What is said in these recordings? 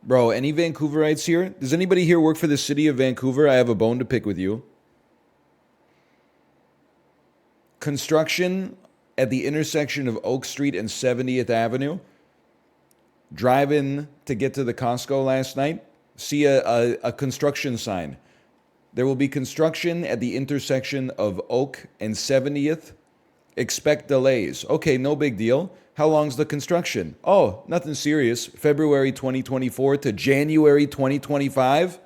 Bro, any Vancouverites here? Does anybody here work for the city of Vancouver? I have a bone to pick with you. Construction at the intersection of Oak Street and 70th Avenue. Driving to get to the Costco last night. See a construction sign. There will be construction at the intersection of Oak and 70th. Expect delays. Okay, no big deal. How long's the construction? Oh, nothing serious. February 2024 to January 2025.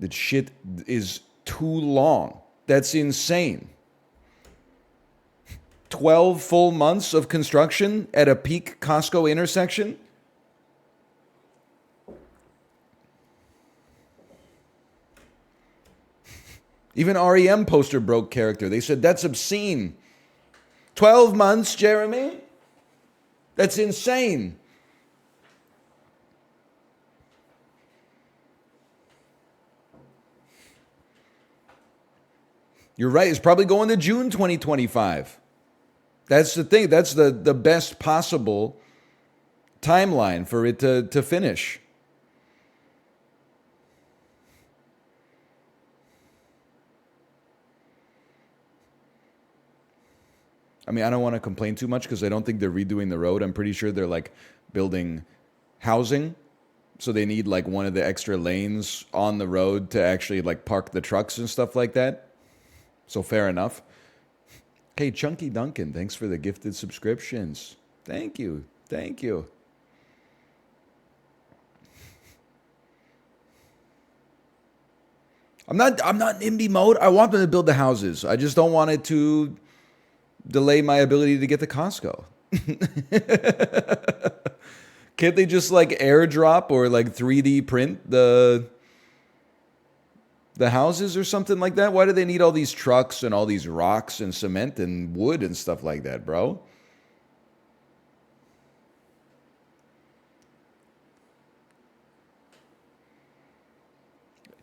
That shit is too long. That's insane. 12 full months of construction at a peak Costco intersection? Even REM poster broke character. They said, that's obscene. 12 months, Jeremy? That's insane. You're right. It's probably going to June 2025. That's the thing. That's the best possible timeline for it to finish. I mean, I don't want to complain too much because I don't think they're redoing the road. I'm pretty sure they're like building housing. So they need like one of the extra lanes on the road to actually like park the trucks and stuff like that. So fair enough. Hey, Chunky Duncan, thanks for the gifted subscriptions. Thank you. Thank you. I'm not in NIMBY mode. I want them to build the houses. I just don't want it to delay my ability to get to Costco. Can't they just like airdrop or like 3D print the houses or something like that? Why do they need all these trucks and all these rocks and cement and wood and stuff like that, bro?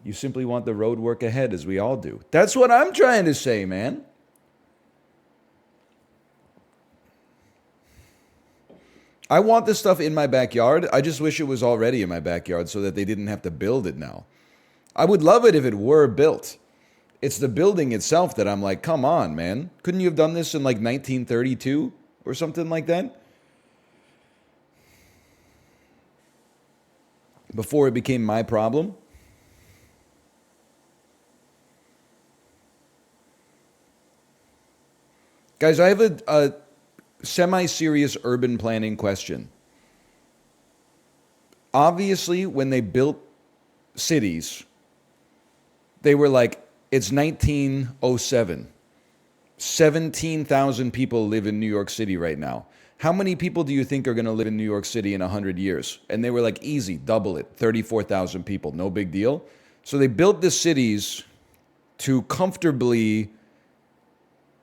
You simply want the road work ahead, as we all do. That's what I'm trying to say, man. I want this stuff in my backyard. I just wish it was already in my backyard so that they didn't have to build it now. I would love it if it were built. It's the building itself that I'm like, come on, man. Couldn't you have done this in like 1932 or something like that? Before it became my problem? Guys, I have a semi-serious urban planning question. Obviously, when they built cities, they were like, it's 1907. 17,000 people live in New York City right now. How many people do you think are going to live in New York City in 100 years? And they were like, easy, double it, 34,000 people, no big deal. So they built the cities to comfortably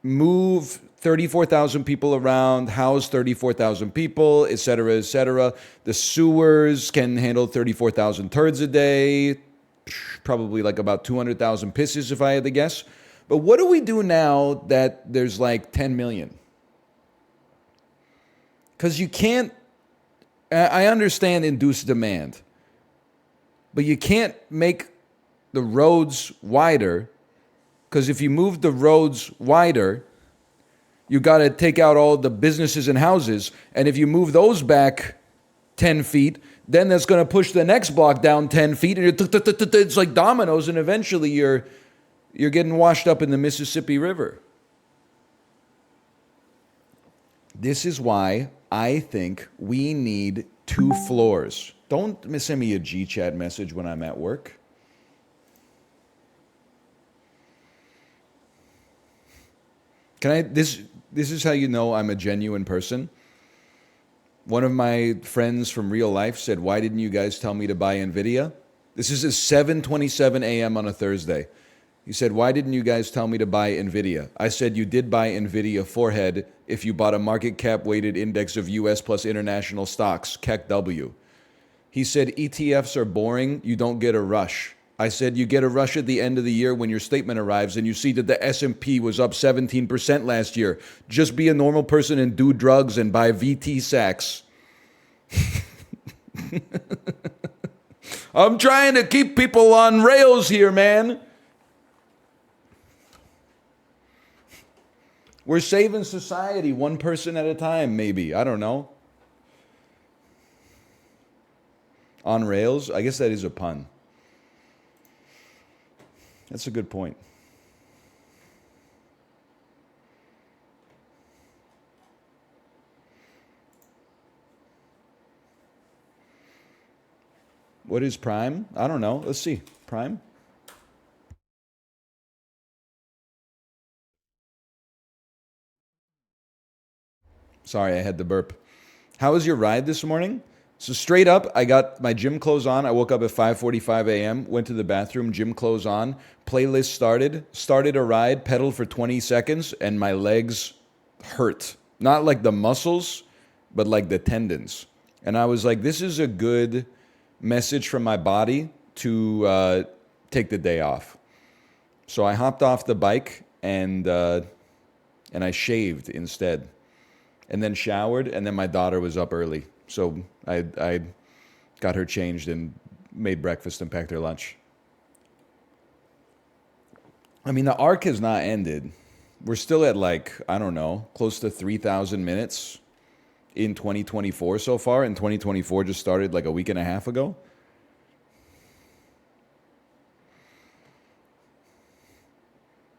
move 34,000 people around, house 34,000 people, et cetera, et cetera. The sewers can handle 34,000 turds a day, probably like about 200,000 pisses if I had to guess. But what do we do now that there's like 10 million? Because you can't, I understand induced demand, but you can't make the roads wider, because if you move the roads wider, you got to take out all the businesses and houses. And if you move those back 10 feet, then that's going to push the next block down 10 feet. And it's like dominoes. And eventually you're getting washed up in the Mississippi River. This is why I think we need 2 floors. Don't send me a G-chat message when I'm at work. This is how you know I'm a genuine person. One of my friends from real life said, why didn't you guys tell me to buy NVIDIA? This is at 7:27 a.m. on a Thursday. He said, why didn't you guys tell me to buy NVIDIA? I said, you did buy NVIDIA forehead if you bought a market cap weighted index of US plus international stocks, CAC W. He said, ETFs are boring. You don't get a rush. I said you get a rush at the end of the year when your statement arrives and you see that the S&P was up 17% last year. Just be a normal person and do drugs and buy VT sacks. I'm trying to keep people on rails here, man. We're saving society one person at a time, maybe. I don't know. On rails? I guess that is a pun. That's a good point. What is Prime? I don't know. Let's see. Prime? Sorry, I had the burp. How was your ride this morning? So straight up, I got my gym clothes on. I woke up at 5:45 a.m., went to the bathroom, gym clothes on, playlist started a ride, pedaled for 20 seconds, and my legs hurt. Not like the muscles, but like the tendons. And I was like, this is a good message from my body to take the day off. So I hopped off the bike and I shaved instead. And then showered, and then my daughter was up early. So I got her changed and made breakfast and packed her lunch. I mean, the arc has not ended. We're still at like, I don't know, close to 3,000 minutes in 2024 so far. And 2024 just started like a week and a half ago.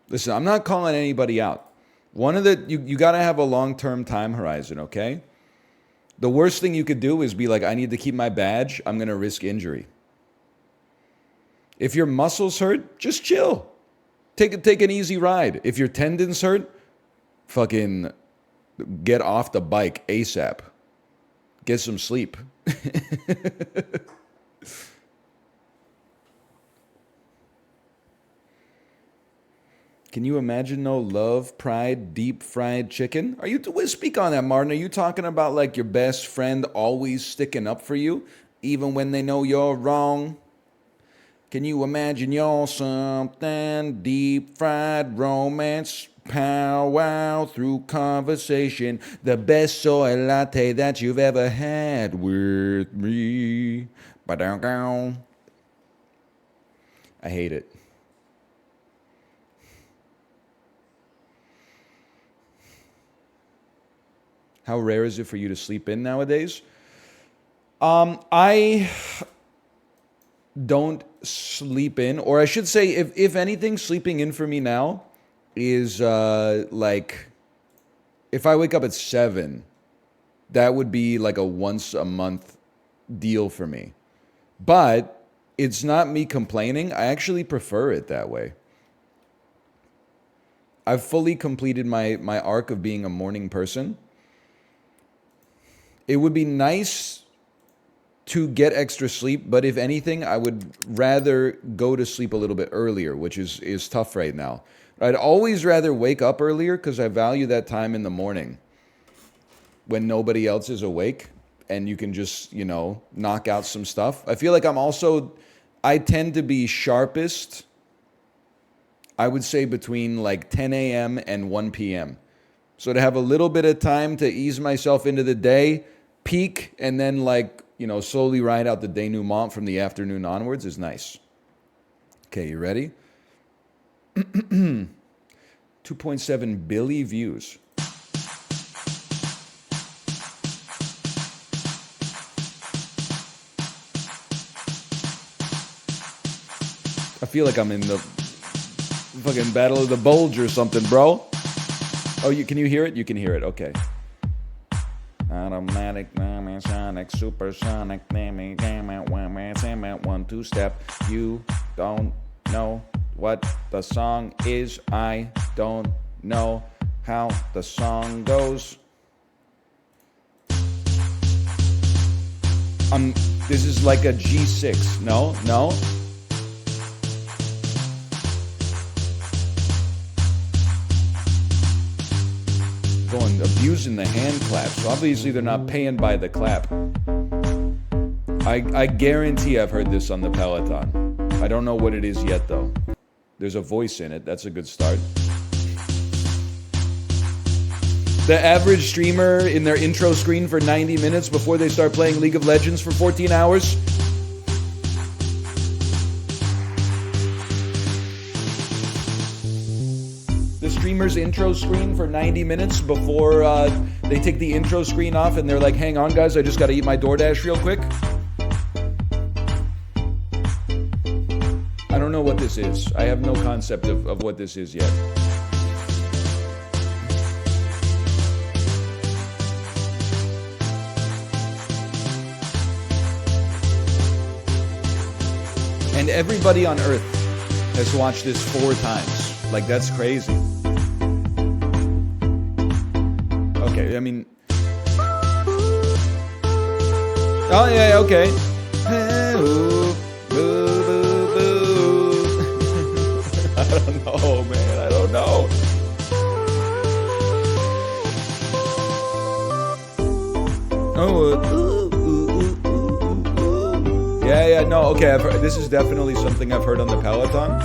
Listen, I'm not calling anybody out. One of the, you got to have a long-term time horizon, okay? The worst thing you could do is be like, I need to keep my badge. I'm going to risk injury. If your muscles hurt, just chill. Take an easy ride. If your tendons hurt, fucking get off the bike ASAP. Get some sleep. Can you imagine no love, pride, deep fried chicken? Speak on that, Martin. Are you talking about like your best friend always sticking up for you, even when they know you're wrong? Can you imagine you're something deep fried romance, powwow through conversation, the best soy latte that you've ever had with me? Ba-dum-dum. I hate it. How rare is it for you to sleep in nowadays? I don't sleep in, or I should say, if anything, sleeping in for me now is like, if I wake up at 7, that would be like a once a month deal for me. But it's not me complaining. I actually prefer it that way. I've fully completed my arc of being a morning person. It would be nice to get extra sleep, but if anything, I would rather go to sleep a little bit earlier, which is tough right now. I'd always rather wake up earlier because I value that time in the morning when nobody else is awake and you can just, knock out some stuff. I feel like I tend to be sharpest, I would say between like 10 a.m. and 1 p.m. So to have a little bit of time to ease myself into the day, peak, and then slowly ride out the denouement from the afternoon onwards is nice. Okay, you ready? 2.7 billion views. I feel like I'm in the fucking Battle of the Bulge or something, bro. Oh, can you hear it? You can hear it. Okay. Automatic, sonic, supersonic, 1-2 step. You don't know what the song is. I don't know how the song goes. This is like a G6. No. Going abusing the hand clap. So obviously they're not paying by the clap. I guarantee I've heard this on the Peloton. I don't know what it is yet, though. There's a voice in it. That's a good start. The average streamer in their intro screen for 90 minutes before they start playing League of Legends for 14 hours. The streamer's intro screen for 90 minutes before they take the intro screen off and they're like, hang on guys, I just gotta eat my DoorDash real quick. I don't know what this is. I have no concept of what this is yet. And everybody on Earth has watched this 4 times. Like, that's crazy. Okay, I mean... Oh, yeah, okay. I don't know, man. I don't know. Yeah, no, okay. This is definitely something I've heard on the Peloton.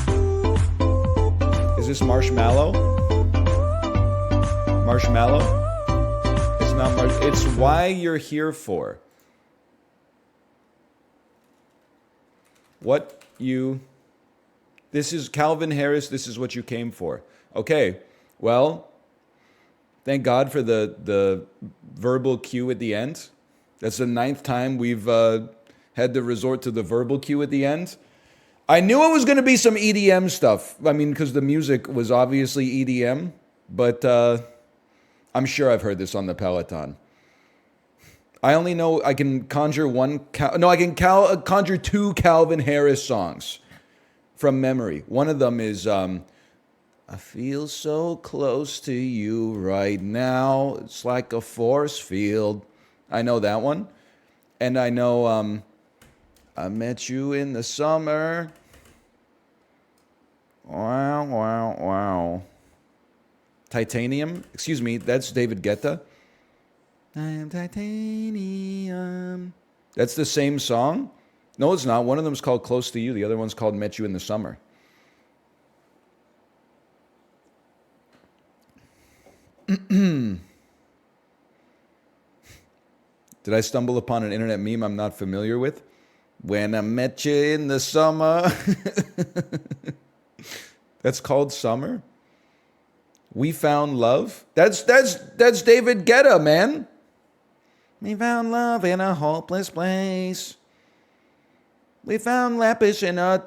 Is this Marshmallow? Marshmallow? It's not It's Why You're Here For. This is Calvin Harris, This Is What You Came For. Okay, well, thank God for the verbal cue at the end. That's the 9th time we've had to resort to the verbal cue at the end. I knew it was going to be some EDM stuff. I mean, because the music was obviously EDM, but I'm sure I've heard this on the Peloton. I only know I can conjure conjure 2 Calvin Harris songs from memory. One of them is I feel so close to you right now. It's like a force field. I know that one. And I know I met you in the summer. Wow, wow, wow. Titanium? Excuse me, that's David Guetta. I am titanium. That's the same song? No, it's not. One of them is called Close to You. The other one's called Met You in the Summer. Did I stumble upon an internet meme I'm not familiar with? When I met you in the summer. That's called Summer? We Found Love? That's David Guetta, man. We found love in a hopeless place. We found Lapis in a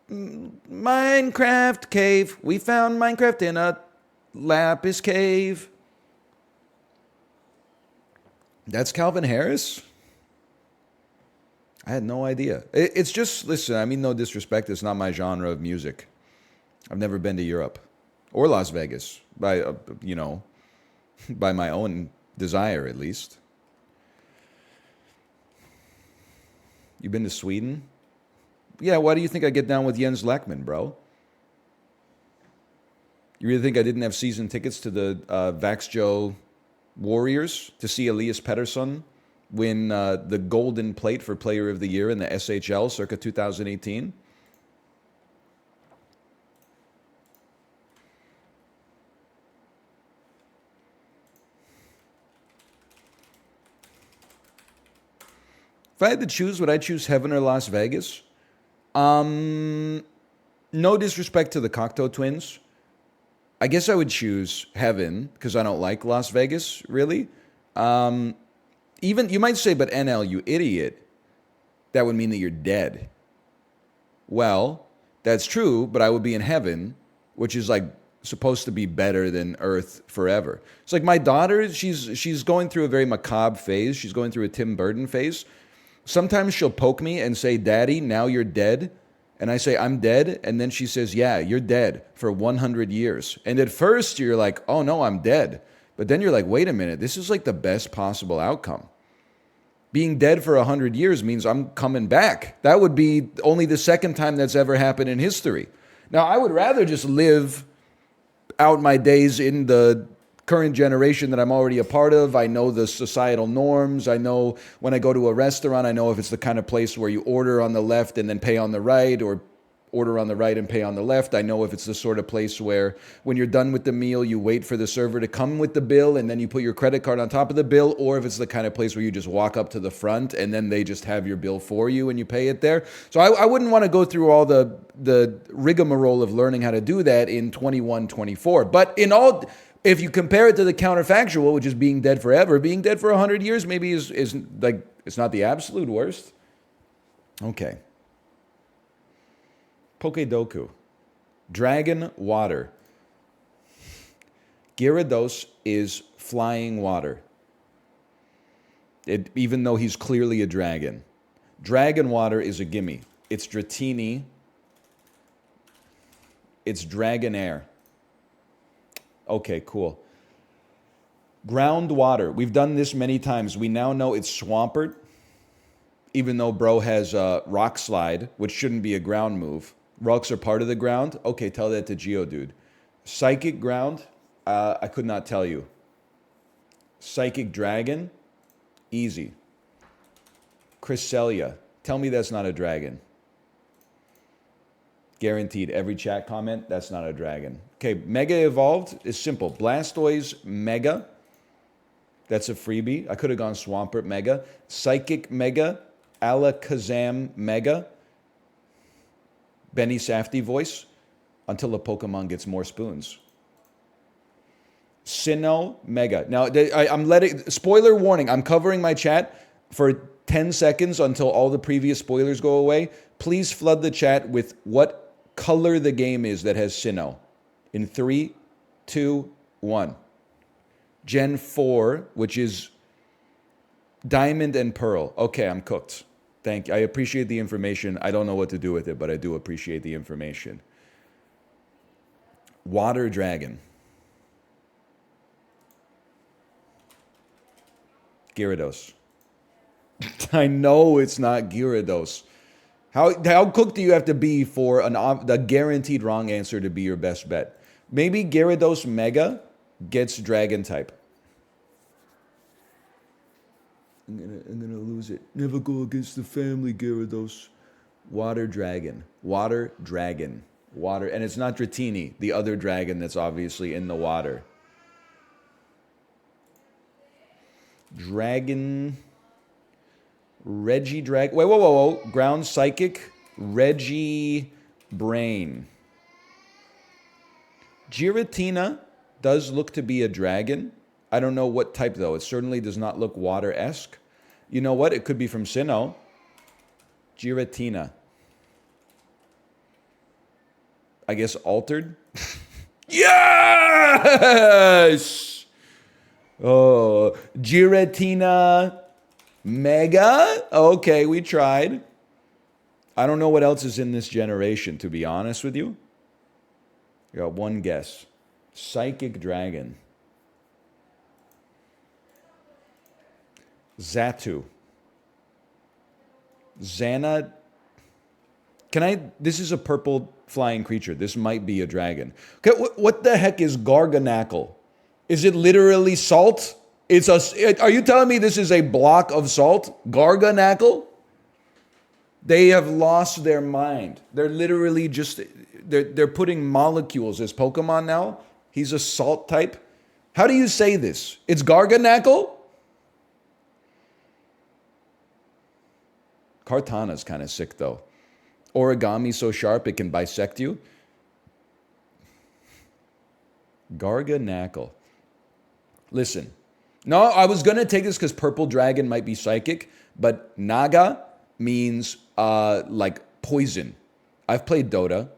Minecraft cave. We found Minecraft in a Lapis cave. That's Calvin Harris? I had no idea. It's just, listen, I mean no disrespect, it's not my genre of music. I've never been to Europe or Las Vegas by my own desire at least. You been to Sweden? Yeah, why do you think I get down with Jens Lekman, bro? You really think I didn't have season tickets to the Vaxjo Warriors to see Elias Pettersson win the Golden Plate for Player of the Year in the SHL circa 2018? If I had to choose, would I choose heaven or Las Vegas? No disrespect to the Cocteau Twins. I guess I would choose heaven because I don't like Las Vegas, really. Even, you might say, but NL, you idiot. That would mean that you're dead. Well, that's true, but I would be in heaven, which is like supposed to be better than Earth forever. It's like my daughter, she's going through a very macabre phase. She's going through a Tim Burton phase. Sometimes she'll poke me and say, Daddy, now you're dead. And I say, I'm dead. And then she says, yeah, you're dead for 100 years. And at first you're like, oh no, I'm dead. But then you're like, wait a minute, this is like the best possible outcome. Being dead for 100 years means I'm coming back. That would be only the second time that's ever happened in history. Now, I would rather just live out my days in the current generation that I'm already a part of. I know the societal norms. I know when I go to a restaurant, I know if it's the kind of place where you order on the left and then pay on the right, or order on the right and pay on the left. I know if it's the sort of place where when you're done with the meal, you wait for the server to come with the bill and then you put your credit card on top of the bill, or if it's the kind of place where you just walk up to the front and then they just have your bill for you and you pay it there. So I wouldn't want to go through all the rigmarole of learning how to do that in 21, 24. But if you compare it to the counterfactual, which is being dead forever, being dead for 100 years maybe is like, it's not the absolute worst. Okay. Pokedoku. Dragon water. Gyarados is flying water. Even though he's clearly a dragon. Dragon water is a gimme. It's Dratini. It's Dragonair. Okay, cool. Ground water. We've done this many times. We now know it's Swampert, even though bro has Rock Slide, which shouldn't be a ground move. Rocks are part of the ground? Okay, tell that to Geodude. Psychic ground? I could not tell you. Psychic dragon? Easy. Cresselia. Tell me that's not a dragon. Guaranteed. Every chat comment, that's not a dragon. Okay, Mega Evolved is simple. Blastoise Mega. That's a freebie. I could have gone Swampert Mega. Psychic Mega. Alakazam Mega. Benny Safdie voice. Until a Pokemon gets more spoons. Sinnoh Mega. Now, I'm letting... Spoiler warning. I'm covering my chat for 10 seconds until all the previous spoilers go away. Please flood the chat with what color the game is that has Sinnoh. In 3, 2, 1. Gen 4, which is Diamond and Pearl. Okay, I'm cooked. Thank you. I appreciate the information. I don't know what to do with it, but I do appreciate the information. Water Dragon. Gyarados. I know it's not Gyarados. How cooked do you have to be for a guaranteed wrong answer to be your best bet? Maybe Gyarados Mega gets Dragon type. I'm gonna lose it. Never go against the family, Gyarados. Water Dragon. Water Dragon. Water, and it's not Dratini, the other dragon that's obviously in the water. Dragon. Regidrag. Wait, whoa. Ground Psychic. Regibrain. Giratina does look to be a dragon. I don't know what type, though. It certainly does not look water-esque. You know what? It could be from Sinnoh. Giratina. I guess altered? Yes! Oh, Giratina Mega? Okay, we tried. I don't know what else is in this generation, to be honest with you. I got one guess. Psychic Dragon. Xatu. Xana. This is a purple flying creature. This might be a dragon. Okay, what the heck is Garganackle? Is it literally salt? Are you telling me this is a block of salt? Garganackle? They have lost their mind. They're literally just, they're putting molecules as Pokemon now. He's a salt type. How do you say this? It's Garganackle? Kartana's kind of sick, though. Origami so sharp it can bisect you. Garganackle. Listen. No, I was going to take this because Purple Dragon might be psychic, but Naga means like poison. I've played Dota.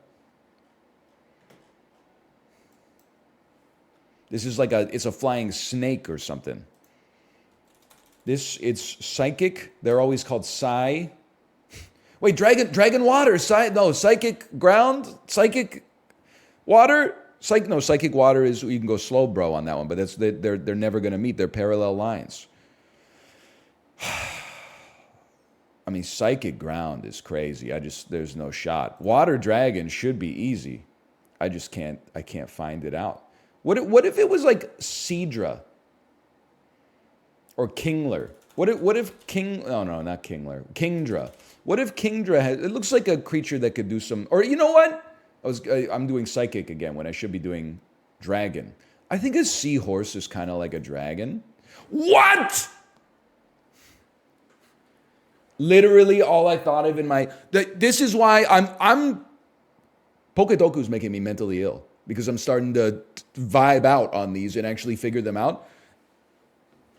This is like it's a flying snake or something. It's psychic. They're always called Psy. Wait, dragon water. Psychic ground. Psychic water. Psychic water is, you can go slow, bro, on that one. But they're never going to meet. They're parallel lines. I mean, psychic ground is crazy. There's no shot. Water dragon should be easy. I can't find it out. What if it was like Seadra? Or Kingler. What if not Kingler. Kingdra. What if Kingdra has? It looks like a creature that could do some. Or you know what? I'm doing psychic again when I should be doing dragon. I think a seahorse is kind of like a dragon. What? Literally all I thought of in my. This is why I'm. Pokedoku is making me mentally ill because I'm starting to vibe out on these and actually figure them out.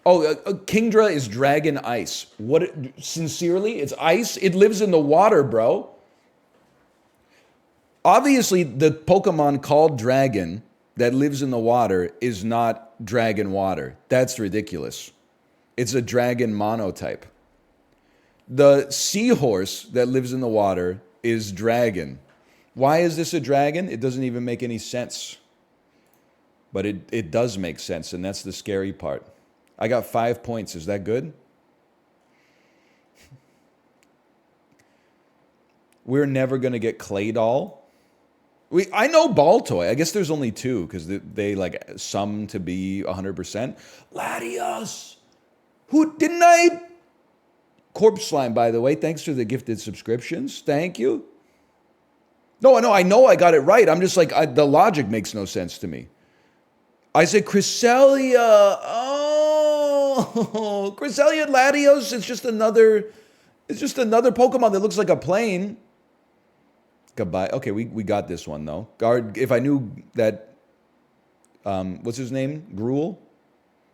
Oh, Kingdra is dragon ice. What? Sincerely, it's ice. It lives in the water, bro. Obviously, the Pokemon called dragon that lives in the water is not dragon water. That's ridiculous. It's a dragon monotype. The seahorse that lives in the water is dragon. Why is this a dragon? It doesn't even make any sense. But it does make sense, and that's the scary part. I got 5 points. Is that good? We're never going to get Claydol. I know Baltoy. I guess there's only 2 because they like sum to be 100%. Latios! Who didn't I? Corpse Slime, by the way. Thanks for the gifted subscriptions. Thank you. No, I know I got it right. I'm just like, the logic makes no sense to me. I said Cresselia. Oh, Cresselia Latios. It's just another Pokemon that looks like a plane. Goodbye. Okay, we got this one though. If I knew that, what's his name? Gruul?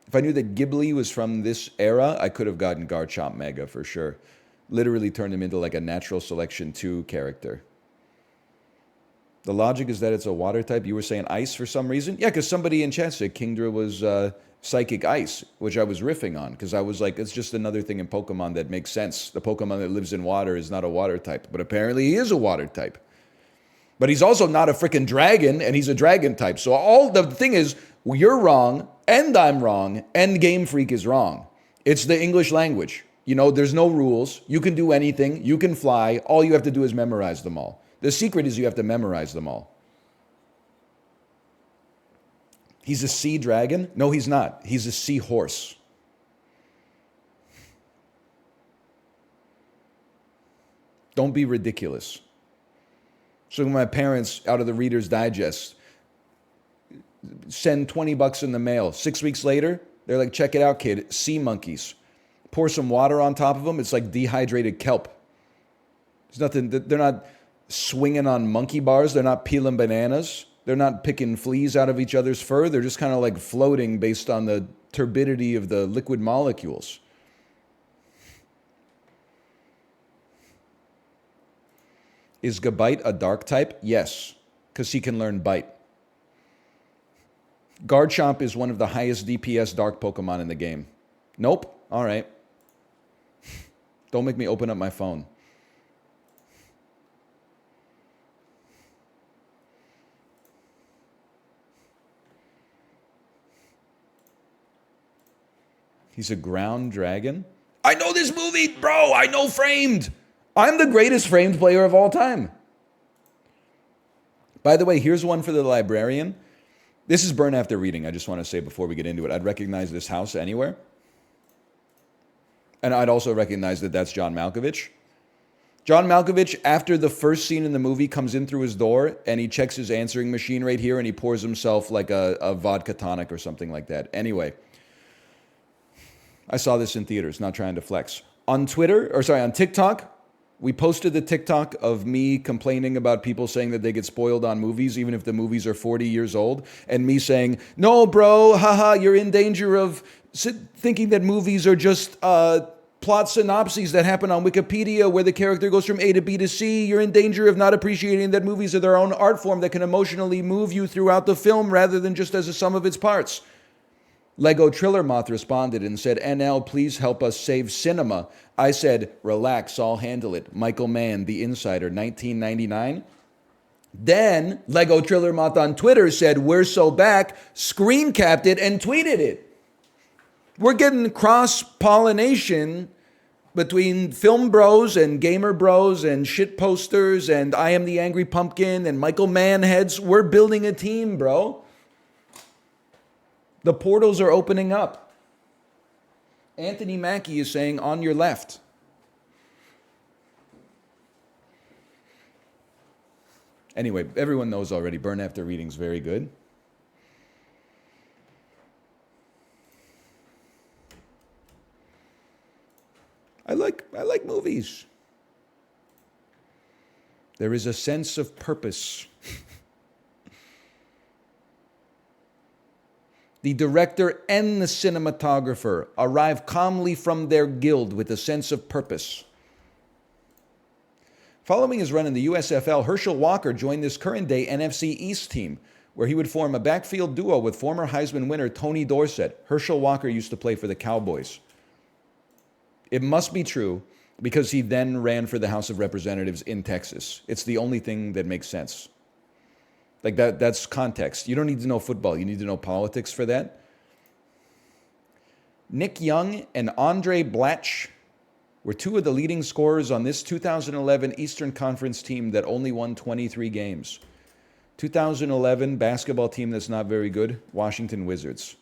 If I knew that Ghibli was from this era, I could have gotten Garchomp Mega for sure. Literally turned him into like a natural selection 2 character. The logic is that it's a water type. You were saying ice for some reason? Yeah, because somebody in chat said Kingdra was psychic ice, which I was riffing on because I was like, it's just another thing in Pokemon that makes sense. The Pokemon that lives in water is not a water type, but apparently he is a water type. But he's also not a freaking dragon, and he's a dragon type. So all the thing is, you're wrong, and I'm wrong, and Game Freak is wrong. It's the English language. You know, there's no rules. You can do anything. You can fly. All you have to do is memorize them all. The secret is you have to memorize them all. He's a sea dragon? No, he's not. He's a seahorse. Don't be ridiculous. So my parents, out of the Reader's Digest, send $20 in the mail. 6 weeks later, they're like, check it out, kid. Sea monkeys. Pour some water on top of them. It's like dehydrated kelp. There's nothing. They're not swinging on monkey bars. They're not peeling bananas. They're not picking fleas out of each other's fur. They're just kind of like floating based on the turbidity of the liquid molecules. Is Gabite a dark type? Yes, because he can learn bite. Garchomp is one of the highest DPS dark Pokemon in the game. Nope. All right. Don't make me open up my phone. He's a ground dragon? I know this movie, bro. I know Framed. I'm the greatest Framed player of all time. By the way, here's one for the librarian. This is Burn After Reading. I just want to say before we get into it, I'd recognize this house anywhere. And I'd also recognize that that's John Malkovich. John Malkovich, after the first scene in the movie, comes in through his door and he checks his answering machine right here and he pours himself like a vodka tonic or something like that. Anyway, I saw this in theaters, not trying to flex. On TikTok, we posted the TikTok of me complaining about people saying that they get spoiled on movies, even if the movies are 40 years old, and me saying, no, bro, haha, you're in danger of thinking that movies are just plot synopses that happen on Wikipedia where the character goes from A to B to C. You're in danger of not appreciating that movies are their own art form that can emotionally move you throughout the film rather than just as a sum of its parts. Lego Triller Moth responded and said, NL, please help us save cinema. I said, relax, I'll handle it. Michael Mann, The Insider, 1999. Then Lego Triller Moth on Twitter said, we're so back, screen capped it and tweeted it. We're getting cross-pollination between film bros and gamer bros and shit posters and I Am the Angry Pumpkin and Michael Mann heads. We're building a team, bro. The portals are opening up. Anthony Mackie is saying, on your left. Anyway, everyone knows already. Burn After Reading is very good. I like movies. There is a sense of purpose. The director and the cinematographer arrive calmly from their guild with a sense of purpose. Following his run in the USFL, Herschel Walker joined this current-day NFC East team, where he would form a backfield duo with former Heisman winner Tony Dorsett. Herschel Walker used to play for the Cowboys. It must be true because he then ran for the House of Representatives in Texas. It's the only thing that makes sense. Like that's context. You don't need to know football. You need to know politics for that. Nick Young and Andre Blatch were two of the leading scorers on this 2011 Eastern Conference team that only won 23 games. 2011 basketball team that's not very good, Washington Wizards.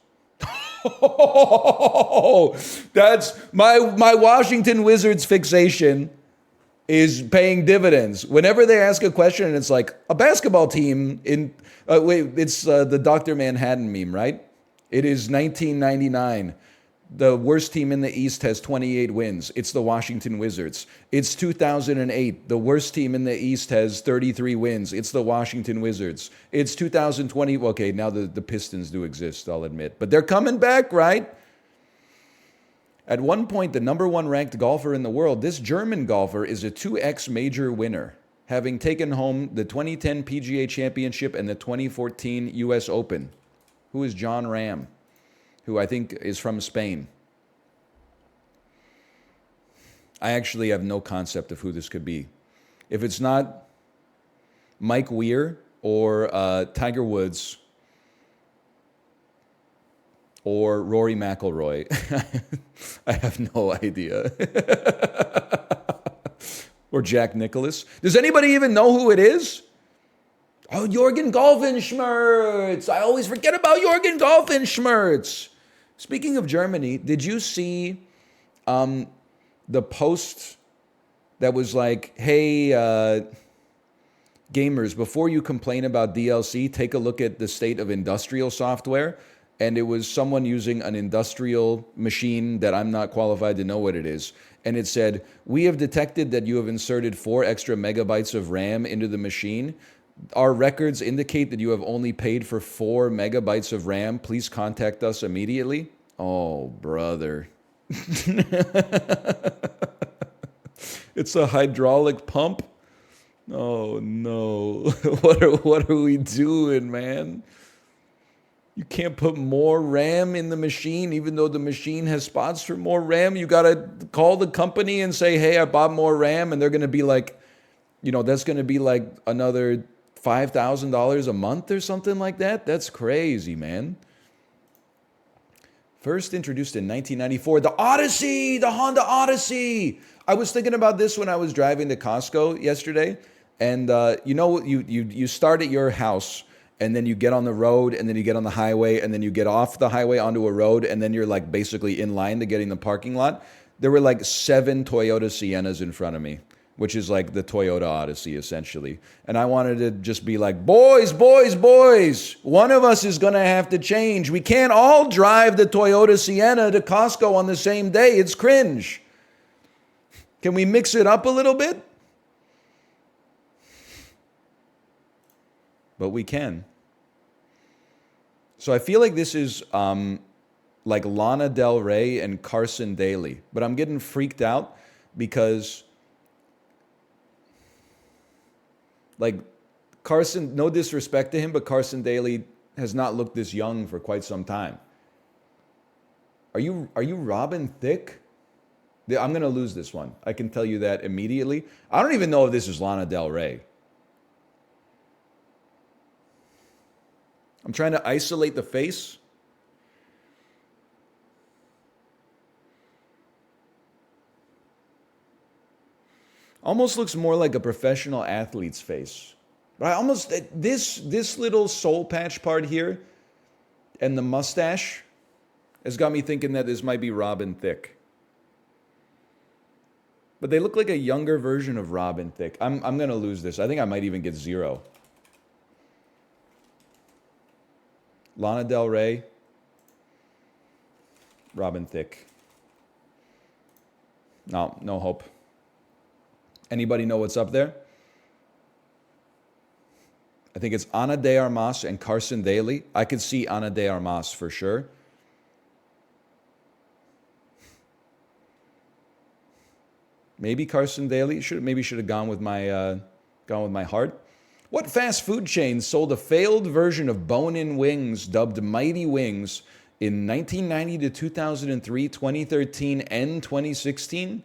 That's my Washington Wizards fixation is paying dividends. Whenever they ask a question and it's like, a basketball team in, it's the Dr. Manhattan meme, right? It is 1999. The worst team in the East has 28 wins. It's the Washington Wizards. It's 2008. The worst team in the East has 33 wins. It's the Washington Wizards. It's 2020. Okay, now the Pistons do exist, I'll admit. But they're coming back, right? At one point, the number one ranked golfer in the world, this German golfer is a 2X major winner, having taken home the 2010 PGA Championship and the 2014 US Open. Who is John Ram, who I think is from Spain. I actually have no concept of who this could be. If it's not Mike Weir or Tiger Woods or Rory McIlroy, I have no idea. Or Jack Nicklaus. Does anybody even know who it is? Oh, Jorgen Golfenschmerz. I always forget about Jorgen Golfenschmerz. Speaking of Germany, did you see the post that was like, hey, gamers, before you complain about DLC, take a look at the state of industrial software? And it was someone using an industrial machine that I'm not qualified to know what it is. And it said, we have detected that you have inserted 4 extra megabytes of RAM into the machine. Our records indicate that you have only paid for 4 megabytes of RAM. Please contact us immediately. Oh, brother. It's a hydraulic pump? Oh, no. What are we doing, man? You can't put more RAM in the machine, even though the machine has spots for more RAM. You got to call the company and say, hey, I bought more RAM. And they're going to be like, that's going to be like another $5,000 a month or something like that. That's crazy, man. First introduced in 1994, the Odyssey, the Honda Odyssey. I was thinking about this when I was driving to Costco yesterday. And you start at your house, and then you get on the road, and then you get on the highway, and then you get off the highway onto a road, and then you're like basically in line to get in the parking lot. There were like 7 Toyota Siennas in front of me, which is like the Toyota Odyssey, essentially. And I wanted to just be like, boys, one of us is going to have to change. We can't all drive the Toyota Sienna to Costco on the same day. It's cringe. Can we mix it up a little bit? But we can. So I feel like this is like Lana Del Rey and Carson Daly. But I'm getting freaked out because like Carson, no disrespect to him, but Carson Daly has not looked this young for quite some time. Are you Robin Thicke? I'm going to lose this one. I can tell you that immediately. I don't even know if this is Lana Del Rey. I'm trying to isolate the face. Almost looks more like a professional athlete's face. But I almost, this little soul patch part here and the mustache has got me thinking that this might be Robin Thicke. But they look like a younger version of Robin Thicke. I'm going to lose this. I think I might even get 0. Lana Del Rey, Robin Thicke. No, no hope. Anybody know what's up there? I think it's Ana de Armas and Carson Daly. I could see Ana de Armas for sure. Maybe Carson Daly. Maybe should have gone with my heart. What fast food chain sold a failed version of bone-in wings dubbed Mighty Wings in 1990 to 2003, 2013, and 2016?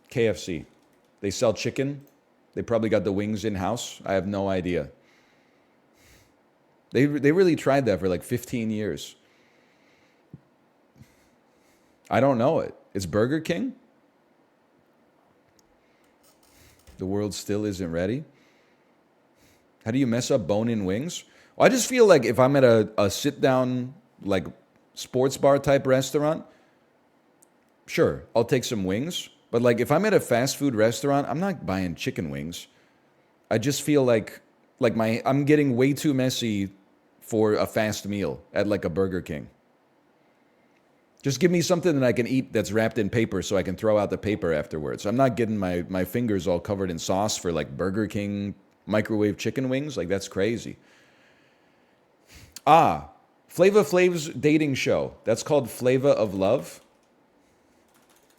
KFC. They sell chicken. They probably got the wings in-house. I have no idea. They really tried that for like 15 years. I don't know it. It's Burger King? The world still isn't ready? How do you mess up bone-in wings? Well, I just feel like if I'm at a sit-down, like, sports bar type restaurant, sure, I'll take some wings. But like if I'm at a fast food restaurant, I'm not buying chicken wings. I just feel like I'm getting way too messy for a fast meal at like a Burger King. Just give me something that I can eat that's wrapped in paper so I can throw out the paper afterwards. I'm not getting my fingers all covered in sauce for like Burger King microwave chicken wings. Like that's crazy. Flava Flav's dating show. That's called Flava of Love.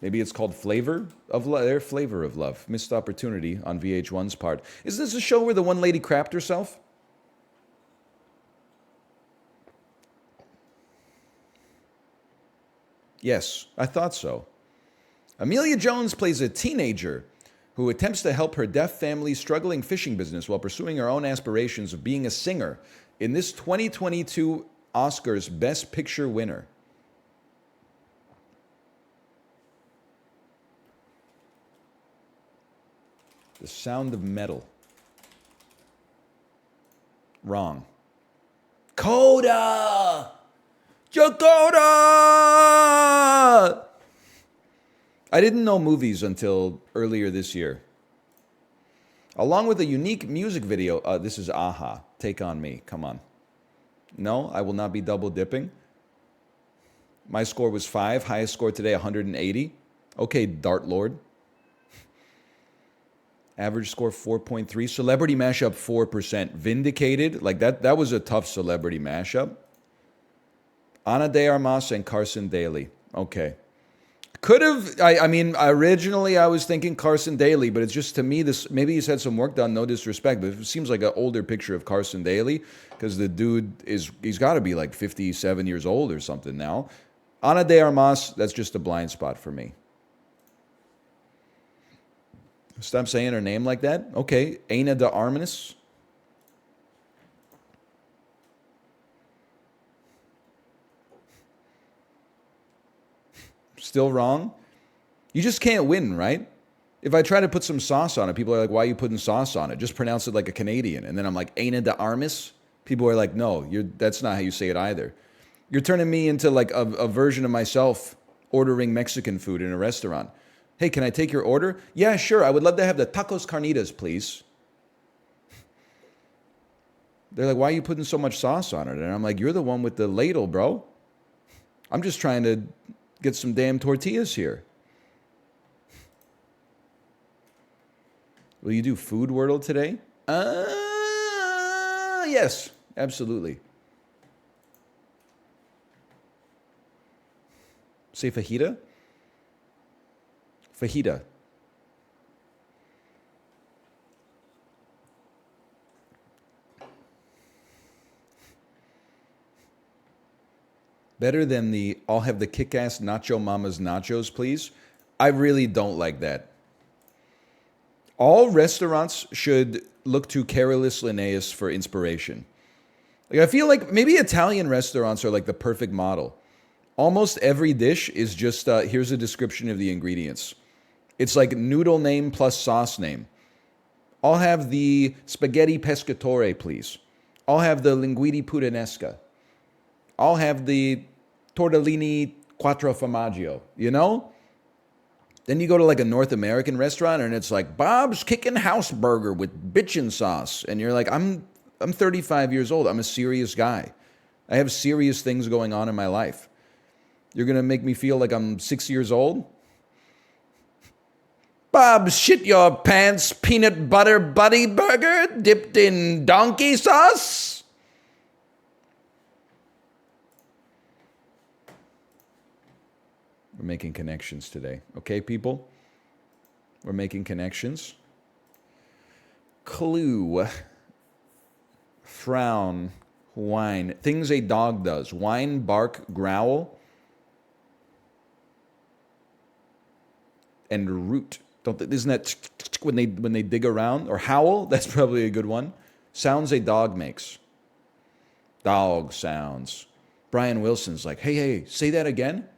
Maybe it's called Flavor of Love. Their Flavor of Love. Missed opportunity on VH1's part. Is this a show where the one lady crapped herself? Yes, I thought so. Amelia Jones plays a teenager who attempts to help her deaf family's struggling fishing business while pursuing her own aspirations of being a singer in this 2022 Oscars Best Picture winner. The Sound of Metal. Wrong. Coda! Jakarta! I didn't know movies until earlier this year. Along with a unique music video, this is Aha, Take On Me, come on. No, I will not be double dipping. My score was 5, highest score today 180. Okay, Dart Lord. Average score 4.3. Celebrity mashup 4%. Vindicated. Like that was a tough celebrity mashup. Ana de Armas and Carson Daly. Okay. Could have, I mean, originally I was thinking Carson Daly, but it's just to me, this maybe he's had some work done, no disrespect, but it seems like an older picture of Carson Daly because the dude he's got to be like 57 years old or something now. Ana de Armas, that's just a blind spot for me. Stop saying her name like that. Okay, Ana de Armas. Still wrong. You just can't win, right? If I try to put some sauce on it, people are like, why are you putting sauce on it? Just pronounce it like a Canadian. And then I'm like, Ana de Armas? People are like, no, that's not how you say it either. You're turning me into like a version of myself ordering Mexican food in a restaurant. Hey, can I take your order? Yeah, sure. I would love to have the tacos carnitas, please. They're like, why are you putting so much sauce on it? And I'm like, you're the one with the ladle, bro. I'm just trying to get some damn tortillas here. Will you do Food Wordle today? Yes, absolutely. Say fajita? Fajita. Better than the I'll have the kick-ass Nacho Mama's nachos, please. I really don't like that. All restaurants should look to Carolus Linnaeus for inspiration. Like I feel like maybe Italian restaurants are like the perfect model. Almost every dish is just, here's a description of the ingredients. It's like noodle name plus sauce name. I'll have the spaghetti pescatore, please. I'll have the linguine puttanesca. I'll have the tortellini quattro formaggio, you know? Then you go to like a North American restaurant and it's like Bob's Kickin' House Burger with bitchin' sauce. And you're like, I'm 35 years old. I'm a serious guy. I have serious things going on in my life. You're going to make me feel like I'm 6 years old? Bob's Shit Your Pants Peanut Butter Buddy Burger dipped in donkey sauce? We're making connections today. Okay, people? We're making connections. Clue. Frown. Whine. Things a dog does. Whine, bark, growl. And root. Isn't that when they dig around? Or howl? That's probably a good one. Sounds a dog makes. Dog sounds. Brian Wilson's like, hey, say that again?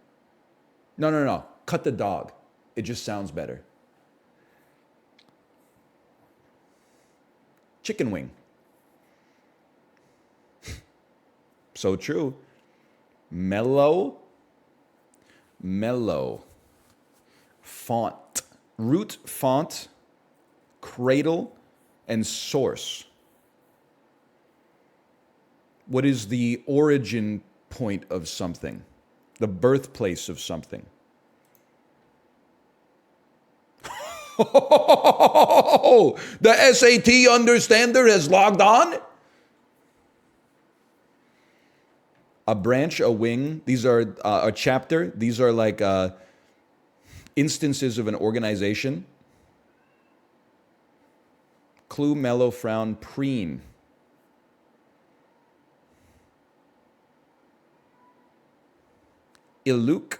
No. Cut the dog. It just sounds better. Chicken wing. So true. Mellow. Font. Root, font, cradle, and source. What is the origin point of something? The birthplace of something. The SAT understander has logged on? A branch, a wing. These are a chapter. These are like instances of an organization. Clue, mellow, frown, preen. Iluk.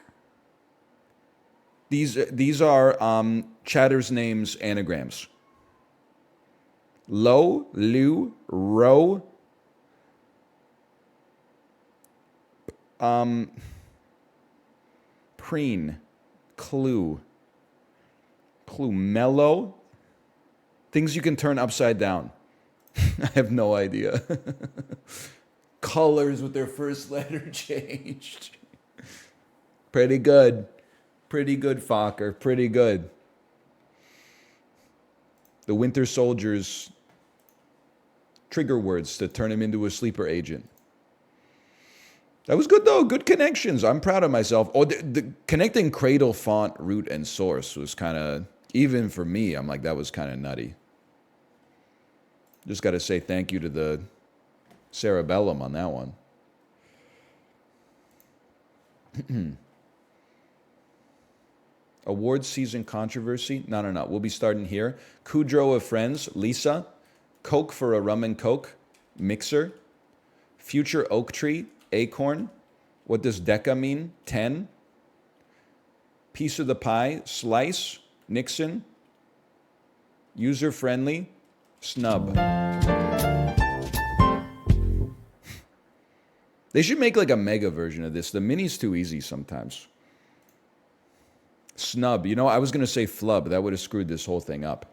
These are Chatter's names anagrams. Low, Lu, Row. Preen. Clue, mellow. Things you can turn upside down. I have no idea. Colors with their first letter changed. Pretty good, Fokker. Pretty good. The Winter Soldier's trigger words to turn him into a sleeper agent. That was good, though. Good connections. I'm proud of myself. Oh, the connecting cradle, font, root, and source was kind of, even for me, I'm like, that was kind of nutty. Just got to say thank you to the cerebellum on that one. Awards season controversy. No. We'll be starting here. Kudrow of Friends. Lisa. Coke for a rum and coke. Mixer. Future oak tree. Acorn. What does deca mean? 10. Piece of the pie. Slice. Nixon. User friendly. Snub. They should make like a mega version of this. The mini's too easy sometimes. Snub. You know, I was going to say flub. That would have screwed this whole thing up.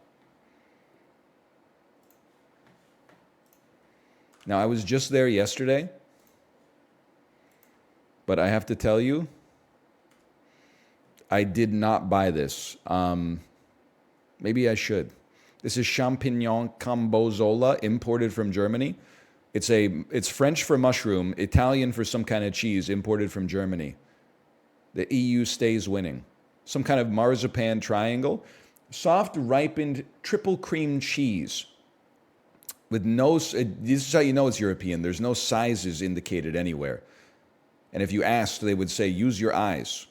Now, I was just there yesterday. But I have to tell you, I did not buy this. Maybe I should. This is Champignon Cambozola, imported from Germany. It's French for mushroom, Italian for some kind of cheese, imported from Germany. The EU stays winning. Some kind of marzipan triangle. Soft, ripened, triple cream cheese. With no, this is how you know it's European. There's no sizes indicated anywhere. And if you asked, they would say, use your eyes.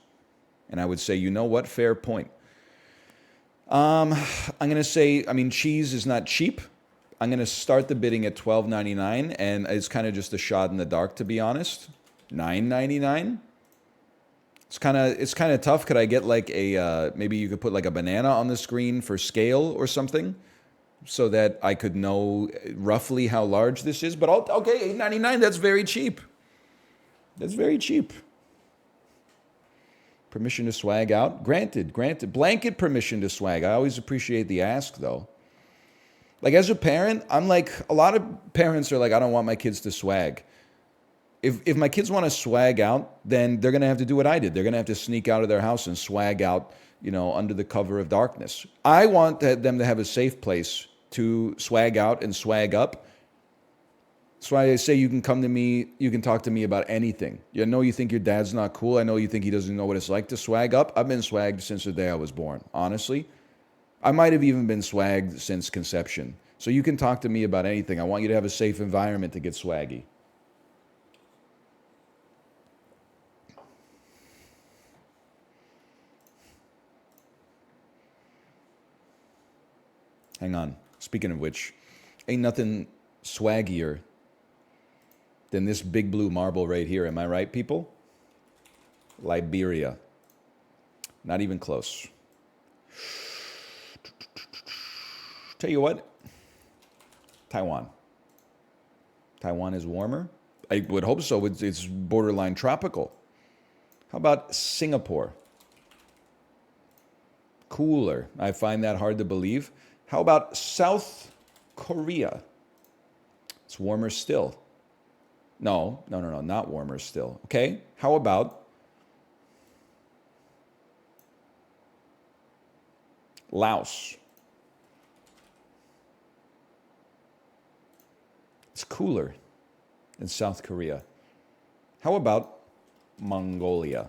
And I would say, you know what? Fair point. I'm going to say, cheese is not cheap. I'm going to start the bidding at $12.99, and it's kind of just a shot in the dark, to be honest. $9.99. It's kind of tough. Could I get like maybe you could put like a banana on the screen for scale or something, so that I could know roughly how large this is? But okay, $8.99. That's very cheap. That's very cheap. Permission to swag out? Granted. Blanket permission to swag. I always appreciate the ask, though. Like, as a parent, I'm like, a lot of parents are like, I don't want my kids to swag. If my kids want to swag out, then they're going to have to do what I did. They're going to have to sneak out of their house and swag out under the cover of darkness. I want them to have a safe place to swag out and swag up. That's why I say you can come to me, you can talk to me about anything. I know you think your dad's not cool. I know you think he doesn't know what it's like to swag up. I've been swagged since the day I was born, honestly. I might have even been swagged since conception. So you can talk to me about anything. I want you to have a safe environment to get swaggy. Hang on. Speaking of which, ain't nothing swaggier than this big blue marble right here. Am I right, people? Liberia. Not even close. Tell you what, Taiwan. Taiwan is warmer. I would hope so. It's borderline tropical. How about Singapore? Cooler. I find that hard to believe. How about South Korea? It's warmer still. No, not warmer still. Okay, how about Laos? It's cooler in South Korea. How about Mongolia?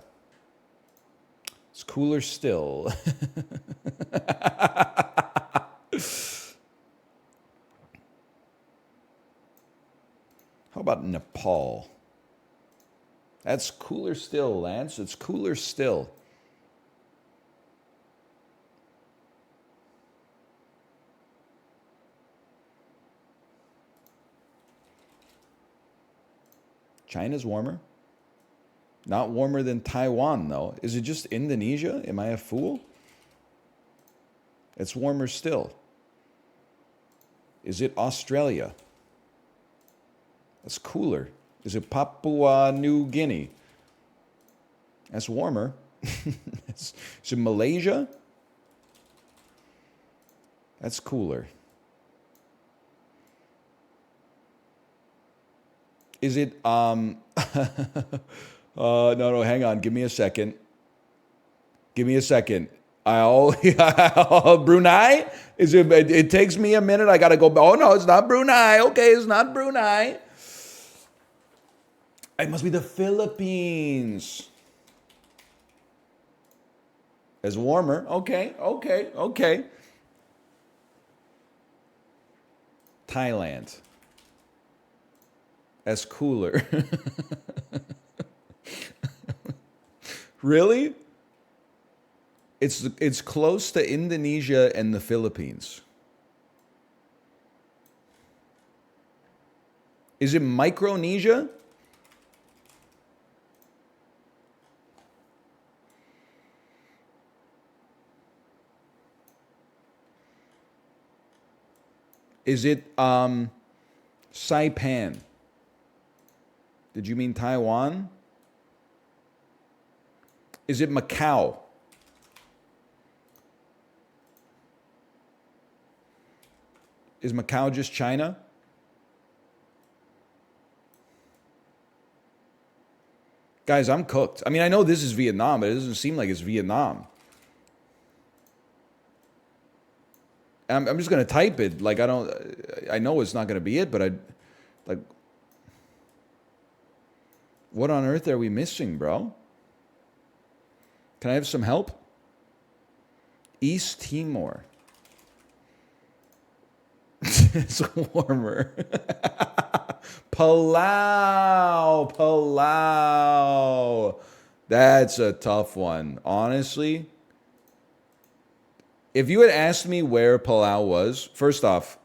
It's cooler still. How about Nepal? That's cooler still, Lance. It's cooler still. China's warmer. Not warmer than Taiwan, though. Is it just Indonesia? Am I a fool? It's warmer still. Is it Australia? That's cooler. Is it Papua New Guinea? That's warmer. Is it Malaysia? That's cooler. Is it no, hang on. Give me a second. Brunei? Is it? It takes me a minute. I gotta go. Oh no, it's not Brunei. Okay, it's not Brunei. It must be the Philippines. It's warmer. Okay. Thailand. That's cooler. Really? It's close to Indonesia and the Philippines. Is it Micronesia? Is it Saipan? Did you mean Taiwan? Is it Macau? Is Macau just China? Guys, I'm cooked. I mean, I know this is Vietnam, but it doesn't seem like it's Vietnam. I'm just going to type it. Like, I know it's not going to be it, but what on earth are we missing, bro? Can I have some help? East Timor. It's warmer. Palau. That's a tough one. Honestly, if you had asked me where Palau was, first off,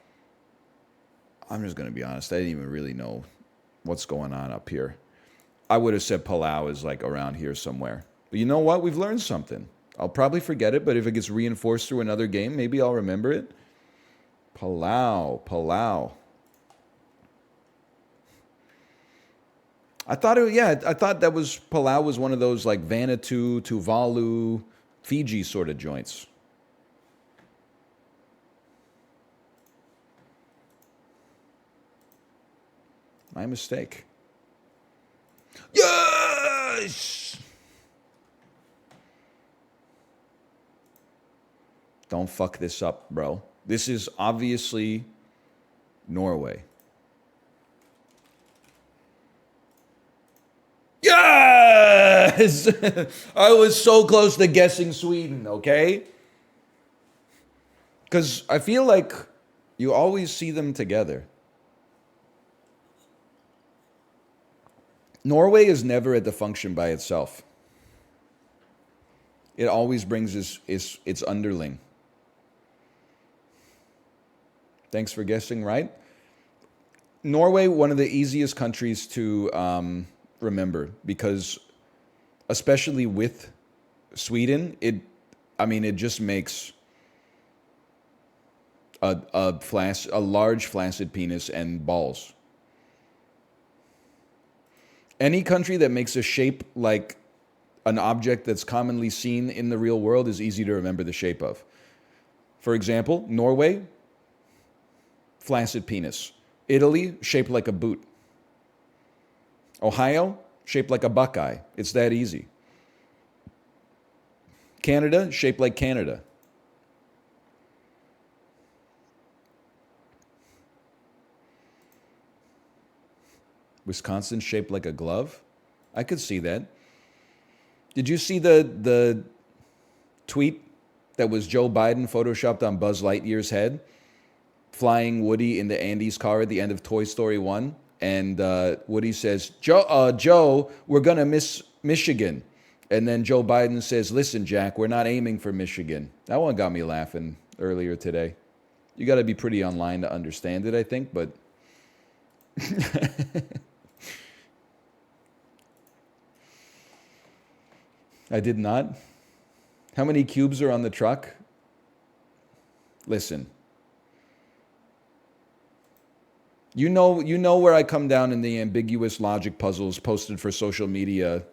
I'm just going to be honest. I didn't even really know what's going on up here. I would have said Palau is like around here somewhere. But you know what? We've learned something. I'll probably forget it, but if it gets reinforced through another game, maybe I'll remember it. Palau. I thought that was Palau was one of those like Vanuatu, Tuvalu, Fiji sort of joints. My mistake. Yes! Don't fuck this up, bro. This is obviously Norway. Yes! I was so close to guessing Sweden, okay? Because I feel like you always see them together. Norway is never at the function by itself. It always brings its underling. Thanks for guessing right. Norway, one of the easiest countries to remember because, especially with Sweden, it just makes a large flaccid penis and balls. Any country that makes a shape like an object that's commonly seen in the real world is easy to remember the shape of. For example, Norway, flaccid penis. Italy, shaped like a boot. Ohio, shaped like a buckeye. It's that easy. Canada, shaped like Canada. Wisconsin, shaped like a glove. I could see that. Did you see the tweet that was Joe Biden photoshopped on Buzz Lightyear's head? Flying Woody in the Andy's car at the end of Toy Story 1. And Woody says, Joe, we're going to miss Michigan. And then Joe Biden says, listen, Jack, we're not aiming for Michigan. That one got me laughing earlier today. You got to be pretty online to understand it, I think, but... I did not. How many cubes are on the truck? Listen. You know where I come down in the ambiguous logic puzzles posted for social media,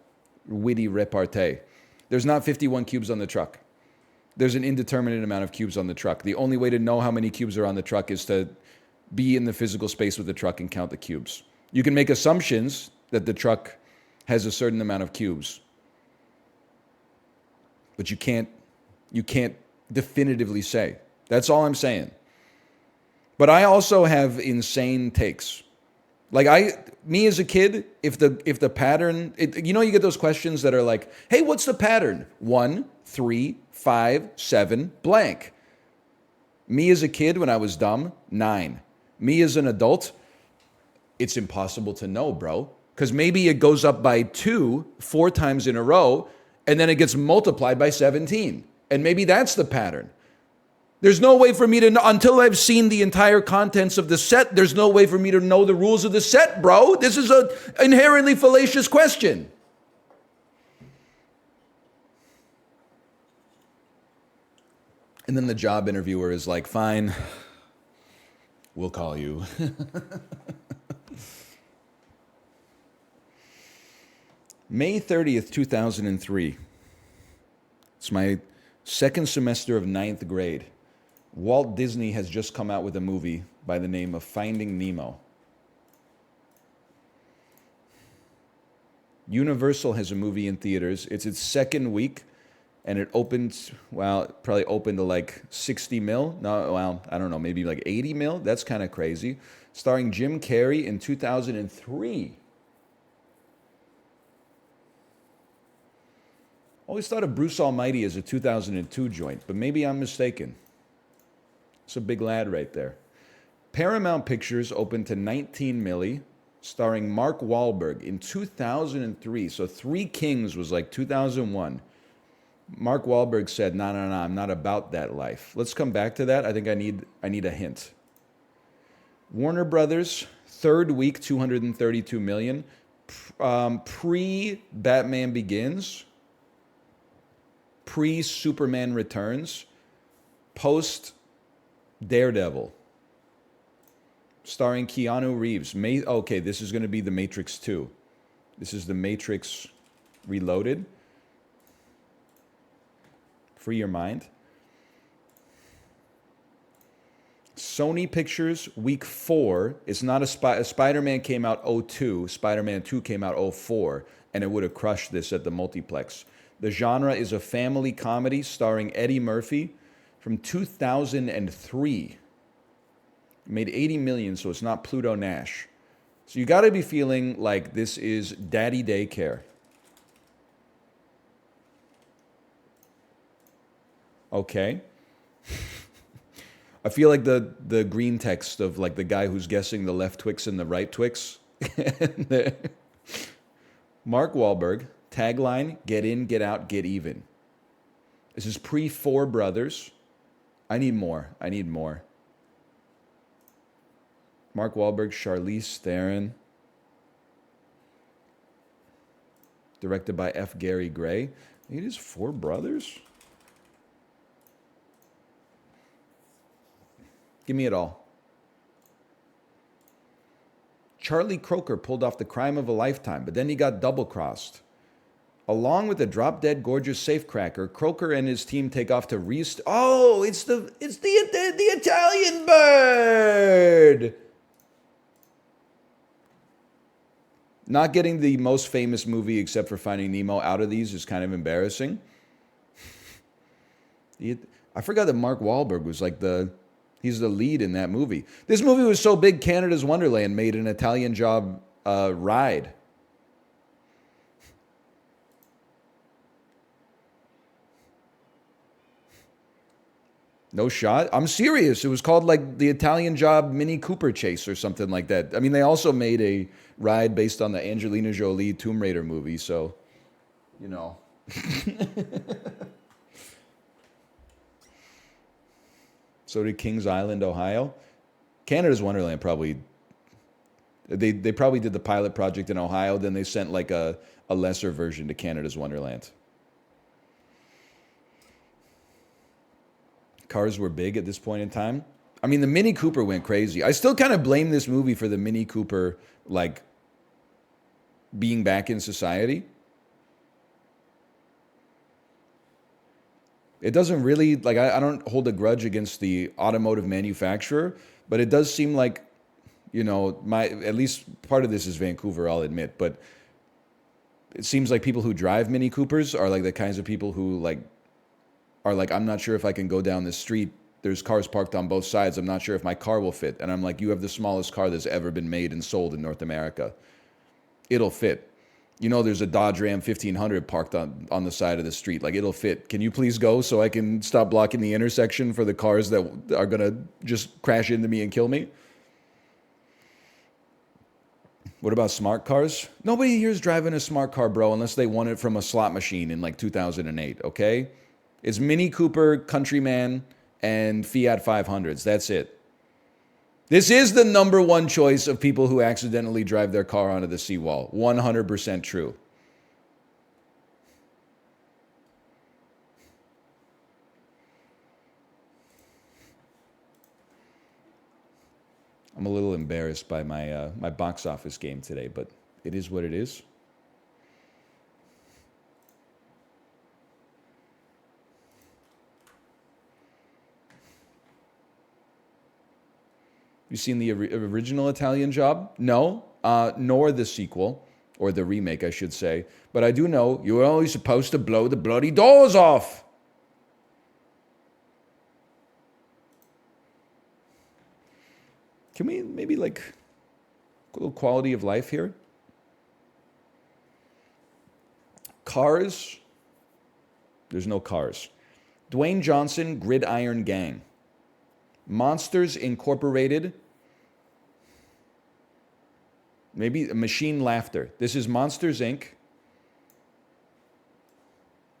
witty repartee. There's not 51 cubes on the truck. There's an indeterminate amount of cubes on the truck. The only way to know how many cubes are on the truck is to be in the physical space with the truck and count the cubes. You can make assumptions that the truck has a certain amount of cubes, but you can't definitively say. That's all I'm saying. But I also have insane takes. Like me as a kid, if the pattern, you get those questions that are like, hey, what's the pattern? 1, 3, 5, 7, blank. Me as a kid, when I was dumb, 9. Me as an adult, it's impossible to know, bro. Because maybe it goes up by 2, 4 times in a row, and then it gets multiplied by 17. And maybe that's the pattern. There's no way for me to know, until I've seen the entire contents of the set, there's no way for me to know the rules of the set, bro. This is an inherently fallacious question. And then the job interviewer is like, fine, we'll call you. May 30th, 2003. It's my second semester of 9th grade. Walt Disney has just come out with a movie by the name of Finding Nemo. Universal has a movie in theaters. It's its second week, and it opened, it probably opened to like 60 mil. No, well, I don't know, maybe like 80 mil. That's kind of crazy. Starring Jim Carrey in 2003. Always thought of Bruce Almighty as a 2002 joint, but maybe I'm mistaken. It's a big lad right there. Paramount Pictures opened to 19 milli, starring Mark Wahlberg in 2003. So Three Kings was like 2001. Mark Wahlberg said, no, I'm not about that life. Let's come back to that. I think I need a hint. Warner Brothers, third week, 232 million. Pre-Batman Begins. Pre-Superman Returns, post-Daredevil, starring Keanu Reeves. Okay, this is going to be The Matrix 2. This is The Matrix Reloaded. Free your mind. Sony Pictures, week 4. It's not Spider-Man came out 02. Spider-Man 2 came out 04, and it would have crushed this at the multiplex. The genre is a family comedy starring Eddie Murphy, from 2003. It made 80 million, so it's not Pluto Nash. So you got to be feeling like this is daddy daycare. Okay. I feel like the green text of like the guy who's guessing the left Twix and the right Twix. Mark Wahlberg, tagline, get in, get out, get even. This is pre Four Brothers. I need more. I need more. Mark Wahlberg, Charlize Theron. Directed by F. Gary Gray. It is Four Brothers? Give me it all. Charlie Croker pulled off the crime of a lifetime, but then he got double-crossed. Along with the drop-dead gorgeous safecracker, Croker and his team take off to Oh, it's the Italian bird. Not getting the most famous movie except for Finding Nemo out of these is kind of embarrassing. I forgot that Mark Wahlberg was like he's the lead in that movie. This movie was so big, Canada's Wonderland made an Italian Job ride. No shot? I'm serious. It was called like the Italian Job Mini Cooper Chase or something like that. I mean, they also made a ride based on the Angelina Jolie Tomb Raider movie, so, you know. So did Kings Island, Ohio. Canada's Wonderland probably, they probably did the pilot project in Ohio, then they sent like a lesser version to Canada's Wonderland. Cars were big at this point in time. I mean, the Mini Cooper went crazy. I still kind of blame this movie for the Mini Cooper, like, being back in society. It doesn't really, like, I don't hold a grudge against the automotive manufacturer, but it does seem like, you know, at least part of this is Vancouver, I'll admit, but it seems like people who drive Mini Coopers are like the kinds of people who, like, are like, I'm not sure if I can go down this street. There's cars parked on both sides. I'm not sure if my car will fit. And I'm like, you have the smallest car that's ever been made and sold in North America. It'll fit. You know, there's a Dodge Ram 1500 parked on the side of the street. Like, it'll fit. Can you please go so I can stop blocking the intersection for the cars that are going to just crash into me and kill me? What about smart cars? Nobody here's driving a smart car, bro, unless they won it from a slot machine in like 2008, okay? It's Mini Cooper, Countryman, and Fiat 500s. That's it. This is the number one choice of people who accidentally drive their car onto the seawall. 100% true. I'm a little embarrassed by my box office game today, but it is what it is. You seen the original Italian Job? No, nor the sequel, or the remake, I should say. But I do know you were always supposed to blow the bloody doors off. Can we maybe like a little quality of life here? Cars. There's no cars. Dwayne Johnson, Gridiron Gang. Monsters Incorporated. Maybe Machine Laughter. This is Monsters Inc.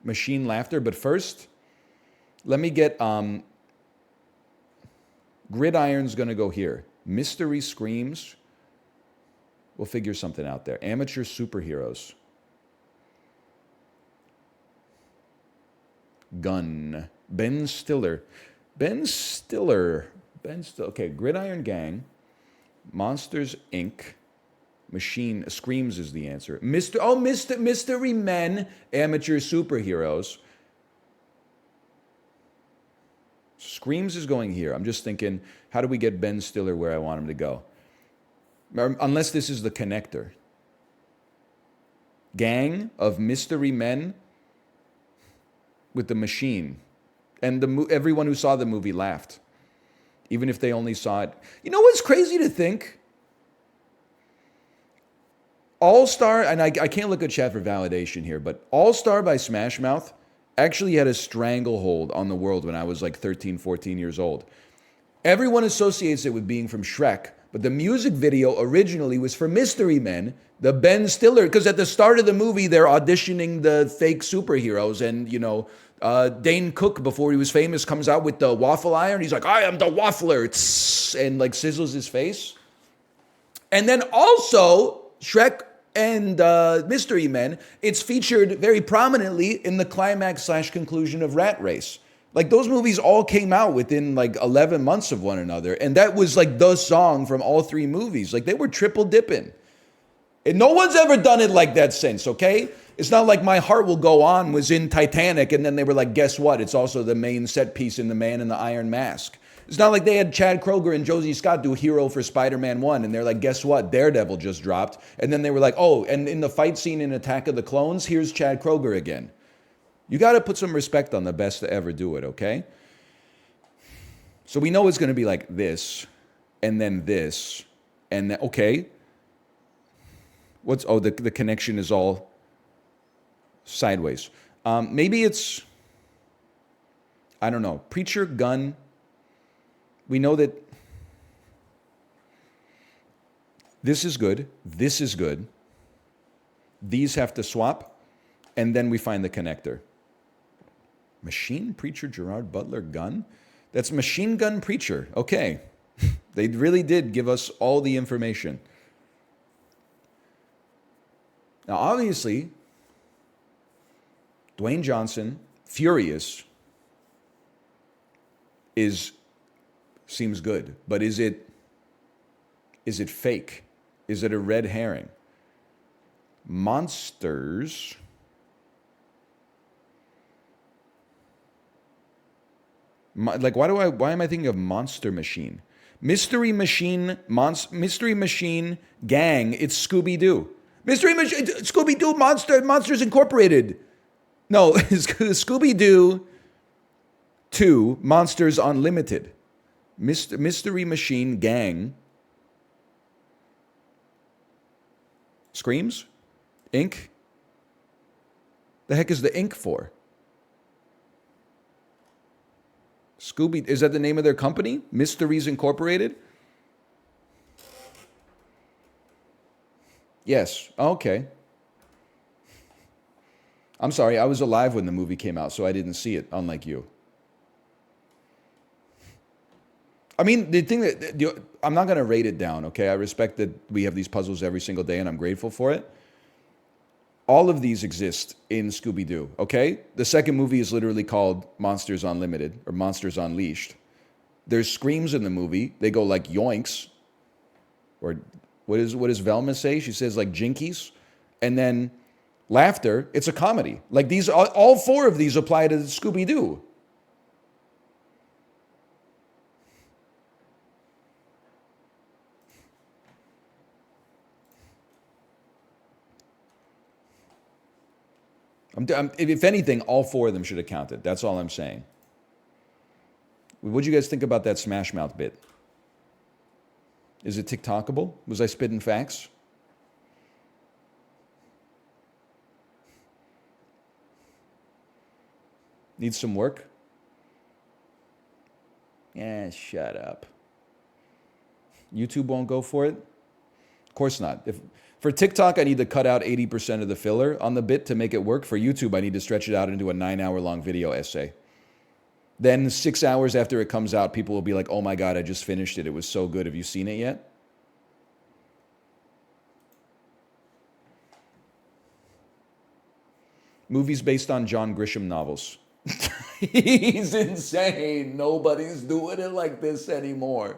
Machine Laughter. But first, let me get Gridiron's going to go here. Mystery Screams. We'll figure something out there. Amateur Superheroes. Gun. Ben Stiller. Okay, Gridiron Gang. Monsters Inc. Machine Screams is the answer. Mystery Men, Amateur Superheroes. Screams is going here. I'm just thinking, how do we get Ben Stiller where I want him to go? Unless this is the connector. Gang of Mystery Men with the Machine. And everyone who saw the movie laughed, even if they only saw it. You know what's crazy to think? All Star, and I can't look at chat for validation here, but All Star by Smash Mouth actually had a stranglehold on the world when I was like 13, 14 years old. Everyone associates it with being from Shrek, but the music video originally was for Mystery Men, the Ben Stiller, because at the start of the movie, they're auditioning the fake superheroes, and, Dane Cook, before he was famous, comes out with the waffle iron. He's like, I am the waffler, and like sizzles his face. And then also, Shrek and Mystery Men, it's featured very prominently in the climax/conclusion of Rat Race. Like, those movies all came out within like 11 months of one another. And that was like the song from all three movies. Like, they were triple dipping. And no one's ever done it like that since, okay? It's not like My Heart Will Go On was in Titanic and then they were like, guess what? It's also the main set piece in The Man in the Iron Mask. It's not like they had Chad Kroeger and Josie Scott do Hero for Spider-Man 1 and they're like, guess what? Daredevil just dropped. And then they were like, oh, and in the fight scene in Attack of the Clones, here's Chad Kroeger again. You got to put some respect on the best to ever do it, okay? So we know it's going to be like this, and then this, and then, okay. The connection is all sideways. Maybe it's, I don't know, Preacher, Gun. We know that this is good, this is good. These have to swap, and then we find the connector. Machine, Preacher, Gerard Butler, Gun? That's Machine Gun Preacher. Okay. They really did give us all the information. Now, obviously, Dwayne Johnson, furious, seems good. But is it fake? Is it a red herring? Monsters. Why am I thinking of Monster Machine? Mystery Machine Gang, it's Scooby-Doo. Mystery Machine, Scooby-Doo Monsters Incorporated. No, Scooby-Doo 2, Monsters Unlimited. Mystery Machine Gang. Screams? Inc? The heck is the Inc for? Scooby, is that the name of their company? Mysteries Incorporated? Yes. Okay. I'm sorry, I was alive when the movie came out, so I didn't see it, unlike you. I mean, the thing that, I'm not going to rate it down, okay? I respect that we have these puzzles every single day, and I'm grateful for it. All of these exist in Scooby-Doo, okay? The second movie is literally called Monsters Unlimited, or Monsters Unleashed. There's screams in the movie. They go like yoinks. Or what does Velma say? She says like jinkies. And then laughter, it's a comedy. Like these, all four of these apply to Scooby-Doo. If anything, all four of them should have counted. That's all I'm saying. What'd you guys think about that Smash Mouth bit? Is it TikTokable? Was I spitting facts? Needs some work? Yeah, shut up. YouTube won't go for it? Of course not. For TikTok, I need to cut out 80% of the filler on the bit to make it work. For YouTube, I need to stretch it out into a 9-hour-long video essay. Then 6 hours after it comes out, people will be like, oh my God, I just finished it. It was so good. Have you seen it yet? Movies based on John Grisham novels. He's insane. Nobody's doing it like this anymore.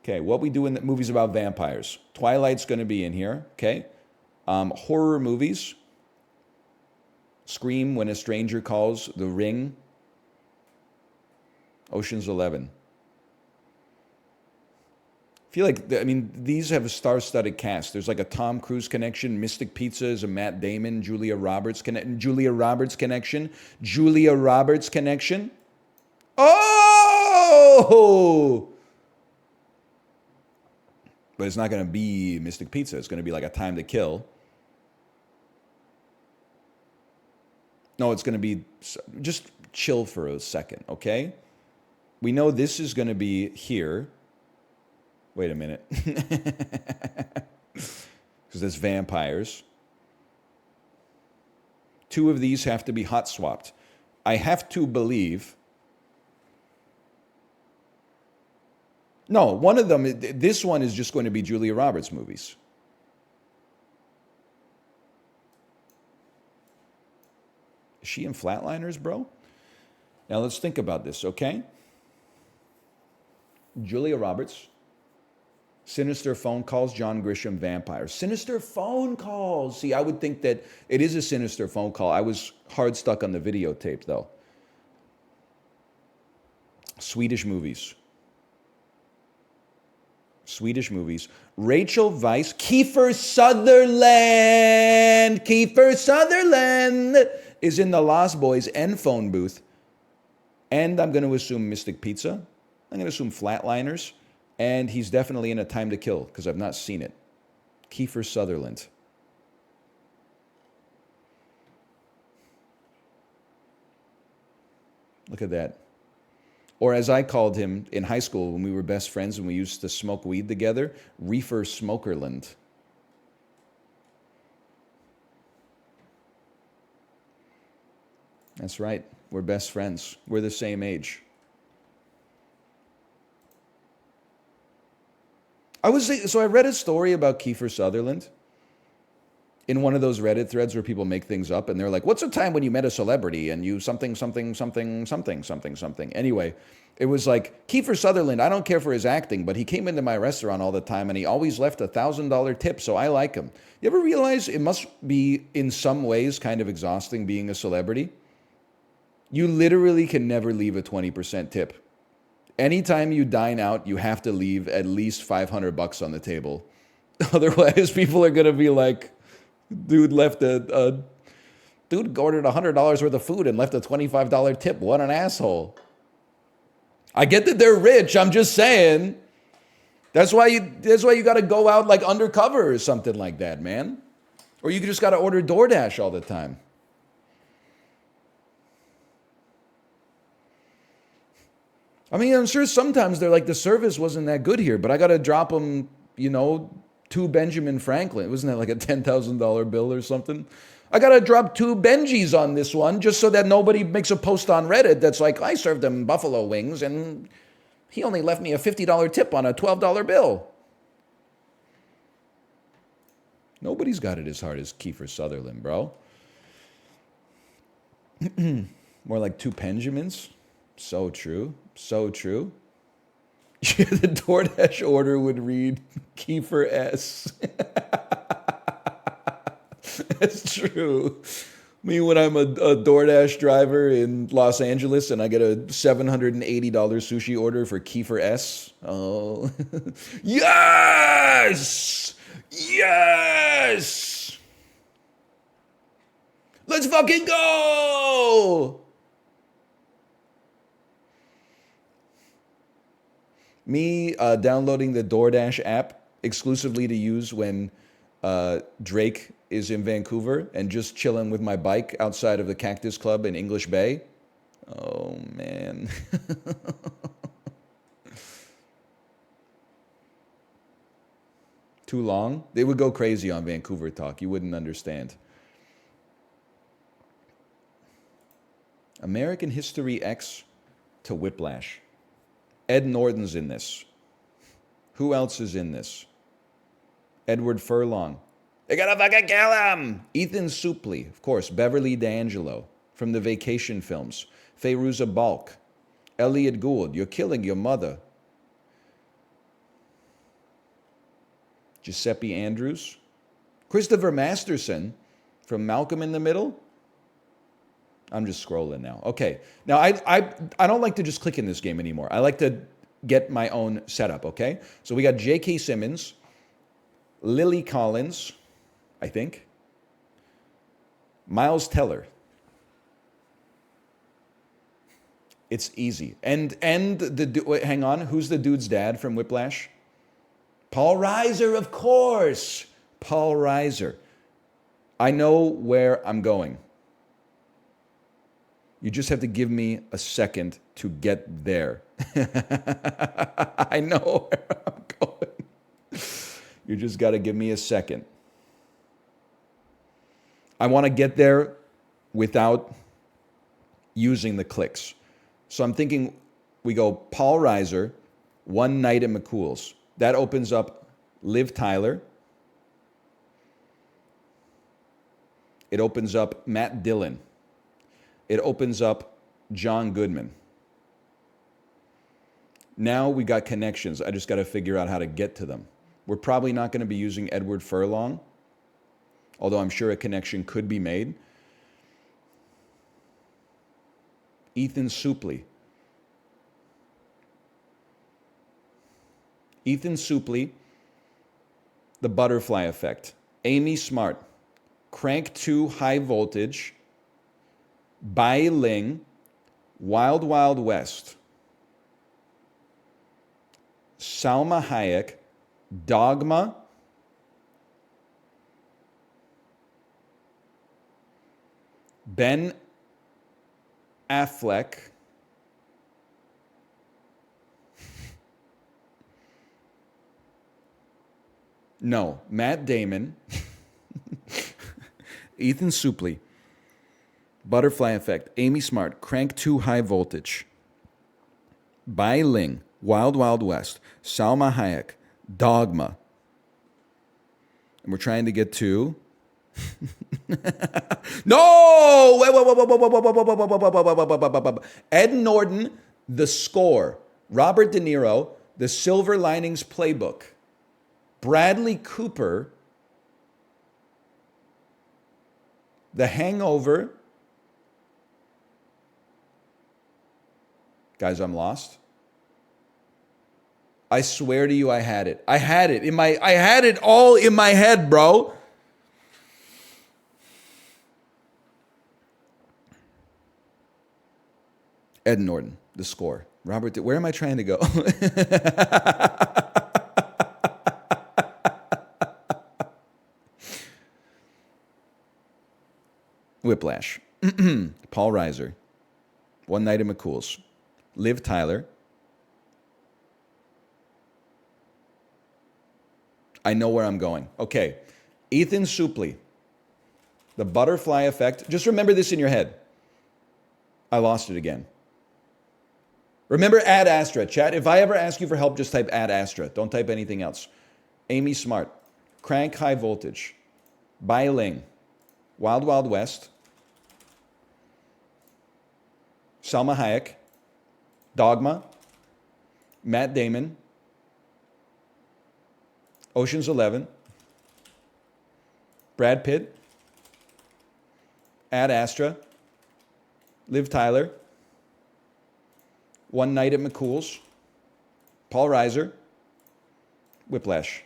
Okay, what we do in the movies about vampires. Twilight's going to be in here, okay? Horror movies. Scream, When a Stranger Calls, The Ring. Ocean's 11. feel like, I mean, these have a star-studded cast. There's like a Tom Cruise connection. Mystic Pizza is a Matt Damon, Julia Roberts connection. Julia Roberts connection. Oh! But it's not going to be Mystic Pizza. It's going to be like A Time to Kill. No, it's going to be, just chill for a second, okay? We know this is going to be here. Wait a minute. Because there's vampires. 2 of these have to be hot swapped. I have to believe. No, one of them, this one is just going to be Julia Roberts movies. Is she in Flatliners, bro? Now let's think about this, okay? Julia Roberts. Sinister Phone Calls, John Grisham, Vampire. Sinister Phone Calls. See, I would think that it is a sinister phone call. I was hard stuck on the videotape, though. Swedish movies. Rachel Weisz, Kiefer Sutherland. Kiefer Sutherland is in The Lost Boys and Phone Booth. And I'm going to assume Mystic Pizza. I'm going to assume Flatliners. And he's definitely in A Time to Kill, because I've not seen it. Kiefer Sutherland. Look at that. Or as I called him in high school when we were best friends and we used to smoke weed together, Reefer Smokerland. That's right. We're best friends. We're the same age. So I read a story about Kiefer Sutherland in one of those Reddit threads where people make things up, and they're like, what's a time when you met a celebrity and you something. Anyway, it was like, Kiefer Sutherland, I don't care for his acting, but he came into my restaurant all the time and he always left a $1,000 tip, so I like him. You ever realize it must be in some ways kind of exhausting being a celebrity? You literally can never leave a 20% tip. Anytime you dine out, you have to leave at least $500 on the table. Otherwise, people are going to be like, dude ordered $100 worth of food and left a $25 tip. What an asshole. I get that they're rich. I'm just saying. That's why you got to go out like undercover or something like that, man. Or you just got to order DoorDash all the time. I mean, I'm sure sometimes they're like, the service wasn't that good here, but I got to drop them, 2 Benjamin Franklin. Wasn't that like a $10,000 bill or something? I got to drop 2 Benjis on this one just so that nobody makes a post on Reddit that's like, I served him buffalo wings and he only left me a $50 tip on a $12 bill. Nobody's got it as hard as Kiefer Sutherland, bro. More like 2 Benjamins. So true. So true. The DoorDash order would read Kiefer S. That's true. Me, when I'm a DoorDash driver in Los Angeles and I get a $780 sushi order for Kiefer S. Oh. Yes! Yes! Let's fucking go! Me downloading the DoorDash app exclusively to use when Drake is in Vancouver and just chilling with my bike outside of the Cactus Club in English Bay. Oh, man. Too long? They would go crazy on Vancouver talk. You wouldn't understand. American History X to Whiplash. Ed Norton's in this. Who else is in this? Edward Furlong. They gotta fucking kill him! Ethan Suplee, of course. Beverly D'Angelo from the Vacation films. Fairuza Balk. Elliot Gould. You're killing your mother. Giuseppe Andrews. Christopher Masterson from Malcolm in the Middle. I'm just scrolling now. Okay. Now, I don't like to just click in this game anymore. I like to get my own setup, okay? So we got J.K. Simmons, Lily Collins, I think, Miles Teller. It's easy. And wait, hang on, who's the dude's dad from Whiplash? Paul Reiser, of course. Paul Reiser. I know where I'm going. You just have to give me a second to get there. I know where I'm going. You just got to give me a second. I want to get there without using the clicks. So I'm thinking we go Paul Reiser, One Night at McCool's. That opens up Liv Tyler. It opens up Matt Dillon. It opens up John Goodman. Now we got connections. I just got to figure out how to get to them. We're probably not going to be using Edward Furlong, although I'm sure a connection could be made. Ethan Suplee. Ethan Suplee, The Butterfly Effect. Amy Smart, Crank 2 High Voltage, Bai Ling, Wild Wild West, Salma Hayek, Dogma, Ben Affleck, no, Matt Damon, Ethan Suplee, Butterfly Effect, Amy Smart, Crank 2 High Voltage, Bai Ling, Wild Wild West, Salma Hayek, Dogma. And we're trying to get to... No! Ed Norton, The Score. Robert De Niro, The Silver Linings Playbook. Bradley Cooper, The Hangover. Guys, I'm lost. I swear to you, I had it. I had it all in my head, bro. Ed Norton, The Score. Robert, where am I trying to go? Whiplash. Paul Reiser. One Night at McCool's. Liv Tyler. I know where I'm going. Okay. Ethan Suplee. The Butterfly Effect. Just remember this in your head. I lost it again. Remember Ad Astra. Chat, if I ever ask you for help, just type Ad Astra. Don't type anything else. Amy Smart. Crank High Voltage. Bai Ling. Wild Wild West. Salma Hayek. Dogma. Matt Damon. Ocean's 11. Brad Pitt. Ad Astra. Liv Tyler. One Night at McCool's. Paul Reiser. Whiplash.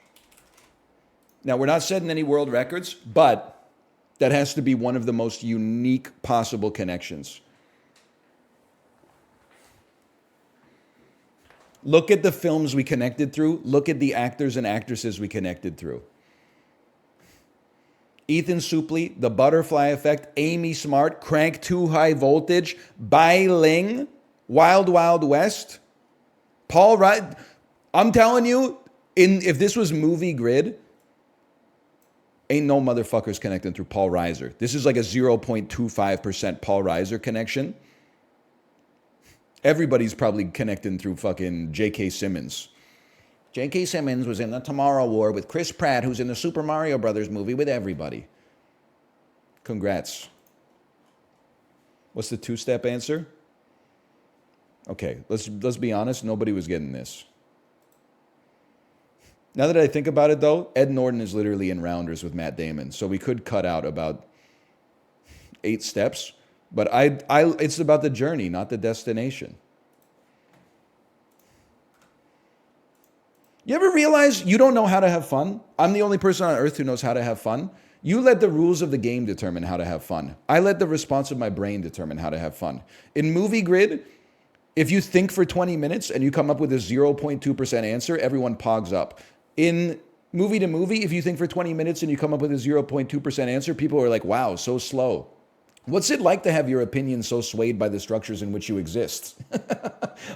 Now, we're not setting any world records, but that has to be one of the most unique possible connections. Look at the films we connected through. Look at the actors and actresses we connected through. Ethan Suplee, The Butterfly Effect, Amy Smart, Crank 2 High Voltage, Bai Ling, Wild Wild West, Paul Reiser. I'm telling you, if this was Movie Grid, ain't no motherfuckers connecting through Paul Reiser. This is like a 0.25% Paul Reiser connection. Everybody's probably connecting through fucking J.K. Simmons. J.K. Simmons was in the Tomorrow War with Chris Pratt, who's in the Super Mario Brothers movie with everybody. Congrats. What's the two-step answer? Okay, let's be honest. Nobody was getting this. Now that I think about it, though, Ed Norton is literally in Rounders with Matt Damon, so we could cut out about 8 steps. But it's about the journey, not the destination. You ever realize you don't know how to have fun? I'm the only person on earth who knows how to have fun. You let the rules of the game determine how to have fun. I let the response of my brain determine how to have fun. In Movie Grid, if you think for 20 minutes and you come up with a 0.2% answer, everyone pogs up. In Movie to Movie, if you think for 20 minutes and you come up with a 0.2% answer, people are like, wow, so slow. What's it like to have your opinion so swayed by the structures in which you exist?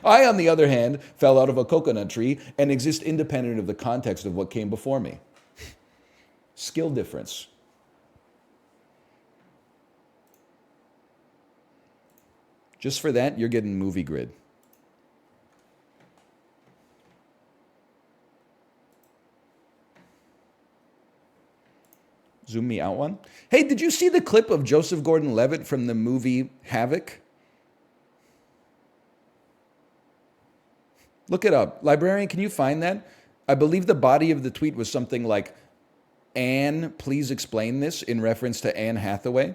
I, on the other hand, fell out of a coconut tree and exist independent of the context of what came before me. Skill difference. Just for that, you're getting Movie Grid. Zoom me out one. Hey, did you see the clip of Joseph Gordon-Levitt from the movie Havoc? Look it up. Librarian, can you find that? I believe the body of the tweet was something like, Anne, please explain this, in reference to Anne Hathaway.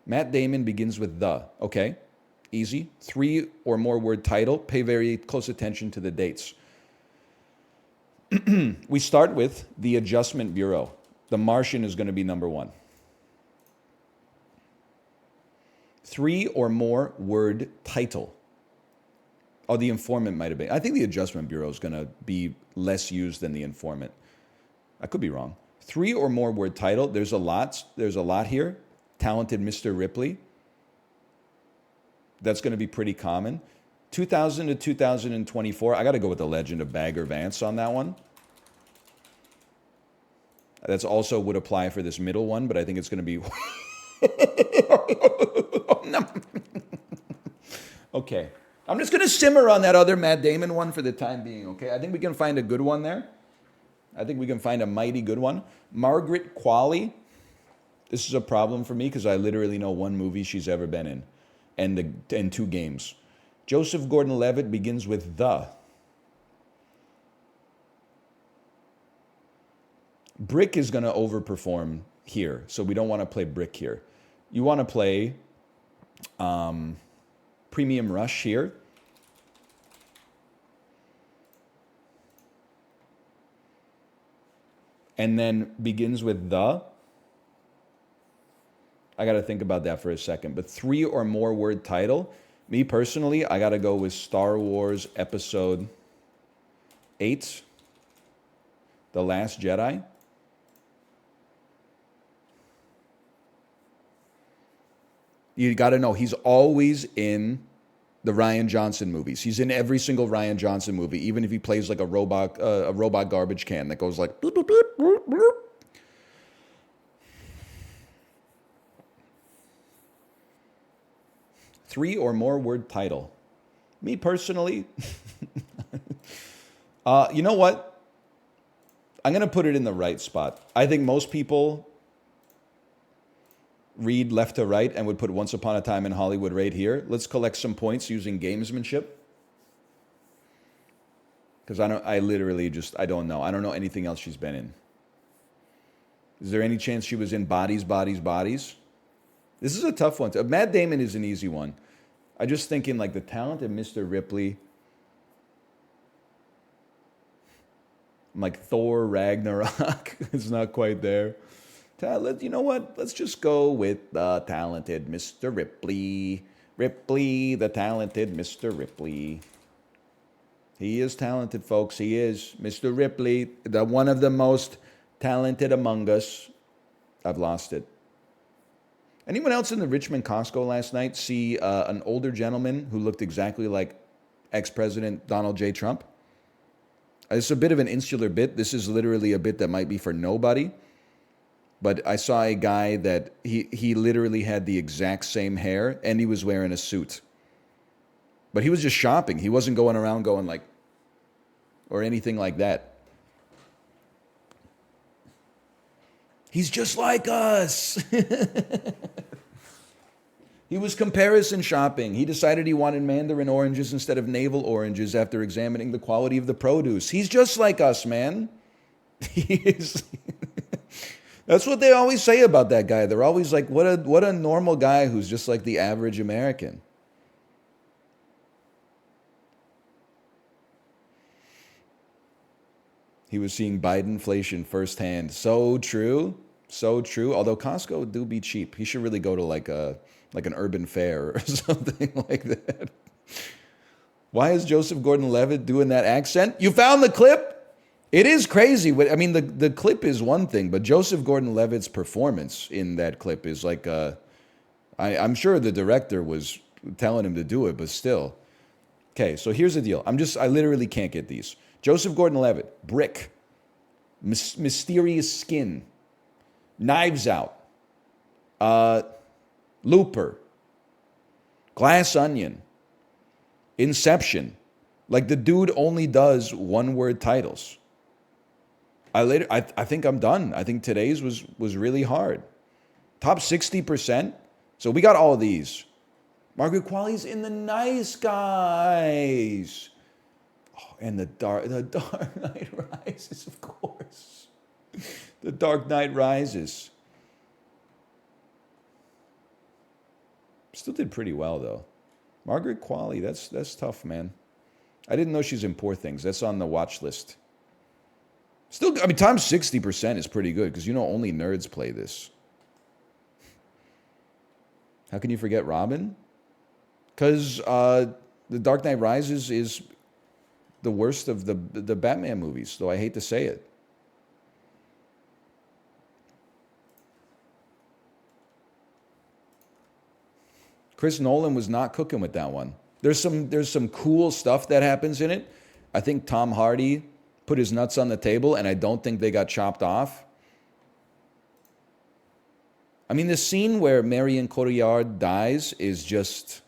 Matt Damon begins with the. Okay, easy. 3 or more word title. Pay very close attention to the dates. We start with the Adjustment Bureau. The Martian is going to be number 1. 3 or more word title. Oh, the Informant might have been. I think the Adjustment Bureau is going to be less used than the Informant. I could be wrong. 3 or more word title. There's a lot here. Talented Mr. Ripley. That's going to be pretty common. 2000 to 2024. I got to go with The Legend of Bagger Vance on that one. That's also would apply for this middle one, but I think it's going to be... Okay. I'm just going to simmer on that other Matt Damon one for the time being, okay? I think we can find a good one there. I think we can find a mighty good one. Margaret Qualley. This is a problem for me because I literally know one movie she's ever been in and 2 games. Joseph Gordon-Levitt begins with the. Brick is going to overperform here, so we don't want to play Brick here. You want to play Premium Rush here. And then begins with the. I got to think about that for a second. But 3 or more word title. Me personally, I got to go with Star Wars Episode 8, The Last Jedi. You got to know, he's always in the Rian Johnson movies. He's in every single Rian Johnson movie, even if he plays like a robot garbage can that goes like... Bloop, bloop, bloop, bloop, bloop. Three or more word title. Me personally, you know what? I'm going to put it in the right spot. I think most people read left to right and would put Once Upon a Time in Hollywood right here. Let's collect some points using gamesmanship. Because I don't know. I don't know anything else she's been in. Is there any chance she was in Bodies, Bodies, Bodies? This is a tough one. Matt Damon is an easy one. I'm just thinking like the talented Mr. Ripley. I'm like Thor Ragnarok. It's not quite there. You know what? Let's just go with the talented Mr. Ripley. Ripley, the talented Mr. Ripley. He is talented, folks. He is. Mr. Ripley, one of the most talented among us. I've lost it. Anyone else in the Richmond Costco last night see an older gentleman who looked exactly like ex-President Donald J. Trump? It's a bit of an insular bit. This is literally a bit that might be for nobody. But I saw a guy that he literally had the exact same hair and he was wearing a suit. But he was just shopping. He wasn't going around going like, or anything like that. He's just like us. He was comparison shopping. He decided he wanted mandarin oranges instead of navel oranges after examining the quality of the produce. He's just like us, man. He is. That's what they always say about that guy. They're always like, what a normal guy who's just like the average American. He was seeing Bidenflation firsthand. So true. So true. Although Costco do be cheap. He should really go to like an urban fair or something like that. Why is Joseph Gordon-Levitt doing that accent? You found the clip? It is crazy. I mean, the clip is one thing, but Joseph Gordon-Levitt's performance in that clip is like, I'm sure the director was telling him to do it, but still. Okay, so here's the deal. I literally can't get these. Joseph Gordon-Levitt, Brick, Mysterious Skin, Knives Out, Looper, Glass Onion, Inception. Like the dude only does one-word titles. I think I'm done. I think today's was really hard. Top 60%. So we got all of these. Margaret Qualley's in The Nice Guys. Oh, and the Dark Knight Rises, of course. The Dark Knight Rises. Still did pretty well though. Margaret Qualley, that's tough, man. I didn't know she's in Poor Things. That's on the watch list. Still, I mean, times 60% is pretty good because only nerds play this. How can you forget Robin? Because The Dark Knight Rises is the worst of the Batman movies, though I hate to say it. Chris Nolan was not cooking with that one. There's some cool stuff that happens in it. I think Tom Hardy put his nuts on the table, and I don't think they got chopped off. I mean, the scene where Marion Cotillard dies is just...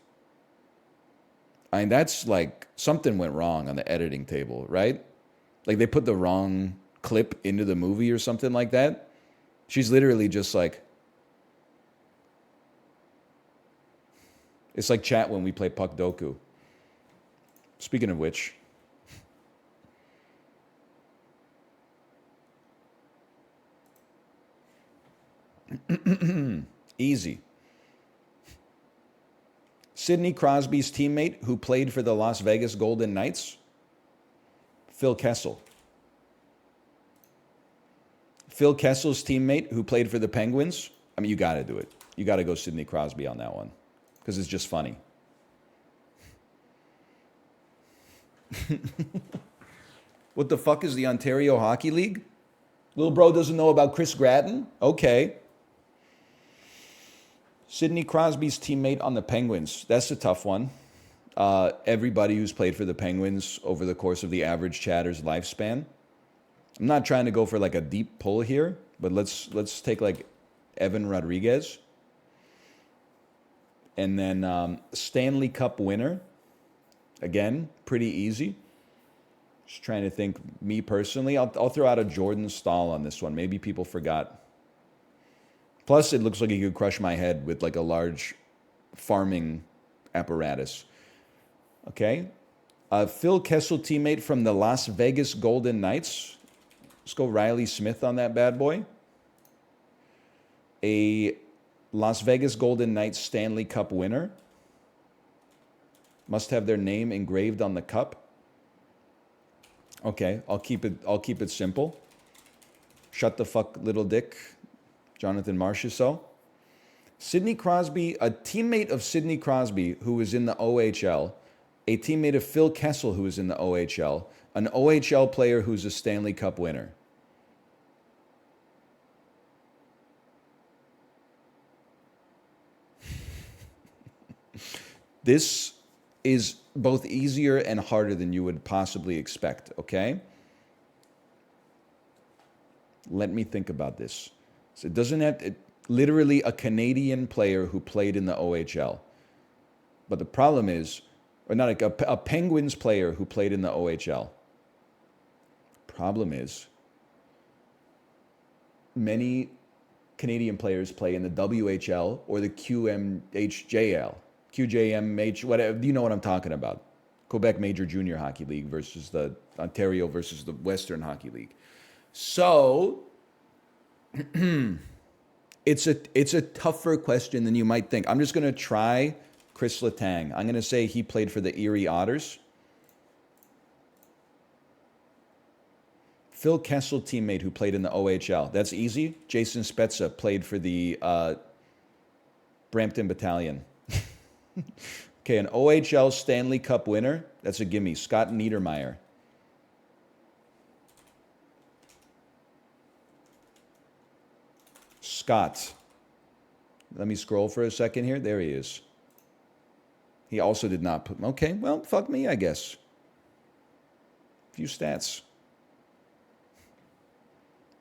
I mean, that's like something went wrong on the editing table, right? Like they put the wrong clip into the movie or something like that. She's literally just like... It's like chat when we play Puck Doku. Speaking of which... Easy. Sidney Crosby's teammate who played for the Las Vegas Golden Knights? Phil Kessel. Phil Kessel's teammate who played for the Penguins? I mean, you got to do it. You got to go Sidney Crosby on that one because it's just funny. What the fuck is the Ontario Hockey League? Little bro doesn't know about Chris Gratton? Okay. Sidney Crosby's teammate on the Penguins. That's a tough one. Everybody who's played for the Penguins over the course of the average chatter's lifespan. I'm not trying to go for like a deep pull here, but let's take like Evan Rodriguez. And then Stanley Cup winner. Again, pretty easy. Just trying to think, me personally, I'll throw out a Jordan Staal on this one. Maybe people forgot. Plus, it looks like he could crush my head with like a large farming apparatus. Okay. Phil Kessel teammate from the Las Vegas Golden Knights. Let's go Riley Smith on that bad boy. A Las Vegas Golden Knights Stanley Cup winner. Must have their name engraved on the cup. Okay, I'll keep it simple. Shut the fuck, little dick. Jonathan Marchessault. Sidney Crosby, a teammate of Sidney Crosby who was in the OHL, a teammate of Phil Kessel who was in the OHL, an OHL player who's a Stanley Cup winner. This is both easier and harder than you would possibly expect, okay? Let me think about this. So it doesn't have literally a Canadian player who played in the OHL. But the problem is, or not like a Penguins player who played in the OHL. Problem is, many Canadian players play in the WHL or the QMHJL. QJMH, whatever, you know what I'm talking about. Quebec Major Junior Hockey League versus the Ontario versus the Western Hockey League. So, it's a tougher question than you might think. I'm just going to try Chris Letang. I'm going to say he played for the Erie Otters. Phil Kessel teammate who played in the OHL. That's easy. Jason Spezza played for the Brampton Battalion. Okay, an OHL Stanley Cup winner. That's a gimme. Scott Niedermayer. Scott. Let me scroll for a second here. There he is. He also did not put... Okay, well, fuck me, I guess. Few stats.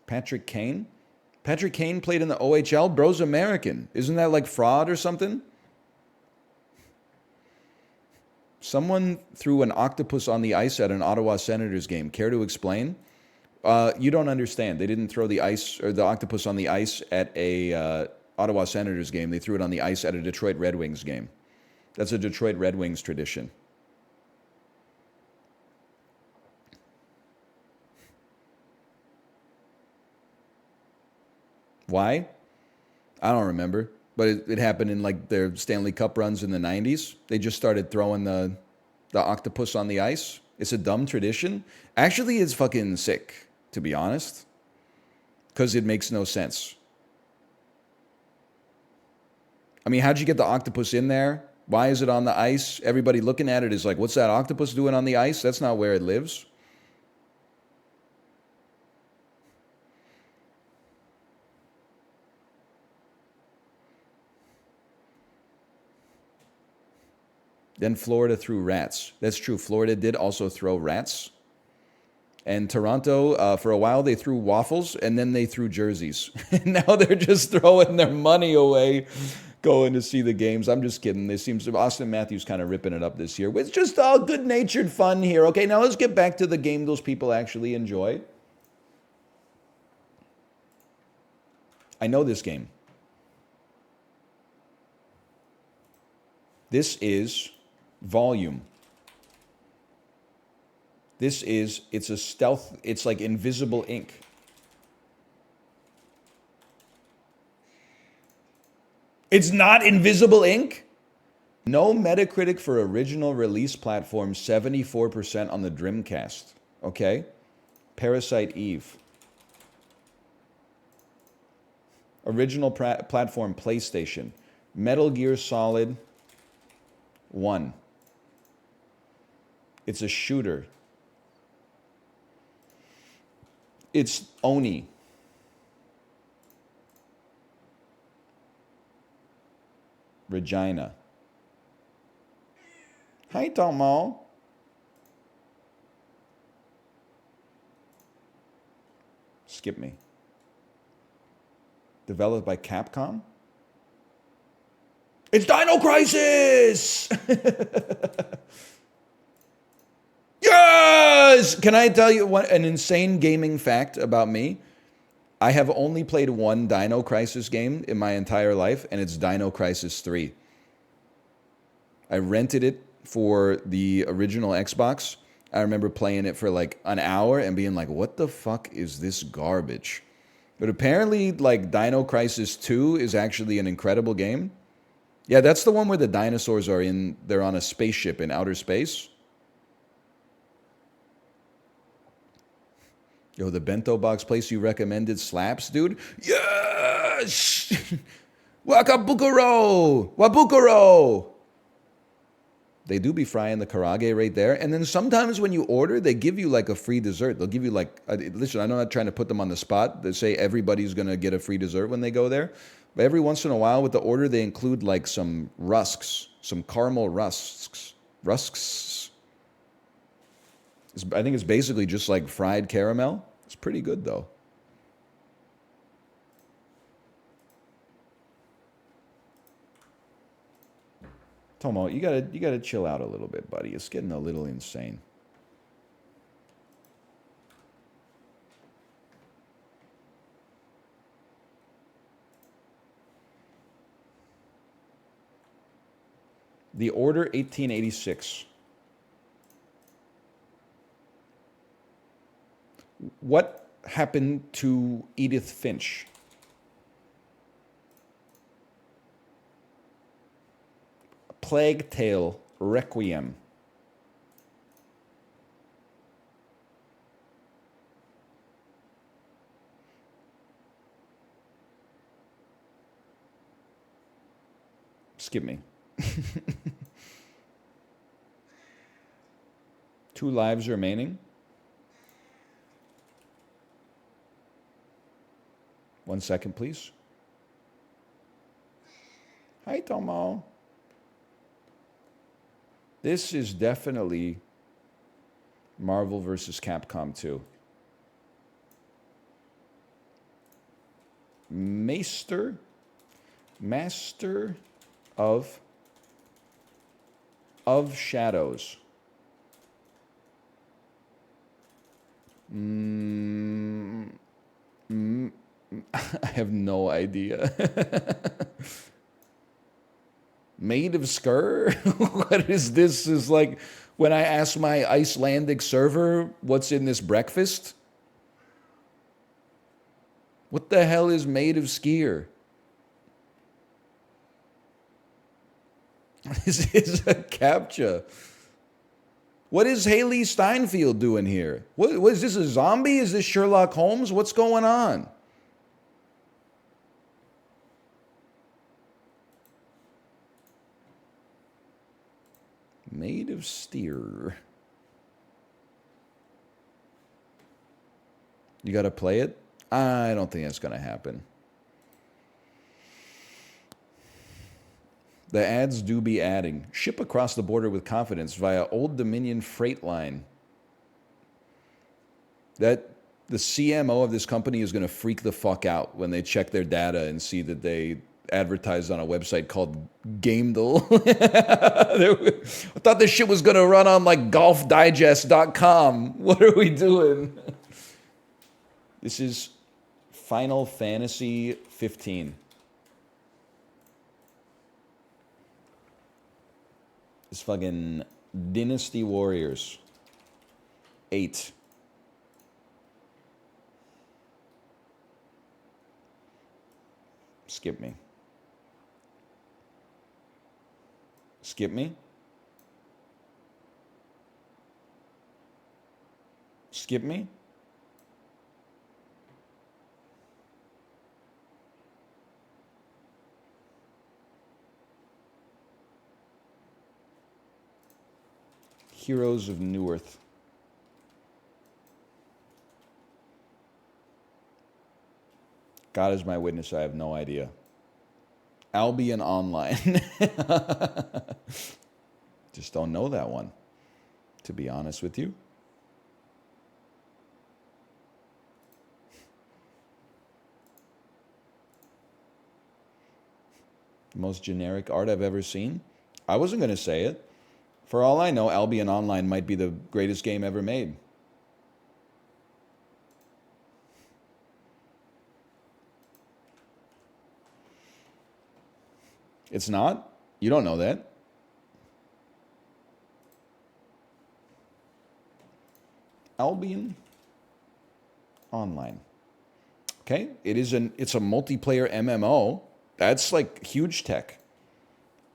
Patrick Kane. Patrick Kane played in the OHL. Bro's American. Isn't that like fraud or something? Someone threw an octopus on the ice at an Ottawa Senators game. Care to explain? You don't understand. They didn't throw the ice or the octopus on the ice at a Ottawa Senators game. They threw it on the ice at a Detroit Red Wings game. That's a Detroit Red Wings tradition. Why? I don't remember. But it happened in like their Stanley Cup runs in the 90s. They just started throwing the octopus on the ice. It's a dumb tradition. Actually, it's fucking sick, to be honest. Because it makes no sense. I mean, how'd you get the octopus in there? Why is it on the ice? Everybody looking at it is like, what's that octopus doing on the ice? That's not where it lives. Then Florida threw rats. That's true. Florida did also throw rats. And Toronto, for a while, they threw waffles, and then they threw jerseys. And now they're just throwing their money away going to see the games. I'm just kidding. This seems Austin Matthews kind of ripping it up this year. It's just all good-natured fun here. Okay, now let's get back to the game those people actually enjoy. I know this game. This is volume. It's a stealth, it's like invisible ink. It's not invisible ink? No Metacritic for original release platform, 74% on the Dreamcast. Okay? Parasite Eve. Original platform, PlayStation. Metal Gear Solid 1. It's a shooter. It's Oni. Regina. Hi, Tomo. Skip me. Developed by Capcom? It's Dino Crisis! Yes! Can I tell you an insane gaming fact about me? I have only played one Dino Crisis game in my entire life, and it's Dino Crisis 3. I rented it for the original Xbox. I remember playing it for like an hour and being like, what the fuck is this garbage? But apparently, like, Dino Crisis 2 is actually an incredible game. Yeah, that's the one where the dinosaurs they're on a spaceship in outer space. Yo, the bento box place you recommended slaps, dude? Yes! Wakabukuro! Wabukuro! They do be frying the karage right there. And then sometimes when you order, they give you like a free dessert. They'll give you like, listen, I'm not trying to put them on the spot. They say everybody's going to get a free dessert when they go there. But every once in a while with the order, they include like some rusks, some caramel rusks. I think it's basically just like fried caramel. It's pretty good though. Tomo, you gotta chill out a little bit, buddy. It's getting a little insane. The Order 1886. What happened to Edith Finch? Plague Tale Requiem. Skip me. 2 lives remaining. 1 second, please. Hi, Tomo. This is definitely Marvel versus Capcom 2. Master of Shadows. I have no idea. Made of Skur? What is this? Is like when I ask my Icelandic server, what's in this breakfast? What the hell is made of skier? This is a captcha. What is Haley Steinfeld doing here? What is this, a zombie? Is this Sherlock Holmes? What's going on? Made of steer. You got to play it? I don't think that's going to happen. The ads do be adding. Ship across the border with confidence via Old Dominion Freight Line. That the CMO of this company is going to freak the fuck out when they check their data and see that they advertised on a website called Gamedle. I thought this shit was going to run on like golfdigest.com. What are we doing? This is Final Fantasy 15. It's fucking Dynasty Warriors 8. Skip me. Skip me. Skip me. Heroes of Newerth. God is my witness, I have no idea. Albion Online. Just don't know that one, to be honest with you. Most generic art I've ever seen? I wasn't going to say it. For all I know, Albion Online might be the greatest game ever made. It's not? You don't know that. Albion Online. Okay? It's a multiplayer MMO. That's like huge tech.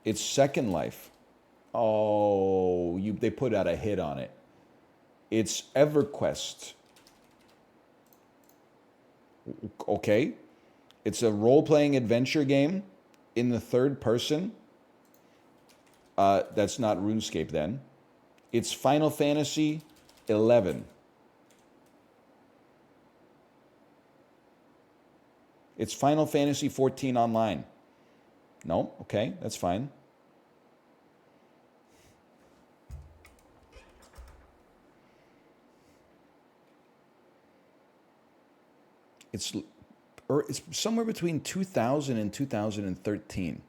It's Second Life. Oh, they put out a hit on it. It's EverQuest. Okay. It's a role-playing adventure game in the third person. That's not RuneScape then. It's Final Fantasy 11. It's Final Fantasy 14 online. No? Okay, that's fine. It's somewhere between 2000 and 2013.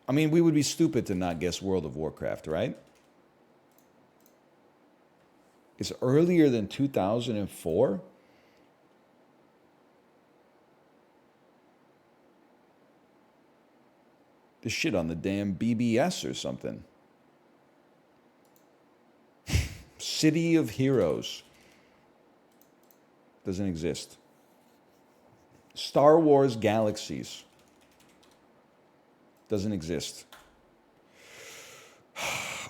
I mean, we would be stupid to not guess World of Warcraft, right? It's earlier than 2004? This shit on the damn BBS or something. City of Heroes. Doesn't exist. Star Wars Galaxies. Doesn't exist.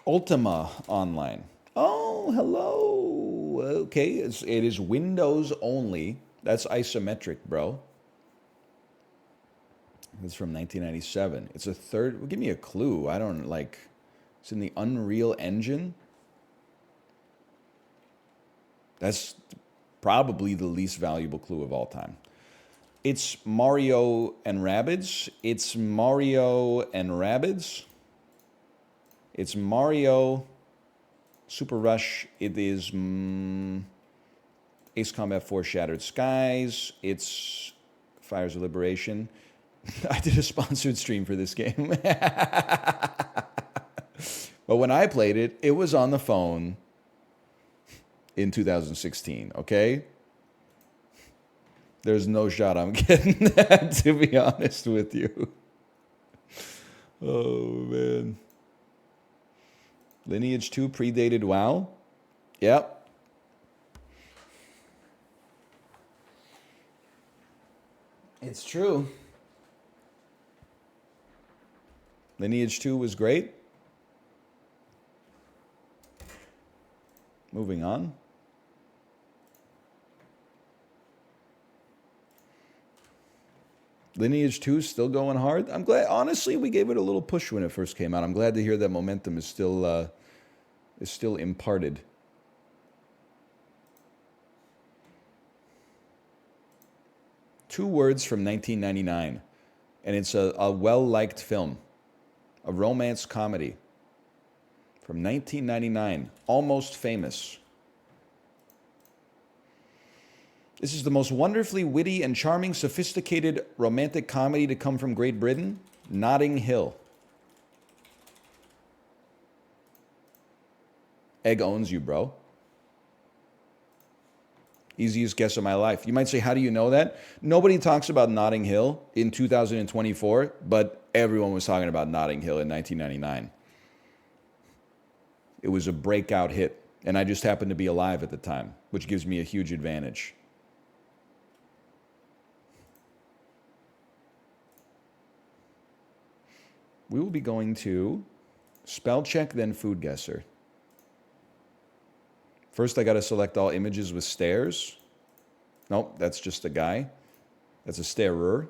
Ultima Online. Oh, hello. Okay, it is Windows only. That's isometric, bro. It's from 1997. It's a third. Well, give me a clue. I don't like. It's in the Unreal Engine. That's probably the least valuable clue of all time. It's Mario and Rabbids. It's Mario and Rabbids. It's Mario Super Rush. It is Ace Combat 4 Shattered Skies. It's Fires of Liberation. I did a sponsored stream for this game. But when I played it, it was on the phone in 2016, okay? There's no shot I'm getting that, to be honest with you. Oh, man. Lineage 2 predated WoW? Yep. It's true. Lineage 2 was great. Moving on. Lineage 2 is still going hard. I'm glad, honestly, we gave it a little push when it first came out. I'm glad to hear that momentum is still imparted. Two words from 1999, and it's a well-liked film, a romance comedy from 1999, Almost Famous. This is the most wonderfully witty and charming, sophisticated romantic comedy to come from Great Britain, Notting Hill. Egg owns you, bro. Easiest guess of my life. You might say, how do you know that? Nobody talks about Notting Hill in 2024, but everyone was talking about Notting Hill in 1999. It was a breakout hit, and I just happened to be alive at the time, which gives me a huge advantage. We will be going to spell check, then food guesser. First, I got to select all images with stairs. Nope, that's just a guy. That's a starer.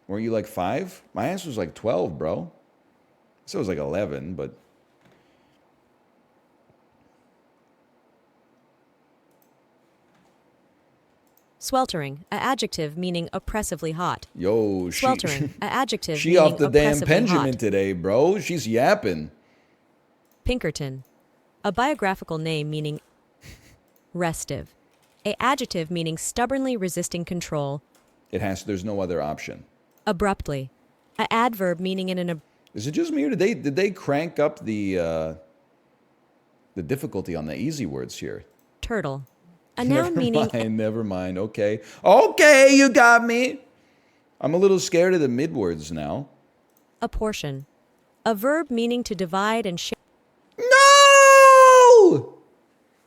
Weren't you like 5? My answer was like 12, bro. So it was like 11, but... Sweltering, an adjective meaning oppressively hot. Yo, Sweltering, an adjective she meaning off the damn oppressively Benjamin hot. today, bro. She's yapping. Pinkerton, a biographical name meaning restive. A adjective meaning stubbornly resisting control. There's no other option. Abruptly, a adverb meaning in an Is it just me, or did they crank up the difficulty on the easy words here? turtle. A noun meaning Never mind. Okay. Okay, you got me. I'm a little scared of the mid words now. a portion. A verb meaning to divide and share. No!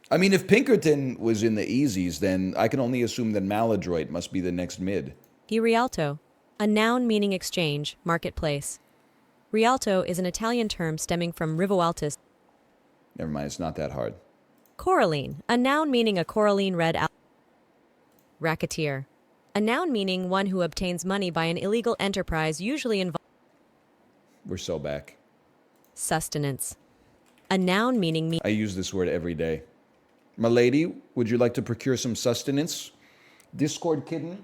I mean, if Pinkerton was in the easies, then I can only assume that maladroit must be the next mid. Rialto, a noun meaning exchange, marketplace. Rialto is an Italian term stemming from Rivoaltus. Never mind, it's not that hard. Coralline, a noun meaning a coralline red racketeer, a noun meaning one who obtains money by an illegal enterprise usually involving We're so back. sustenance, a noun meaning meat. I use this word every day. My lady, would you like to procure some sustenance? Discord kitten,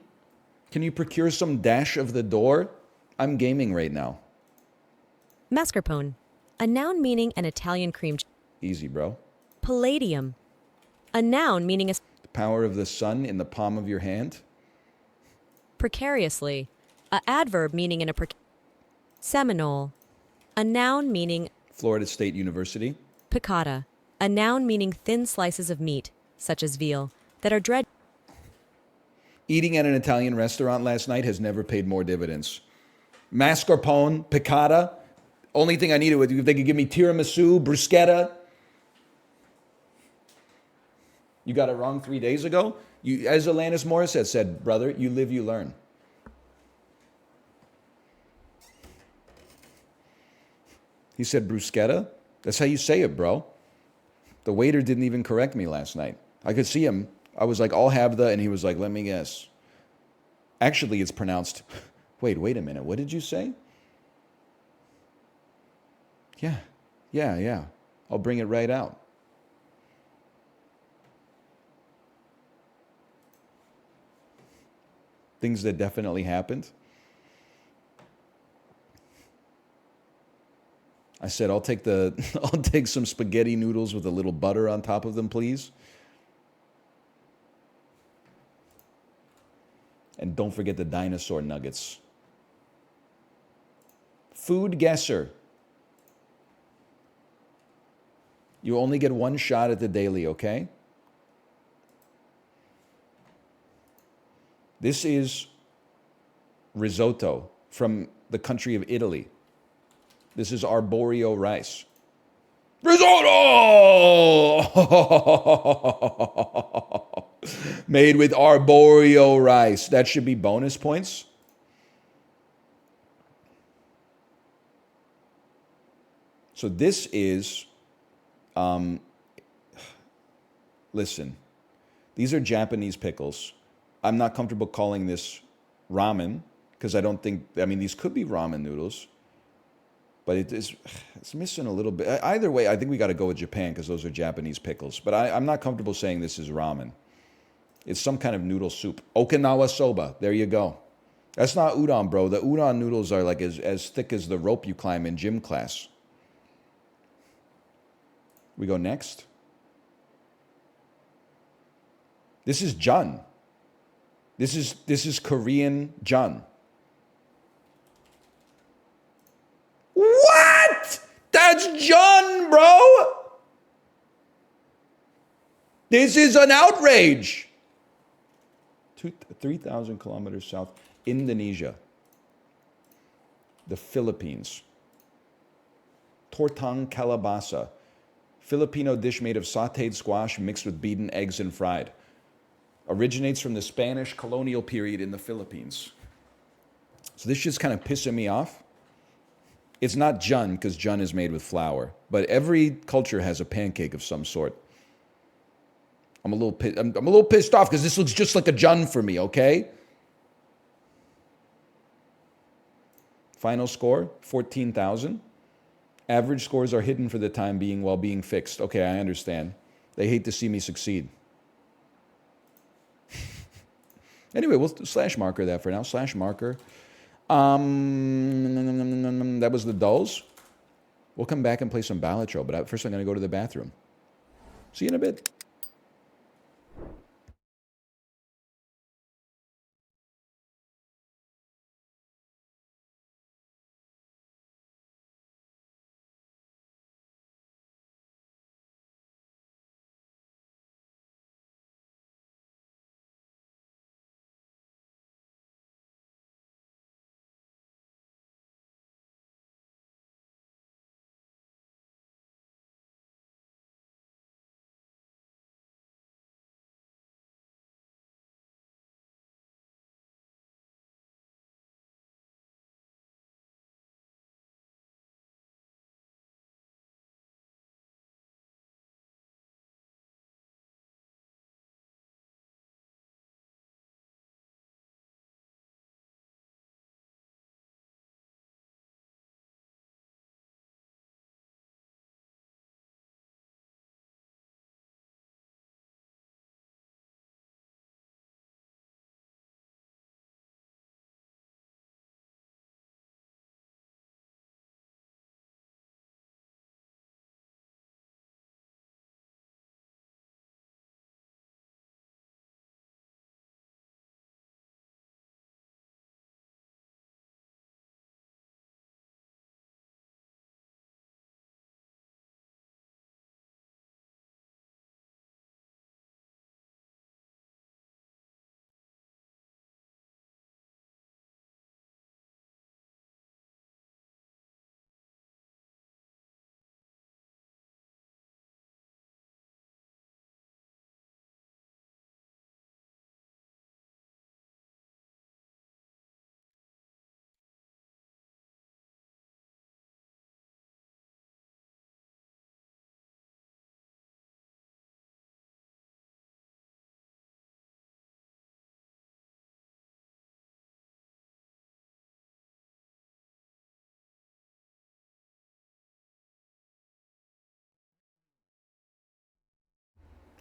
can you procure some dash of the door? I'm gaming right now. Mascarpone, a noun meaning an Italian cream. Easy, bro. Palladium, a noun meaning a The power of the sun in the palm of your hand. precariously, a adverb meaning in a Seminole, a noun meaning Florida State University. piccata, a noun meaning thin slices of meat, such as veal, that are Eating at an Italian restaurant last night has never paid more dividends. Mascarpone, piccata. Only thing I needed was if they could give me tiramisu, bruschetta. You got it wrong 3 days ago? As Alanis Morissette said, brother, you live, you learn. He said bruschetta? That's how you say it, bro. The waiter didn't even correct me last night. I could see him. I was like, I'll have the, and he was like, let me guess. Actually, it's pronounced Wait a minute. What did you say? Yeah. I'll bring it right out. Things that definitely happened. I said, I'll take I'll take some spaghetti noodles with a little butter on top of them, please. And don't forget the dinosaur nuggets. Food guesser. You only get one shot at the daily, okay? This is risotto from the country of Italy. This is arborio rice. Risotto! Made with arborio rice. That should be bonus points. So this is, listen, these are Japanese pickles. I'm not comfortable calling this ramen because I don't think, I mean, these could be ramen noodles, but it's missing a little bit. Either way, I think we got to go with Japan because those are Japanese pickles. But I'm not comfortable saying this is ramen. It's some kind of noodle soup. Okinawa soba. There you go. That's not udon, bro. The udon noodles are like as thick as the rope you climb in gym class. We go next. This is jun. This is Korean jun. What? That's jun, bro. This is an outrage. 3,000 kilometers south, Indonesia, the Philippines. Tortang kalabasa, Filipino dish made of sautéed squash mixed with beaten eggs and fried. Originates from the Spanish colonial period in the Philippines. So this shit's kind of pissing me off. It's not jun because jun is made with flour, but every culture has a pancake of some sort. I'm a little pissed off because this looks just like a jun for me, okay? Final score, 14,000. Average scores are hidden for the time being while being fixed. Okay, I understand. They hate to see me succeed. Anyway, we'll slash marker that for now. Slash marker. That was the dulls. We'll come back and play some Balatro, but first I'm going to go to the bathroom. See you in a bit.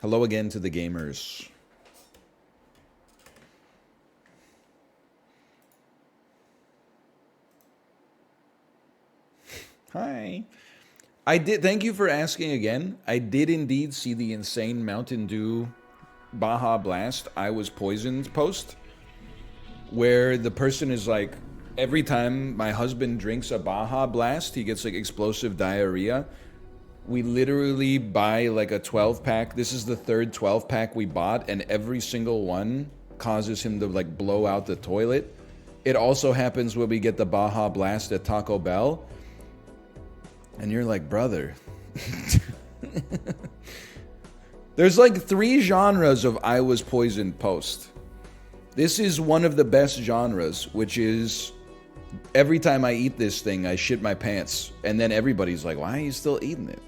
Hello again to the gamers. Hi. I did. Thank you for asking again. I did indeed see the insane Mountain Dew Baja Blast I was poisoned post, where the person is like, every time my husband drinks a Baja Blast, he gets like explosive diarrhea. We literally buy like a 12-pack. This is the third 12-pack we bought, and every single one causes him to like blow out the toilet. It also happens when we get the Baja Blast at Taco Bell. And you're like, brother. There's like 3 genres of I was poisoned post. This is one of the best genres, which is every time I eat this thing, I shit my pants. And then everybody's like, why are you still eating it?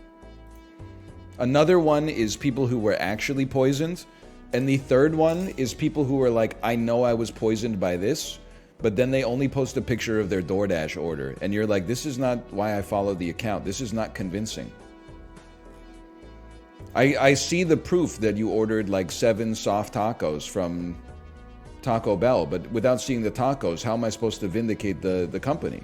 Another one is people who were actually poisoned. And the third one is people who are like, I know I was poisoned by this, but then they only post a picture of their DoorDash order. And you're like, this is not why I follow the account. This is not convincing. I see the proof that you ordered like 7 soft tacos from Taco Bell, but without seeing the tacos, how am I supposed to vindicate the company?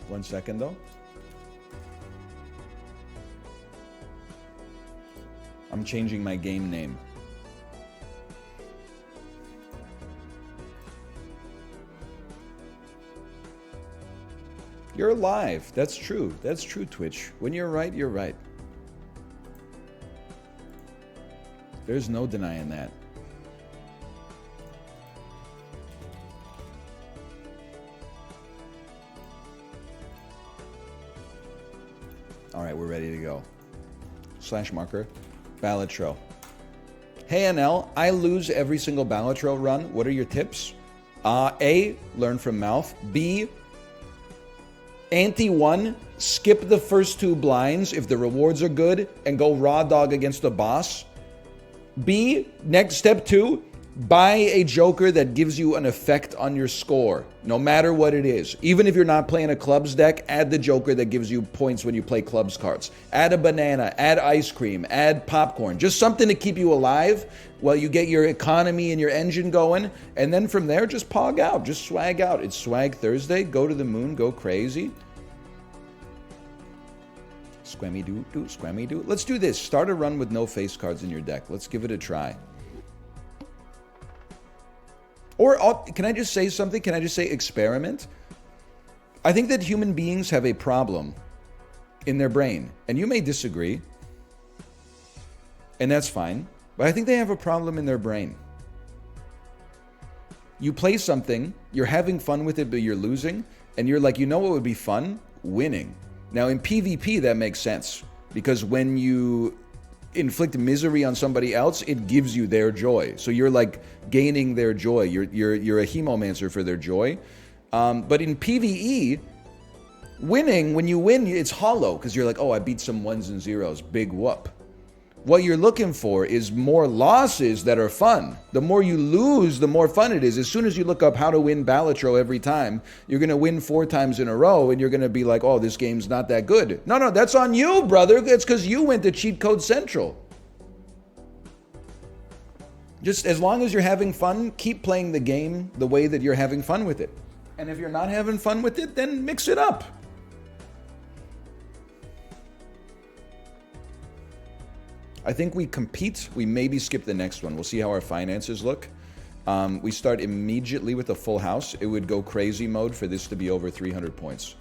One second though. I'm changing my game name. You're live. That's true. That's true, Twitch. When you're right, you're right. There's no denying that. All right, we're ready to go. Slash marker. Balatro. Hey NL, I lose every single Balatro run. What are your tips? A, learn from mouth. B, ante 1, skip the first 2 blinds if the rewards are good and go raw dog against the boss. B, next step 2, buy a joker that gives you an effect on your score, no matter what it is. Even if you're not playing a clubs deck, add the joker that gives you points when you play clubs cards. Add a banana, add ice cream, add popcorn. Just something to keep you alive while you get your economy and your engine going. And then from there, just pog out, just swag out. It's Swag Thursday. Go to the moon, go crazy. Squammy doo doo, squammy doo. Let's do this. Start a run with no face cards in your deck. Let's give it a try. Or can I just say something? Can I just say experiment? I think that human beings have a problem in their brain. And you may disagree. And that's fine. But I think they have a problem in their brain. You play something, you're having fun with it, but you're losing. And you're like, you know what would be fun? Winning. Now in PvP, that makes sense. Because when you inflict misery on somebody else, it gives you their joy. So you're like gaining their joy. You're a hemomancer for their joy. But in PvE, winning, when you win, it's hollow because you're like, oh, I beat some 1s and 0s. Big whoop. What you're looking for is more losses that are fun. The more you lose, the more fun it is. As soon as you look up how to win Balatro every time, you're going to win 4 times in a row, and you're going to be like, oh, this game's not that good. No, that's on you, brother. It's because you went to Cheat Code Central. Just as long as you're having fun, keep playing the game the way that you're having fun with it. And if you're not having fun with it, then mix it up. I think we compete. We maybe skip the next one. We'll see how our finances look. We start immediately with a full house. It would go crazy mode for this to be over 300 points.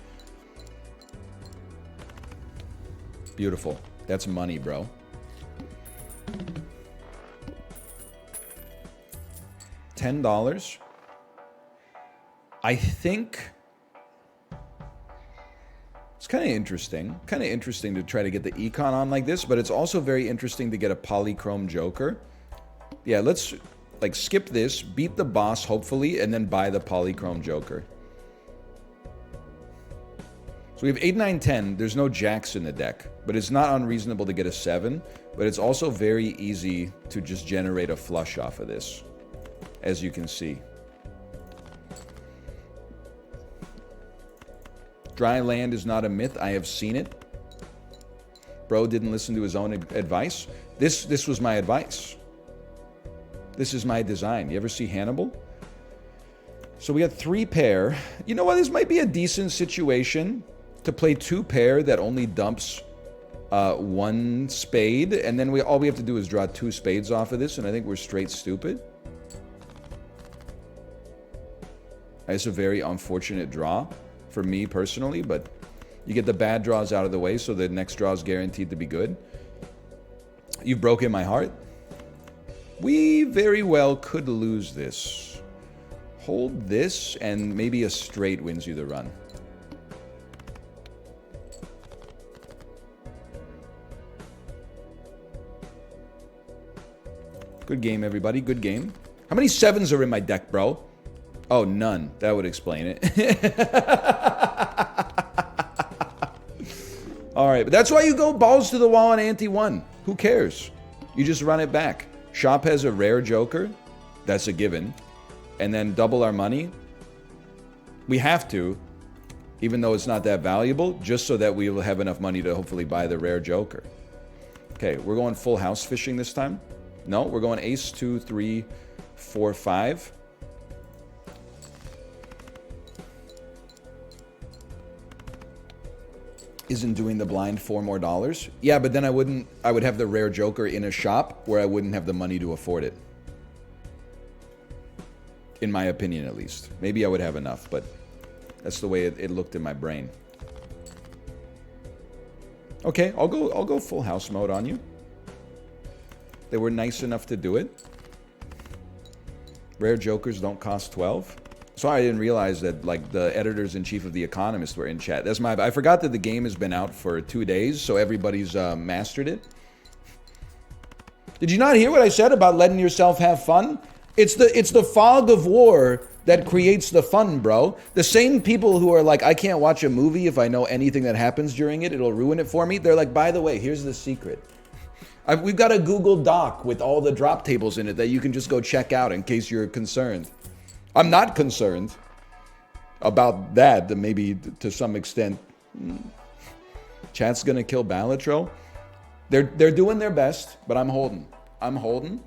Beautiful. That's money, bro. $10. I think it's kind of interesting. Kind of interesting to try to get the econ on like this, but it's also very interesting to get a polychrome joker. Yeah, let's like skip this, beat the boss hopefully, and then buy the polychrome joker. So we have 8, 9, 10. There's no jacks in the deck. But it's not unreasonable to get a 7. But it's also very easy to just generate a flush off of this, as you can see. Dry land is not a myth. I have seen it. Bro didn't listen to his own advice. This was my advice. This is my design. You ever see Hannibal? So we got 3 pair. You know what? This might be a decent situation to play 2 pair that only dumps 1 spade, and then all we have to do is draw 2 spades off of this, and I think we're straight stupid. It's a very unfortunate draw for me personally, but you get the bad draws out of the way, so the next draw is guaranteed to be good. You've broken my heart. We very well could lose this. Hold this, and maybe a straight wins you the run. Good game, everybody. Good game. How many 7s are in my deck, bro? Oh, none. That would explain it. All right, but that's why you go balls to the wall on ante 1. Who cares? You just run it back. Shop has a rare joker. That's a given. And then double our money. We have to, even though it's not that valuable, just so that we will have enough money to hopefully buy the rare joker. Okay, we're going full house fishing this time. No, we're going ace, 2, 3, 4, 5. Isn't doing the blind $4 more. Yeah, but then I would have the rare joker in a shop where I wouldn't have the money to afford it. In my opinion, at least. Maybe I would have enough, but that's the way it looked in my brain. Okay, I'll go full house mode on you. They were nice enough to do it. Rare jokers don't cost 12. Sorry, I didn't realize that like the editors-in-chief of The Economist were in chat. That's my. I forgot that the game has been out for 2 days, so everybody's mastered it. Did you not hear what I said about letting yourself have fun? It's the fog of war that creates the fun, bro. The same people who are like, I can't watch a movie if I know anything that happens during it. It'll ruin it for me. They're like, by the way, here's the secret. We've got a Google Doc with all the drop tables in it that you can just go check out in case you're concerned. I'm not concerned about that, maybe to some extent. Chat's gonna kill Balatro. They're doing their best, but I'm holding.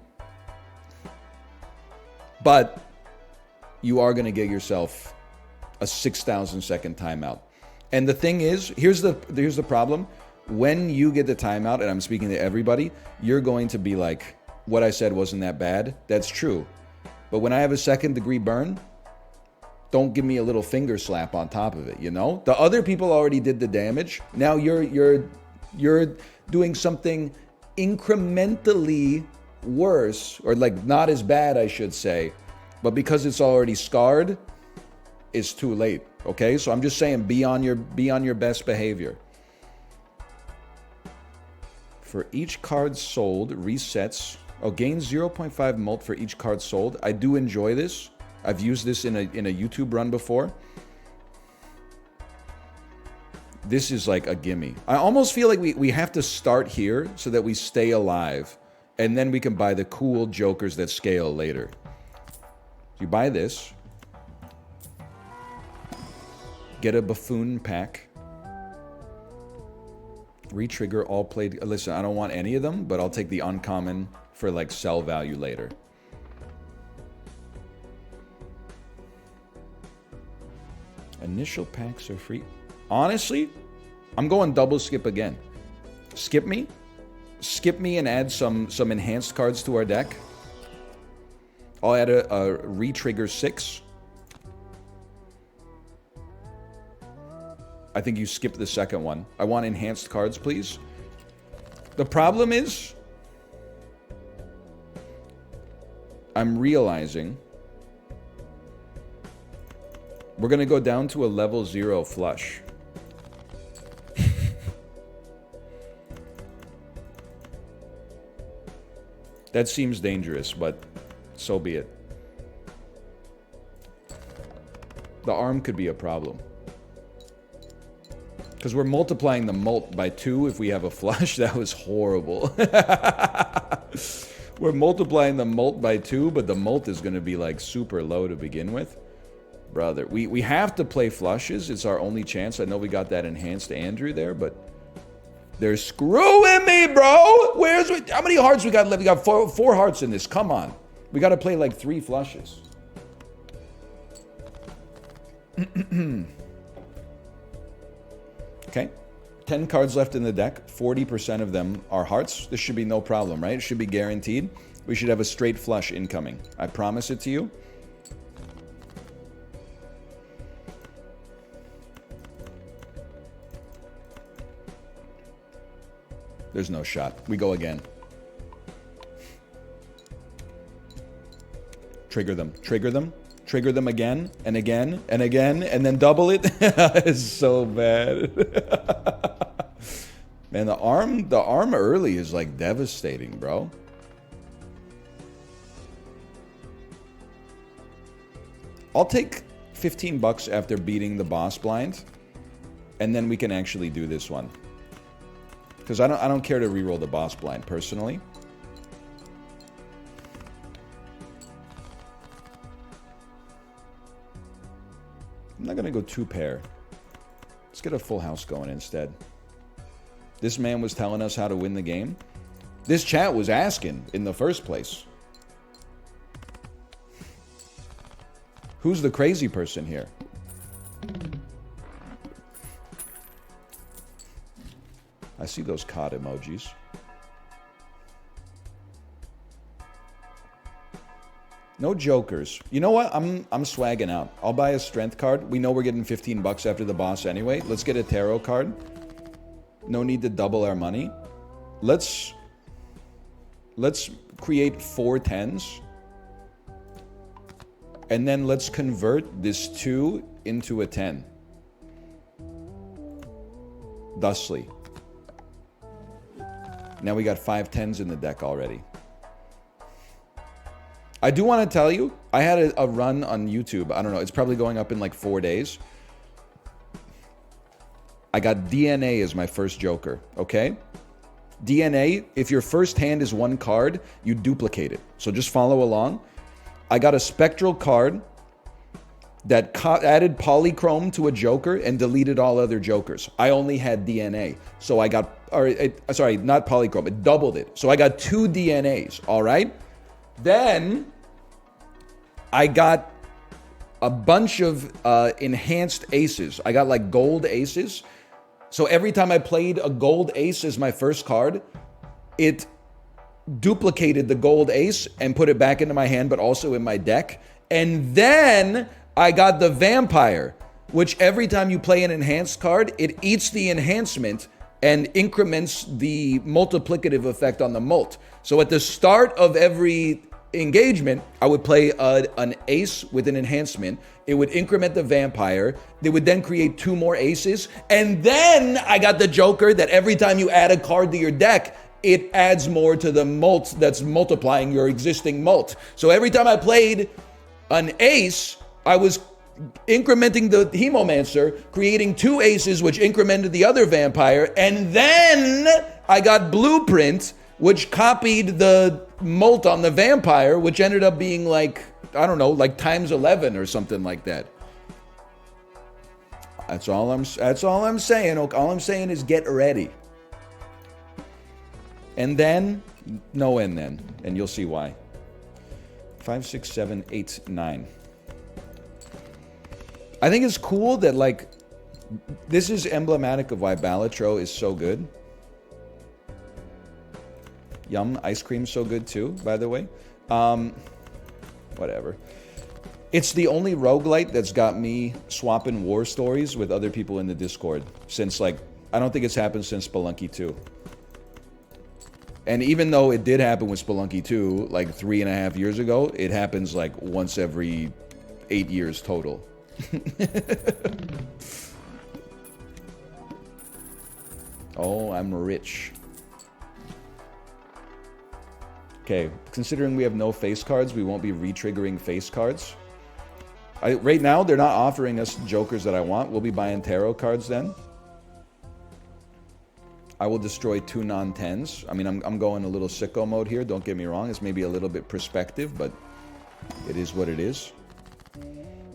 But you are gonna get yourself a 6,000 second timeout. And the thing is, here's the problem. When you get the timeout, and I'm speaking to everybody, you're going to be like, what I said wasn't that bad. That's true. But when I have a 2nd degree burn, don't give me a little finger slap on top of it, you know? The other people already did the damage. Now you're doing something incrementally worse, or like not as bad, I should say. But because it's already scarred, it's too late. Okay? So I'm just saying, be on your best behavior. For each card sold, resets. Oh, gains 0.5 mult for each card sold. I do enjoy this. I've used this in a YouTube run before. This is like a gimme. I almost feel like we have to start here so that we stay alive. And then we can buy the cool jokers that scale later. You buy this. Get a buffoon pack. Retrigger all played. Listen, I don't want any of them, but I'll take the uncommon for like sell value later. Initial packs are free. Honestly, I'm going double skip again. Skip me and add some enhanced cards to our deck. I'll add a retrigger 6. I think you skip the second one. I want enhanced cards, please. The problem is, I'm realizing we're going to go down to a level 0 flush. That seems dangerous, but so be it. The arm could be a problem. Because we're multiplying the mult by 2 if we have a flush. That was horrible. We're multiplying the mult by 2, but the mult is going to be like super low to begin with. Brother, we have to play flushes. It's our only chance. I know we got that enhanced Andrew there, but they're screwing me, bro. How many hearts we got left? We got four hearts in this. Come on. We got to play like 3 flushes. Okay. 10 cards left in the deck. 40% of them are hearts. This should be no problem, right? It should be guaranteed. We should have a straight flush incoming. I promise it to you. There's no shot. We go again. Trigger them. Trigger them. Trigger them again and again and again and then double it. It's so bad. Man, the arm early is like devastating, bro. I'll take 15 bucks after beating the boss blind, and then we can actually do this one. Because I don't care to reroll the boss blind personally. I'm not gonna go 2 pair. Let's get a full house going instead. This man was telling us how to win the game. This chat was asking in the first place. Who's the crazy person here? I see those COD emojis. No jokers. You know what? I'm swagging out. I'll buy a strength card. We know we're getting 15 bucks after the boss anyway. Let's get a tarot card. No need to double our money. Let's create 4 10s. And then let's convert this 2 into a 10. Thusly. Now we got 5 10s in the deck already. I do want to tell you, I had a run on YouTube. I don't know. It's probably going up in like 4 days. I got DNA as my first joker, okay? DNA, if your first hand is 1 card, you duplicate it. So just follow along. I got a spectral card that added polychrome to a joker and deleted all other jokers. I only had DNA. So I got, sorry, not polychrome, it doubled it. So I got 2 DNAs, all right? Then I got a bunch of enhanced aces. I got like gold aces. So every time I played a gold ace as my first card, it duplicated the gold ace and put it back into my hand, but also in my deck. And then I got the vampire, which every time you play an enhanced card, it eats the enhancement and increments the multiplicative effect on the mult. So at the start of every engagement, I would play an ace with an enhancement. It would increment the vampire. They would then create 2 more aces. And then I got the joker that every time you add a card to your deck, it adds more to the mult that's multiplying your existing mult. So every time I played an ace, I was incrementing the Hemomancer, creating 2 aces, which incremented the other vampire. And then I got Blueprint, which copied the mult on the vampire, which ended up being like, I don't know, like times 11 or something like that. That's all I'm saying. All I'm saying is get ready. And then, no and then. And you'll see why. 5, 6, 7, 8, 9. I think it's cool that, like, this is emblematic of why Balatro is so good. Yum, ice cream's so good too, by the way. Whatever. It's the only roguelite that's got me swapping war stories with other people in the Discord since, like, I don't think it's happened since Spelunky 2. And even though it did happen with Spelunky 2, like 3.5 years ago, it happens like once every 8 years total. Oh, I'm rich. Okay, considering we have no face cards, we won't be re-triggering face cards. Right now, they're not offering us jokers that I want. We'll be buying tarot cards then. I will destroy 2 non-10s. I mean, I'm going a little sicko mode here. Don't get me wrong. It's maybe a little bit perspective, but it is what it is.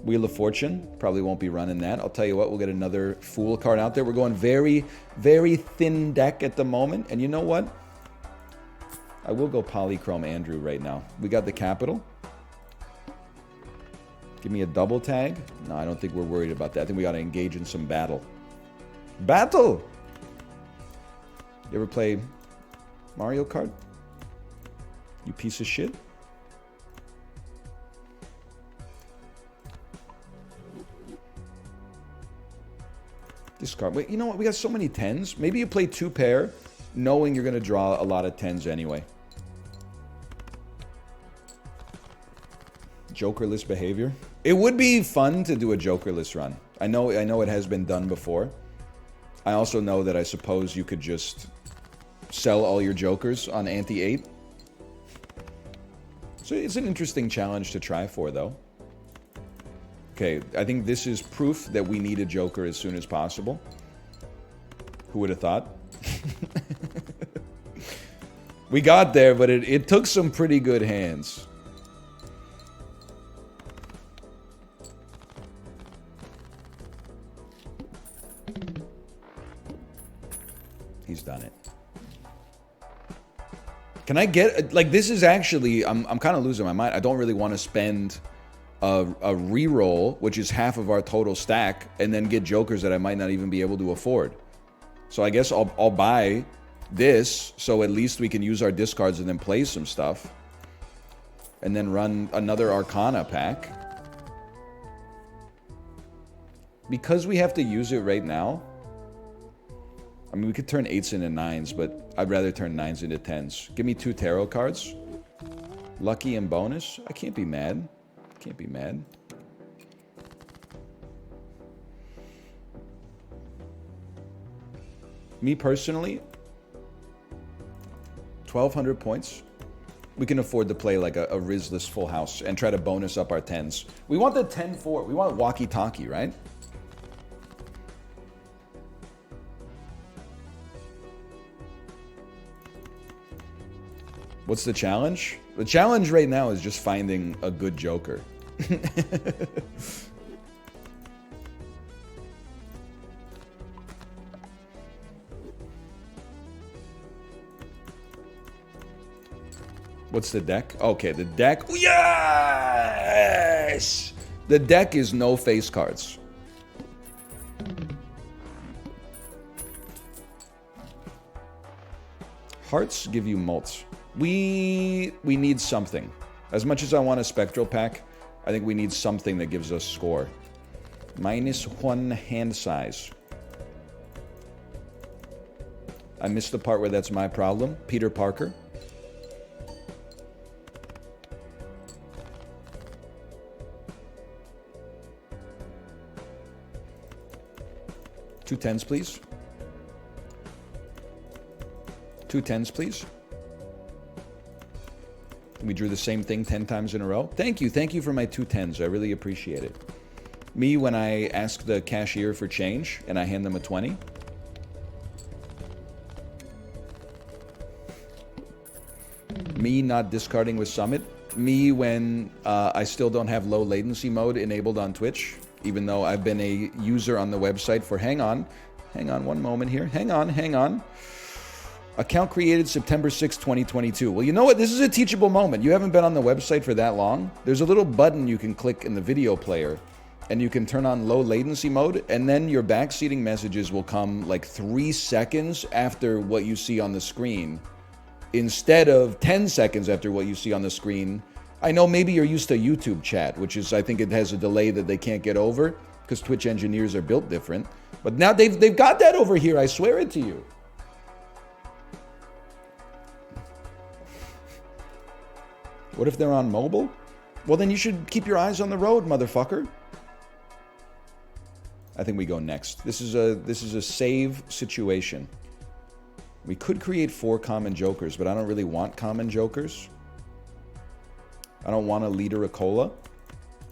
Wheel of Fortune. Probably won't be running that. I'll tell you what, we'll get another Fool card out there. We're going very, very thin deck at the moment. And you know what? I will go Polychrome Andrew right now. We got the capital. Give me a double tag. No, I don't think we're worried about that. I think we got to engage in some battle. Battle! You ever play Mario Kart? You piece of shit? Discard. Wait, you know what? We got so many 10s. Maybe you play 2 pair, knowing you're going to draw a lot of 10s anyway. Jokerless behavior. It would be fun to do a Jokerless run. I know it has been done before. I also know that I suppose you could just sell all your Jokers on Ante-8. So it's an interesting challenge to try for, though. Okay, I think this is proof that we need a Joker as soon as possible. Who would have thought? We got there, but it took some pretty good hands. He's done it. Can I get... Like, this is actually... I'm kind of losing my mind. I don't really want to spend a reroll, which is half of our total stack, and then get Jokers that I might not even be able to afford. So I guess I'll buy this, so at least we can use our discards and then play some stuff. And then run another Arcana pack. Because we have to use it right now... I mean, we could turn 8s into 9s, but I'd rather turn 9s into 10s. Give me 2 tarot cards. Lucky and bonus. I can't be mad. Can't be mad. Me personally, 1,200 points. We can afford to play like a Rizless full house and try to bonus up our 10s. We want the 10-4. We want walkie-talkie, right? What's the challenge? The challenge right now is just finding a good Joker. What's the deck? Okay, the deck. Yes! The deck is no face cards. Hearts give you mults. We need something. As much as I want a Spectral pack, I think we need something that gives us score. -1 hand size. I missed the part where that's my problem. Peter Parker. Two 10s, please. 2 10s, please. We drew the same thing 10 times in a row. Thank you for my 2 10s. I really appreciate it. Me, when I ask the cashier for change and I hand them a 20. Me not discarding with Summit. Me when I still don't have low latency mode enabled on Twitch, even though I've been a user on the website for... Hang on one moment here. Hang on. Account created September 6, 2022. Well, you know what? This is a teachable moment. You haven't been on the website for that long. There's a little button you can click in the video player, and you can turn on low latency mode, and then your backseating messages will come like 3 seconds after what you see on the screen, instead of 10 seconds after what you see on the screen. I know maybe you're used to YouTube chat, which is, I think it has a delay that they can't get over, because Twitch engineers are built different. But now they've got that over here, I swear it to you. What if they're on mobile? Well, then you should keep your eyes on the road, motherfucker. I think we go next. This is a save situation. We could create 4 common Jokers, but I don't really want common Jokers. I don't want a Leader Acola.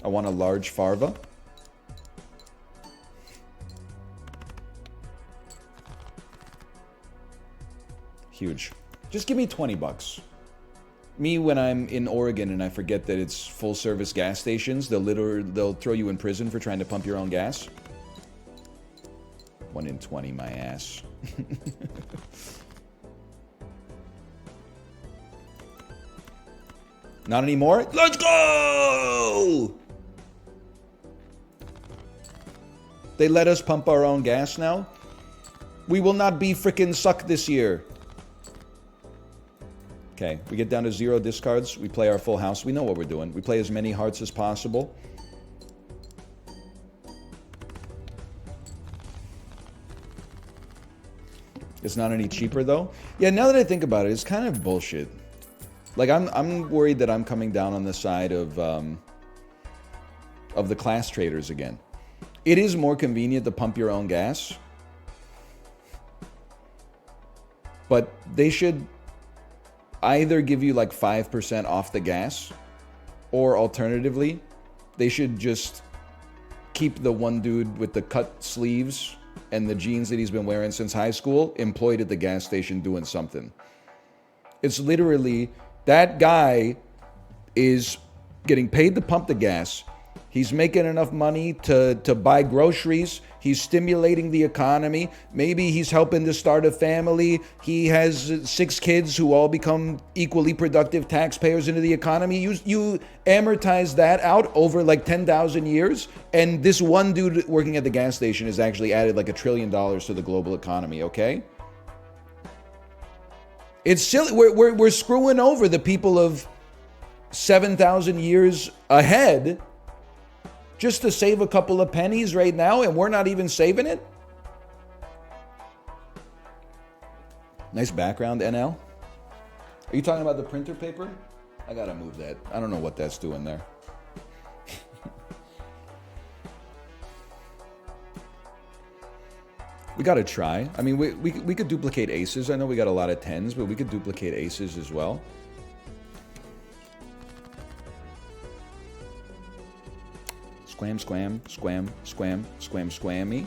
I want a large Farva. Huge. Just give me 20 bucks. Me, when I'm in Oregon and I forget that it's full-service gas stations, they'll throw you in prison for trying to pump your own gas. 1 in 20, my ass. Not anymore? Let's go! They let us pump our own gas now? We will not be frickin' sucked this year. Okay, we get down to 0 discards. We play our full house. We know what we're doing. We play as many hearts as possible. It's not any cheaper, though. Yeah, now that I think about it, it's kind of bullshit. Like, I'm worried that I'm coming down on the side of the class traders again. It is more convenient to pump your own gas. But they should either give you like 5% off the gas, or alternatively, they should just keep the one dude with the cut sleeves and the jeans that he's been wearing since high school employed at the gas station doing something. It's literally, that guy is getting paid to pump the gas. He's making enough money to buy groceries. He's stimulating the economy. Maybe he's helping to start a family. He has 6 kids who all become equally productive taxpayers into the economy. You amortize that out over like 10,000 years, and this one dude working at the gas station has actually added like $1 trillion to the global economy, okay? It's silly. We're screwing over the people of 7,000 years ahead just to save a couple of pennies right now, and we're not even saving it? Nice background, NL. Are you talking about the printer paper? I gotta move that. I don't know what that's doing there. We gotta try. I mean, we could duplicate aces. I know we got a lot of 10s, but we could duplicate aces as well. Squam, squam, squam, squam, squam, squammy.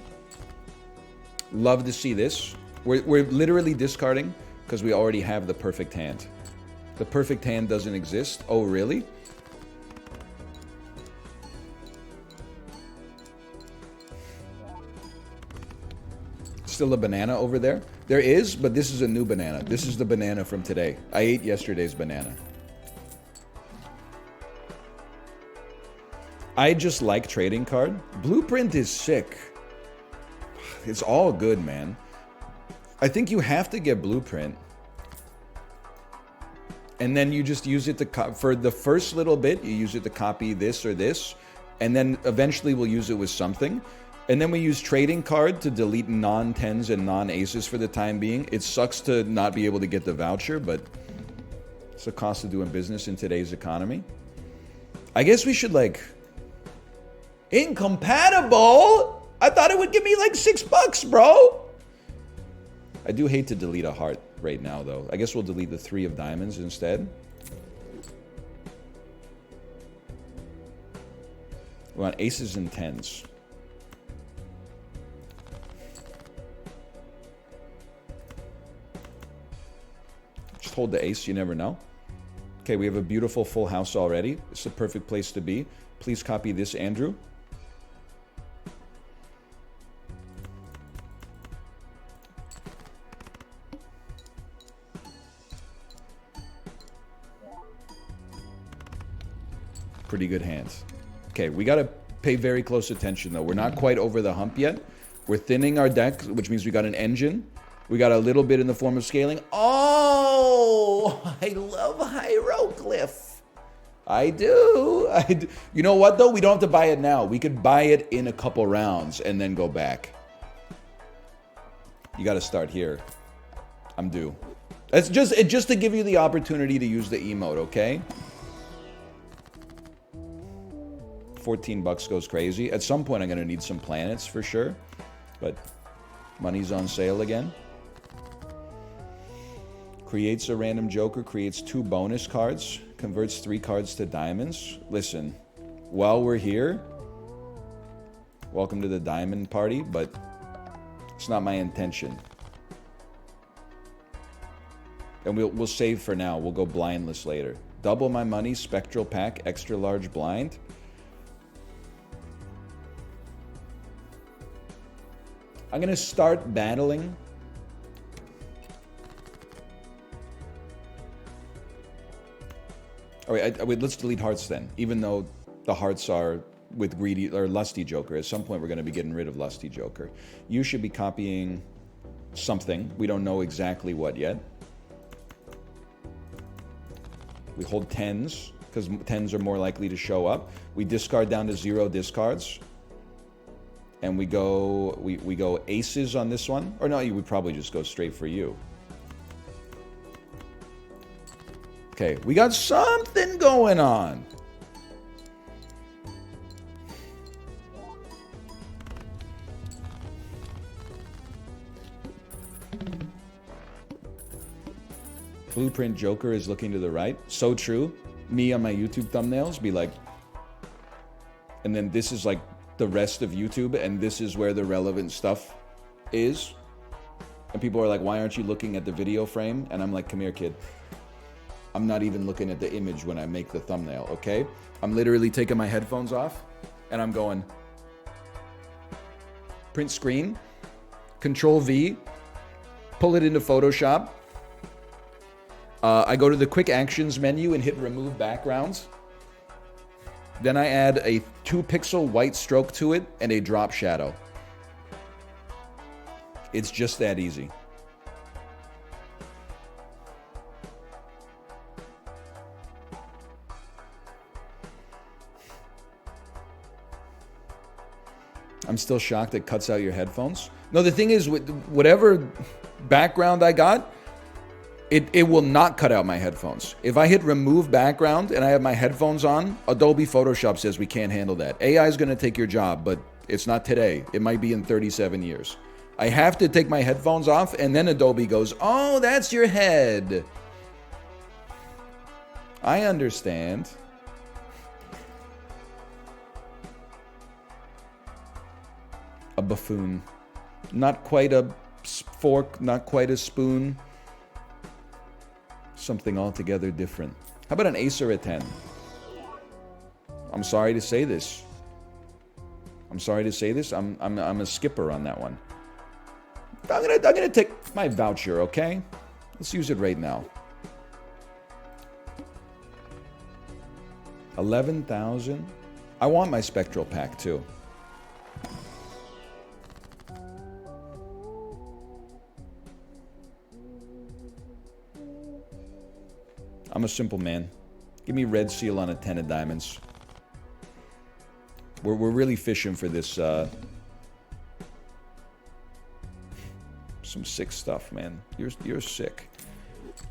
Love to see this. We're literally discarding because we already have the perfect hand. The perfect hand doesn't exist. Oh, really? Still a banana over there? There is, but this is a new banana. This is the banana from today. I ate yesterday's banana. I just like trading card. Blueprint is sick. It's all good, man. I think you have to get Blueprint. And then you just use it to, for the first little bit, you use it to copy this or this. And then eventually we'll use it with something. And then we use trading card to delete non-10s and non-aces for the time being. It sucks to not be able to get the voucher, but it's the cost of doing business in today's economy. I guess we should like... Incompatible? I thought it would give me like $6, bro. I do hate to delete a heart right now, though. I guess we'll delete the 3 of diamonds instead. We want aces and 10s. Just hold the ace, you never know. Okay, we have a beautiful full house already. It's the perfect place to be. Please copy this, Andrew. Pretty good hands. Okay, we got to pay very close attention, though. We're not quite over the hump yet. We're thinning our deck, which means we got an engine. We got a little bit in the form of scaling. Oh, I love hieroglyph. I do. You know what, though? We don't have to buy it now. We could buy it in a couple rounds and then go back. You got to start here. I'm due. It's just to give you the opportunity to use the emote, okay? $14 goes crazy. At some point, I'm going to need some planets for sure. But money's on sale again. Creates a random joker, creates 2 bonus cards, converts 3 cards to diamonds. Listen, while we're here, welcome to the diamond party, but it's not my intention. And we'll save for now. We'll go blindless later. Double my money, spectral pack, extra large blind. I'm gonna start battling. All right, wait, let's delete hearts then. Even though the hearts are with greedy or lusty Joker, at some point we're gonna be getting rid of lusty Joker. You should be copying something. We don't know exactly what yet. We hold 10s, because 10s are more likely to show up. We discard down to 0 discards. And we go aces on this one. Or no, we probably just go straight for you. Okay, we got something going on. Blueprint Joker is looking to the right. So true. Me on my YouTube thumbnails be like, and then this is like the rest of YouTube, and this is where the relevant stuff is. And people are like, why aren't you looking at the video frame? And I'm like, come here, kid. I'm not even looking at the image when I make the thumbnail, okay? I'm literally taking my headphones off, and I'm going, print screen, Control V, pull it into Photoshop. I go to the quick actions menu and hit remove backgrounds. Then I add a 2-pixel white stroke to it and a drop shadow. It's just that easy. I'm still shocked it cuts out your headphones. No, the thing is, with whatever background I got, it will not cut out my headphones. If I hit remove background and I have my headphones on, Adobe Photoshop says we can't handle that. AI is going to take your job, but it's not today. It might be in 37 years. I have to take my headphones off, and then Adobe goes, oh, that's your head. I understand. A buffoon. Not quite a fork, not quite a spoon. Something altogether different. How about an ace or a 10? I'm sorry to say this. I'm a skipper on that one. I'm gonna take my voucher, okay? Let's use it right now. 11,000. I want my spectral pack too. I'm a simple man. Give me red seal on a 10 of diamonds. We're really fishing for this, some sick stuff, man. You're sick.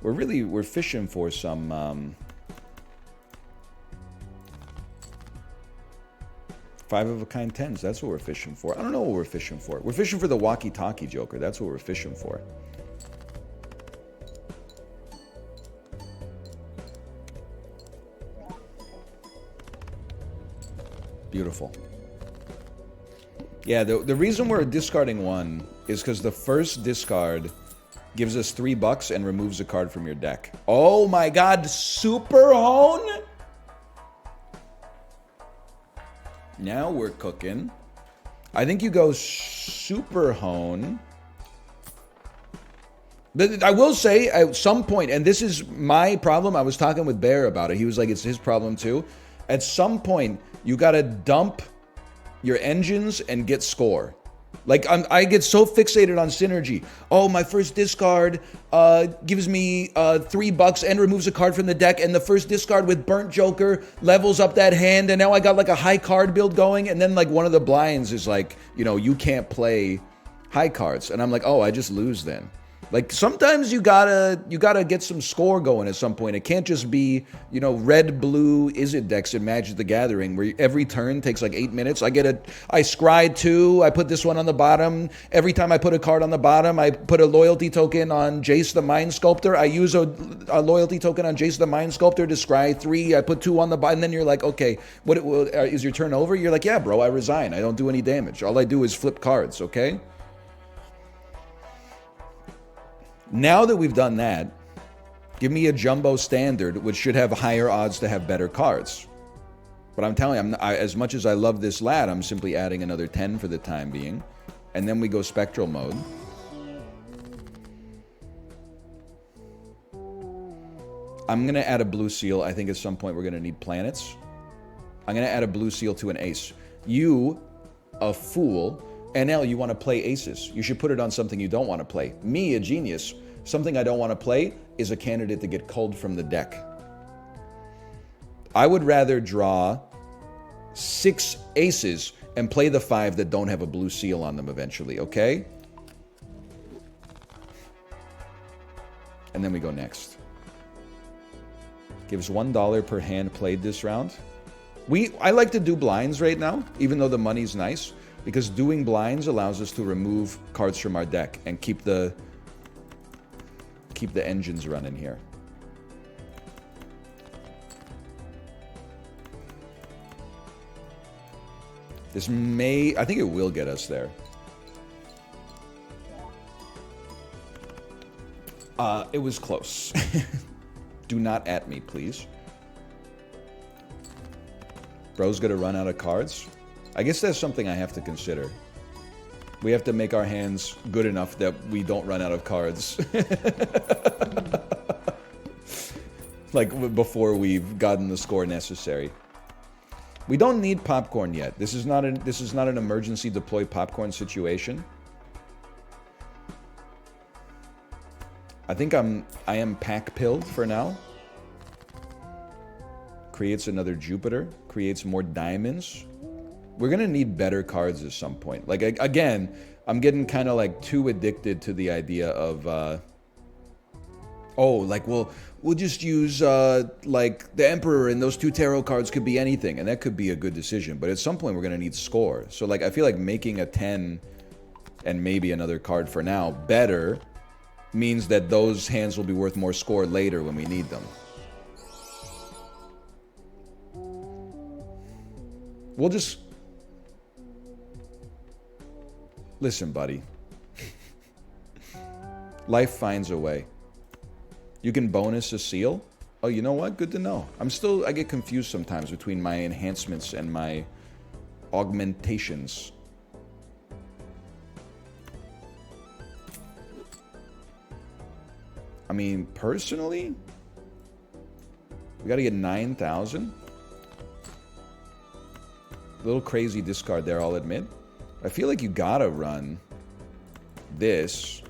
We're fishing for some, 5-of-a-kind 10s. That's what we're fishing for. I don't know what we're fishing for. We're fishing for the walkie-talkie Joker. That's what we're fishing for. Beautiful. Yeah, the reason we're discarding one is because the first discard gives us $3 and removes a card from your deck. Oh my god, Super Hone? Now we're cooking. I think you go Super Hone. But I will say, at some point, and this is my problem, I was talking with Bear about it. He was like, it's his problem too. At some point, you gotta dump your engines and get score. Like, I get so fixated on synergy. Oh, my first discard gives me $3 and removes a card from the deck, and the first discard with Burnt Joker levels up that hand, and now I got like a high card build going, and then like one of the blinds is like, you know, you can't play high cards. And I'm like, oh, I just lose then. Like, sometimes you gotta get some score going at some point. It can't just be, you know, red, blue, Izzet decks in Magic the Gathering where every turn takes like 8 minutes. I scry 2, I put this one on the bottom. Every time I put a card on the bottom, I put a loyalty token on Jace the Mind Sculptor. I use a loyalty token on Jace the Mind Sculptor to scry 3. I put 2 on the bottom. And then you're like, okay, what is your turn over? You're like, yeah, bro, I resign. I don't do any damage. All I do is flip cards, okay? Now that we've done that, Give me a jumbo standard, which should have higher odds to have better cards. But I'm telling you, as much as I love this lad, I'm simply adding another 10 for the time being. And then we go spectral mode. I'm going to add a blue seal. I think at some point we're going to need planets. I'm going to add a blue seal to an ace. You, a fool. NL, you want to play aces. You should put it on something you don't want to play. Me, a genius. Something I don't want to play is a candidate to get culled from the deck. I would rather draw 6 aces and play the 5 that don't have a blue seal on them eventually, okay? And then we go next. Gives $1 per hand played this round. I like to do blinds right now, even though the money's nice, because doing blinds allows us to remove cards from our deck and keep the engines running here. This may... I think it will get us there. It was close. Do not at me, please. Bro's gonna run out of cards. I guess that's something I have to consider. We have to make our hands good enough that we don't run out of cards. Like, before we've gotten the score necessary. We don't need popcorn yet. This is not an emergency deploy popcorn situation. I think I am pack-pilled for now. Creates another Jupiter. Creates more diamonds. We're gonna need better cards at some point. Like, again, I'm getting kind of like too addicted to the idea of, oh, like, we'll just use, like, the Emperor and those 2 tarot cards could be anything. And that could be a good decision. But at some point, we're gonna need score. So, like, I feel like making a 10 and maybe another card for now better means that those hands will be worth more score later when we need them. We'll just... Listen, buddy. Life finds a way. You can bonus a seal? Oh, you know what? Good to know. I get confused sometimes between my enhancements and my augmentations. I mean, personally, we got to get 9,000. A little crazy discard there, I'll admit. I feel like you got to run this.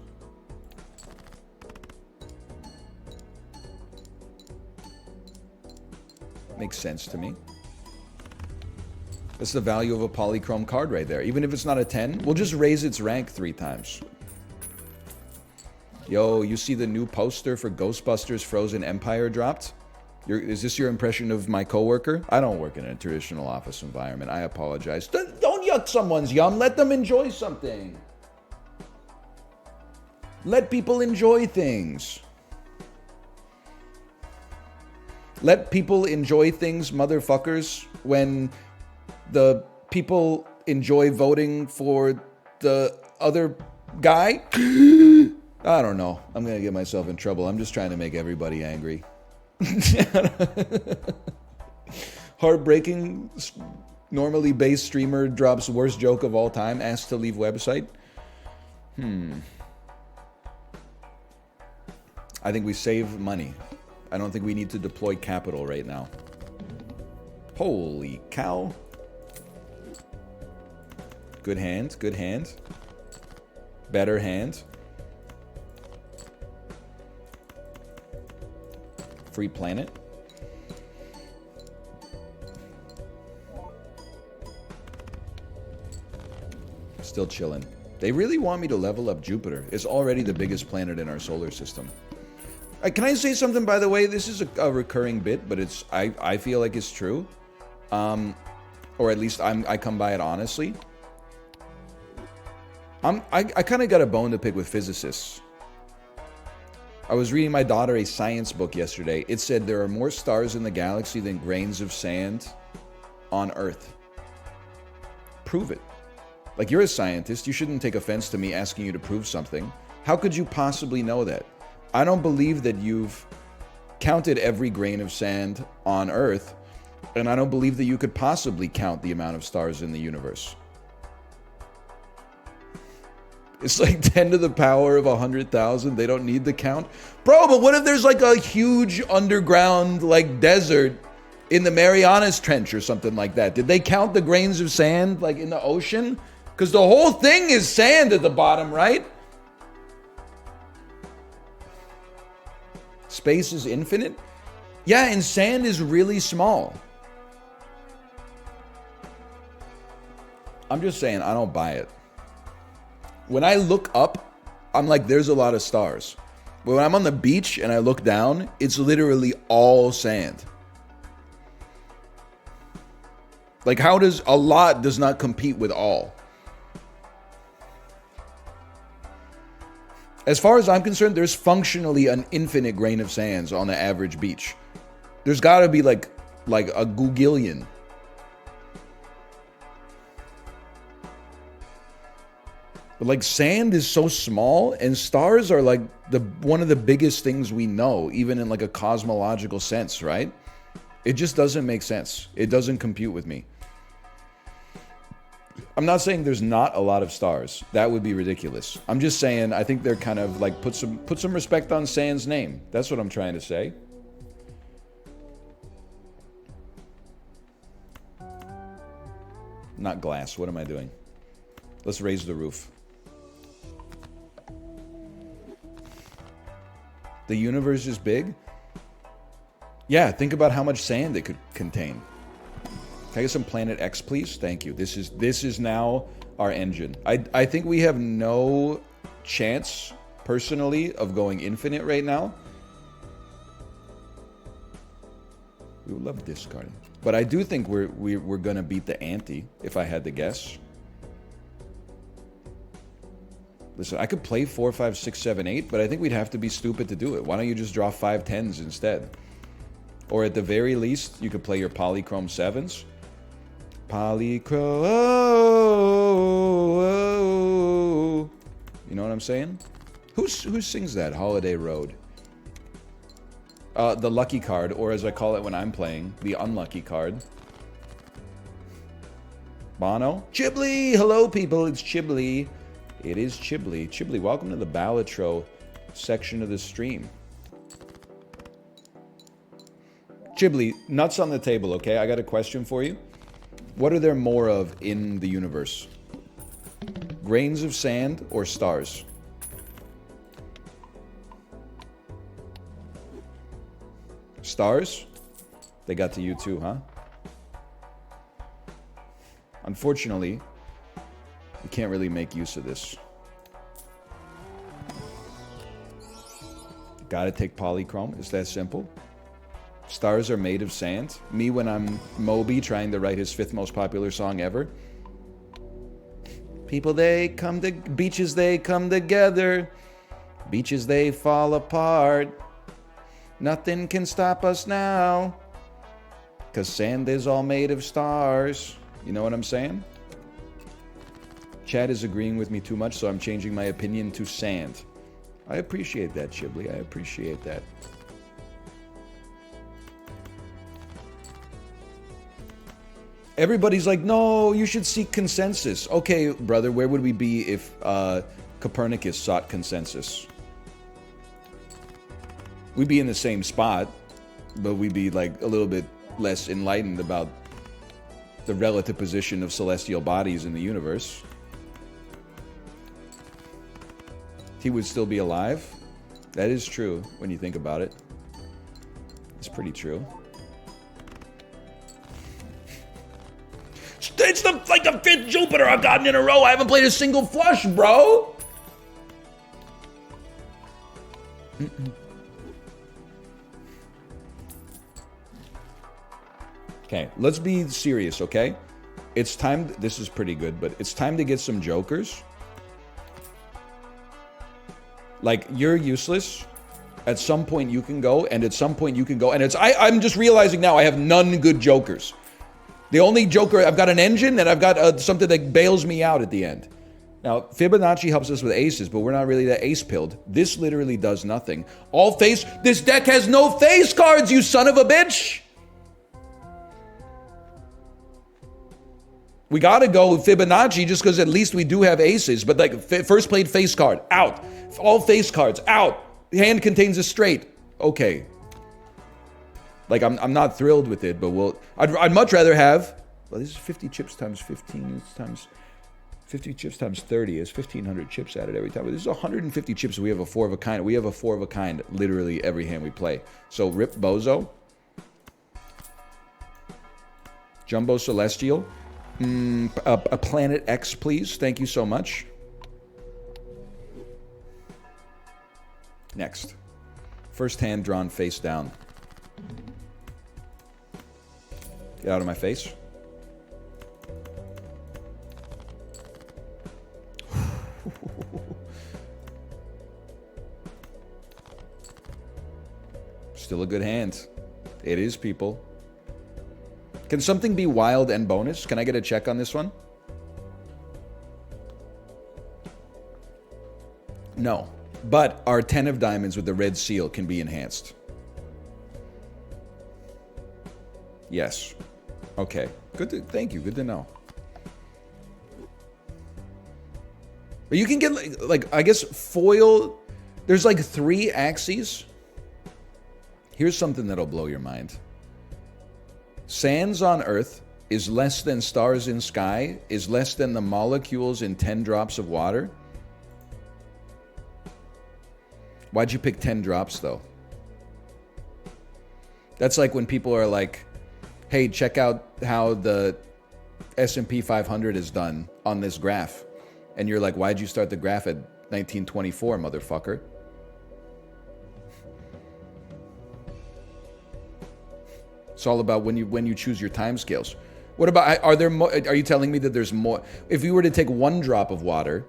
Makes sense to me. That's the value of a polychrome card right there. Even if it's not a 10, we'll just raise its rank 3 times. Yo, you see the new poster for Ghostbusters Frozen Empire dropped? Is this your impression of my coworker? I don't work in a traditional office environment. I apologize. Don't yuck someone's yum. Let them enjoy something. Let people enjoy things. Let people enjoy things, motherfuckers, when the people enjoy voting for the other guy. I don't know. I'm going to get myself in trouble. I'm just trying to make everybody angry. Heartbreaking, normally based streamer drops worst joke of all time, asked to leave website. I think we save money. I don't think we need to deploy capital right now. Holy cow. Good hand, good hand. Better hand. Free planet. Still chilling. They really want me to level up Jupiter. It's already the biggest planet in our solar system. Can I say something, by the way? This is a recurring bit, but I feel like it's true. Or at least I come by it honestly. I kind of got a bone to pick with physicists. I was reading my daughter a science book yesterday. It said there are more stars in the galaxy than grains of sand on Earth. Prove it. Like, you're a scientist. You shouldn't take offense to me asking you to prove something. How could you possibly know that? I don't believe that you've counted every grain of sand on Earth, and I don't believe that you could possibly count the amount of stars in the universe. It's like 10 to the power of 100,000. They don't need to count. Bro, but what if there's like a huge underground like desert in the Marianas Trench or something like that? Did they count the grains of sand like in the ocean? Because the whole thing is sand at the bottom, right? Space is infinite? Yeah, and sand is really small. I'm just saying, I don't buy it. When I look up, I'm like, there's a lot of stars. But when I'm on the beach and I look down, it's literally all sand. Like, how does a lot does not compete with all? As far as I'm concerned, there's functionally an infinite grain of sands on the average beach. There's got to be like a googillion. But like sand is so small, and stars are like one of the biggest things we know, even in like a cosmological sense, right? It just doesn't make sense. It doesn't compute with me. I'm not saying there's not a lot of stars. That would be ridiculous. I'm just saying I think they're kind of like put some respect on sand's name. That's what I'm trying to say. Not glass. What am I doing? Let's raise the roof. The universe is big? Yeah, think about how much sand it could contain. Can I get some Planet X, please? Thank you. This is now our engine. I think we have no chance, personally, of going infinite right now. We would love discarding. But I do think we're gonna beat the ante, if I had to guess. Listen, I could play 4, 5, 6, 7, 8, but I think we'd have to be stupid to do it. Why don't you just draw 5 10s instead? Or at the very least, you could play your polychrome 7s. Polychrome. You know what I'm saying? Who sings that? Holiday Road. The lucky card, or as I call it when I'm playing, the unlucky card. Bono? Chiblee! Hello, people. It's Chiblee. It is Chiblee. Chiblee, welcome to the Balatro section of the stream. Chiblee, nuts on the table, okay? I got a question for you. What are there more of in the universe? Grains of sand or stars? Stars? They got to you too, huh? Unfortunately, we can't really make use of this. Gotta take polychrome. It's that simple. Stars are made of sand. Me when I'm Moby trying to write his 5th most popular song ever. People, they come to beaches, they come together. Beaches, they fall apart. Nothing can stop us now. 'Cause sand is all made of stars. You know what I'm saying? Chad is agreeing with me too much, so I'm changing my opinion to sand. I appreciate that, Chiblee. I appreciate that. Everybody's like, no, you should seek consensus. Okay, brother, where would we be if Copernicus sought consensus? We'd be in the same spot, but we'd be like a little bit less enlightened about the relative position of celestial bodies in the universe. He would still be alive. That is true when you think about it. It's pretty true. It's like the 5th Jupiter I've gotten in a row. I haven't played a single flush, bro. Okay, let's be serious, okay? It's time. This is pretty good, but it's time to get some jokers. Like, you're useless. At some point you can go, and at some point you can go. And I'm just realizing now I have none good jokers. The only joker, I've got an engine, and I've got something that bails me out at the end. Now, Fibonacci helps us with aces, but we're not really that ace-pilled. This literally does nothing. All face... This deck has no face cards, you son of a bitch! We gotta go with Fibonacci just because at least we do have aces. But like, first played face card, out. All face cards, out. Hand contains a straight. Okay. Like, I'm not thrilled with it, but I'd much rather have... Well, this is 50 chips times 15 times... 50 chips times 30 is 1,500 chips added every time. But this is 150 chips. We have a 4 of a kind. We have a 4 of a kind literally every hand we play. So rip Bozo. Jumbo Celestial. A Planet X, please. Thank you so much. Next. First hand drawn face down. Get out of my face. Still a good hand. It is, people. Can something be wild and bonus? Can I get a check on this one? No. But our 10 of diamonds with the red seal can be enhanced. Yes. Okay. Thank you. Good to know. But you can get, like, I guess, foil. There's like 3 axes. Here's something that'll blow your mind. Sands on Earth is less than stars in sky, is less than the molecules in 10 drops of water. Why'd you pick 10 drops, though? That's like when people are like, hey, check out how the S&P 500 is done on this graph. And you're like, why'd you start the graph at 1924, motherfucker? It's all about when you choose your time scales. What about, are you telling me that there's more? If you were to take 1 drop of water,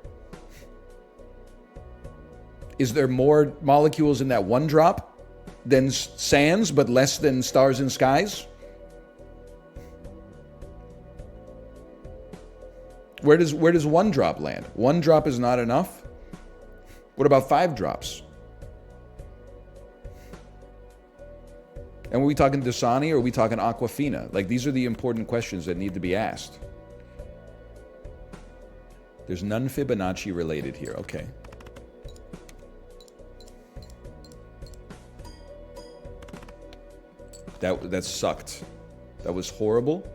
is there more molecules in that 1 drop than sands, but less than stars and skies? Where does 1 drop land? 1 drop is not enough? What about 5 drops? And were we talking Dasani or are we talking Aquafina? Like, these are the important questions that need to be asked. There's none Fibonacci related here. Okay. That sucked. That was horrible.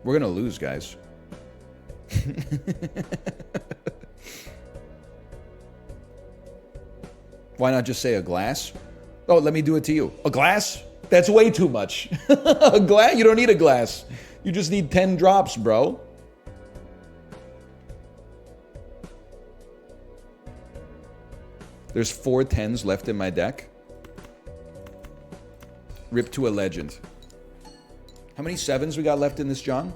We're gonna lose, guys. Why not just say a glass? Oh, let me do it to you. A glass? That's way too much. A glass? You don't need a glass. You just need 10 drops, bro. There's 4 10s left in my deck. Rip to a legend. How many 7s we got left in this, John?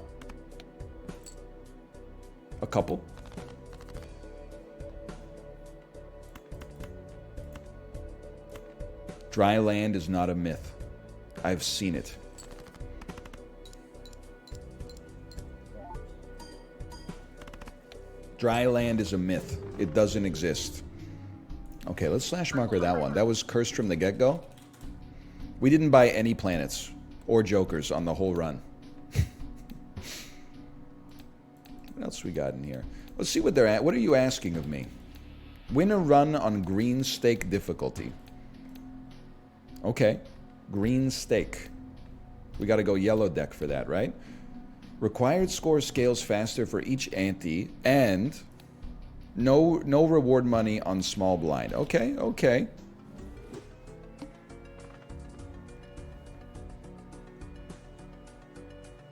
A couple. Dry land is not a myth. I've seen it. Dry land is a myth. It doesn't exist. Okay, let's slash marker that one. That was cursed from the get-go. We didn't buy any planets or jokers on the whole run. What else we got in here? Let's see what they're at. What are you asking of me? Win a run on green stake difficulty. Okay. Green stake. We got to go yellow deck for that, right? Required score scales faster for each ante and no reward money on small blind. Okay, okay.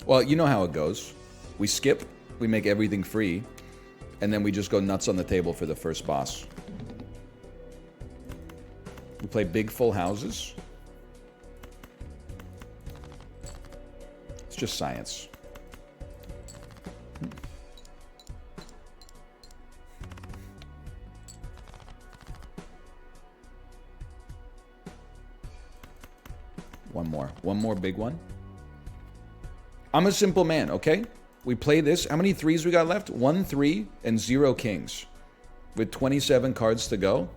Well, you know how it goes. We skip, we make everything free, and then we just go nuts on the table for the first boss. We play big full houses. It's just science. One more big one. I'm a simple man, okay? We play this. How many threes we got left? 1 3 and 0 kings. With 27 cards to go.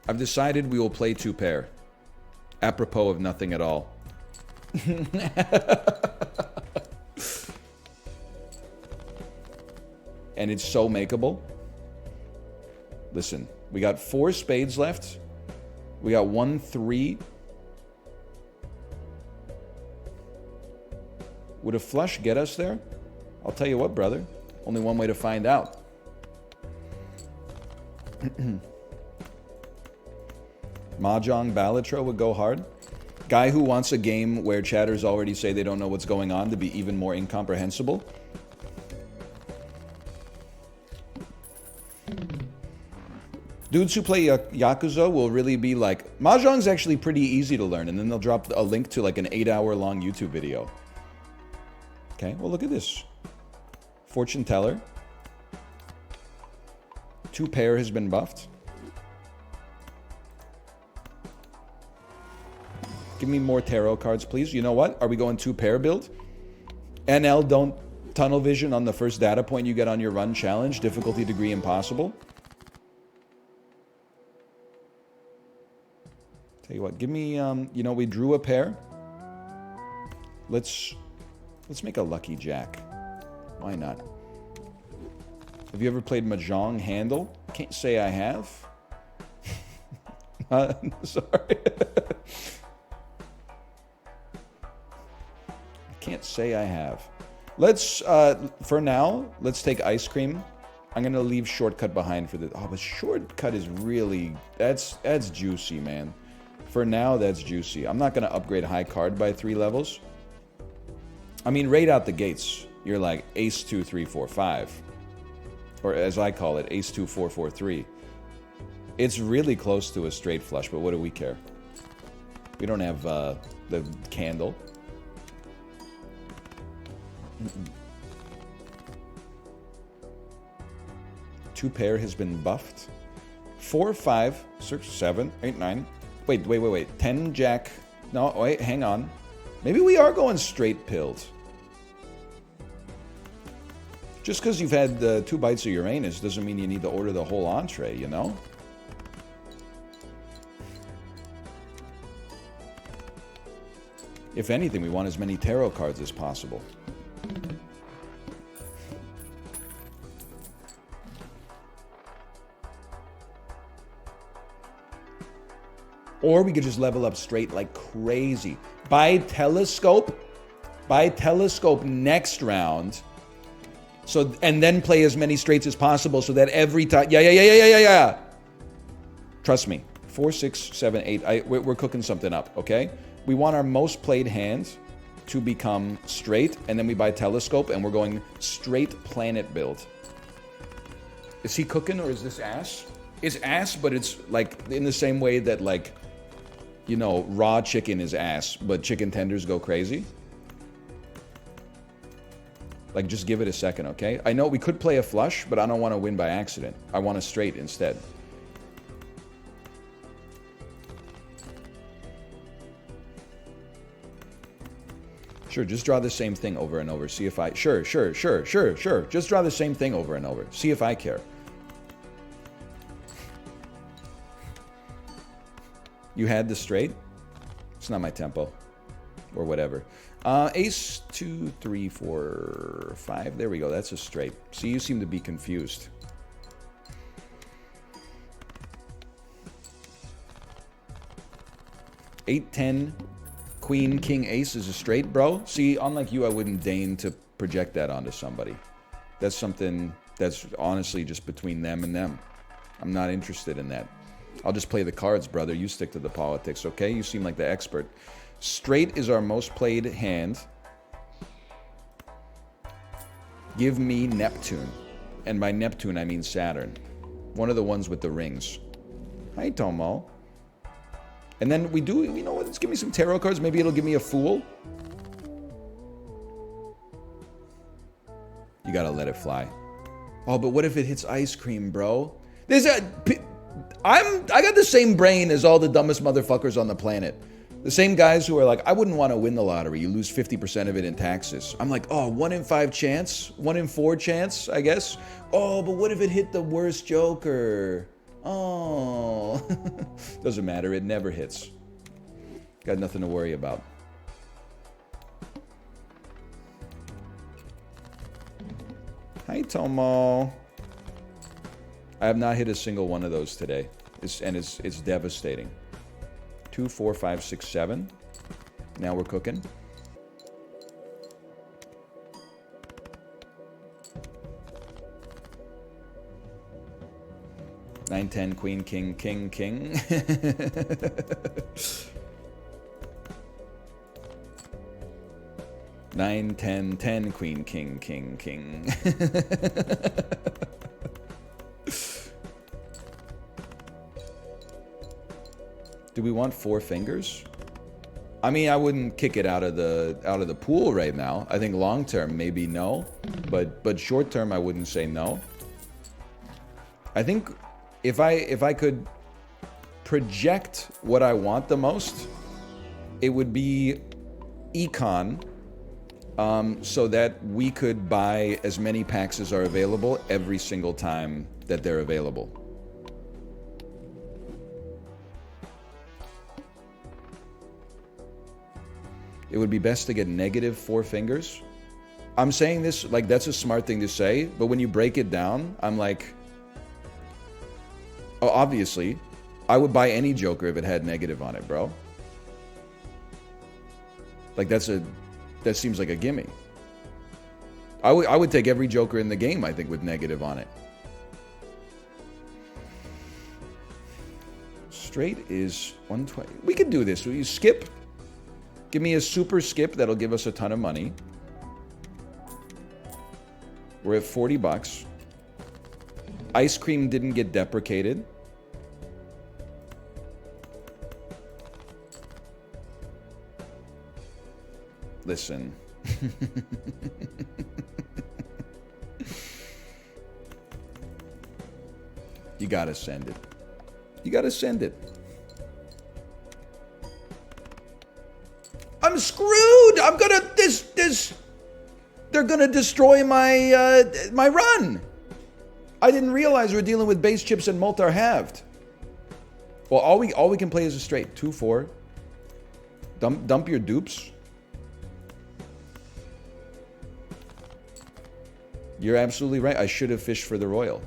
I've decided we will play 2 pair. Apropos of nothing at all. And it's so makeable. Listen, we got 4 spades left. We got 1 3. Would a flush get us there? I'll tell you what, brother. Only one way to find out. Mahjong Balatro would go hard. Guy who wants a game where chatters already say they don't know what's going on to be even more incomprehensible. Dudes who play Yakuza will really be like, Mahjong's actually pretty easy to learn, and then they'll drop a link to like an 8-hour long YouTube video. Okay, well look at this. Fortune Teller. 2 pair has been buffed. Give me more tarot cards, please. You know what? Are we going 2 pair build? NL, don't tunnel vision on the first data point you get on your run challenge. Difficulty degree impossible. Tell you what, give me, you know, we drew a pair. Let's make a lucky jack. Why not? Have you ever played Mahjong Handle? Can't say I have. Sorry. Can't say I have. Let's, for now, let's take ice cream. I'm going to leave shortcut behind for the... Oh, but shortcut is really... That's juicy, man. For now, that's juicy. I'm not going to upgrade high card by 3 levels. I mean, right out the gates, you're like ace 2, 3, 4, 5. Or as I call it, ace 2, 4, 4, 3. It's really close to a straight flush, but what do we care? We don't have the candle. 2 pair has been buffed. 4, 5, 6, 7, 8, 9. Wait. 10 jack. No, wait, hang on. Maybe we are going straight pilled. Just because you've had 2 bites of Uranus doesn't mean you need to order the whole entree, you know? If anything, we want as many tarot cards as possible. Or we could just level up straight like crazy. Buy telescope next round. So, and then play as many straights as possible so that every time... Yeah. Trust me. 4, 6, 7, 8. We're cooking something up, okay? We want our most played hand to become straight, and then we buy telescope, and we're going straight planet build. Is he cooking, or is this ass? It's ass, but it's like in the same way that, like, you know, raw chicken is ass, but chicken tenders go crazy. Like, just give it a second, okay? I know we could play a flush, but I don't want to win by accident. I want a straight instead. Sure, just draw the same thing over and over. See if I... Sure. Just draw the same thing over and over. See if I care. You had the straight? It's not my tempo. Or whatever. Ace 2, 3, 4, 5. There we go. That's a straight. See, you seem to be confused. Eight, 10, Queen, King, Ace is a straight, bro. See, unlike you, I wouldn't deign to project that onto somebody. That's something that's honestly just between them and them. I'm not interested in that. I'll just play the cards, brother. You stick to the politics, okay? You seem like the expert. Straight is our most played hand. Give me Neptune. And by Neptune, I mean Saturn. One of the ones with the rings. Hi, Tomo. And then we do, you know what? Let's give me some tarot cards. Maybe it'll give me a Fool. You gotta let it fly. Oh, but what if it hits ice cream, bro? I got the same brain as all the dumbest motherfuckers on the planet. The same guys who are like, I wouldn't want to win the lottery. You lose 50% of it in taxes. I'm like, oh, 1 in 5 chance, 1 in 4 chance, I guess. Oh, but what if it hit the worst Joker? Oh, doesn't matter. It never hits. Got nothing to worry about. Hi, Tomo. I have not hit a single one of those today. It's devastating. 2, 4, 5, 6, 7. Now we're cooking. Nine, 10, queen, king, king, king. 9, 10, 10, queen, king, king, king. Do we want 4 fingers? I mean, I wouldn't kick it out of the pool right now. I think long term maybe no, but short term I wouldn't say no. I think if I could project what I want the most, it would be econ, so that we could buy as many packs as are available every single time that they're available. It would be best to get negative 4 fingers. I'm saying this like that's a smart thing to say, but when you break it down, I'm like, oh, obviously, I would buy any Joker if it had negative on it, bro. Like that seems like a gimme. I would take every Joker in the game, I think, with negative on it. Straight is 120. We could do this. Will you skip? Give me a super skip. That'll give us a ton of money. We're at 40 bucks. Ice cream didn't get deprecated. Listen. You gotta send it. You gotta send it. I'm screwed. I'm gonna they're gonna destroy my my run. I didn't realize we're dealing with base chips and multi halved. Well, all we can play is a straight 2, 4. Dump your dupes. You're absolutely right. I should have fished for the royal.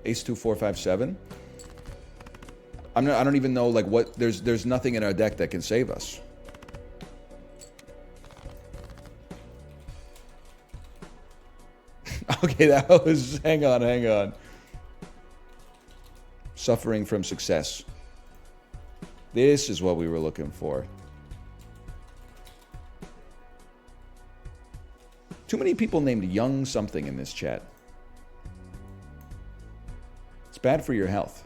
Ace 2, 4, 5, 7. I don't even know like what. There's nothing in our deck that can save us. Okay, that was... Hang on. Suffering from success. This is what we were looking for. Too many people named Young something in this chat. It's bad for your health.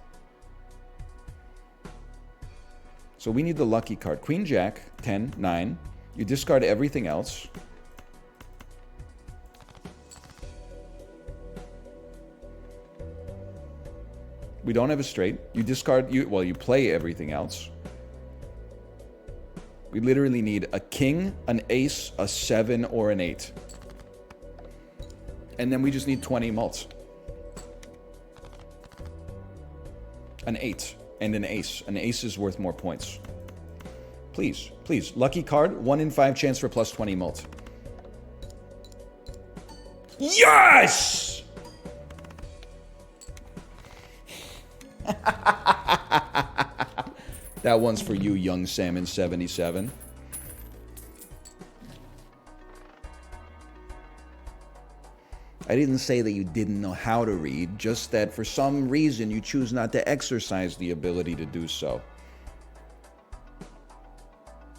So we need the lucky card. Queen, Jack, 10, 9. You discard everything else. We don't have a straight. You discard... you play everything else. We literally need a king, an ace, a 7, or an 8. And then we just need 20 mults. An 8 and an ace. An ace is worth more points. Please. Lucky card, 1 in 5 chance for plus 20 mult. Yes! That one's for you, Young Salmon 77. I didn't say that you didn't know how to read, just that for some reason you choose not to exercise the ability to do so.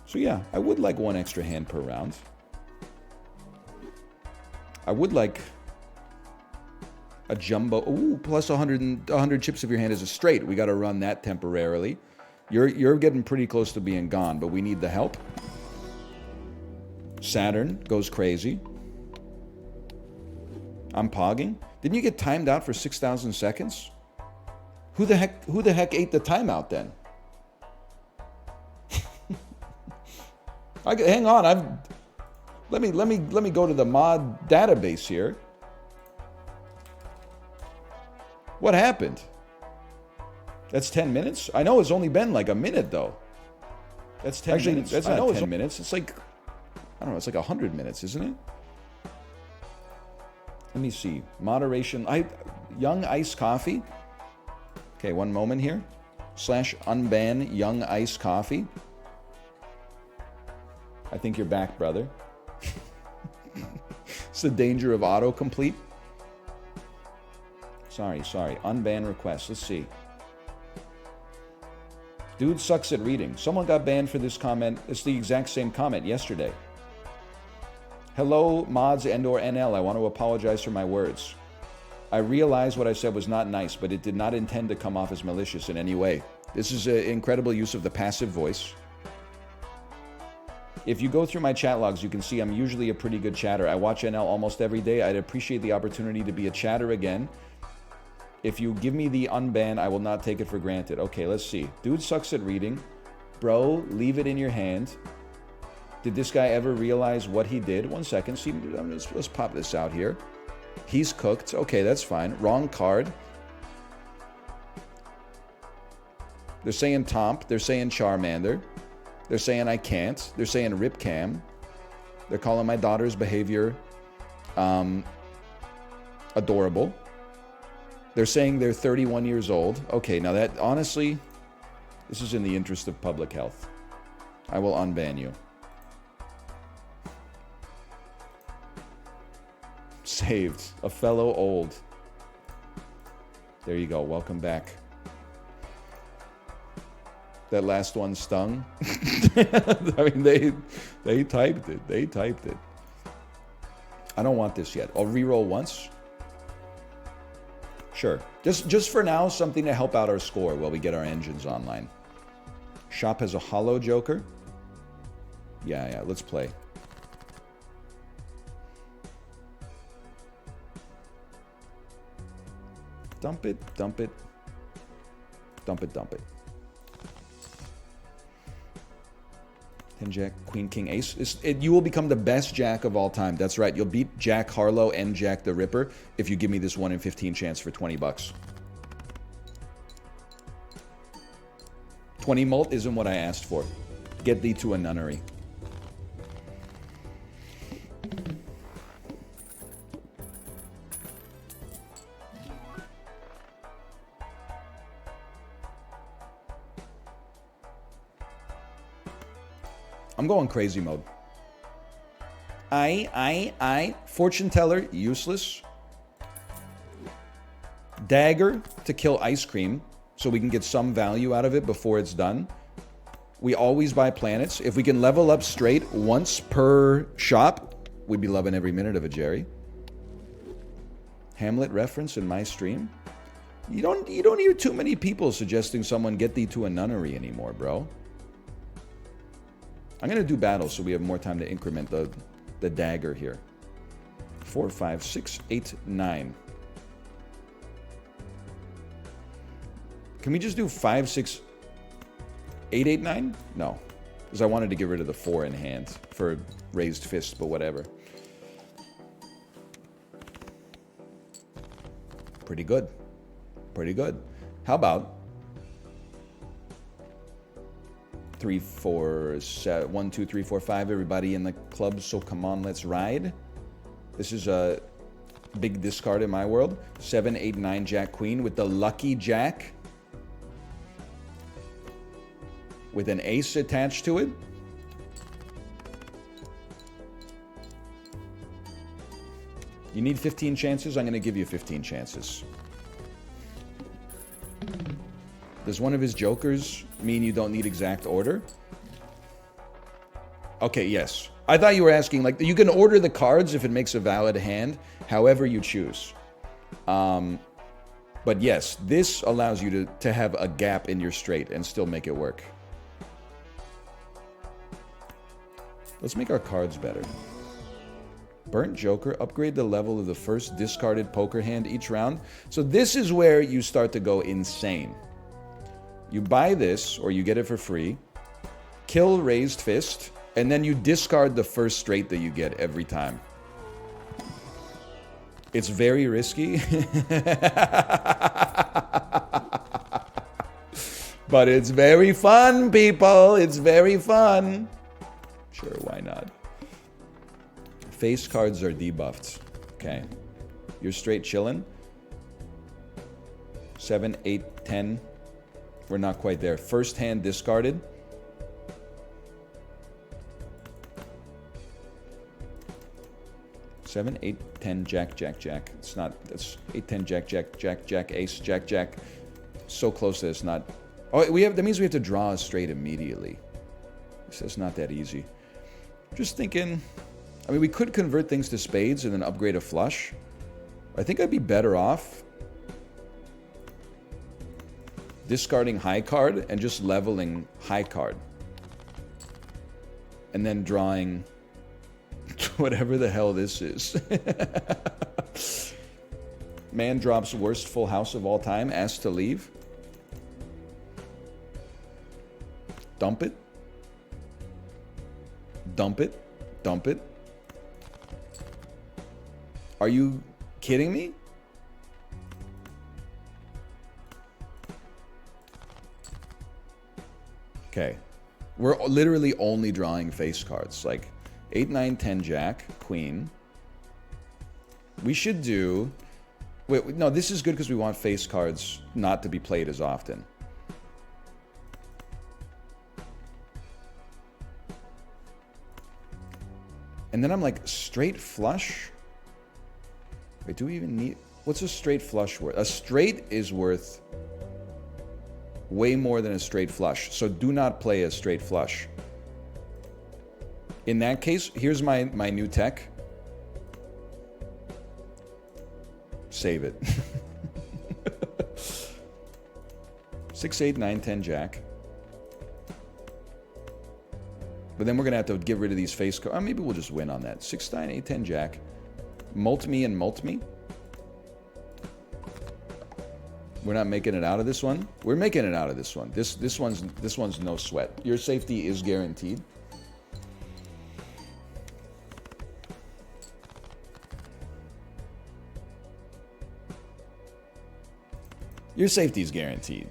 So yeah, I would like 1 extra hand per round. I would like a jumbo. Ooh, plus 100 chips if your hand is a straight. We got to run that temporarily. You're getting pretty close to being gone, but we need the help. Saturn goes crazy. I'm pogging. Didn't you get timed out for 6,000 seconds? Who the heck ate the timeout then? Hang on. Let me go to the mod database here. What happened? That's 10 minutes? I know it's only been like a minute though. That's 10 minutes. That's not 10 minutes. It's like, I don't know, it's like 100 minutes, isn't it? Let me see. Moderation. Young iced coffee. Okay, one moment here. /unban young iced coffee. I think you're back, brother. It's the danger of autocomplete. Sorry. Unban request. Let's see. Dude sucks at reading. Someone got banned for this comment. It's the exact same comment yesterday. Hello, mods and/or NL. I want to apologize for my words. I realize what I said was not nice, but it did not intend to come off as malicious in any way. This is an incredible use of the passive voice. If you go through my chat logs, you can see I'm usually a pretty good chatter. I watch NL almost every day. I'd appreciate the opportunity to be a chatter again. If you give me the unban, I will not take it for granted. Okay, let's see. Dude sucks at reading. Bro, leave it in your hand. Did this guy ever realize what he did? 1 second. See, let's pop this out here. He's cooked. Okay, that's fine. Wrong card. They're saying Tomp. They're saying Charmander. They're saying I can't. They're saying Rip Cam. They're calling my daughter's behavior adorable. They're saying they're 31 years old. Okay, now that, honestly, this is in the interest of public health. I will unban you. Saved. A fellow old. There you go. Welcome back. That last one stung. I mean, they typed it. They typed it. I don't want this yet. I'll reroll once. Sure. Just for now, something to help out our score while we get our engines online. Shop has a hollow joker. Yeah, let's play. Dump it. Dump it. Dump it, dump it. 10 Jack, Queen, King, Ace. You will become the best Jack of all time. That's right. You'll beat Jack Harlow and Jack the Ripper if you give me this 1 in 15 chance for 20 bucks. 20 mult isn't what I asked for. Get thee to a nunnery. I'm going crazy mode. Fortune teller, useless. Dagger to kill ice cream so we can get some value out of it before it's done. We always buy planets. If we can level up straight once per shop, we'd be loving every minute of it, Jerry. Hamlet reference in my stream. You don't hear too many people suggesting someone get thee to a nunnery anymore, bro. I'm going to do battles so we have more time to increment the dagger here. 4, 5, 6, 8, 9. Can we just do 5, 6, 8, 8, 9? No. Because I wanted to get rid of the 4 in hand for raised fist, but whatever. Pretty good. Pretty good. How about 3, 4, 7, 1, 2, 3, 4, 5. Everybody in the club, so come on, let's ride. This is a big discard in my world. 7, 8, 9, Jack, Queen with the lucky Jack. With an ace attached to it. You need 15 chances? I'm going to give you 15 chances. Does one of his jokers mean you don't need exact order? Okay, yes. I thought you were asking, like, you can order the cards if it makes a valid hand, however you choose. But yes, this allows you to have a gap in your straight and still make it work. Let's make our cards better. Burnt Joker, upgrade the level of the first discarded poker hand each round. So this is where you start to go insane. You buy this, or you get it for free, kill Raised Fist, And then you discard the first straight that you get every time. It's very risky. But it's very fun, people. It's very fun. Sure, why not? Face cards are debuffed. Okay. You're straight chilling. 7, 8, 10. We're not quite there. First hand discarded. Seven, 8, 10, Jack, Jack, Jack. It's not. That's 8, 10, Jack, Jack, Jack, Jack, Ace, Jack, Jack. So close that it's not. Oh, we have. That means we have to draw a straight immediately. So it's not that easy. Just thinking. I mean, we could convert things to spades and then upgrade a flush. I think I'd be better off discarding high card and just leveling high card. And then drawing whatever the hell this is. Man drops worst full house of all time, asked to leave. Dump it. Dump it. Dump it. Are you kidding me? Okay. We're literally only drawing face cards. Like 8, 9, 10, Jack, Queen. We should do... Wait, no, this is good because we want face cards not to be played as often. And then I'm like, straight flush? Wait, do we even need... What's a straight flush worth? A straight is worth way more than a straight flush. So do not play a straight flush. In that case, here's my new tech. Save it. 6, 8, 9, 10, Jack. But then we're going to have to get rid of these face cards. Maybe we'll just win on that. 6, 9, 8, 10, Jack. Molt me and molt me. We're not making it out of this one. We're making it out of this one. This one's no sweat. Your safety is guaranteed. Your safety is guaranteed.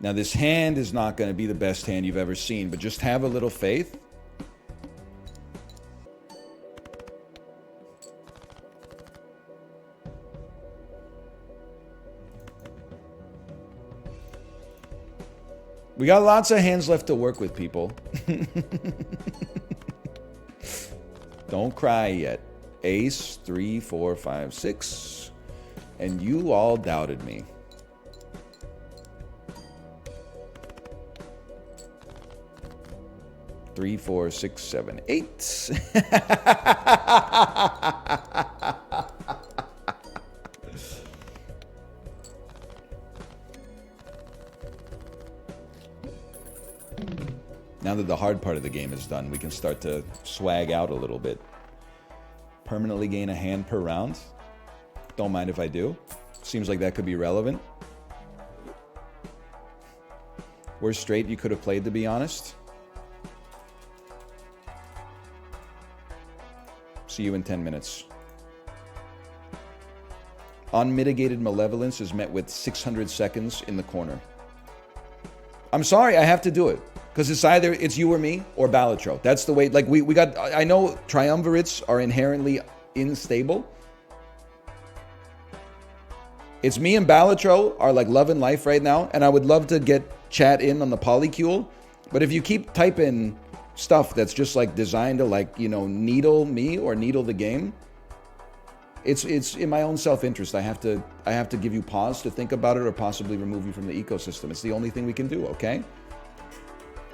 Now, this hand is not going to be the best hand you've ever seen, but just have a little faith. We got lots of hands left to work with, people. Don't cry yet. Ace, 3, 4, 5, 6. And you all doubted me. Three, 4, 6, 7, 8. Now that the hard part of the game is done, we can start to swag out a little bit. Permanently gain a hand per round. Don't mind if I do. Seems like that could be relevant. Worst straight you could have played, to be honest. See you in 10 minutes. Unmitigated malevolence is met with 600 seconds in the corner. I'm sorry, I have to do it. Because it's you or me or Balatro. That's the way, like, we got, I know triumvirates are inherently unstable. It's me and Balatro are like loving life right now, and I would love to get chat in on the polycule. But if you keep typing stuff that's just like designed to, like, you know, needle me or needle the game, it's in my own self-interest. I have to give you pause to think about it or possibly remove you from the ecosystem. It's the only thing we can do, okay?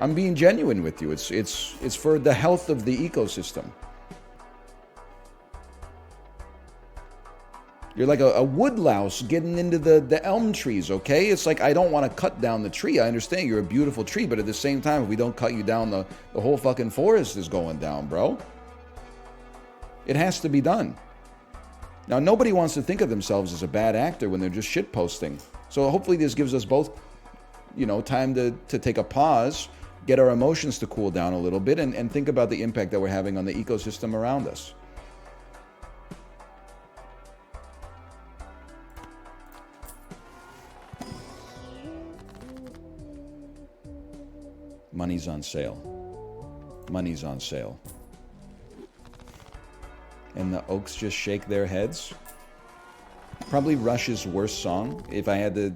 I'm being genuine with you. It's for the health of the ecosystem. You're like a woodlouse getting into the elm trees, okay? It's like, I don't want to cut down the tree. I understand you're a beautiful tree, but at the same time, if we don't cut you down, the whole fucking forest is going down, bro. It has to be done. Now, nobody wants to think of themselves as a bad actor when they're just shit posting. So hopefully this gives us both, time to take a pause, get our emotions to cool down a little bit, and think about the impact that we're having on the ecosystem around us. Money's on sale. Money's on sale. And the Oaks just shake their heads. Probably Rush's worst song. If I had to...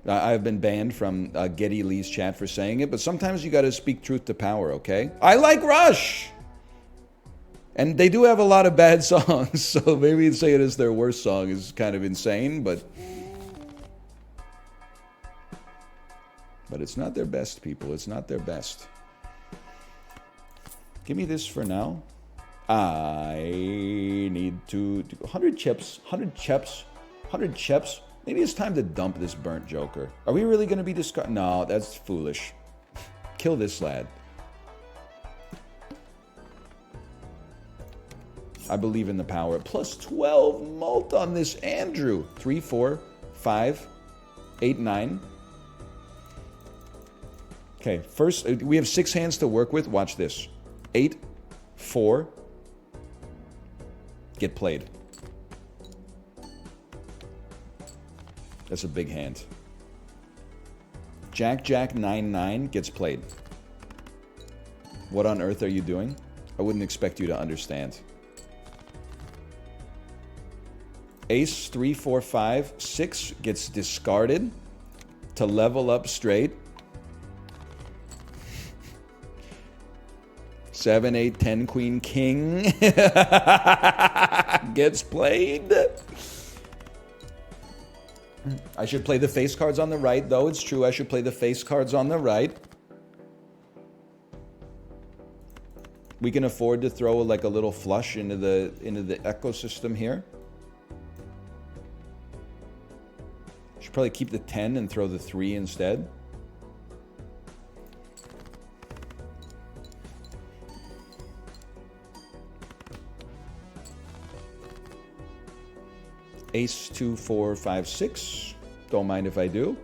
I've been banned from Geddy Lee's chat for saying it, but sometimes you got to speak truth to power, okay? I like Rush! And they do have a lot of bad songs, so maybe say it as their worst song is kind of insane, but it's not their best, people. It's not their best. Give me this for now. I need to do 100 chips, 100 chips, 100 chips. Maybe it's time to dump this burnt Joker. Are we really going to be discarding? No, that's foolish. Kill this lad. I believe in the power. Plus 12 mult on this Andrew. 3, 4, 5, 8, 9. Okay, first, we have 6 hands to work with. Watch this. 8, 4. Get played. That's a big hand. Jack, Jack, 9, 9 gets played. What on earth are you doing? I wouldn't expect you to understand. Ace, 3, 4, 5, 6 gets discarded to level up straight. 7, 8, 10, Queen, King gets played. I should play the face cards on the right, though. It's true, I should play the face cards on the right. We can afford to throw like a little flush into the ecosystem here. Should probably keep the 10 and throw the 3 instead. Ace, 2, 4, 5, 6. Don't mind if I do.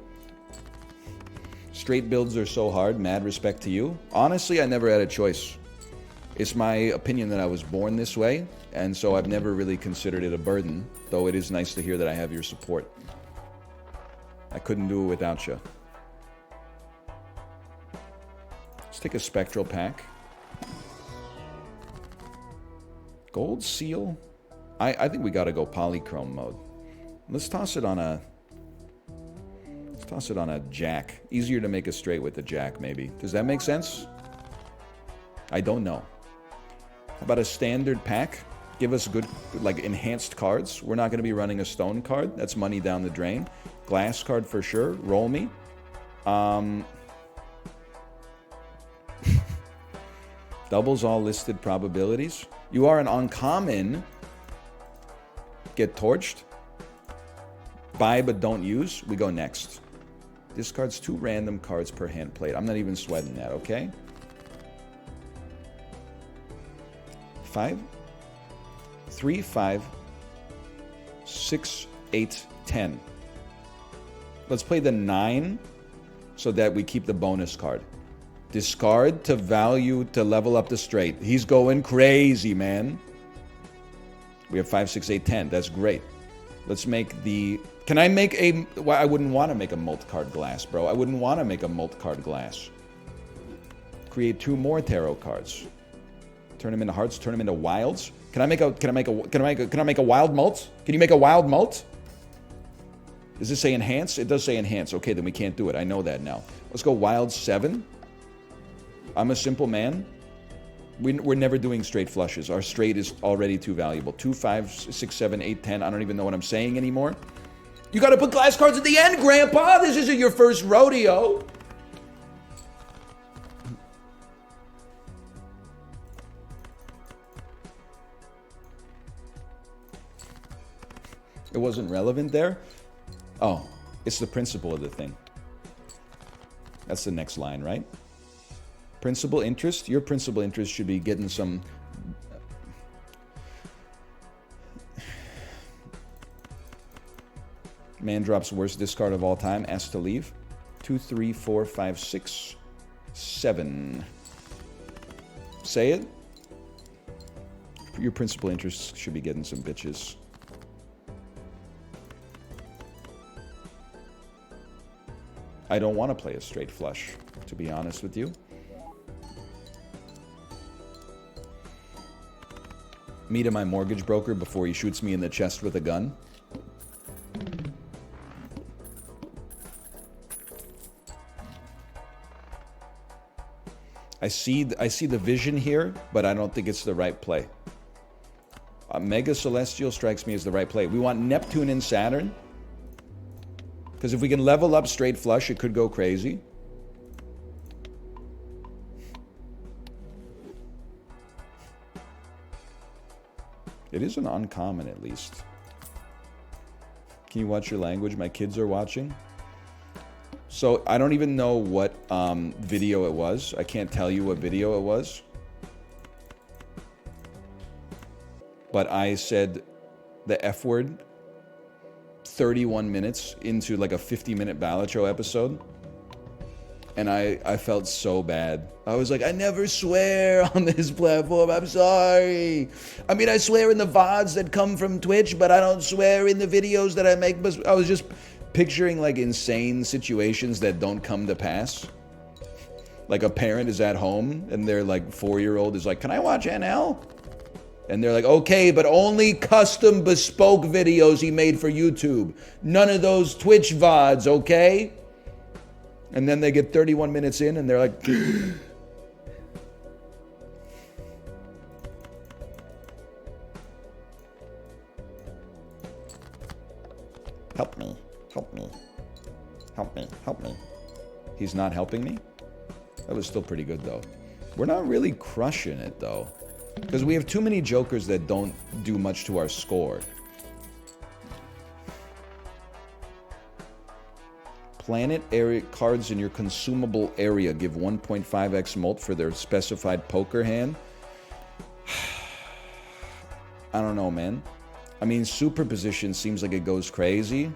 Straight builds are so hard. Mad respect to you. Honestly, I never had a choice. It's my opinion that I was born this way, and so I've never really considered it a burden, though it is nice to hear that I have your support. I couldn't do it without you. Let's take a spectral pack. Gold seal? I think we gotta go polychrome mode. Let's toss it on a jack. Easier to make a straight with a jack, maybe. Does that make sense? I don't know. How about a standard pack? Give us good, like, enhanced cards. We're not gonna be running a stone card. That's money down the drain. Glass card for sure. Roll me. Doubles all listed probabilities. You are an uncommon. Get torched. Buy but don't use. We go next. Discards 2 random cards per hand played. I'm not even sweating that, okay? 5, 3, 5, 6, 8, 10. Let's play the 9 so that we keep the bonus card. Discard to value to level up the straight. He's going crazy, man. We have 5, 6, 8, 10. That's great. Let's make the... Can I make a... Well, I wouldn't want to make a mult card glass, bro. I wouldn't want to make a mult card glass. Create 2 more tarot cards. Turn them into hearts. Turn them into wilds. Can I make a wild mult? Can you make a wild mult? Does this say enhance? It does say enhance. Okay, then we can't do it. I know that now. Let's go wild 7. I'm a simple man. We're never doing straight flushes. Our straight is already too valuable. 2, 5, 6, 7, 8, 10. I don't even know what I'm saying anymore. You gotta put glass cards at the end, Grandpa! This isn't your first rodeo! It wasn't relevant there? Oh, it's the principle of the thing. That's the next line, right? Principal interest? Your principal interest should be getting some... Man drops worst discard of all time. Asked to leave. 2, 3, 4, 5, 6, 7. Say it. Your principal interest should be getting some bitches. I don't want to play a straight flush, to be honest with you. Me to my mortgage broker before he shoots me in the chest with a gun. I see the vision here, but I don't think it's the right play. Mega Celestial strikes me as the right play. We want Neptune and Saturn. Because if we can level up straight flush, it could go crazy. It is an uncommon, at least. Can you watch your language? My kids are watching. So I don't even know what video it was. I can't tell you what video it was. But I said the F word 31 minutes into like a 50-minute Balatro episode. And I felt so bad. I was like, I never swear on this platform. I'm sorry. I mean, I swear in the VODs that come from Twitch, but I don't swear in the videos that I make. I was just picturing like insane situations that don't come to pass. Like a parent is at home and their like 4-year-old is like, can I watch NL? And they're like, okay, but only custom bespoke videos he made for YouTube. None of those Twitch VODs, okay? And then they get 31 minutes in and they're like, help me, help me, help me, help me. He's not helping me? That was still pretty good though. We're not really crushing it though. Because we have too many jokers that don't do much to our score. Planet area cards in your consumable area give 1.5x mult for their specified poker hand. I don't know, man. I mean, superposition seems like it goes crazy.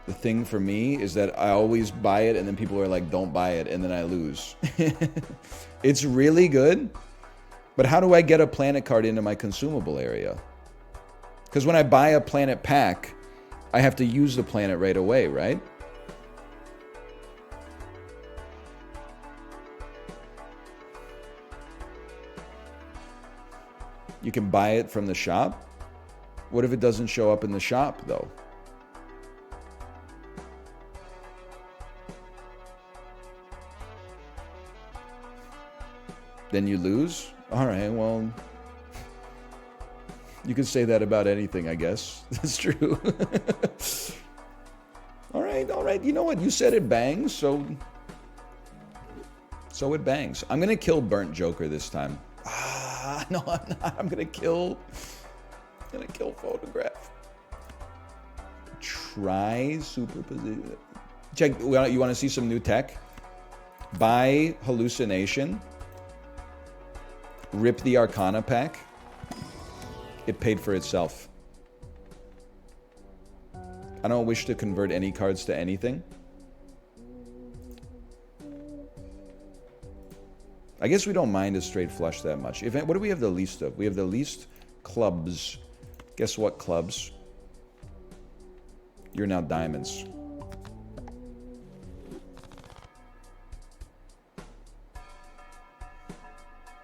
The thing for me is that I always buy it and then people are like, don't buy it, and then I lose. It's really good. But how do I get a planet card into my consumable area? Because when I buy a planet pack, I have to use the planet right away, right? You can buy it from the shop? What if it doesn't show up in the shop, though? Then you lose? All right, well, you could say that about anything, I guess. That's true. All right. You know what? You said it bangs, so it bangs. I'm going to kill Burnt Joker this time. No, I'm not. I'm going to kill Photograph. Try superposition. Check. You want to see some new tech? Buy Hallucination. Rip the Arcana pack. It paid for itself. I don't wish to convert any cards to anything. I guess we don't mind a straight flush that much. What do we have the least of? We have the least clubs. Guess what, clubs? You're now diamonds.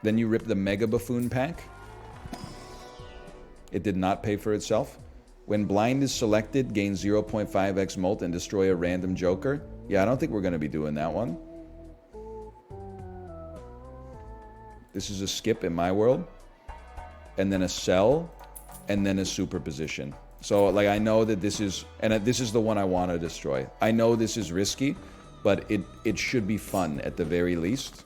Then you rip the Mega Buffoon pack. It did not pay for itself. When blind is selected, gain 0.5x mult and destroy a random joker. Yeah, I don't think we're going to be doing that one. This is a skip in my world. And then a sell. And then a superposition. So, like, I know that this is... And this is the one I want to destroy. I know this is risky, but it should be fun at the very least.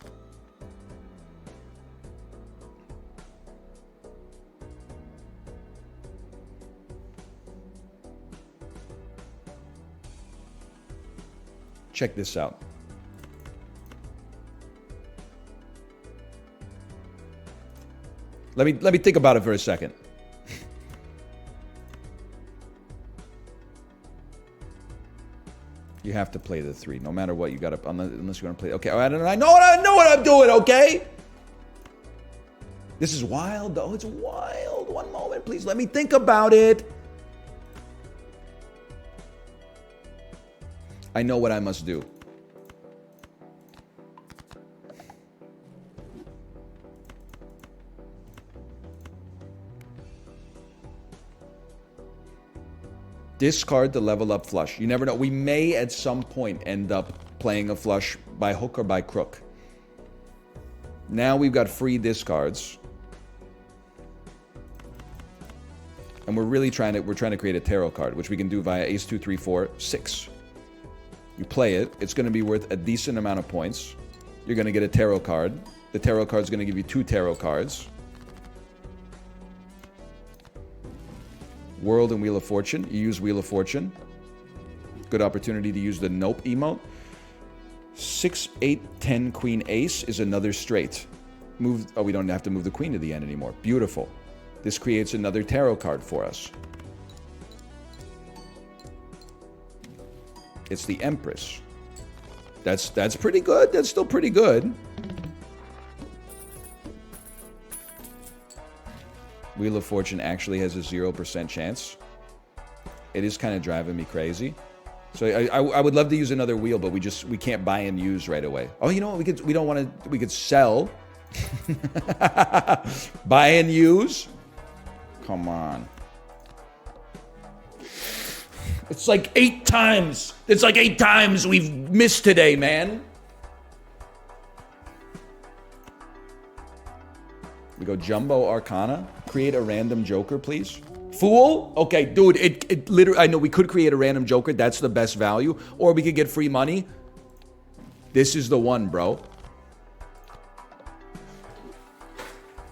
Check this out. Let me think about it for a second. You have to play the 3. No matter what, you got to, unless you want to play. Okay, I know what I'm doing, okay? This is wild, though. It's wild. One moment, please. Let me think about it. I know what I must do. Discard the level up flush. You never know. We may at some point end up playing a flush by hook or by crook. Now we've got free discards. And we're really trying to create a tarot card, which we can do via ace 2, 3, 4, 6. You play it. It's going to be worth a decent amount of points. You're going to get a tarot card. The tarot card is going to give you 2 tarot cards. World and Wheel of Fortune. You use Wheel of Fortune. Good opportunity to use the Nope emote. 6, 8, 10, Queen, Ace is another straight. Move. Oh, we don't have to move the Queen to the end anymore. Beautiful. This creates another tarot card for us. It's the Empress. That's pretty good. That's still pretty good. Wheel of Fortune actually has a 0% chance. It is kind of driving me crazy. So I would love to use another wheel, but we can't buy and use right away. Oh, you know what? We could sell. Buy and use. Come on. It's like 8 times. It's like 8 times we've missed today, man. We go Jumbo Arcana. Create a random Joker, please. Fool? Okay, dude, it literally... I know we could create a random Joker. That's the best value. Or we could get free money. This is the one, bro.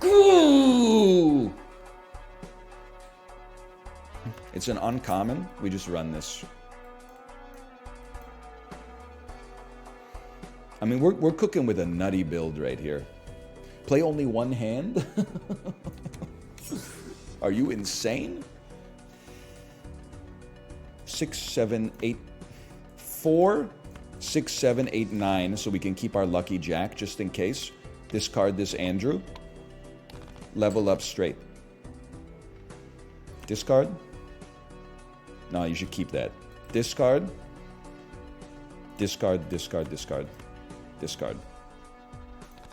Ooh! It's an uncommon. We just run this. I mean, we're cooking with a nutty build right here. Play only one hand? Are you insane? 6, 7, 8, 4, 6, 7, 8, 9, so we can keep our lucky jack just in case. Discard this Andrew. Level up straight. Discard. No, you should keep that. Discard. Discard, discard, discard. Discard.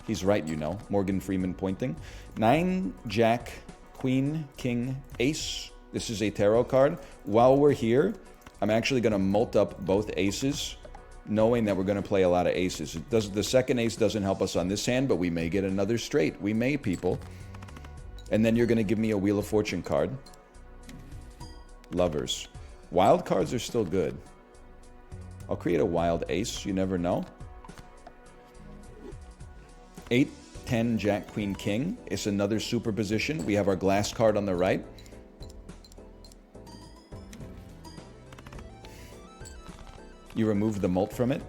He's right, you know. Morgan Freeman pointing. 9, Jack, Queen, King, Ace. This is a tarot card. While we're here, I'm actually going to mult up both aces, knowing that we're going to play a lot of aces. The second ace doesn't help us on this hand, but we may get another straight. We may, people. And then you're going to give me a Wheel of Fortune card. Lovers. Wild cards are still good. I'll create a wild ace. You never know. 8, 10, Jack, Queen, King. It's another superposition. We have our glass card on the right. You remove the mult from it.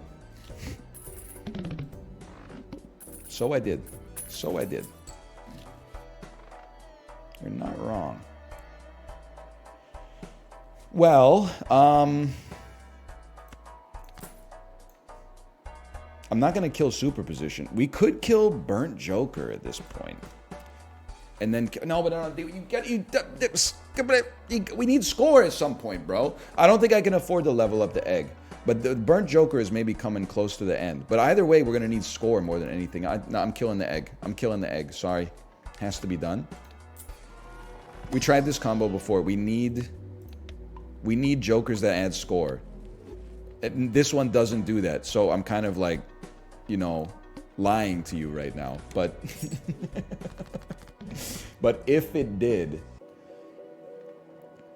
So I did. So I did. You're not wrong. Well, I'm not going to kill superposition. We could kill Burnt Joker at this point. And then... No, but we need score at some point, bro. I don't think I can afford to level up the egg. But the Burnt Joker is maybe coming close to the end. But either way, we're going to need score more than anything. No, I'm killing the egg. I'm killing the egg. Sorry. Has to be done. We tried this combo before. We need Jokers that add score. And this one doesn't do that. So I'm kind of like... you know, lying to you right now, but but if it did,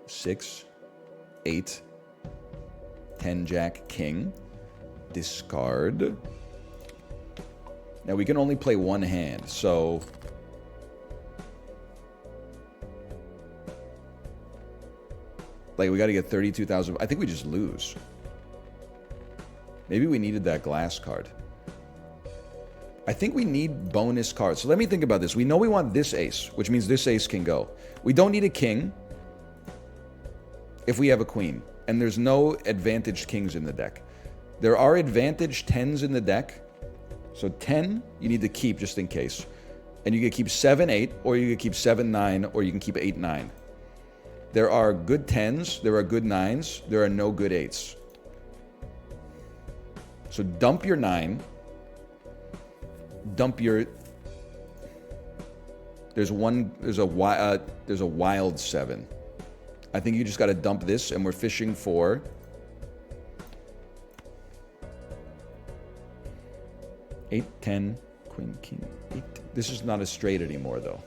6, 8, 10, Jack, King, discard. Now we can only play one hand, so like we got to get 32,000. I think we just lose. Maybe we needed that glass card. I think we need bonus cards. So let me think about this. We know we want this ace, which means this ace can go. We don't need a king if we have a queen. And there's no advantaged kings in the deck. There are advantage 10s in the deck. So 10, you need to keep just in case. And you can keep 7, 8, or you can keep 7, 9, or you can keep 8, 9. There are good 10s, there are good 9s, there are no good 8s. So dump your 9. Dump your... There's a wild 7. I think you just got to dump this, and we're fishing for... 8, 10, queen, king, 8. This is not a straight anymore, though.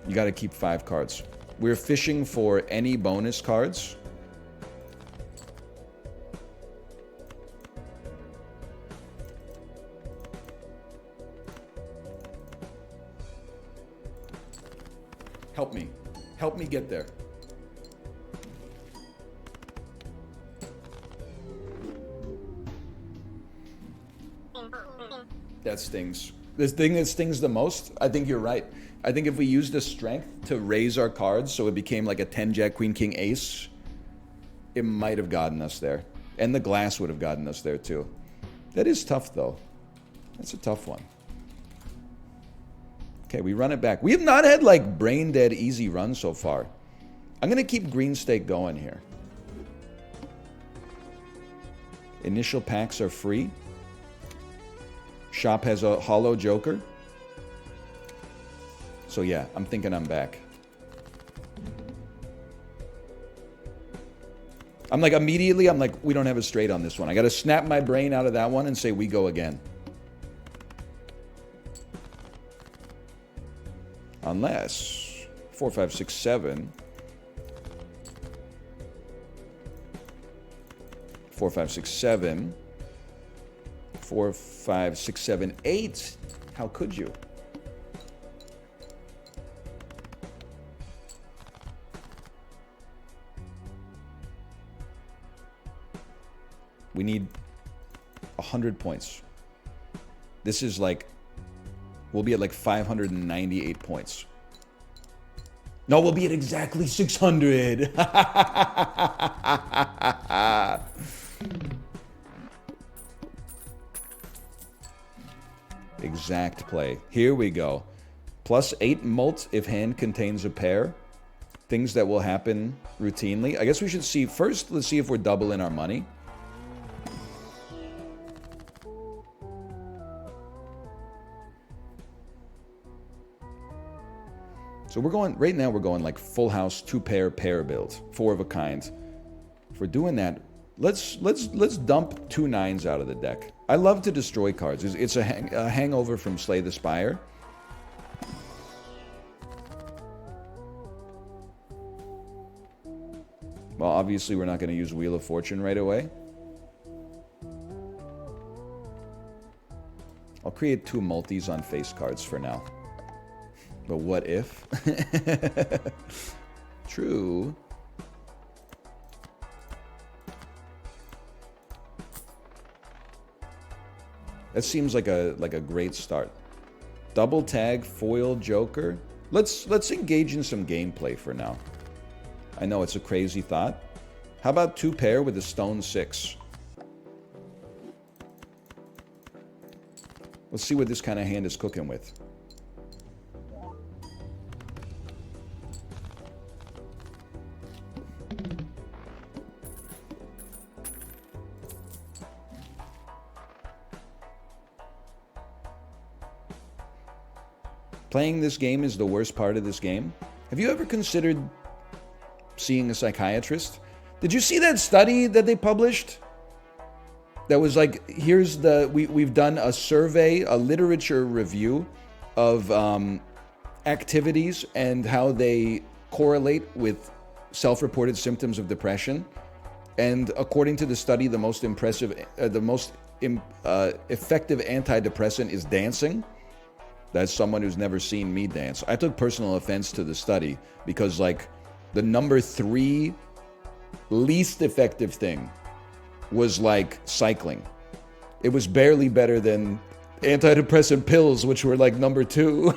You got to keep 5 cards. We're fishing for any bonus cards. Help me. Help me get there. That stings. The thing that stings the most, I think you're right. I think if we used the strength to raise our cards so it became like a 10 jack queen king ace, it might have gotten us there. And the glass would have gotten us there too. That is tough though. That's a tough one. Okay, we run it back. We have not had like brain dead easy runs so far. I'm gonna keep green stake going here. Initial packs are free. Shop has a hollow joker. So yeah, I'm thinking I'm back. I'm like, immediately, I'm like, we don't have a straight on this one. I got to snap my brain out of that one and say, we go again. Unless 4, 5, 6, 7. 4, 5, 6, 7. 4, 5, 6, 7, 8. How could you? We need 100 points. This is like, we'll be at like 598 points. No, we'll be at exactly 600. Exact play. Here we go. Plus 8 mult if hand contains a pair. Things that will happen routinely. I guess we should see first, let's see if we're doubling our money. So we're going, right now we're going like full house, 2-pair, pair build, 4 of a kind. If we're doing that, let's dump 2 9s out of the deck. I love to destroy cards. It's a hangover from Slay the Spire. Well, obviously we're not going to use Wheel of Fortune right away. I'll create 2 multis on face cards for now. But what if? True. That seems like a great start. Double tag, foil, joker. Let's engage in some gameplay for now. I know it's a crazy thought. How about 2-pair with a stone 6? Let's see what this kind of hand is cooking with. Playing this game is the worst part of this game. Have you ever considered seeing a psychiatrist? Did you see that study that they published? That was like, here's the, we've done a survey, a literature review of activities and how they correlate with self-reported symptoms of depression. And according to the study, the most effective antidepressant is dancing. That's someone who's never seen me dance. I took personal offense to the study because, like, the number 3 least effective thing was, like, cycling. It was barely better than antidepressant pills, which were, like, number 2.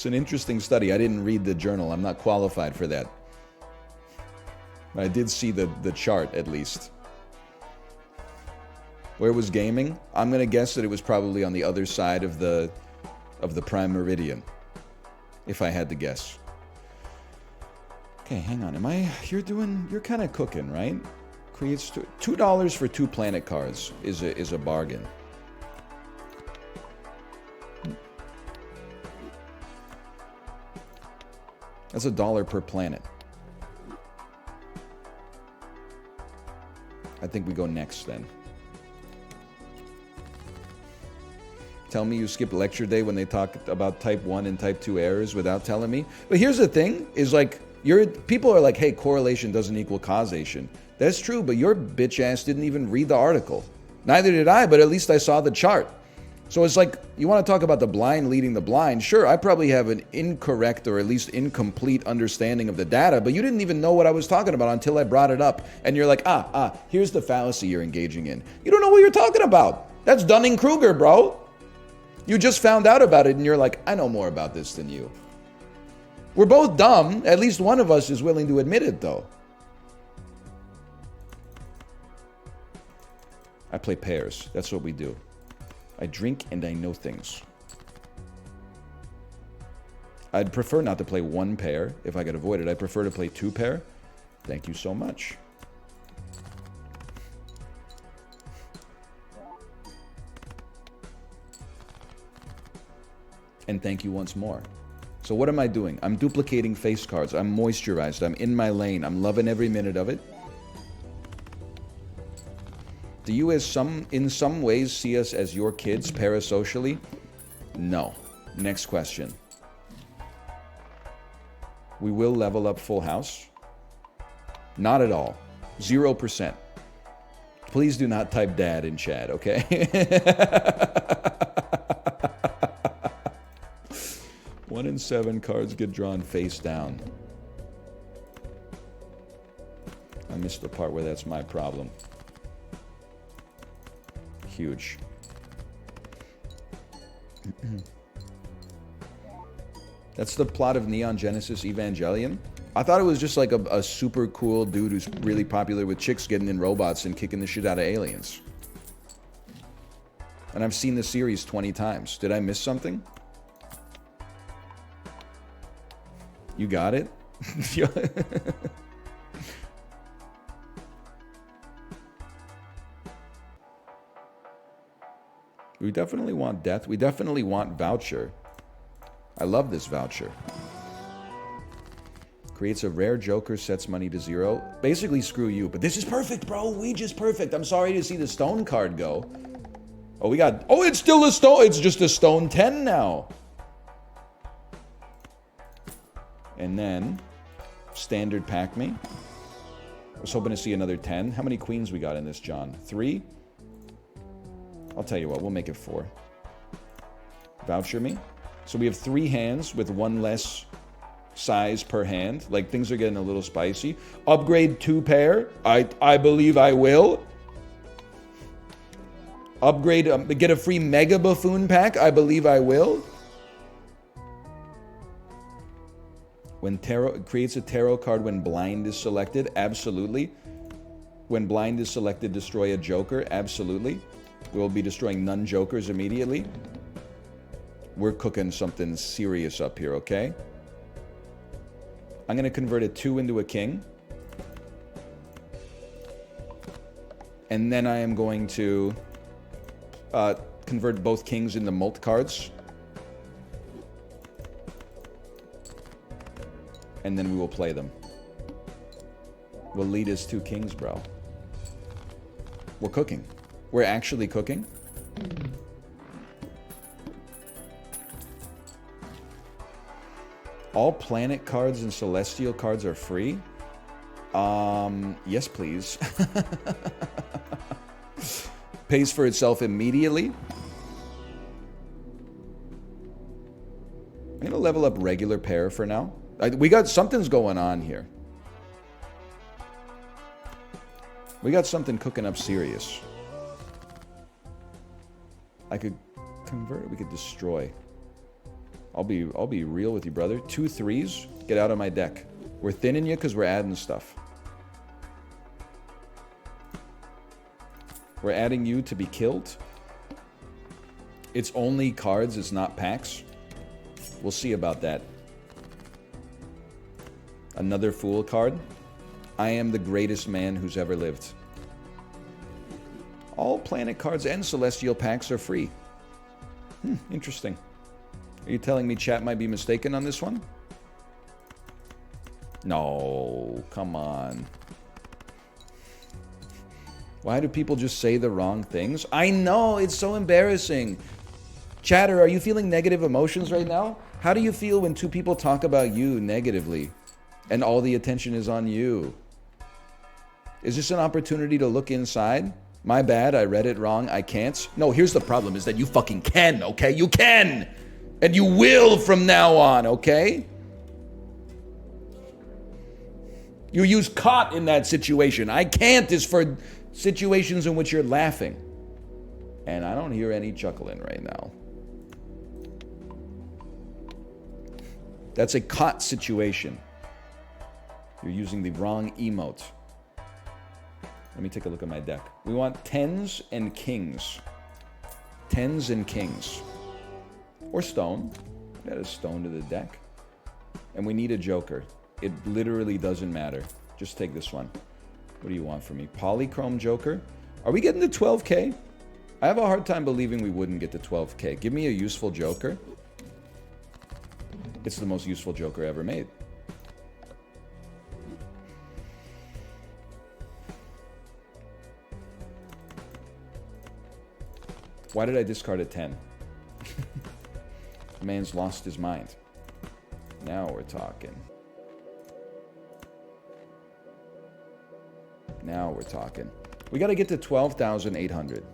It's an interesting study. I didn't read the journal. I'm not qualified for that. But I did see the chart, at least. Where was gaming? I'm going to guess that it was probably on the other side of the prime meridian, if I had to guess. Okay, hang on. You're kind of cooking, right? Creates $2 for 2 planet cards is a bargain. That's $1 per planet. I think we go next then. Tell me you skipped lecture day when they talk about type 1 and type 2 errors without telling me. But here's the thing, is like, people are like, hey, correlation doesn't equal causation. That's true, but your bitch ass didn't even read the article. Neither did I, but at least I saw the chart. So it's like, you want to talk about the blind leading the blind. Sure, I probably have an incorrect or at least incomplete understanding of the data, but you didn't even know what I was talking about until I brought it up. And you're like, here's the fallacy you're engaging in. You don't know what you're talking about. That's Dunning-Kruger, bro. You just found out about it and you're like, I know more about this than you. We're both dumb. At least one of us is willing to admit it, though. I play pairs. That's what we do. I drink and I know things. I'd prefer not to play 1 pair if I could avoid it. I prefer to play 2 pair. Thank you so much. And thank you once more. So what am I doing? I'm duplicating face cards. I'm moisturized. I'm in my lane. I'm loving every minute of it. Do you in some ways see us as your kids parasocially? No. Next question. We will level up Full House? Not at all. 0%. Please do not type dad in chat, okay? 1 in 7 cards get drawn face down. I missed the part where that's my problem. Huge. That's the plot of Neon Genesis Evangelion? I thought it was just like a super cool dude who's really popular with chicks getting in robots and kicking the shit out of aliens. And I've seen the series 20 times. Did I miss something? You got it? We definitely want death. We definitely want voucher. I love this voucher. Creates a rare joker, sets money to 0. Basically, screw you. But this is perfect, bro. Ouija's perfect. I'm sorry to see the stone card go. Oh, we got... Oh, it's still a stone. It's just a stone 10 now. And then, standard pack me. I was hoping to see another 10. How many queens we got in this, John? 3? I'll tell you what, we'll make it 4. Voucher me. So we have 3 hands with 1 less size per hand. Like, things are getting a little spicy. Upgrade 2 pair. I believe I will. Upgrade, get a free Mega Buffoon pack. I believe I will. When tarot, it creates a tarot card when blind is selected. Absolutely. When blind is selected, destroy a joker. Absolutely. We'll be destroying none jokers immediately. We're cooking something serious up here, okay? I'm going to convert a 2 into a king. And then I am going to convert both kings into molt cards. And then we will play them. We'll lead as 2 kings, bro. We're cooking. We're actually cooking. All planet cards and celestial cards are free? Yes, please. Pays for itself immediately. I'm going to level up regular pair for now. We got something's going on here. We got something cooking up serious. I could convert, we could destroy. I'll be real with you, brother. 2 3s, get out of my deck. We're thinning you because we're adding stuff. We're adding you to be killed. It's only cards, it's not packs. We'll see about that. Another Fool card. I am the greatest man who's ever lived. All planet cards and celestial packs are free. Interesting. Are you telling me chat might be mistaken on this one? No, come on. Why do people just say the wrong things? I know, it's so embarrassing. Chatter, are you feeling negative emotions right now? How do you feel when 2 people talk about you negatively and all the attention is on you? Is this an opportunity to look inside? My bad, I read it wrong, I can't. No, here's the problem, is that you fucking can, okay? You can! And you will from now on, okay? You use caught in that situation. I can't is for situations in which you're laughing. And I don't hear any chuckling right now. That's a caught situation. You're using the wrong emote. Let me take a look at my deck. We want 10s and kings. 10s and kings. Or stone. Add a stone to the deck. And we need a joker. It literally doesn't matter. Just take this one. What do you want from me? Polychrome joker? Are we getting to 12k? I have a hard time believing we wouldn't get to 12k. Give me a useful joker. It's the most useful joker ever made. Why did I discard a 10? The man's lost his mind. Now we're talking. Now we're talking. We got to get to 12,800.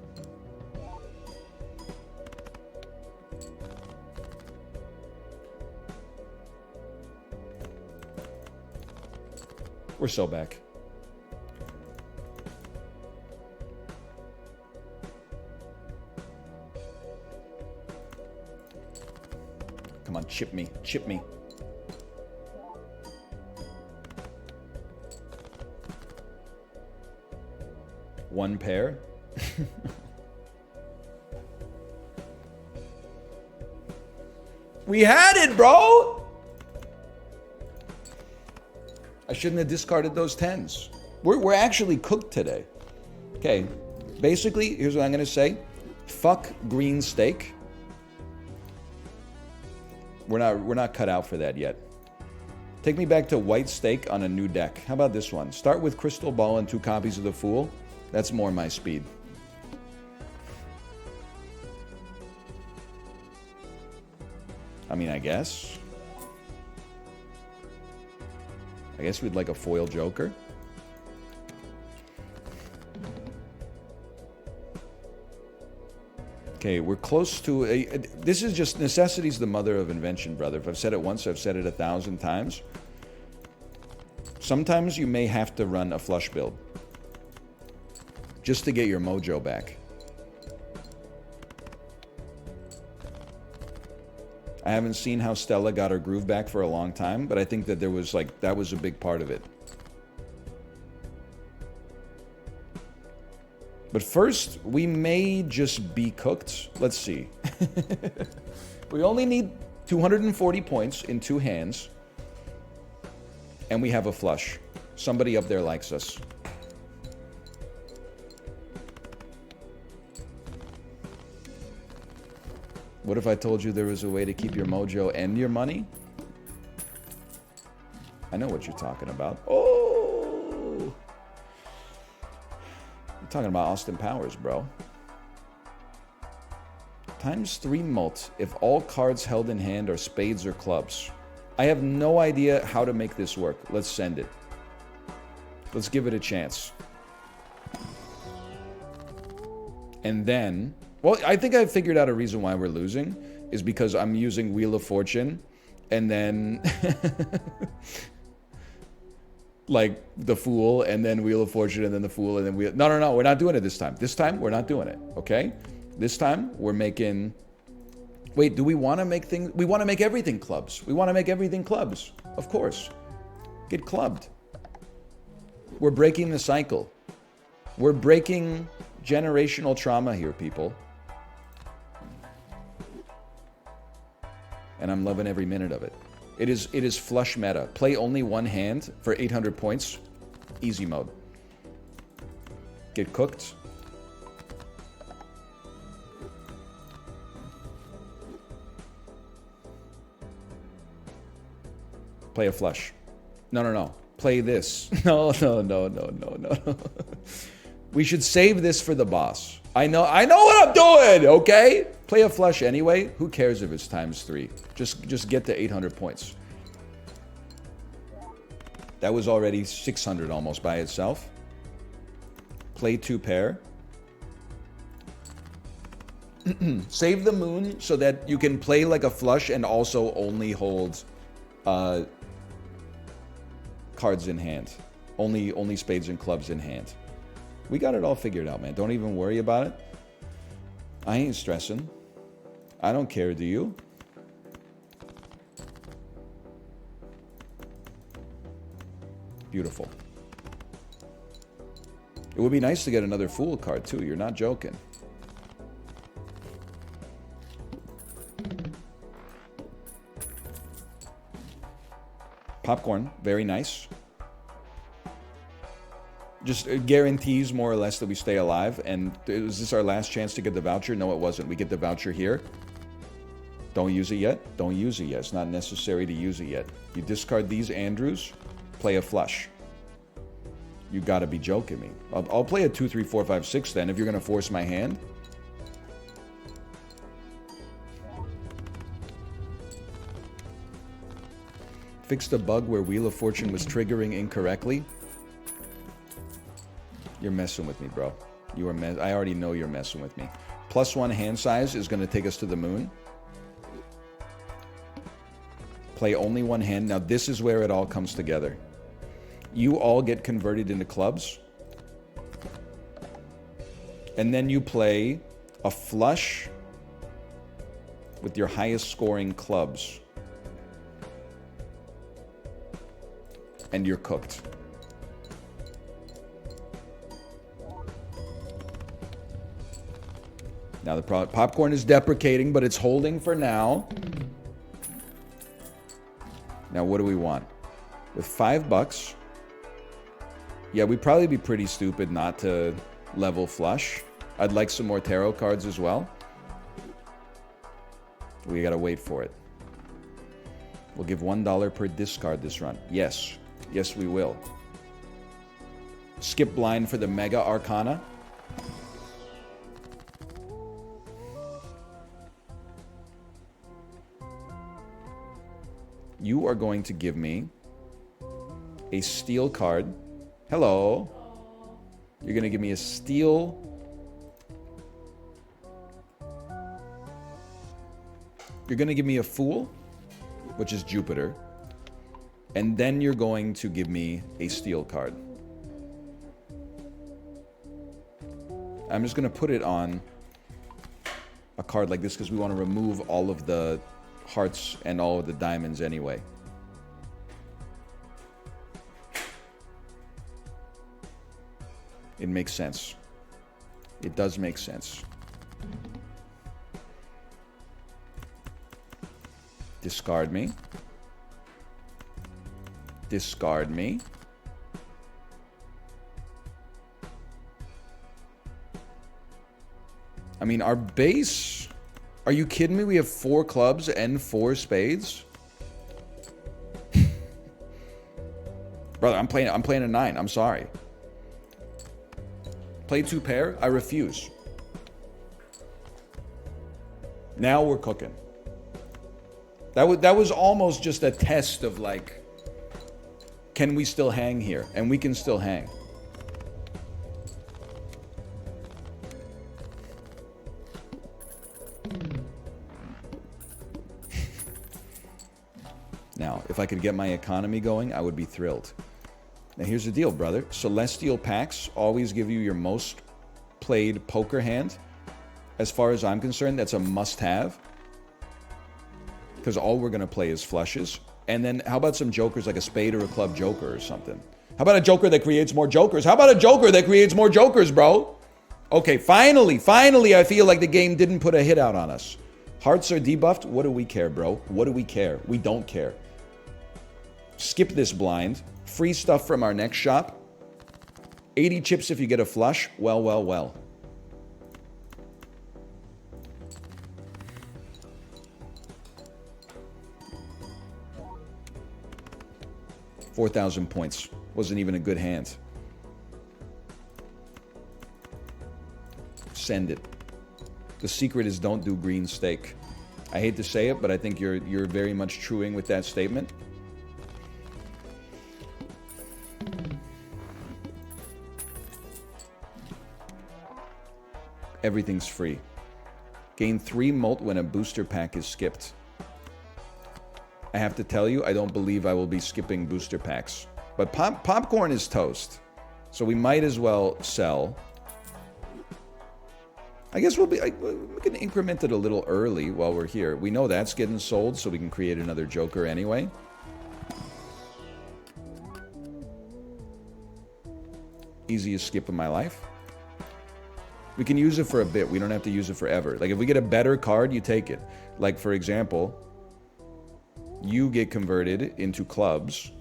We're so back. Come on, chip me. Chip me. One pair. We had it, bro! I shouldn't have discarded those 10s. We're actually cooked today. Okay, basically, here's what I'm going to say. Fuck green steak. We're not cut out for that yet. Take me back to white steak on a new deck. How about this one? Start with Crystal Ball and 2 copies of the Fool. That's more my speed. I mean, I guess we'd like a foil joker. Okay, we're close to a... This is just... Necessity's the mother of invention, brother. If I've said it once, I've said it 1,000 times. Sometimes you may have to run a flush build. Just to get your mojo back. I haven't seen how Stella got her groove back for a long time, but I think that there was like... That was a big part of it. But first, we may just be cooked. Let's see. We only need 240 points in 2 hands. And we have a flush. Somebody up there likes us. What if I told you there was a way to keep your mojo and your money? I know what you're talking about. Oh! You're talking about Austin Powers, bro. ×3 mult if all cards held in hand are spades or clubs. I have no idea how to make this work. Let's send it. Let's give it a chance. And then... Well, I think I figured out a reason why we're losing. Is because I'm using Wheel of Fortune. And then... like, the Fool, and then Wheel of Fortune, and then the Fool, and then Wheel... No, we're not doing it this time. This time, we're not doing it, okay? This time, we're making Wait, do we want to make things? We want to make everything clubs. We want to make everything clubs. Of course. Get clubbed. We're breaking the cycle. We're breaking generational trauma here, people. And I'm loving every minute of it. It is flush meta. Play only one hand for 800 points. Easy mode. Get cooked. Play a flush. No. Play this. No. We should save this for the boss. I know what I'm doing, okay? Play a flush anyway. Who cares if it's ×3? Just get to 800 points. That was already 600 almost by itself. Play 2 pair. Save the moon so that you can play like a flush and also only hold cards in hand. Only spades and clubs in hand. We got it all figured out, man. Don't even worry about it. I ain't stressing. I don't care, do you? Beautiful. It would be nice to get another Fool card, too. You're not joking. Popcorn, very nice. Just guarantees more or less that we stay alive. And is this our last chance to get the voucher? No, it wasn't. We get the voucher here. Don't use it yet. Don't use it yet. It's not necessary to use it yet. You discard these Andrews, play a flush. You gotta be joking me. I'll play a 2, 3, 4, 5, 6 then if you're gonna force my hand. Fix the bug where Wheel of Fortune was triggering incorrectly. You're messing with me, bro. You are I already know you're messing with me. +1 hand size is going to take us to the moon. Play only one hand. Now this is where it all comes together. You all get converted into clubs. And then you play a flush with your highest scoring clubs. And you're cooked. Now the popcorn is deprecating, but it's holding for now. Now what do we want? With $5, yeah, we'd probably be pretty stupid not to level flush. I'd like some more tarot cards as well. We gotta wait for it. We'll give $1 per discard this run. Yes. Yes, we will. Skip blind for the Mega Arcana. You are going to give me a steel card. Hello. You're going to give me a steel. You're going to give me a Fool, which is Jupiter. And then you're going to give me a steel card. I'm just going to put it on a card like this because we want to remove all of the hearts and all of the diamonds anyway. It makes sense. It does make sense. Discard me. Discard me. I mean, our base... Are you kidding me? We have 4 clubs and 4 spades? Brother, I'm playing a 9. I'm sorry. Play 2 pair? I refuse. Now we're cooking. That was almost just a test of like, can we still hang here? And we can still hang. Now, if I could get my economy going, I would be thrilled. Now, here's the deal, brother. Celestial packs always give you your most played poker hand. As far as I'm concerned, that's a must-have. because all we're going to play is flushes. And then how about some jokers, like a spade or a club joker or something? How about a joker that creates more jokers? How about a joker that creates more jokers, bro? Okay, finally, I feel like the game didn't put a hit out on us. Hearts are debuffed? What do we care, bro? What do we care? We don't care. Skip this blind. Free stuff from our next shop. 80 chips if you get a flush. Well, well, well. $4,000 points. Wasn't even a good hand. Send it. The secret is don't do green steak. I hate to say it, but I think you're very much truing with that statement. Everything's free. Gain 3 mult when a booster pack is skipped. I have to tell you, I don't believe I will be skipping booster packs. But popcorn is toast. So we might as well sell. I guess we can increment it a little early while we're here. We know that's getting sold, so we can create another joker anyway. Easiest skip of my life. We can use it for a bit. We don't have to use it forever. Like, if we get a better card, you take it. Like, for example, you get converted into clubs.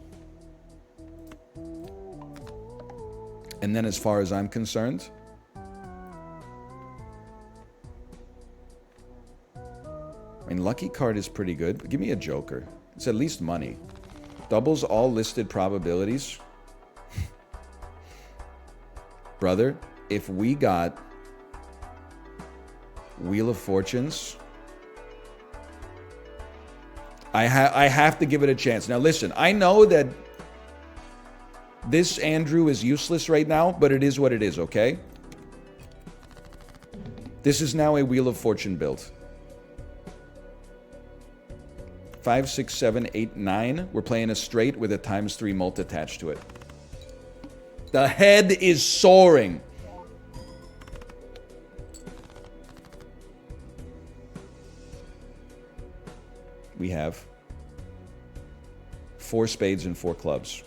And then as far as I'm concerned, I mean, lucky card is pretty good, but give me a joker. It's at least money. Doubles all listed probabilities. Brother, if we got Wheel of Fortunes, I have to give it a chance. Now listen, I know that this Andrew is useless right now, but it is what it is, okay? This is now a Wheel of Fortune build. 5, 6, 7, 8, 9. We're playing a straight with a ×3 mult attached to it. The head is soaring. We have 4 spades and 4 clubs.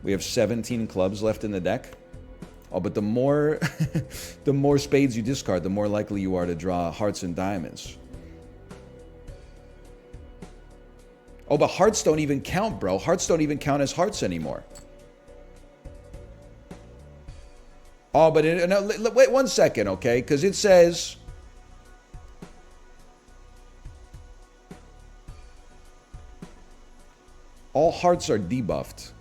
We have 17 clubs left in the deck. Oh, but the more the more spades you discard, the more likely you are to draw hearts and diamonds. Oh, but hearts don't even count, bro. Hearts don't even count as hearts anymore. Oh, but wait 1 second, okay? Because it says all hearts are debuffed.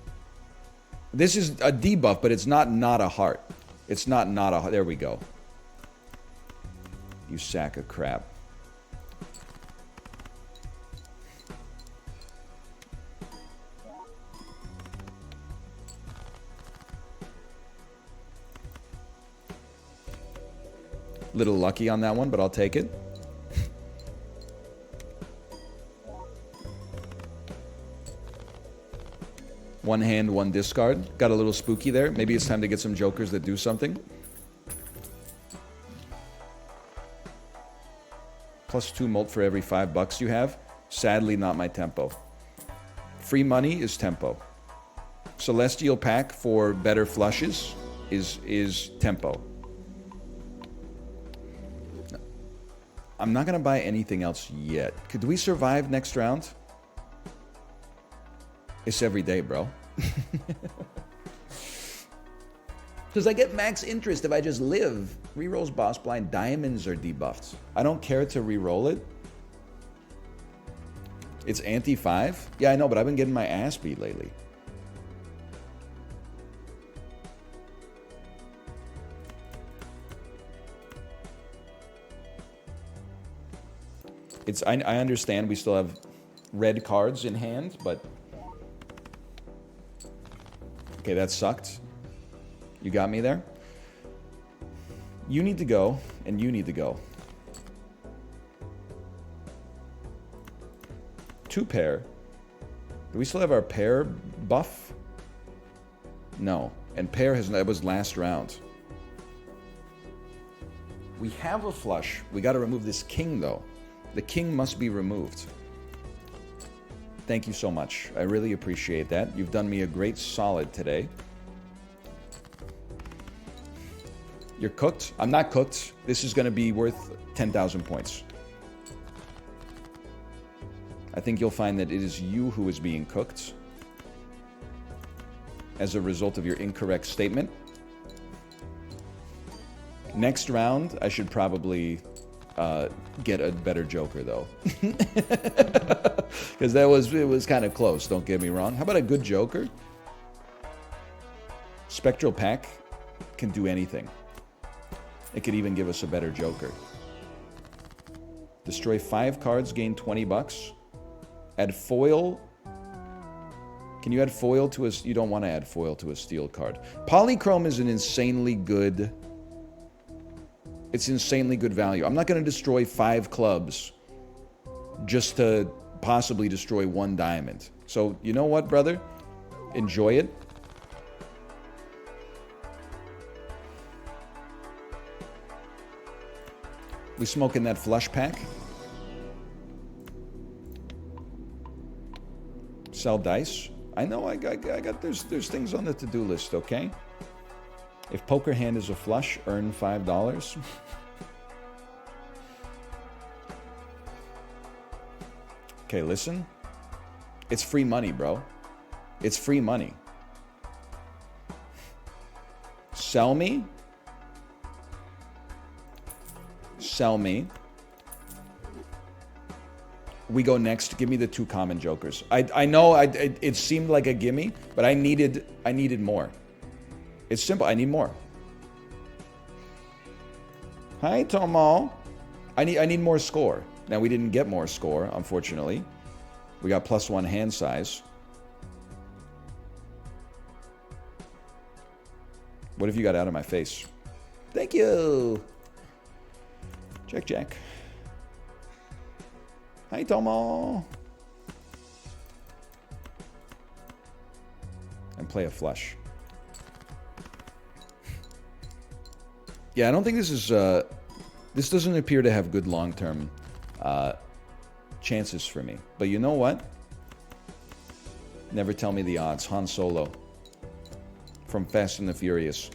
This is a debuff, but it's not a heart. It's not a heart. There we go. You sack of crap. Little lucky on that one, but I'll take it. One hand, one discard. Got a little spooky there. Maybe it's time to get some jokers that do something. +2 mult for every $5 you have. Sadly, not my tempo. Free money is tempo. Celestial pack for better flushes is tempo. I'm not going to buy anything else yet. Could we survive next round? It's every day, bro. Because I get max interest if I just live. Rerolls boss blind. Diamonds are debuffed. I don't care to reroll it. It's anti-5? Yeah, I know, but I've been getting my ass beat lately. I understand we still have red cards in hand, but... Okay, that sucked. You got me there? You need to go, and you need to go. 2 pair. Do we still have our pair buff? No. And pair that was last round. We have a flush. We got to remove this king, though. The king must be removed. Thank you so much. I really appreciate that. You've done me a great solid today. You're cooked? I'm not cooked. This is going to be worth 10,000 points. I think you'll find that it is you who is being cooked as a result of your incorrect statement. Next round, I should probably get a better Joker, though. Because it was kind of close, don't get me wrong. How about a good Joker? Spectral Pack can do anything. It could even give us a better Joker. Destroy 5 cards, gain 20 bucks. Add foil. Can you add foil to a... You don't want to add foil to a steel card. Polychrome is an insanely good... It's insanely good value. I'm not going to destroy 5 clubs just to possibly destroy 1 diamond. So, you know what, brother? Enjoy it. We smoking that flush pack. Sell dice. I know I got there's things on the to-do list, okay? If poker hand is a flush, earn $5. Okay, listen. It's free money, bro. It's free money. Sell me. Sell me. We go next. Give me the 2 common jokers. I know it seemed like a gimme, but I needed more. It's simple. I need more. Hi, Tomo. I need more score. Now, we didn't get more score, unfortunately. We got +1 hand size. What have you got out of my face? Thank you. Jack. Hi, Tomo. And play a flush. Yeah, I don't think this is... this doesn't appear to have good long-term chances for me. But you know what? Never tell me the odds. Han Solo. From Fast and the Furious.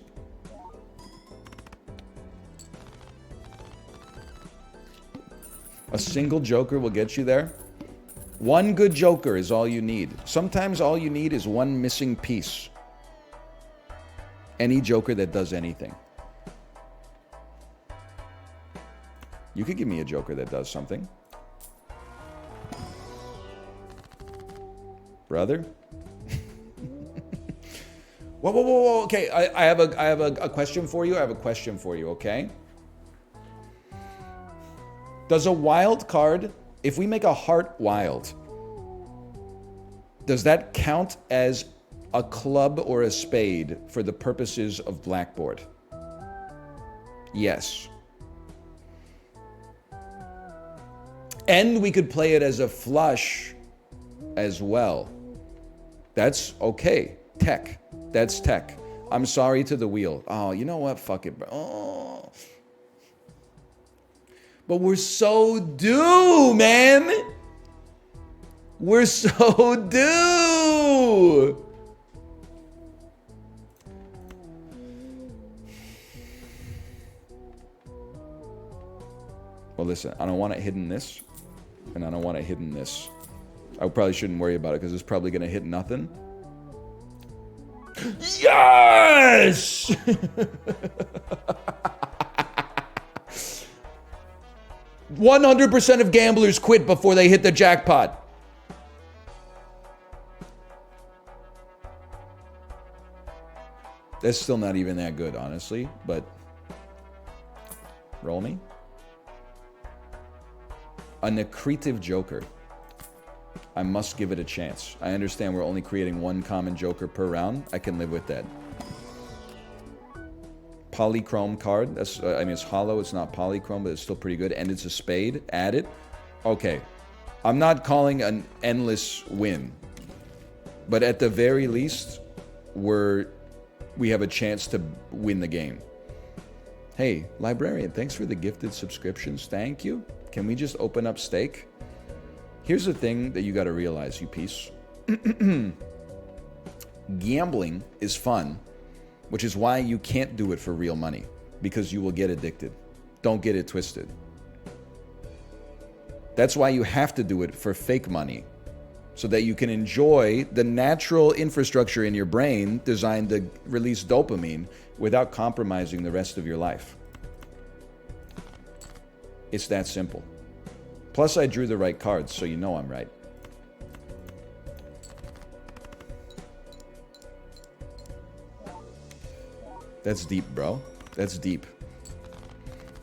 A single Joker will get you there. 1 good Joker is all you need. Sometimes all you need is 1 missing piece. Any Joker that does anything. You could give me a Joker that does something. Brother? Whoa. Okay, I have a question for you. Okay? Does a wild card, if we make a heart wild, does that count as a club or a spade for the purposes of Blackboard? Yes. And we could play it as a flush as well. That's okay. Tech. That's tech. I'm sorry to the wheel. Oh, you know what? Fuck it, bro. Oh. But we're so due, man. We're so due. Well, listen, I don't want it hidden this. And I don't want it hidden this. I probably shouldn't worry about it because it's probably going to hit nothing. Yes! 100% of gamblers quit before they hit the jackpot. That's still not even that good, honestly, but roll me. A Necretive Joker. I must give it a chance. I understand we're only creating 1 common Joker per round. I can live with that. Polychrome card. That's I mean, it's hollow. It's not polychrome, but it's still pretty good. And it's a spade. Add it. Okay. I'm not calling an endless win. But at the very least, we have a chance to win the game. Hey, Librarian, thanks for the gifted subscriptions. Thank you. Can we just open up steak? Here's the thing that you got to realize, you piece. Gambling is fun, which is why you can't do it for real money, because you will get addicted. Don't get it twisted. That's why you have to do it for fake money, so that you can enjoy the natural infrastructure in your brain designed to release dopamine without compromising the rest of your life. It's that simple. Plus, I drew the right cards, so you know I'm right. That's deep, bro. That's deep.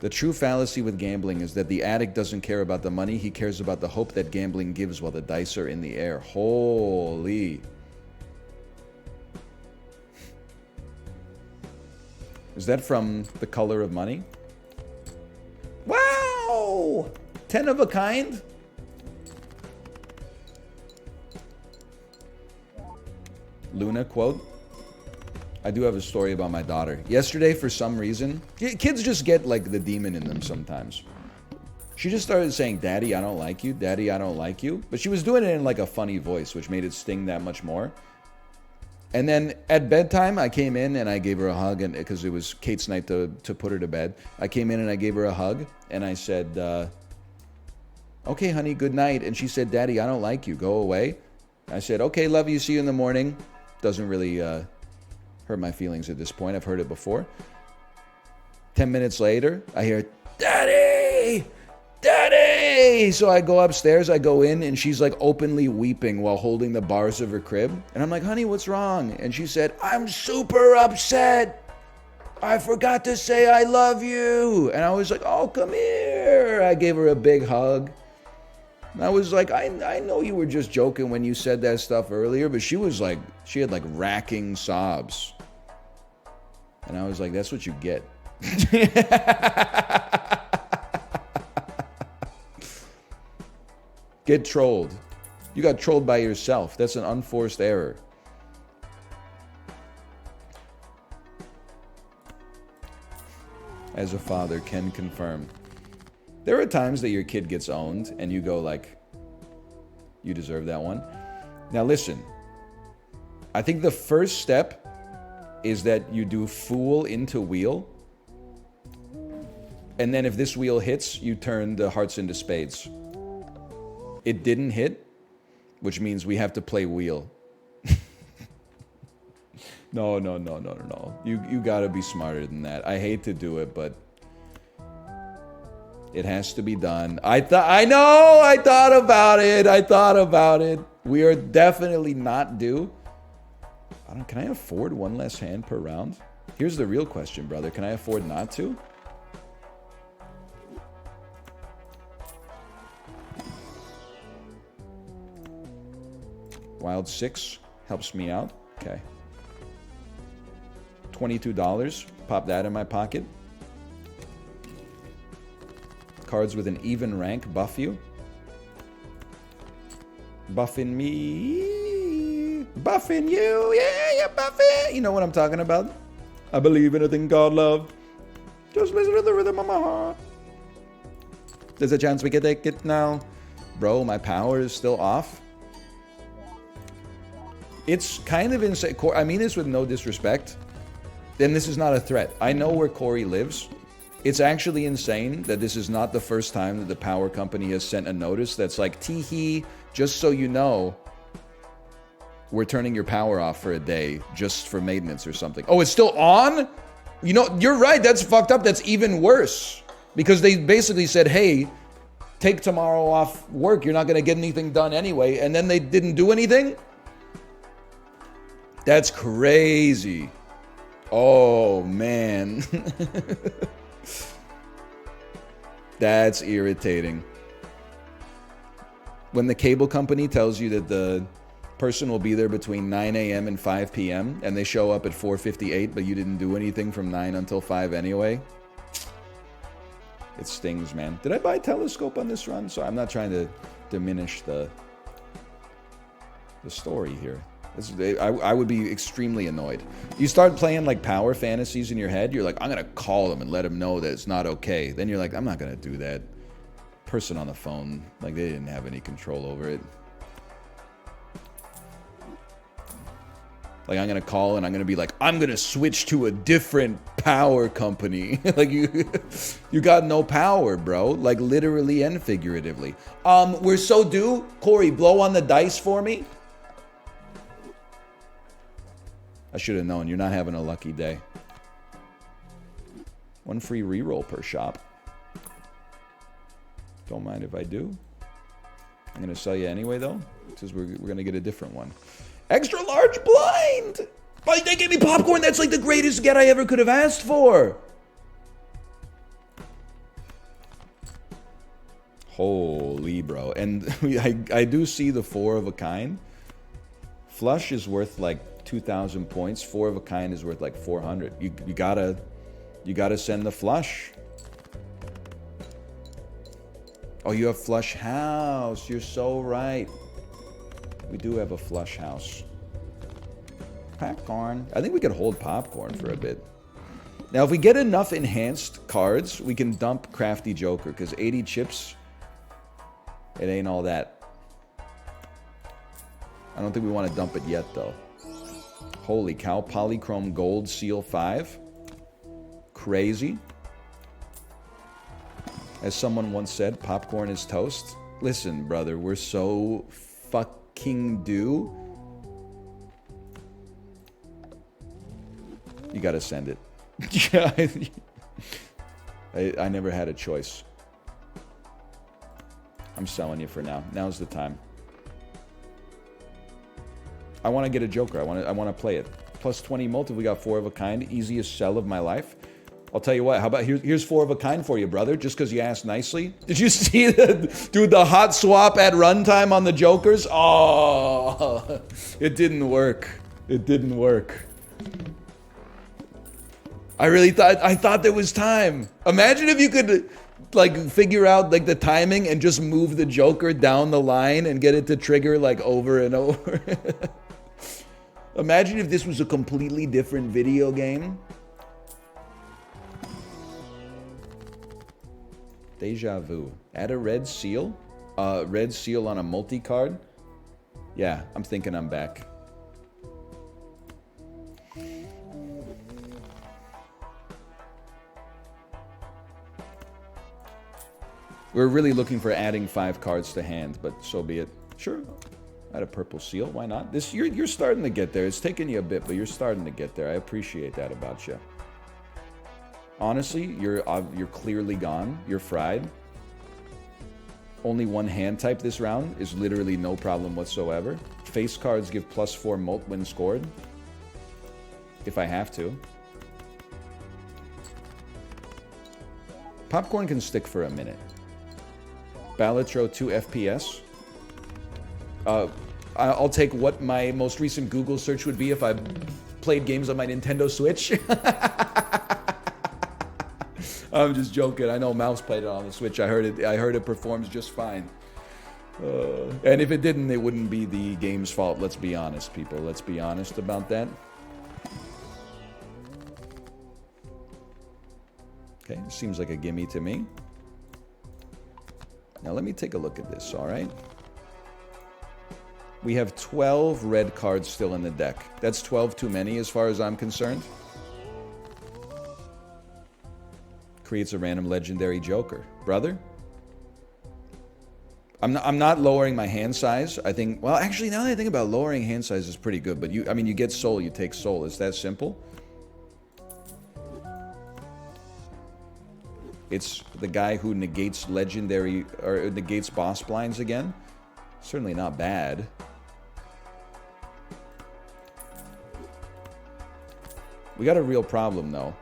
The true fallacy with gambling is that the addict doesn't care about the money. He cares about the hope that gambling gives while the dice are in the air. Holy. Is that from The Color of Money? Wow! 10 of a kind? Luna quote. I do have a story about my daughter. Yesterday, for some reason, kids just get like the demon in them sometimes. She just started saying, "Daddy, I don't like you. Daddy, I don't like you." But she was doing it in like a funny voice, which made it sting that much more. And then at bedtime, I came in and I gave her a hug, and because it was Kate's night to put her to bed. I came in and I gave her a hug, and I said, "Okay, honey, good night." And she said, "Daddy, I don't like you. Go away." I said, "Okay, love you. See you in the morning." Doesn't really hurt my feelings at this point. I've heard it before. 10 minutes later, I hear, "Daddy! Daddy!" So I go upstairs, I go in, and she's like openly weeping while holding the bars of her crib. And I'm like, "Honey, what's wrong?" And she said, "I'm super upset. I forgot to say I love you." And I was like, "Oh, come here." I gave her a big hug. And I was like, I know you were just joking when you said that stuff earlier, but she was like, she had like racking sobs. And I was like, that's what you get. Get trolled. You got trolled by yourself. That's an unforced error. As a father, can confirm. There are times that your kid gets owned and you go like, you deserve that one. Now listen, I think the first step is that you do fool into wheel. And then if this wheel hits, you turn the hearts into spades. It didn't hit, which means we have to play wheel. No. You gotta be smarter than that. I hate to do it, but it has to be done. I thought about it. We are definitely not due. Can I afford one less hand per round? Here's the real question, brother. Can I afford not to? Wild 6 helps me out. Okay. $22. Pop that in my pocket. Cards with an even rank buff you. Buffing me. Buffing you. Yeah, buffing. You know what I'm talking about? I believe in a thing called love. Just listen to the rhythm of my heart. There's a chance we can take it now. Bro, my power is still off. It's kind of insane. I mean this with no disrespect. Then this is not a threat. I know where Corey lives. It's actually insane that this is not the first time that the power company has sent a notice that's like, tee-hee, just so you know, we're turning your power off for a day just for maintenance or something. Oh, it's still on? You know, you're right. That's fucked up. That's even worse. Because they basically said, hey, take tomorrow off work. You're not going to get anything done anyway. And then they didn't do anything? That's crazy. Oh, man. That's irritating. When the cable company tells you that the person will be there between 9 a.m. and 5 p.m. and they show up at 4:58, but you didn't do anything from 9 until 5 anyway, it stings, man. Did I buy a telescope on this run? So I'm not trying to diminish the story here. I would be extremely annoyed. You start playing like power fantasies in your head. You're like, I'm going to call them and let them know that it's not okay. Then you're like, I'm not going to do that. Person on the phone, like they didn't have any control over it. Like I'm gonna call and I'm gonna be like, I'm gonna switch to a different power company. Like you got no power, bro. Like literally and figuratively. We're so due. Corey, blow on the dice for me. I should have known. You're not having a lucky day. 1 free reroll per shop. Don't mind if I do. I'm gonna sell you anyway though, because we're gonna get a different one. Extra large blind! Like, they gave me popcorn. That's like the greatest get I ever could have asked for. Holy bro. And I do see the 4 of a kind. Flush is worth like 2,000 points. 4 of a kind is worth like 400. You gotta send the flush. Oh, you have flush house. You're so right. We do have a flush house. Popcorn. I think we could hold popcorn for a bit. Now, if we get enough enhanced cards, we can dump Crafty Joker, because 80 chips, it ain't all that. I don't think we want to dump it yet, though. Holy cow. Polychrome Gold Seal 5. Crazy. As someone once said, popcorn is toast. Listen, brother, we're so fucking due. You gotta send it. I never had a choice. I'm selling you for now. Now's the time. I want to get a Joker. I want to play it. Plus 20 multi. We got 4 of a kind. Easiest sell of my life. I'll tell you what. How about here's 4 of a kind for you, brother. Just because you asked nicely. Did you see the hot swap at runtime on the Jokers? Oh, it didn't work. It didn't work. I thought there was time. Imagine if you could like figure out like the timing and just move the Joker down the line and get it to trigger like over and over. Imagine if this was a completely different video game. Deja vu. Add a red seal? Red seal on a multi-card? Yeah, I'm thinking I'm back. We're really looking for adding 5 cards to hand, but so be it. Sure, add a purple seal. Why not? You're starting to get there. It's taken you a bit, but you're starting to get there. I appreciate that about you. Honestly, you're clearly gone. You're fried. Only 1 hand type this round is literally no problem whatsoever. Face cards give +4 mult when scored. If I have to. Popcorn can stick for a minute. Balatro 2 FPS. I'll take what my most recent Google search would be if I played games on my Nintendo Switch. I'm just joking. I know Mouse played it on the Switch. I heard it performs just fine. And if it didn't, it wouldn't be the game's fault. Let's be honest, people. Let's be honest about that. Okay, seems like a gimme to me. Now let me take a look at this, all right? We have 12 red cards still in the deck. That's 12 too many as far as I'm concerned. Creates a random legendary Joker. Brother? I'm not lowering my hand size. I think, well, actually, now that I think about it, lowering hand size is pretty good. But you get soul, you take soul. It's that simple. It's the guy who negates legendary, or negates boss blinds again. Certainly not bad. We got a real problem, though.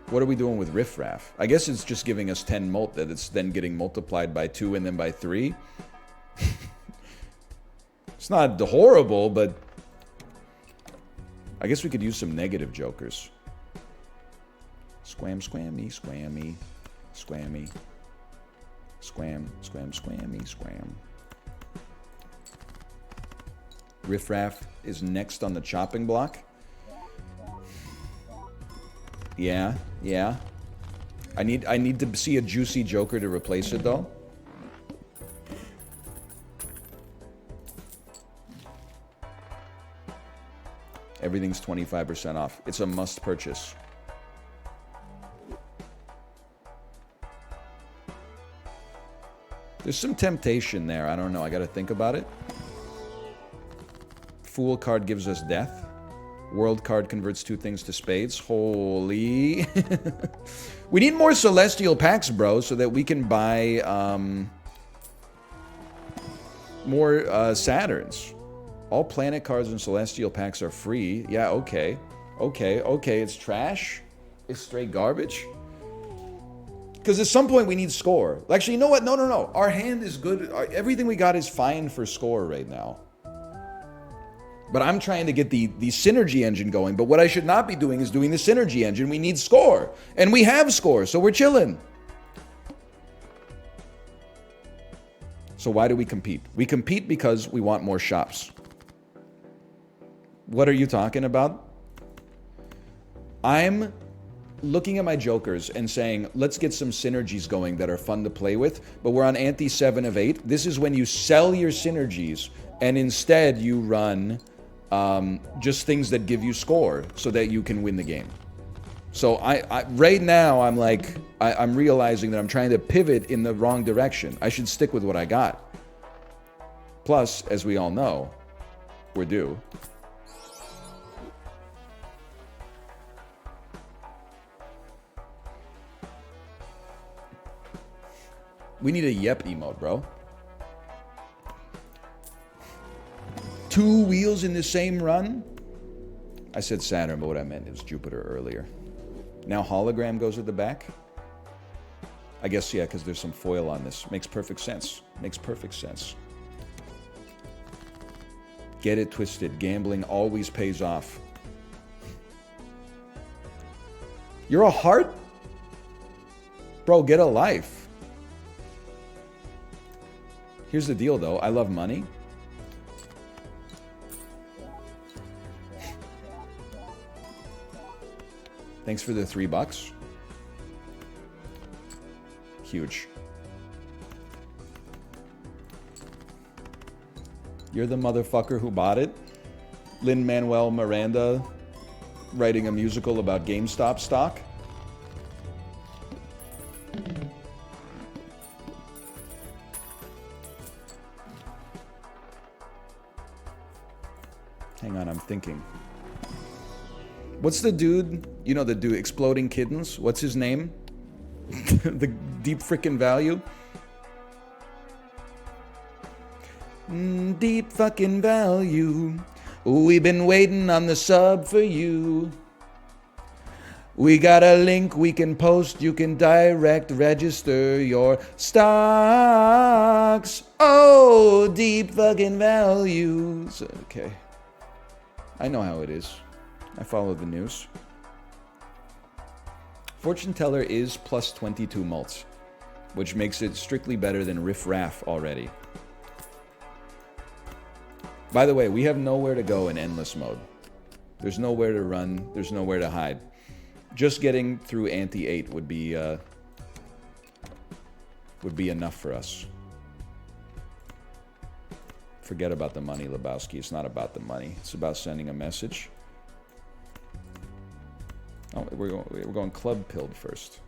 What are we doing with Riff Raff? I guess it's just giving us 10 mult that it's then getting multiplied by 2 and then by 3. It's not horrible, but I guess we could use some negative Jokers. Squam, squammy, squammy, squammy. Squam, squam, squammy, squam. Riff Raff is next on the chopping block. Yeah. I need to see a juicy joker to replace it, though. Everything's 25% off. It's a must purchase. There's some temptation there. I don't know. I got to think about it. Fool card gives us death. World card converts 2 things to spades. Holy. We need more Celestial packs, bro, so that we can buy more Saturns. All planet cards and Celestial packs are free. Yeah, okay. Okay. It's trash. It's straight garbage. Because at some point we need score. Actually, you know what? No. Our hand is good. Everything we got is fine for score right now. But I'm trying to get the synergy engine going. But what I should not be doing is doing the synergy engine. We need score. And we have score, so we're chilling. So why do we compete? We compete because we want more shops. What are you talking about? I'm looking at my jokers and saying, let's get some synergies going that are fun to play with, but we're on ante 7 of 8. This is when you sell your synergies and instead you run just things that give you score so that you can win the game. So I right now I'm like, I'm realizing that I'm trying to pivot in the wrong direction. I should stick with what I got. Plus, as we all know, we're due. We need a yep emote, bro. 2 wheels in the same run? I said Saturn, but what I meant is Jupiter earlier. Now hologram goes at the back? I guess, yeah, because there's some foil on this. Makes perfect sense. Makes perfect sense. Get it twisted. Gambling always pays off. You're a heart? Bro, get a life. Here's the deal, though. I love money. Thanks for the $3. Huge. You're the motherfucker who bought it? Lin-Manuel Miranda writing a musical about GameStop stock? Hang on, I'm thinking. What's the dude? You know the dude, Exploding Kittens? What's his name? The deep frickin' value? Deep fucking value. We've been waiting on the sub for you. We got a link we can post. You can direct register your stocks. Oh, deep fucking values. Okay. I know how it is. I follow the news. Fortune Teller is plus 22 mults, which makes it strictly better than Riff Raff already. By the way, we have nowhere to go in endless mode. There's nowhere to run. There's nowhere to hide. Just getting through ante 8 would be enough for us. Forget about the money, Lebowski. It's not about the money. It's about sending a message. Oh, we're going club pilled first.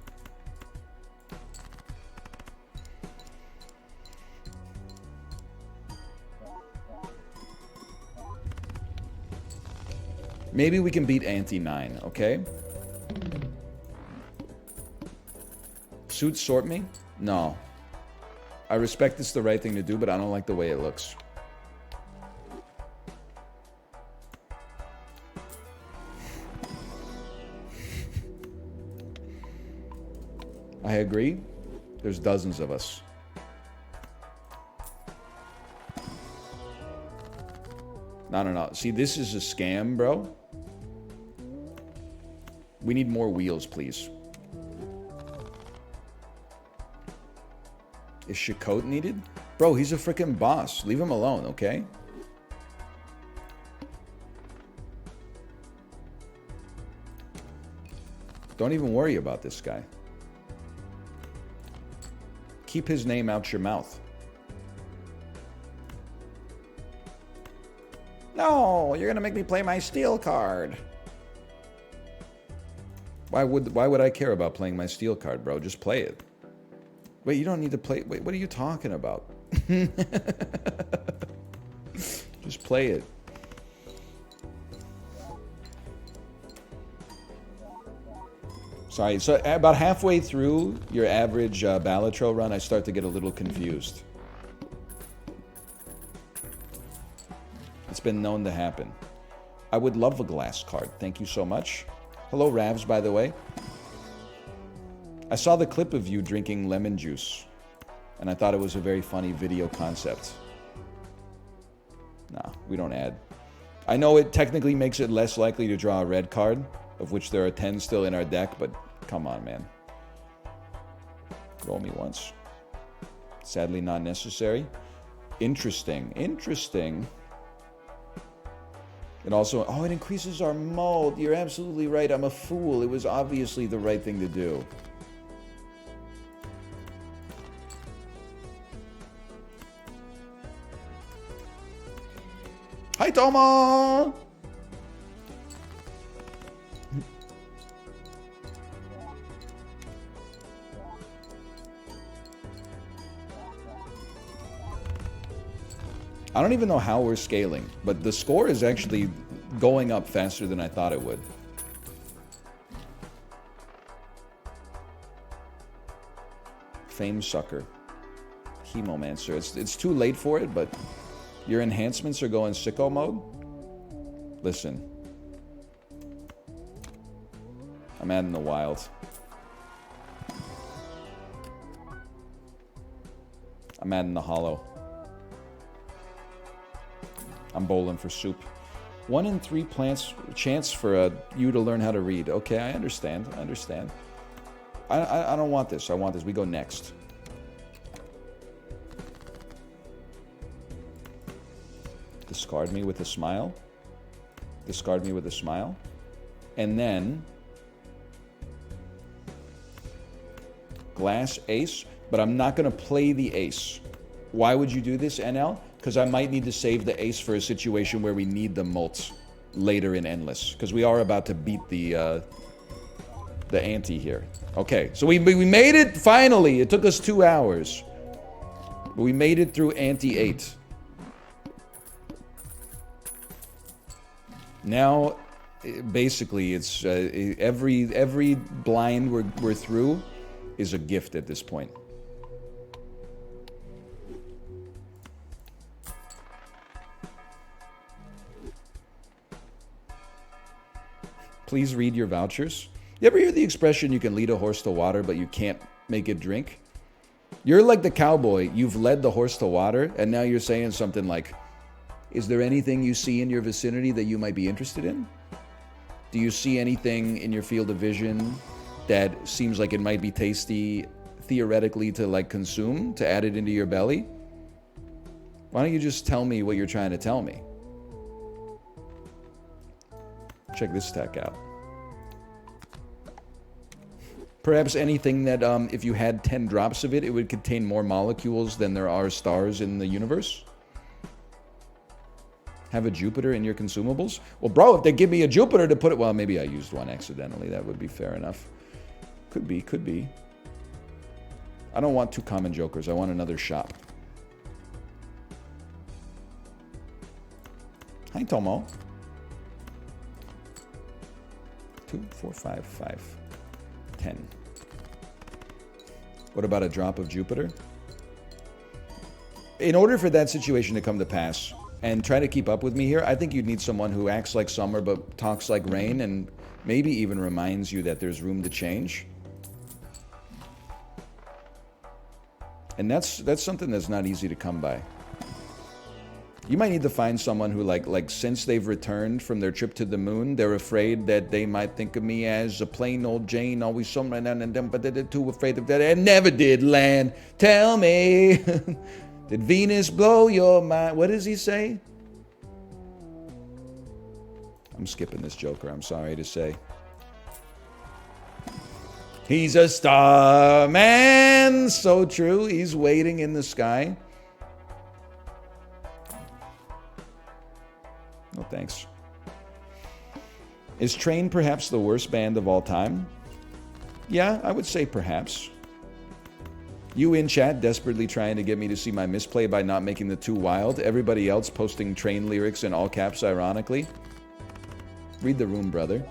Maybe we can beat ante 9, okay? Suits sort me? No. I respect it's the right thing to do, but I don't like the way it looks. I agree. There's dozens of us. No. See, this is a scam, bro. We need more wheels, please. Is Chakotay needed? Bro, he's a freaking boss. Leave him alone, okay? Don't even worry about this guy. Keep his name out your mouth. No, you're gonna make me play my steel card. Why would I care about playing my steel card, bro? Just play it. Wait, you don't need to play. Wait, what are you talking about? Just play it. Sorry, so about halfway through your average Balatro run, I start to get a little confused. It's been known to happen. I would love a glass card. Thank you so much. Hello, Ravs, by the way. I saw the clip of you drinking lemon juice, and I thought it was a very funny video concept. Nah, we don't add. I know it technically makes it less likely to draw a red card, of which there are 10 still in our deck, but come on, man. Roll me once. Sadly not necessary. Interesting. Interesting. It also... Oh, it increases our mold. You're absolutely right. I'm a fool. It was obviously the right thing to do. Hi, Tomo! I don't even know how we're scaling, but the score is actually going up faster than I thought it would. Fame Sucker. Chemomancer. It's too late for it, but your enhancements are going sicko mode. Listen. I'm adding the wild. I'm adding the hollow. I'm bowling for soup. 1 in 3 plants chance for you to learn how to read. Okay, I understand. I understand. I don't want this. I want this. We go next. Discard me with a smile. Discard me with a smile. And then... Glass ace. But I'm not going to play the ace. Why would you do this, NL? Because I might need to save the ace for a situation where we need the mults later in Endless. Because we are about to beat the ante here. Okay, so we made it finally. It took us 2 hours. But we made it through ante 8. Now, basically, it's every blind we're through is a gift at this point. Please read your vouchers. You ever hear the expression, you can lead a horse to water, but you can't make it drink? You're like the cowboy. You've led the horse to water, and now you're saying something like, is there anything you see in your vicinity that you might be interested in? Do you see anything in your field of vision that seems like it might be tasty, theoretically, to like consume, to add it into your belly? Why don't you just tell me what you're trying to tell me? Check this stack out. Perhaps anything that, if you had 10 drops of it, it would contain more molecules than there are stars in the universe? Have a Jupiter in your consumables? Well, bro, if they give me a Jupiter to put it... Well, maybe I used one accidentally. That would be fair enough. Could be, could be. I don't want 2 common jokers. I want another shop. Hi, Tomo. 2, 4, 5, 5, 10. What about a drop of Jupiter? In order for that situation to come to pass, and try to keep up with me here, I think you'd need someone who acts like summer but talks like rain, and maybe even reminds you that there's room to change. And that's something that's not easy to come by. You might need to find someone who, like since they've returned from their trip to the moon, they're afraid that they might think of me as a plain old Jane, always somewhere down and but they're too afraid of that. I never did land. Tell me, did Venus blow your mind? What does he say? I'm skipping this Joker, I'm sorry to say. He's a star man. So true. He's waiting in the sky. No thanks. Is Train perhaps the worst band of all time? Yeah, I would say perhaps. You in chat desperately trying to get me to see my misplay by not making the too wild. Everybody else posting Train lyrics in all caps ironically. Read the room, brother.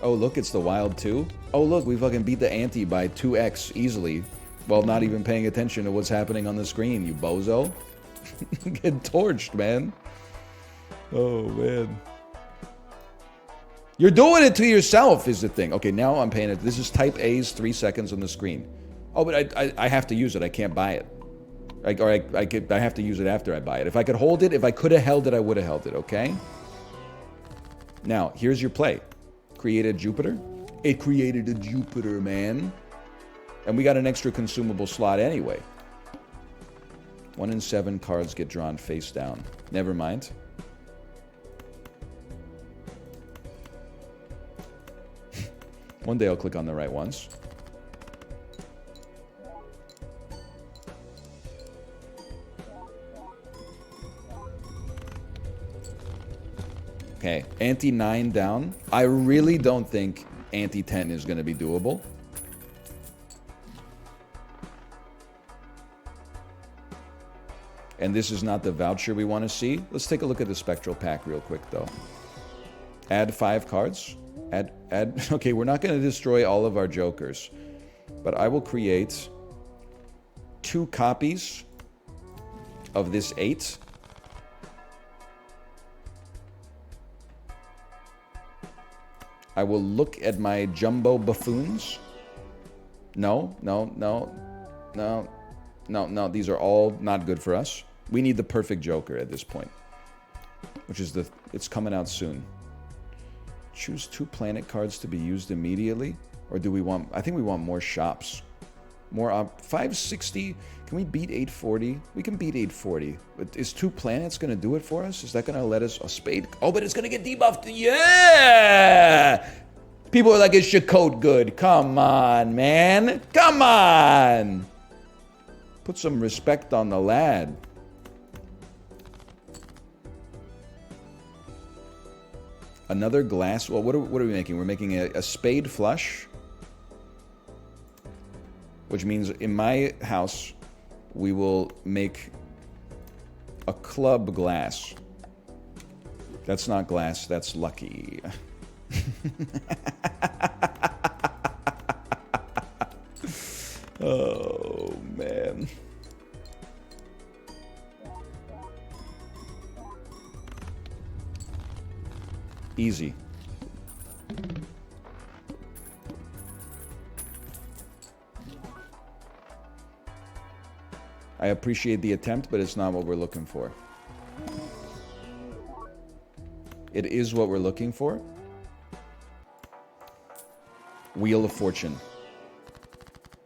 Oh, look, it's the Wild 2. Oh, look, we fucking beat the ante by 2x easily while not even paying attention to what's happening on the screen, you bozo. Get torched, man. Oh, man. You're doing it to yourself is the thing. Okay, now I'm paying it. This is type A's 3 seconds on the screen. Oh, but I have to use it. I can't buy it. I have to use it after I buy it. If I could hold it, if I could have held it, I would have held it, okay? Now, here's your play. Create a Jupiter. It created a Jupiter, man. And we got an extra consumable slot anyway. 1 in 7 cards get drawn face down. Never mind. One day I'll click on the right ones. Okay, ante 9 down. I really don't think ante 10 is going to be doable. And this is not the voucher we want to see. Let's take a look at the spectral pack real quick, though. Add 5 cards. Add. Okay, we're not going to destroy all of our jokers. But I will create 2 copies of this 8. I will look at my jumbo buffoons. No. These are all not good for us. We need the perfect joker at this point. Which is it's coming out soon. Choose 2 planet cards to be used immediately. Or do we want, I think we want more shops. More 560. Can we beat 840? We can beat 840. But is 2 planets going to do it for us? Is that going to let us a spade? Oh, but it's going to get debuffed. Yeah! People are like, is your coat good? Come on, man. Come on. Put some respect on the lad. Another glass. Well, what are we making? We're making a spade flush. Which means in my house, we will make a club glass. That's not glass, that's lucky. Oh, man. Easy. I appreciate the attempt, but it's not what we're looking for. It is what we're looking for. Wheel of Fortune.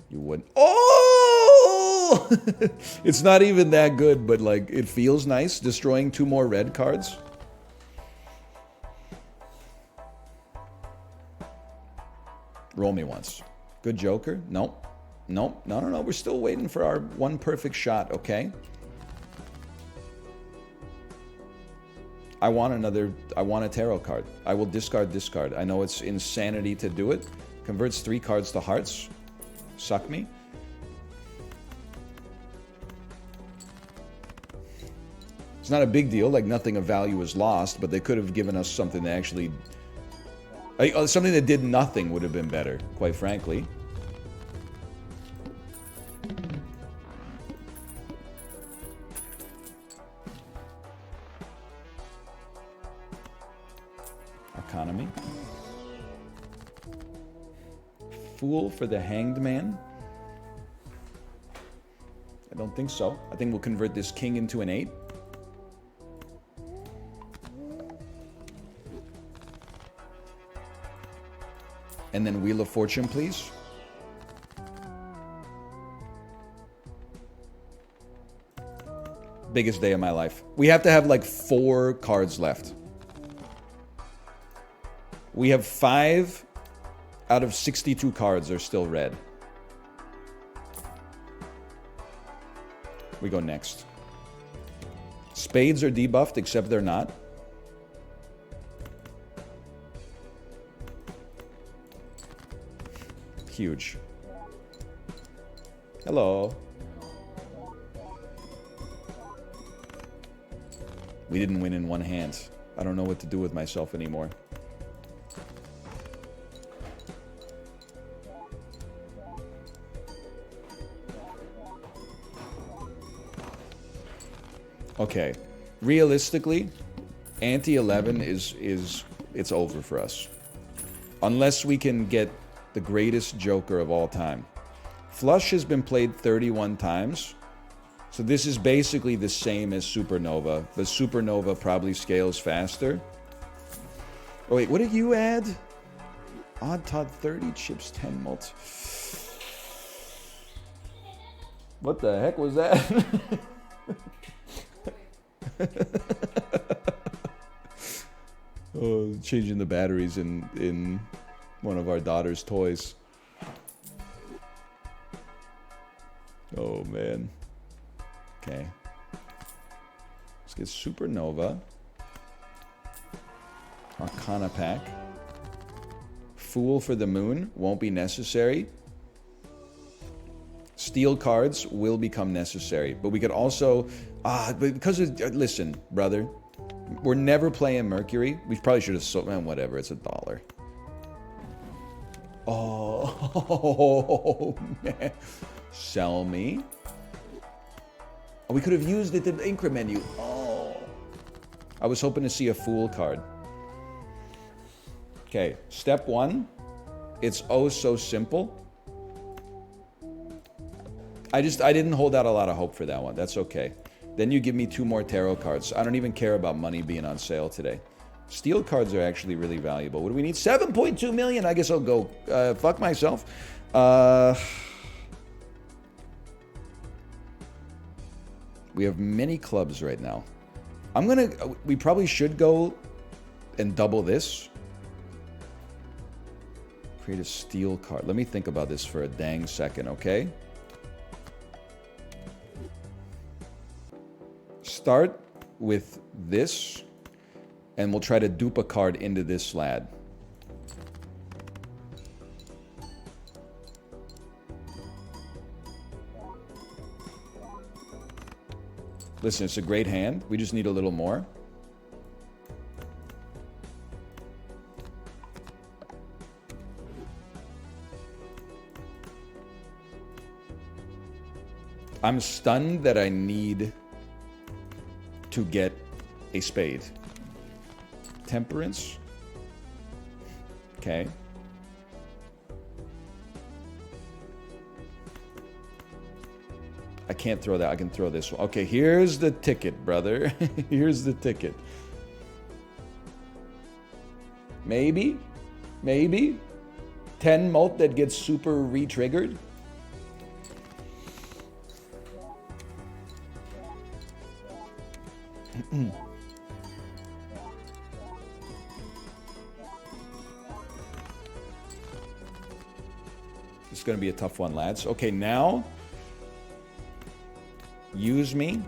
You would. Oh! It's not even that good, but like it feels nice. Destroying 2 more red cards. Roll me once. Good joker? Nope. Nope. No. We're still waiting for our 1 perfect shot, okay? I want a tarot card. I will discard this card. I know it's insanity to do it. Converts 3 cards to hearts. Suck me. It's not a big deal, like nothing of value was lost, but they could have given us something that actually... something that did nothing would have been better, quite frankly. Economy. Fool for the Hanged Man. I don't think so. I think we'll convert this king into an 8. And then Wheel of Fortune, please. Biggest day of my life. We have to have like 4 cards left. We have 5 out of 62 cards are still red. We go next. Spades are debuffed, except they're not. Huge. Hello. We didn't win in one hand. I don't know what to do with myself anymore. Okay. Realistically, ante-11 is it's over for us. Unless we can get the greatest joker of all time. Flush has been played 31 times. So this is basically the same as Supernova. The Supernova probably scales faster. Oh wait, what did you add? Odd Todd 30 chips 10 multi. What the heck was that? Oh, changing the batteries in one of our daughter's toys. Oh man. Okay. Let's get Supernova. Arcana pack. Fool for the Moon won't be necessary. Steel cards will become necessary. But we could also... but because of... listen, brother. We're never playing Mercury. We probably should have sold... Man, whatever. It's $1. Oh, man. Sell me. Oh, we could have used it to increment you. Oh. I was hoping to see a Fool card. Okay, step 1. It's oh so simple. I didn't hold out a lot of hope for that one. That's okay. Then you give me 2 more tarot cards. I don't even care about money being on sale today. Steel cards are actually really valuable. What do we need? 7.2 million. I guess I'll go fuck myself. We have many clubs right now. We probably should go and double this. Create a steel card. Let me think about this for a dang second, okay? Start with this, and we'll try to dupe a card into this lad. Listen, it's a great hand. We just need a little more. I'm stunned that I need to get a spade. Temperance. Okay. I can't throw that. I can throw this one. Okay, here's the ticket, brother. Here's the ticket. Maybe. 10 mult that gets super re-triggered. It's going to be a tough one, lads. Okay, now use me,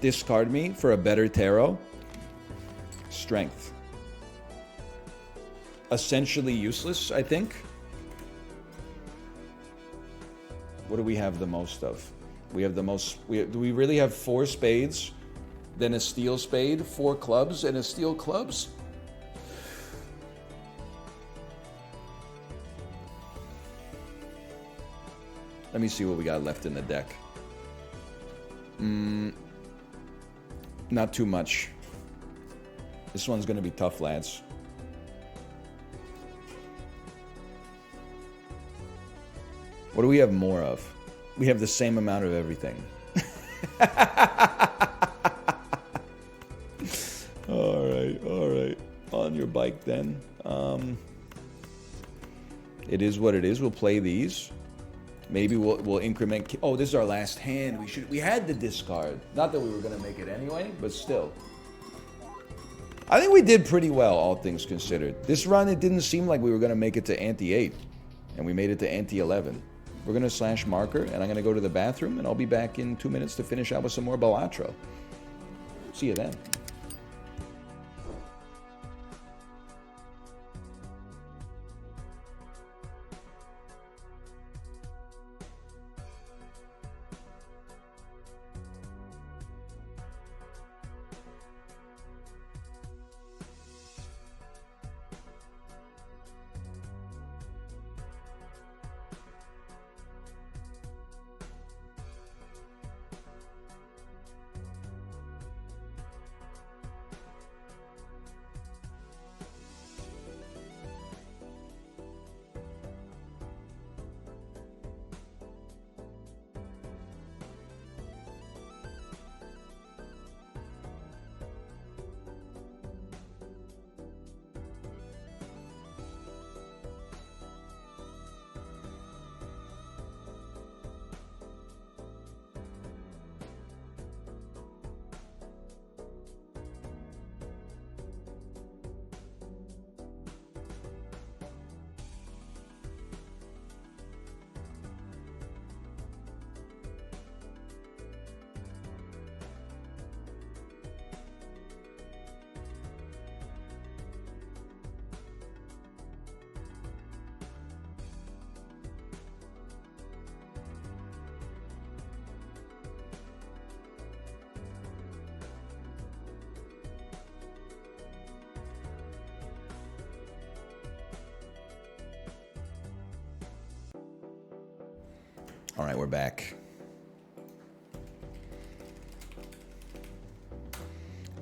discard me for a better tarot. Strength. Essentially useless, I think. What do we have the most of? We have the most... do we really have 4 spades, then a steel spade, 4 clubs, and a steel clubs? Let me see what we got left in the deck. Not too much. This one's going to be tough, lads. What do we have more of? We have the same amount of everything. All right. On your bike, then. It is what it is. We'll play these. Maybe we'll increment... Oh, this is our last hand. We had the discard. Not that we were going to make it anyway, but still. I think we did pretty well, all things considered. This run, it didn't seem like we were going to make it to ante 8. And we made it to ante 11. We're going to slash marker, and I'm going to go to the bathroom, and I'll be back in 2 minutes to finish out with some more Balatro. See you then. All right, we're back.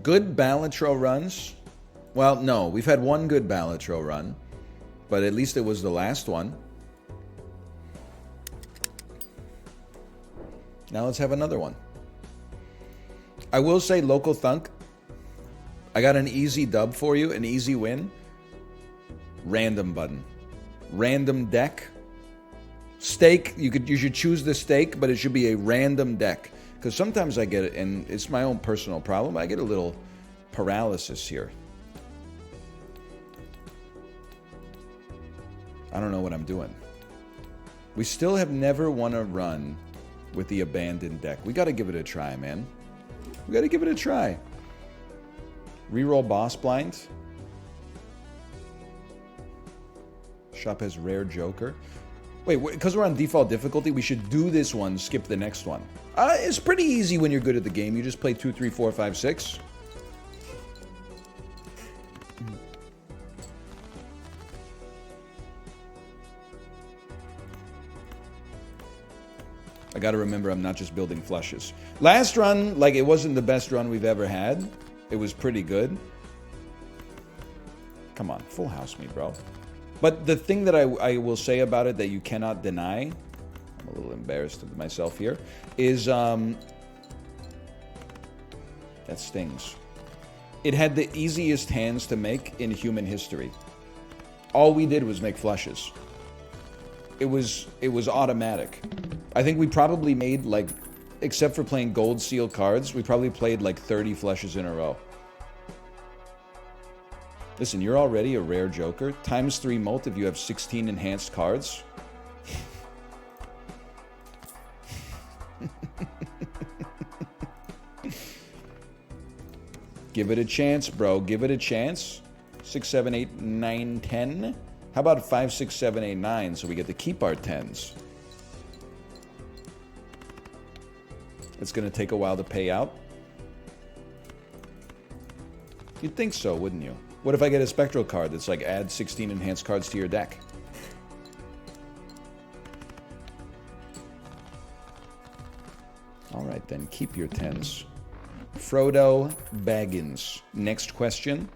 Good Balatro runs? Well, no, we've had one good Balatro run, but at least it was the last one. Now let's have another one. I will say, Local Thunk, I got an easy dub for you, an easy win. Random button. Random deck. Stake, you should choose the stake, but it should be a random deck. Because sometimes I get it, and it's my own personal problem, I get a little paralysis here. I don't know what I'm doing. We still have never won a run with the abandoned deck. We got to give it a try, man. We got to give it a try. Reroll boss blind. Shop has rare joker. Wait, because we're on default difficulty, we should do this one, skip the next one. It's pretty easy when you're good at the game. You just play 2, 3, 4, 5, 6. I gotta remember I'm not just building flushes. Last run, like, it wasn't the best run we've ever had. It was pretty good. Come on, full house me, bro. But the thing that I will say about it that you cannot deny, I'm a little embarrassed of myself here, is that stings. It had the easiest hands to make in human history. All we did was make flushes. It was automatic. I think we probably made, like, except for playing gold seal cards, we probably played like 30 flushes in a row. Listen, you're already a rare joker. Times 3 molt if you have 16 enhanced cards. Give it a chance, bro. Give it a chance. 6, 7, 8, 9, 10. How about 5, 6, 7, 8, 9 so we get to keep our 10s? It's going to take a while to pay out. You'd think so, wouldn't you? What if I get a spectral card that's like add 16 enhanced cards to your deck? All right, then. Keep your 10s. Frodo Baggins. Next question.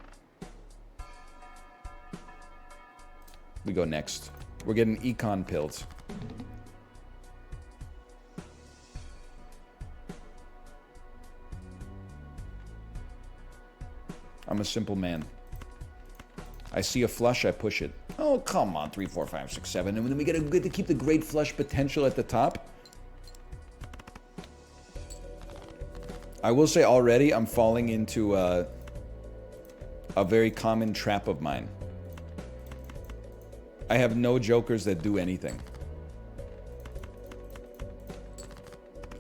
We go next. We're getting econ pilled. I'm a simple man. I see a flush, I push it. Oh, come on. 3, 4, 5, 6, 7. And then we get to keep the great flush potential at the top. I will say already, I'm falling into a very common trap of mine. I have no jokers that do anything.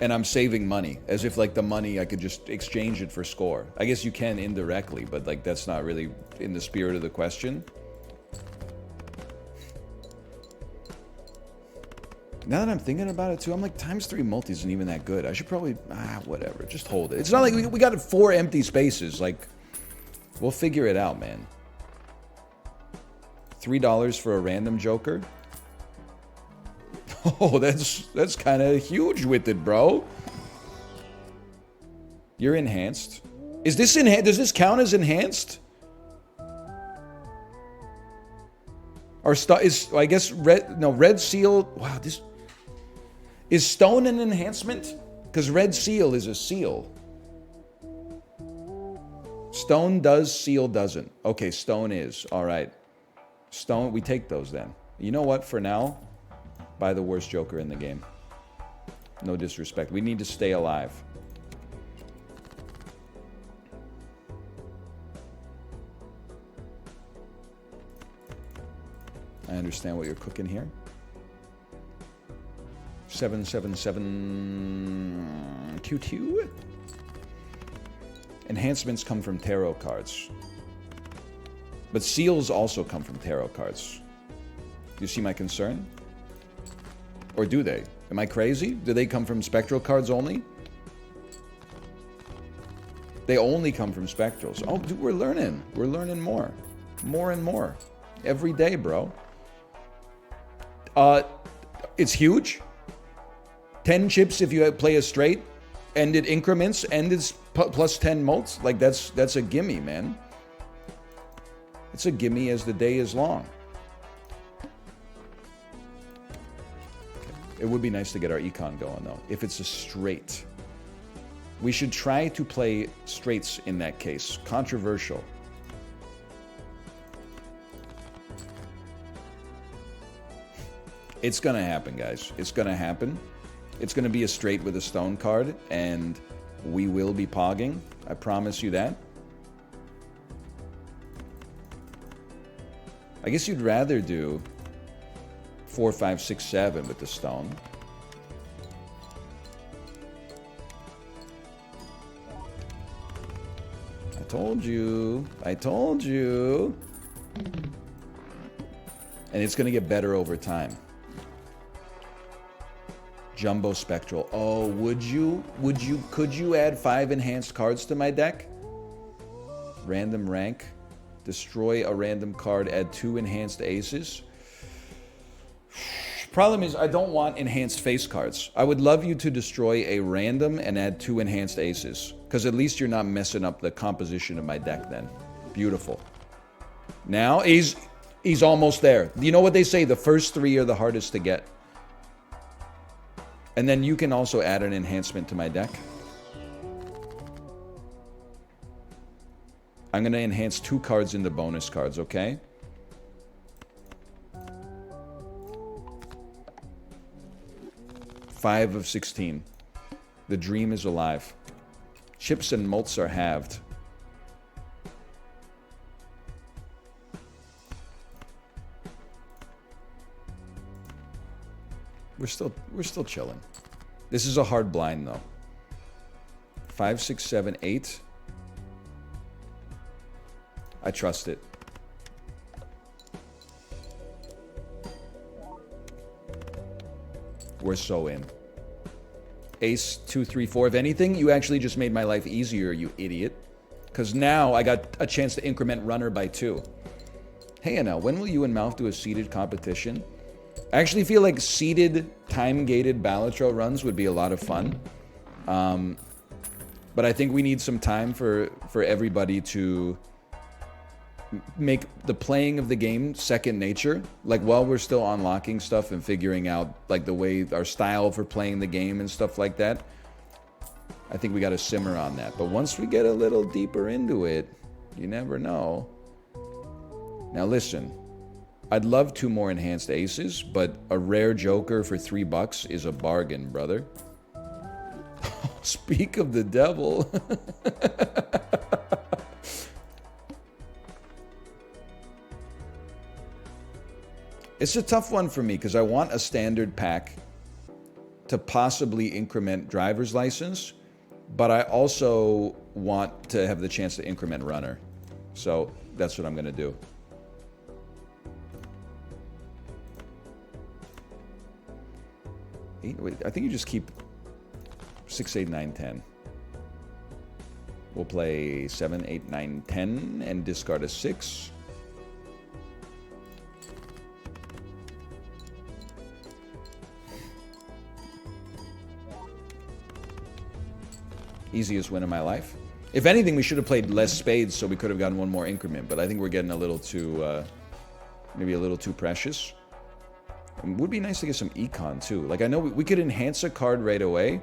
And I'm saving money, as if like the money I could just exchange it for score. I guess you can indirectly, but like that's not really in the spirit of the question. Now that I'm thinking about it too, I'm like ×3 multi isn't even that good. I should probably, whatever, just hold it. It's not like we got 4 empty spaces. Like, we'll figure it out, man. $3 for a random joker. Oh, that's kind of huge with it, bro. You're enhanced. Is this enhanced? Does this count as enhanced? Or I guess red seal. Wow, this is stone an enhancement? Because red seal is a seal. Stone does, seal doesn't. Okay, stone is. All right. Stone, we take those then. You know what? For now, buy the worst joker in the game. No disrespect. We need to stay alive. I understand what you're cooking here. 777 Q2. Enhancements come from tarot cards. But seals also come from tarot cards. Do you see my concern? Or do they? Am I crazy? Do they come from spectral cards only? They only come from spectrals. Oh, dude, we're learning. We're learning more. More and more. Every day, bro. It's huge. 10 chips if you play a straight. And it increments. And it's plus 10 mults. Like, that's a gimme, man. It's a gimme as the day is long. It would be nice to get our econ going, though. If it's a straight. We should try to play straights in that case. Controversial. It's going to happen, guys. It's going to happen. It's going to be a straight with a stone card, and we will be pogging. I promise you that. I guess you'd rather do 4, 5, 6, 7 with the stone. I told you. I told you. And it's going to get better over time. Jumbo Spectral. Oh, could you add 5 enhanced cards to my deck? Random rank. Destroy a random card, add 2 enhanced aces. Problem is, I don't want enhanced face cards. I would love you to destroy a random and add 2 enhanced aces. Because at least you're not messing up the composition of my deck then. Beautiful. Now, he's almost there. You know what they say? The first 3 are the hardest to get. And then you can also add an enhancement to my deck. I'm going to enhance 2 cards into bonus cards, okay? Five of 16. The dream is alive. Chips and mults are halved. We're still chilling. This is a hard blind though. 5, 6, 7, 8. I trust it. We're so in. Ace, 2, 3, 4. If anything, you actually just made my life easier, you idiot. Because now I got a chance to increment runner by 2. Hey, Anel, when will you and Mouth do a seeded competition? I actually feel like seeded, time-gated Balatro runs would be a lot of fun. But I think we need some time for everybody to make the playing of the game second nature. Like, while we're still unlocking stuff and figuring out, like, the way, our style for playing the game and stuff like that, I think we got to simmer on that. But once we get a little deeper into it, you never know. Now, listen. I'd love 2 more enhanced aces, but a rare joker for $3 is a bargain, brother. Speak of the devil. It's a tough one for me because I want a standard pack to possibly increment driver's license, but I also want to have the chance to increment runner. So that's what I'm going to do. I think you just keep 6, 8, 9, 10. We'll play 7, 8, 9, 10 and discard a 6. Easiest win of my life. If anything, we should have played less spades so we could have gotten one more increment, but I think we're getting a little too, maybe a little too precious. It would be nice to get some econ too. Like, I know we could enhance a card right away,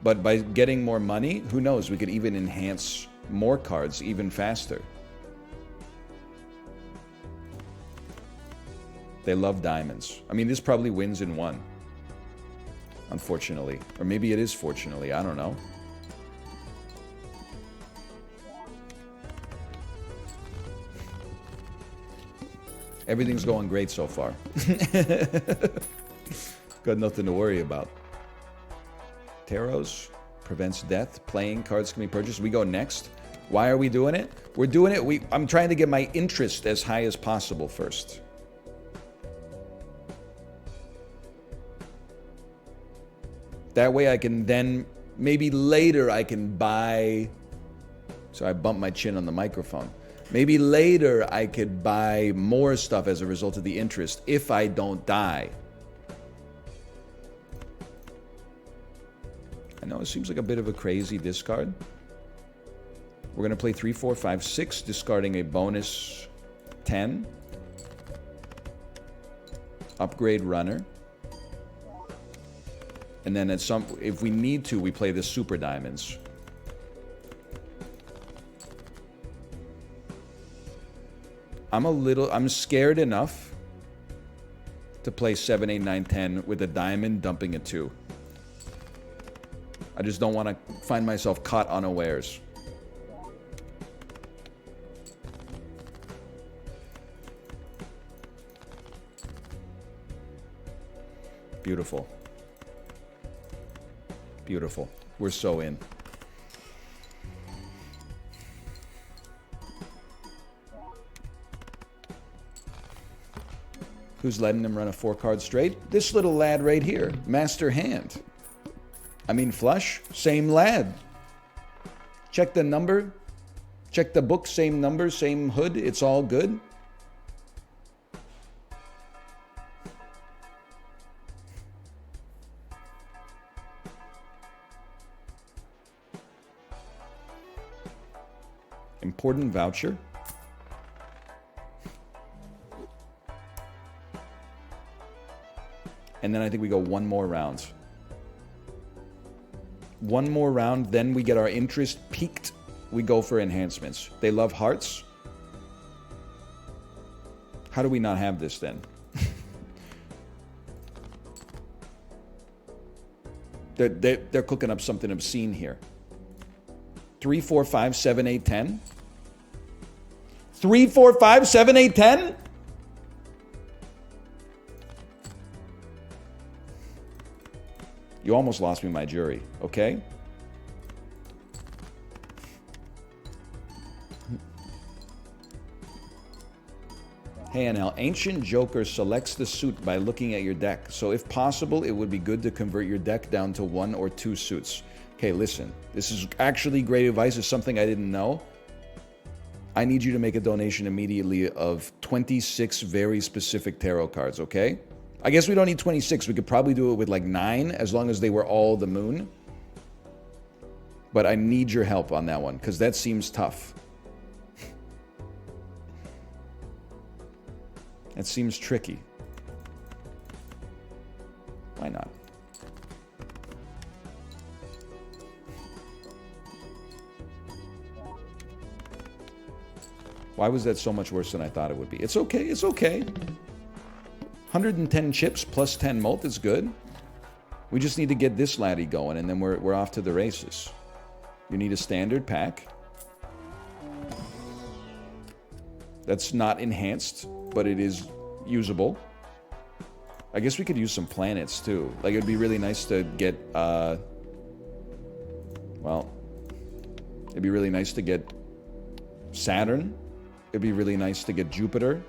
but by getting more money, who knows, we could even enhance more cards even faster. They love diamonds. I mean, this probably wins in one, unfortunately. Or maybe it is fortunately, I don't know. Everything's going great so far. Got nothing to worry about. Tarots prevents death. Playing cards can be purchased. We go next. Why are we doing it? We're doing it. I'm trying to get my interest as high as possible first. That way I can then, maybe later I can buy... So I bumped my chin on the microphone. Maybe later I could buy more stuff as a result of the interest if I don't die. I know it seems like a bit of a crazy discard. We're going to play 3, 4, 5, 6, discarding a bonus 10. Upgrade runner. And then at some, if we need to, we play the super diamonds. I'm scared enough to play 7, 8, 9, 10 with a diamond dumping a 2. I just don't want to find myself caught unawares. Beautiful. Beautiful. We're so in. Who's letting him run a 4-card straight? This little lad right here. Master hand. I mean, flush. Same lad. Check the number. Check the book. Same number. Same hood. It's all good. Important voucher. And then I think we go one more round. One more round, then we get our interest peaked. We go for enhancements. They love hearts. How do we not have this then? They're cooking up something obscene here. 3, 4, 5, 7, 8, 10. 3, 4, 5, 7, 8, 10? You almost lost me my jury, okay? Hey, NL, Ancient Joker selects the suit by looking at your deck. So if possible, it would be good to convert your deck down to 1 or 2 suits. Okay, listen. This is actually great advice. It's something I didn't know. I need you to make a donation immediately of 26 very specific tarot cards, okay? I guess we don't need 26. We could probably do it with like 9 as long as they were all the moon. But I need your help on that one because that seems tough. It seems tricky. Why not? Why was that so much worse than I thought it would be? It's okay. It's okay. 110 chips plus 10 mult is good. We just need to get this laddie going, and then we're off to the races. You need a standard pack. That's not enhanced, but it is usable. I guess we could use some planets too. Like, it'd be really nice to get, well, it'd be really nice to get Saturn. It'd be really nice to get Jupiter.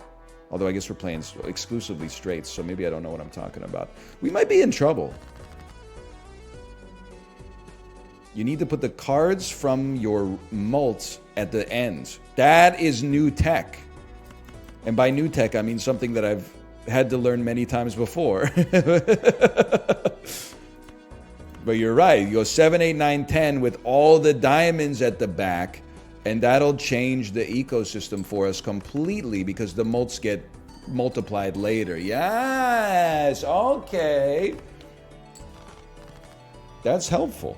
Although I guess we're playing exclusively straights, so maybe I don't know what I'm talking about. We might be in trouble. You need to put the cards from your mult at the end. That is new tech. And by new tech, I mean something that I've had to learn many times before. But you're right. You go 7, 8, 9, 10 with all the diamonds at the back, and that'll change the ecosystem for us completely because the mults get multiplied later. Yes. Okay. That's helpful.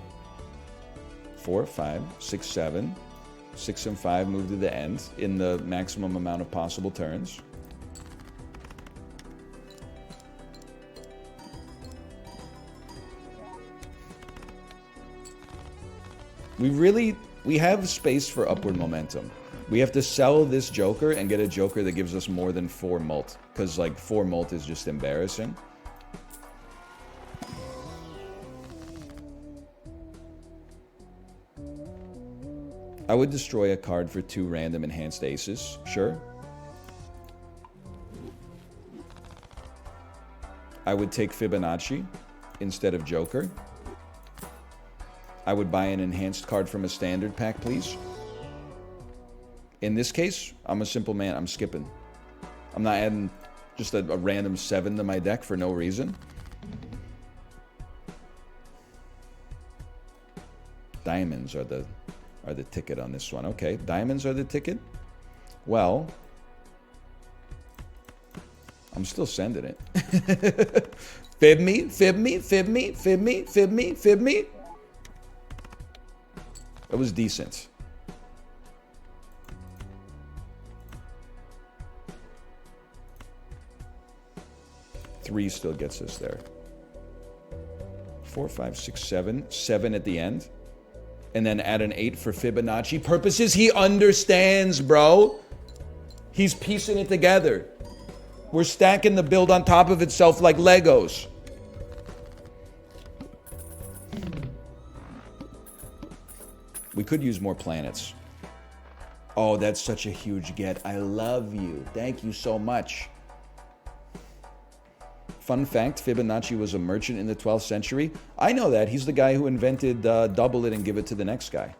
4, 5, 6, 7. 6 and 5 move to the end in the maximum amount of possible turns. We have space for upward momentum. We have to sell this Joker and get a Joker that gives us more than 4 mult. Because, like, 4 mult is just embarrassing. I would destroy a card for 2 random enhanced aces. Sure. I would take Fibonacci instead of Joker. I would buy an enhanced card from a standard pack, please. In this case, I'm a simple man. I'm skipping. I'm not adding just a random 7 to my deck for no reason. Diamonds are the ticket on this one. Okay, diamonds are the ticket. Well, I'm still sending it. Fib me, fib me, fib me, fib me, fib me, fib me. That was decent. Three still gets us there. 4, 5, 6, 7. 7 at the end. And then add an 8 for Fibonacci purposes. He understands, bro. He's piecing it together. We're stacking the build on top of itself like Legos. We could use more planets. Oh, that's such a huge get. I love you. Thank you so much. Fun fact, Fibonacci was a merchant in the 12th century. I know that. He's the guy who invented double it and give it to the next guy.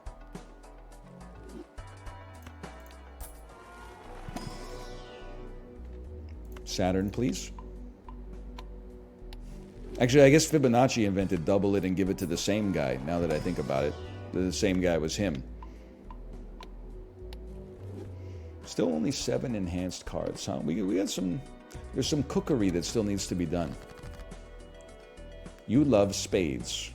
Saturn, please. Actually, I guess Fibonacci invented double it and give it to the same guy, now that I think about it. The same guy was him. Still only 7 enhanced cards, huh? We got some... There's some cookery that still needs to be done. You love spades.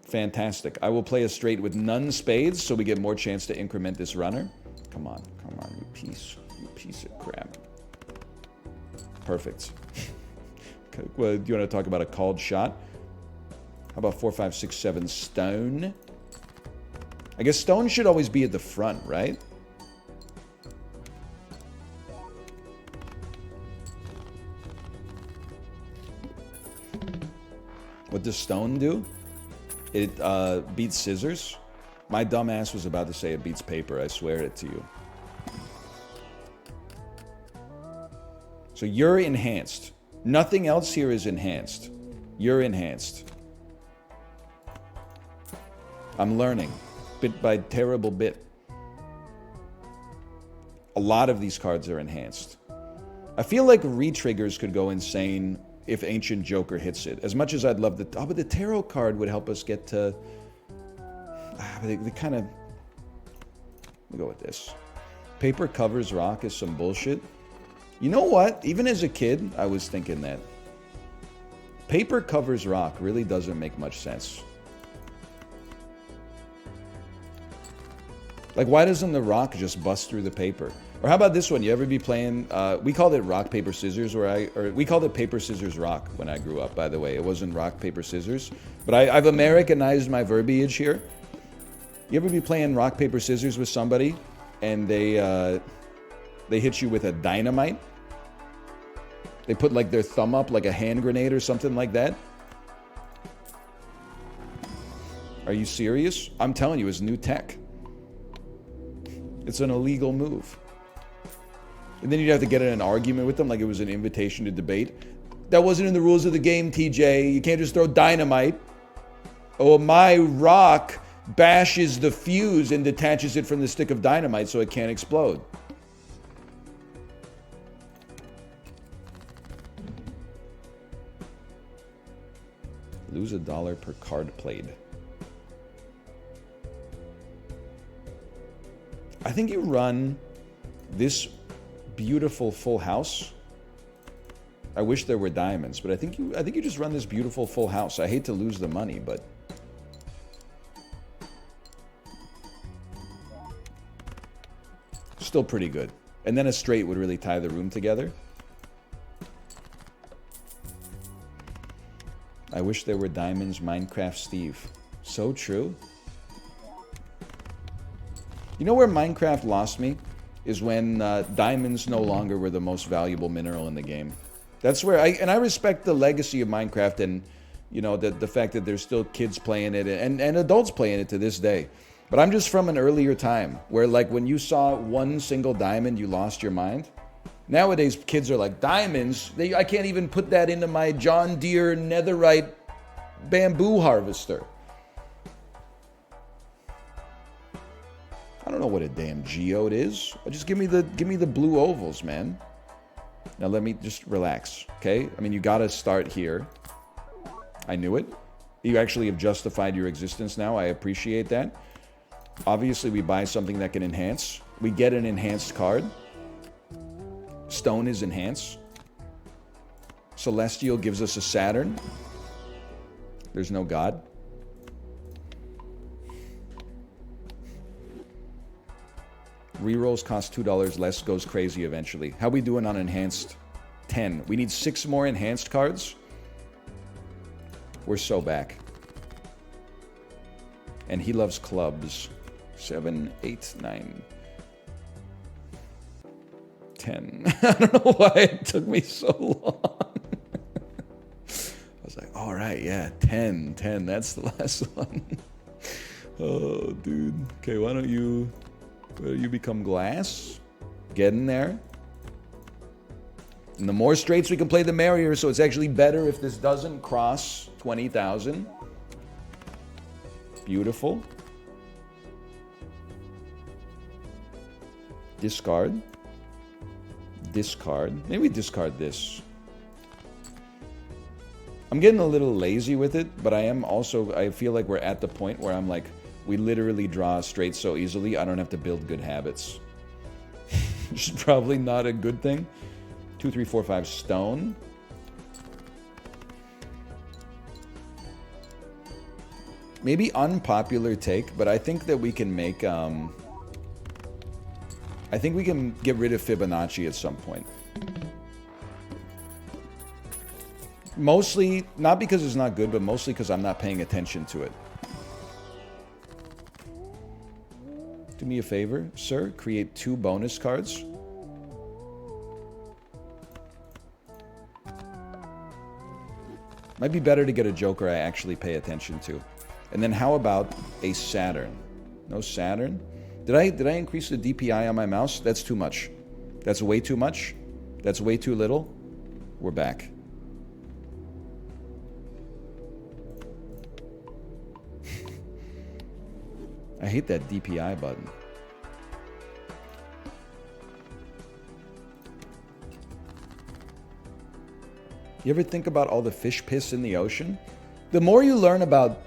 Fantastic. I will play a straight with none spades so we get more chance to increment this runner. Come on, you piece of crap. Perfect. Okay, well, do you want to talk about a called shot? How about 4, 5, 6, 7 stone? I guess stone should always be at the front, right? What does stone do? It beats scissors. My dumb ass was about to say it beats paper. I swear it to you. So you're enhanced. Nothing else here is enhanced. You're enhanced. I'm learning. Bit by terrible bit. A lot of these cards are enhanced. I feel like re-triggers could go insane if Ancient Joker hits it. As much as I'd love the... Oh, but the Tarot card would help us get to... They kind of... We'll go with this. Paper covers rock is some bullshit. You know what? Even as a kid, I was thinking that. Paper covers rock really doesn't make much sense. Like, why doesn't the rock just bust through the paper? Or how about this one? You ever be playing, we called it rock, paper, scissors, or we called it paper, scissors, rock when I grew up, by the way. It wasn't rock, paper, scissors. But I've Americanized my verbiage here. You ever be playing rock, paper, scissors with somebody, and they hit you with a dynamite? They put like their thumb up like a hand grenade or something like that. Are you serious? I'm telling you, it's new tech. It's an illegal move. And then you'd have to get in an argument with them like it was an invitation to debate. That wasn't in the rules of the game, TJ. You can't just throw dynamite. Oh, my rock bashes the fuse and detaches it from the stick of dynamite so it can't explode. Lose $1 per card played. I think you run this beautiful full house. I wish there were diamonds, but I think you just run this beautiful full house. I hate to lose the money, but still pretty good. And then a straight would really tie the room together. I wish there were diamonds, Minecraft Steve. So true. You know where Minecraft lost me? Is when diamonds no longer were the most valuable mineral in the game. That's where I respect the legacy of Minecraft and, you know, the fact that there's still kids playing it and adults playing it to this day. But I'm just from an earlier time where, like, when you saw one single diamond, you lost your mind. Nowadays, kids are like, diamonds? I can't even put that into my John Deere netherite bamboo harvester. I don't know what a damn geode is. Just give me the blue ovals, man. Now let me just relax, okay? I mean, you gotta start here. I knew it. You actually have justified your existence now. I appreciate that. Obviously, we buy something that can enhance. We get an enhanced card. Stone is enhanced. Celestial gives us a Saturn. There's no God. Rerolls cost $2 less, goes crazy eventually. How we doing on enhanced? 10. We need 6 more enhanced cards. We're so back. And he loves clubs. 7, 8, 9, 10. I don't know why it took me so long. I was like, all right, yeah, 10, that's the last one. Oh, dude. Okay, why don't you become glass? Get in there. And the more straights we can play, the merrier, so it's actually better if this doesn't cross 20,000. Beautiful. Discard. Discard. Maybe discard this. I'm getting a little lazy with it, but I feel like we're at the point where I'm like, we literally draw straight so easily, I don't have to build good habits. Which is probably not a good thing. 2, 3, 4, 5 stone. Maybe unpopular take, but I think that we can make, I think we can get rid of Fibonacci at some point. Mostly, not because it's not good, but mostly because I'm not paying attention to it. Do me a favor, sir. Create 2 bonus cards. Might be better to get a Joker I actually pay attention to. And then how about a Saturn? No Saturn? Did I increase the DPI on my mouse? That's too much. That's way too much. That's way too little. We're back. I hate that DPI button. You ever think about all the fish piss in the ocean? The more you learn about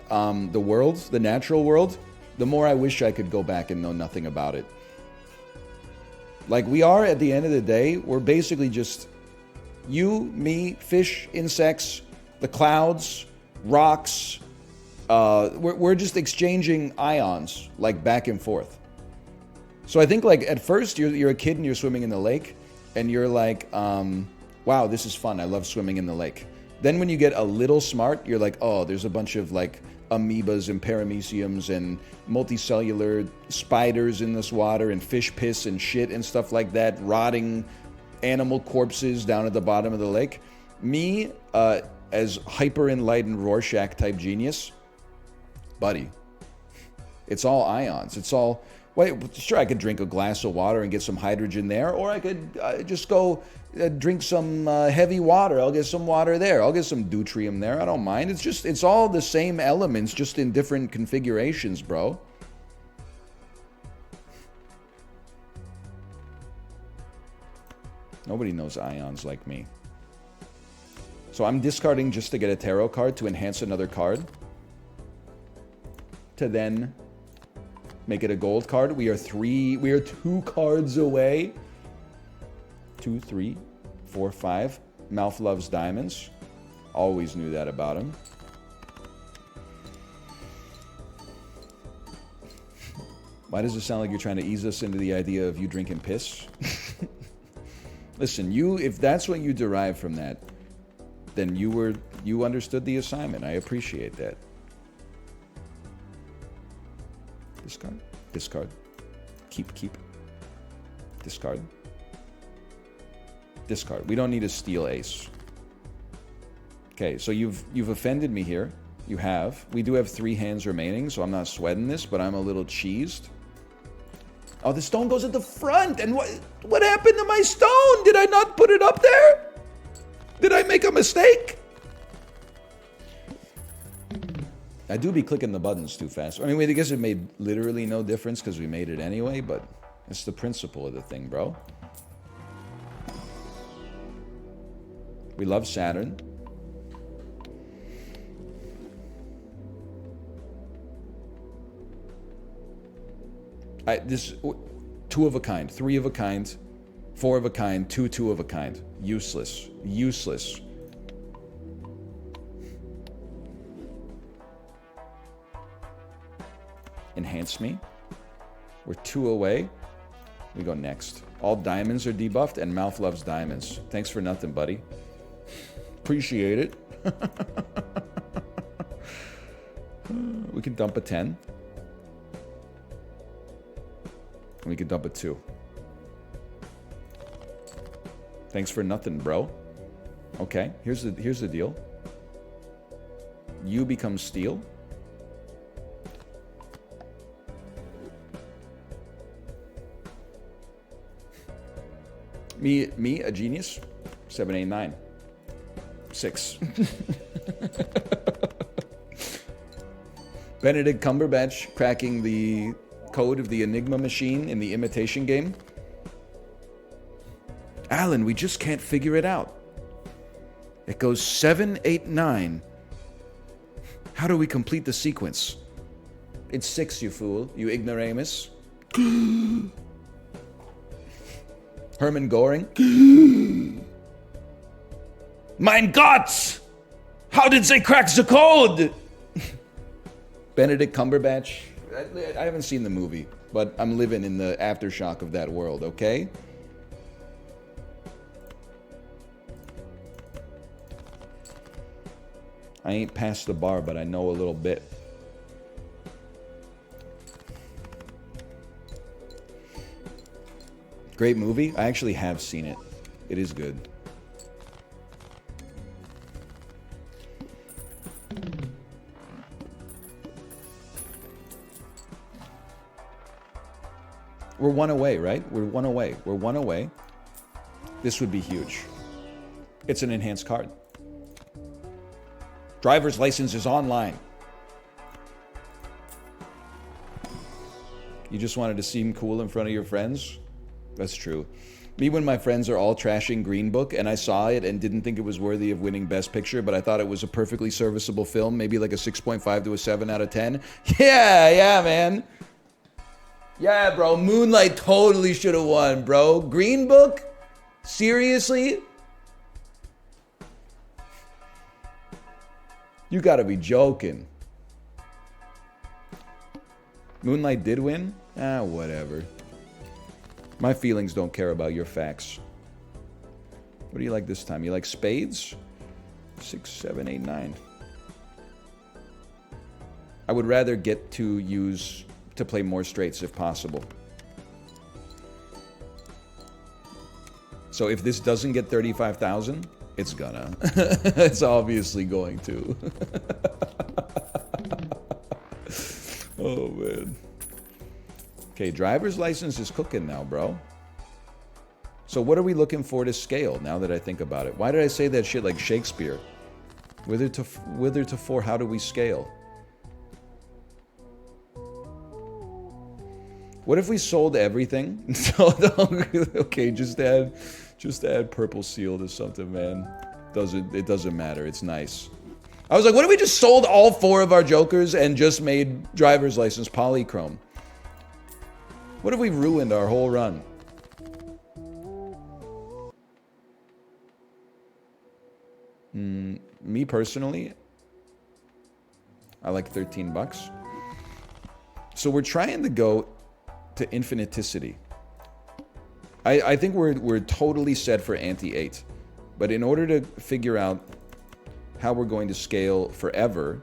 the world, the natural world, the more I wish I could go back and know nothing about it. Like, we are, at the end of the day, we're basically just you, me, fish, insects, the clouds, rocks. We're just exchanging ions, like, back and forth. So I think, like, at first you're a kid and you're swimming in the lake, and you're like, wow, this is fun. I love swimming in the lake. Then when you get a little smart, you're like, oh, there's a bunch of, like, amoebas and parameciums and multicellular spiders in this water and fish piss and shit and stuff like that, rotting animal corpses down at the bottom of the lake. Me, as hyper-enlightened Rorschach-type genius, buddy, it's all ions. It's all... Wait, sure, I could drink a glass of water and get some hydrogen there, or I could just go drink some heavy water. I'll get some water there. I'll get some deuterium there. I don't mind. It's all the same elements, just in different configurations, bro. Nobody knows ions like me. So I'm discarding just to get a tarot card to enhance another card. To then make it a gold card. We are 2 cards away. 2, 3, 4, 5. Mouth loves diamonds. Always knew that about him. Why does it sound like you're trying to ease us into the idea of you drinking piss? Listen, if that's what you derive from that, then you understood the assignment. I appreciate that. Discard. Discard. Keep. Discard. Discard. We don't need a steel ace. Okay, so you've offended me here. You have. We do have 3 hands remaining, so I'm not sweating this, but I'm a little cheesed. Oh, the stone goes at the front, and what happened to my stone? Did I not put it up there? Did I make a mistake? I do be clicking the buttons too fast. I mean, I guess it made literally no difference because we made it anyway, but it's the principle of the thing, bro. We love Saturn. This 2 of a kind, 3 of a kind, 4 of a kind, 2 of a kind. Useless. Useless. Enhance me. We're 2 away. We go next. All diamonds are debuffed, and Mouth loves diamonds. Thanks for nothing, buddy. Appreciate it. We can dump a 10. We can dump a 2. Thanks for nothing, bro. Okay, here's the deal. You become steel. Me, a genius. 7, 8, 9. 6. Benedict Cumberbatch cracking the code of the Enigma machine in the imitation game. Alan, we just can't figure it out. It goes 7, 8, 9. How do we complete the sequence? It's 6, you fool. You ignoramus. Hermann Goring. Mein Gott! How did they crack the code? Benedict Cumberbatch. I haven't seen the movie, but I'm living in the aftershock of that world, okay? I ain't past the bar, but I know a little bit. Great movie. I actually have seen it. It is good. We're 1 away, right? We're 1 away. We're 1 away. This would be huge. It's an enhanced card. Driver's license is online. You just wanted to seem cool in front of your friends? That's true. Me, when my friends are all trashing Green Book, and I saw it and didn't think it was worthy of winning Best Picture, but I thought it was a perfectly serviceable film, maybe like a 6.5 to a 7 out of 10. Yeah, man. Yeah, bro. Moonlight totally should have won, bro. Green Book? Seriously? You gotta be joking. Moonlight did win? Ah, whatever. My feelings don't care about your facts. What do you like this time? You like spades? 6, 7, 8, 9. I would rather get to play more straights if possible. So if this doesn't get 35,000, it's gonna. It's obviously going to. Oh, man. Okay, driver's license is cooking now, bro. So what are we looking for to scale, now that I think about it? Why did I say that shit like Shakespeare? Whither to for, how do we scale? What if we sold everything? Okay, just add purple seal to something, man. It doesn't matter. It's nice. I was like, what if we just sold all 4 of our Jokers and just made driver's license polychrome? What if we ruined our whole run? Me personally, I like 13 bucks. So we're trying to go to infiniticity. I think we're totally set for anti-8. But in order to figure out how we're going to scale forever,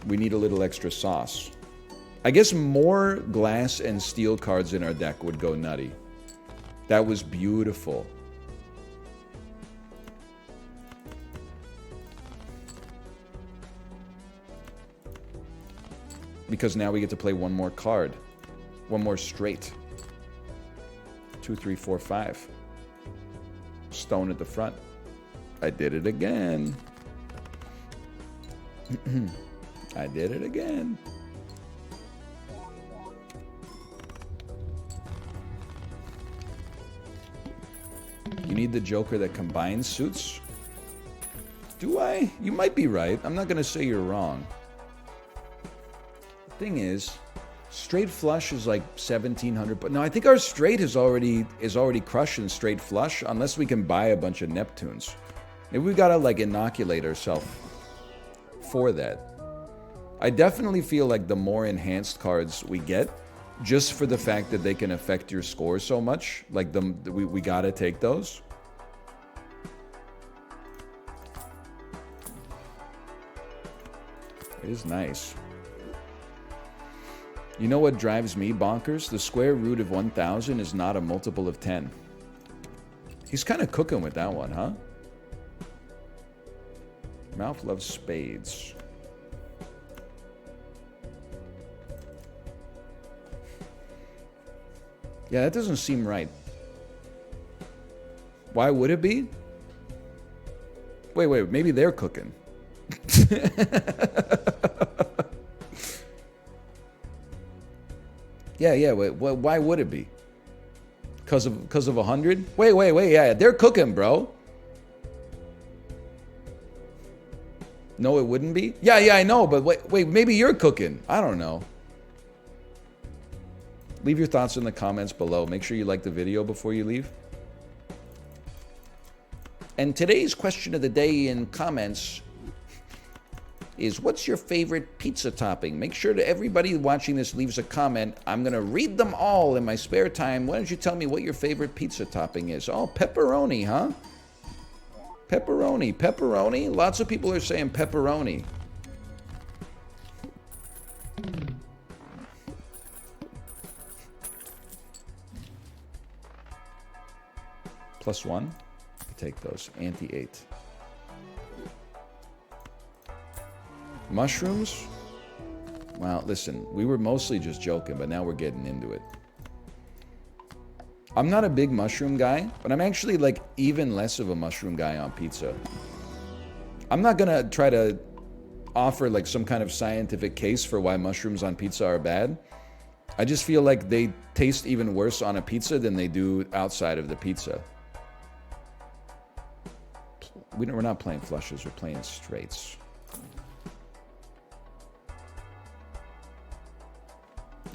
we need a little extra sauce. I guess more glass and steel cards in our deck would go nutty. That was beautiful. Because now we get to play one more card. One more straight. 2, 3, 4, 5. Stone at the front. I did it again. I did it again. You need the Joker that combines suits? Do I? You might be right. I'm not going to say you're wrong. The thing is, straight flush is like 1,700, but no, I think our straight is already crushing straight flush, unless we can buy a bunch of Neptunes. Maybe we gotta like inoculate ourselves for that. I definitely feel like the more enhanced cards we get, just for the fact that they can affect your score so much, like we gotta take those. It is nice. You know what drives me bonkers? The square root of 1,000 is not a multiple of 10. He's kind of cooking with that one, huh? Mouth loves spades. Yeah, that doesn't seem right. Why would it be? Wait, maybe they're cooking. Yeah, wait, why would it be? Because of 100? Wait, yeah, they're cooking, bro. No, it wouldn't be? Yeah, I know, but wait, maybe you're cooking. I don't know. Leave your thoughts in the comments below. Make sure you like the video before you leave. And today's question of the day in comments is, what's your favorite pizza topping? Make sure that everybody watching this leaves a comment. I'm going to read them all in my spare time. Why don't you tell me what your favorite pizza topping is? Oh, pepperoni, huh? Pepperoni. Lots of people are saying pepperoni. +1. Take those. Anti-8. Mushrooms? Well, listen, we were mostly just joking, but now we're getting into it. I'm not a big mushroom guy, but I'm actually like even less of a mushroom guy on pizza. I'm not gonna try to offer like some kind of scientific case for why mushrooms on pizza are bad. I just feel like they taste even worse on a pizza than they do outside of the pizza. We're not playing flushes, we're playing straights.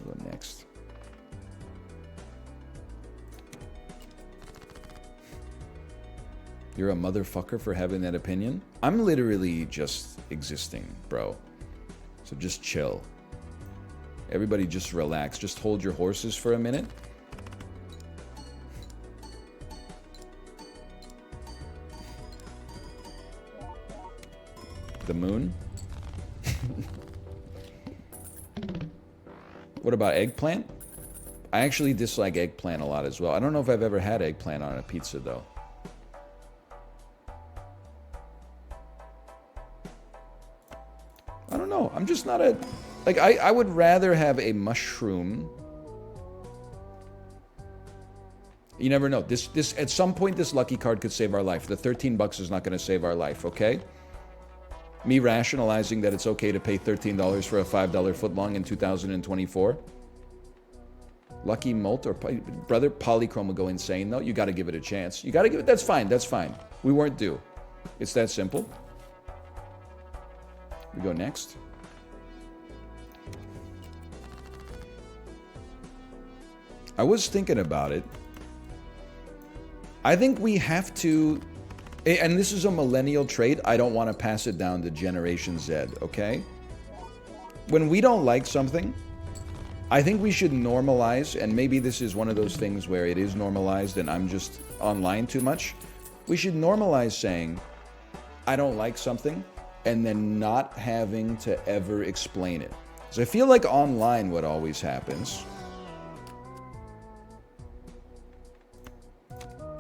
We'll go next. You're a motherfucker for having that opinion? I'm literally just existing, bro. So just chill. Everybody just relax. Just hold your horses for a minute. The moon? What about eggplant? I actually dislike eggplant a lot as well. I don't know if I've ever had eggplant on a pizza, though. I don't know. I'm just not a... Like, I would rather have a mushroom. You never know. This at some point, this lucky card could save our life. The 13 bucks is not going to save our life, okay? Me rationalizing that it's okay to pay $13 for a $5 footlong in 2024. Lucky Molt or... Brother, Polychrome will go insane, though. You got to give it a chance. You got to give it... That's fine. That's fine. We weren't due. It's that simple. We go next. I was thinking about it. I think we have to, and this is a millennial trait, I don't want to pass it down to Generation Z, okay? When we don't like something, I think we should normalize, and maybe this is one of those things where it is normalized and I'm just online too much. We should normalize saying, I don't like something, and then not having to ever explain it. So I feel like online what always happens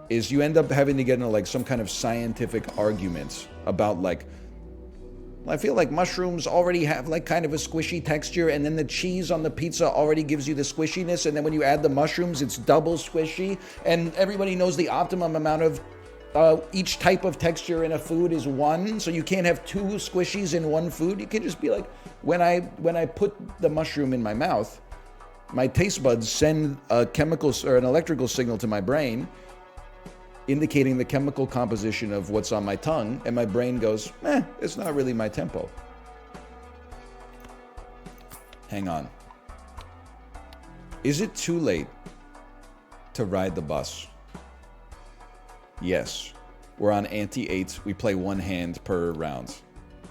is you end up having to get into like some kind of scientific arguments about like, I feel like mushrooms already have like kind of a squishy texture, and then the cheese on the pizza already gives you the squishiness, and then when you add the mushrooms, it's double squishy, and everybody knows the optimum amount of each type of texture in a food is 1, so you can't have 2 squishies in one food. You can just be like, when I put the mushroom in my mouth, my taste buds send a chemical or an electrical signal to my brain, indicating the chemical composition of what's on my tongue, and my brain goes, it's not really my tempo. Hang on. Is it too late to ride the bus? Yes. We're on ante 8. We play 1 hand per round.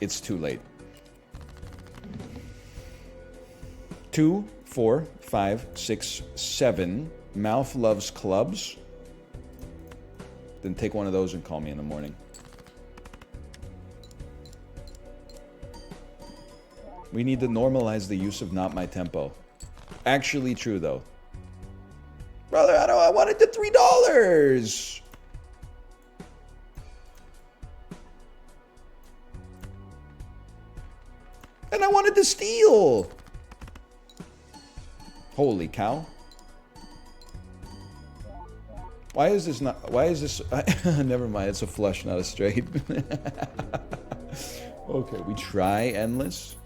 It's too late. 2, 4, 5, 6, 7. Mouth loves clubs. Then take one of those and call me in the morning. We need to normalize the use of not my tempo. Actually true, though. Brother, I wanted the $3. And I wanted to steal. Holy cow. Why is this not... Why is this... Never mind, it's a flush, not a straight. Okay, we try endless.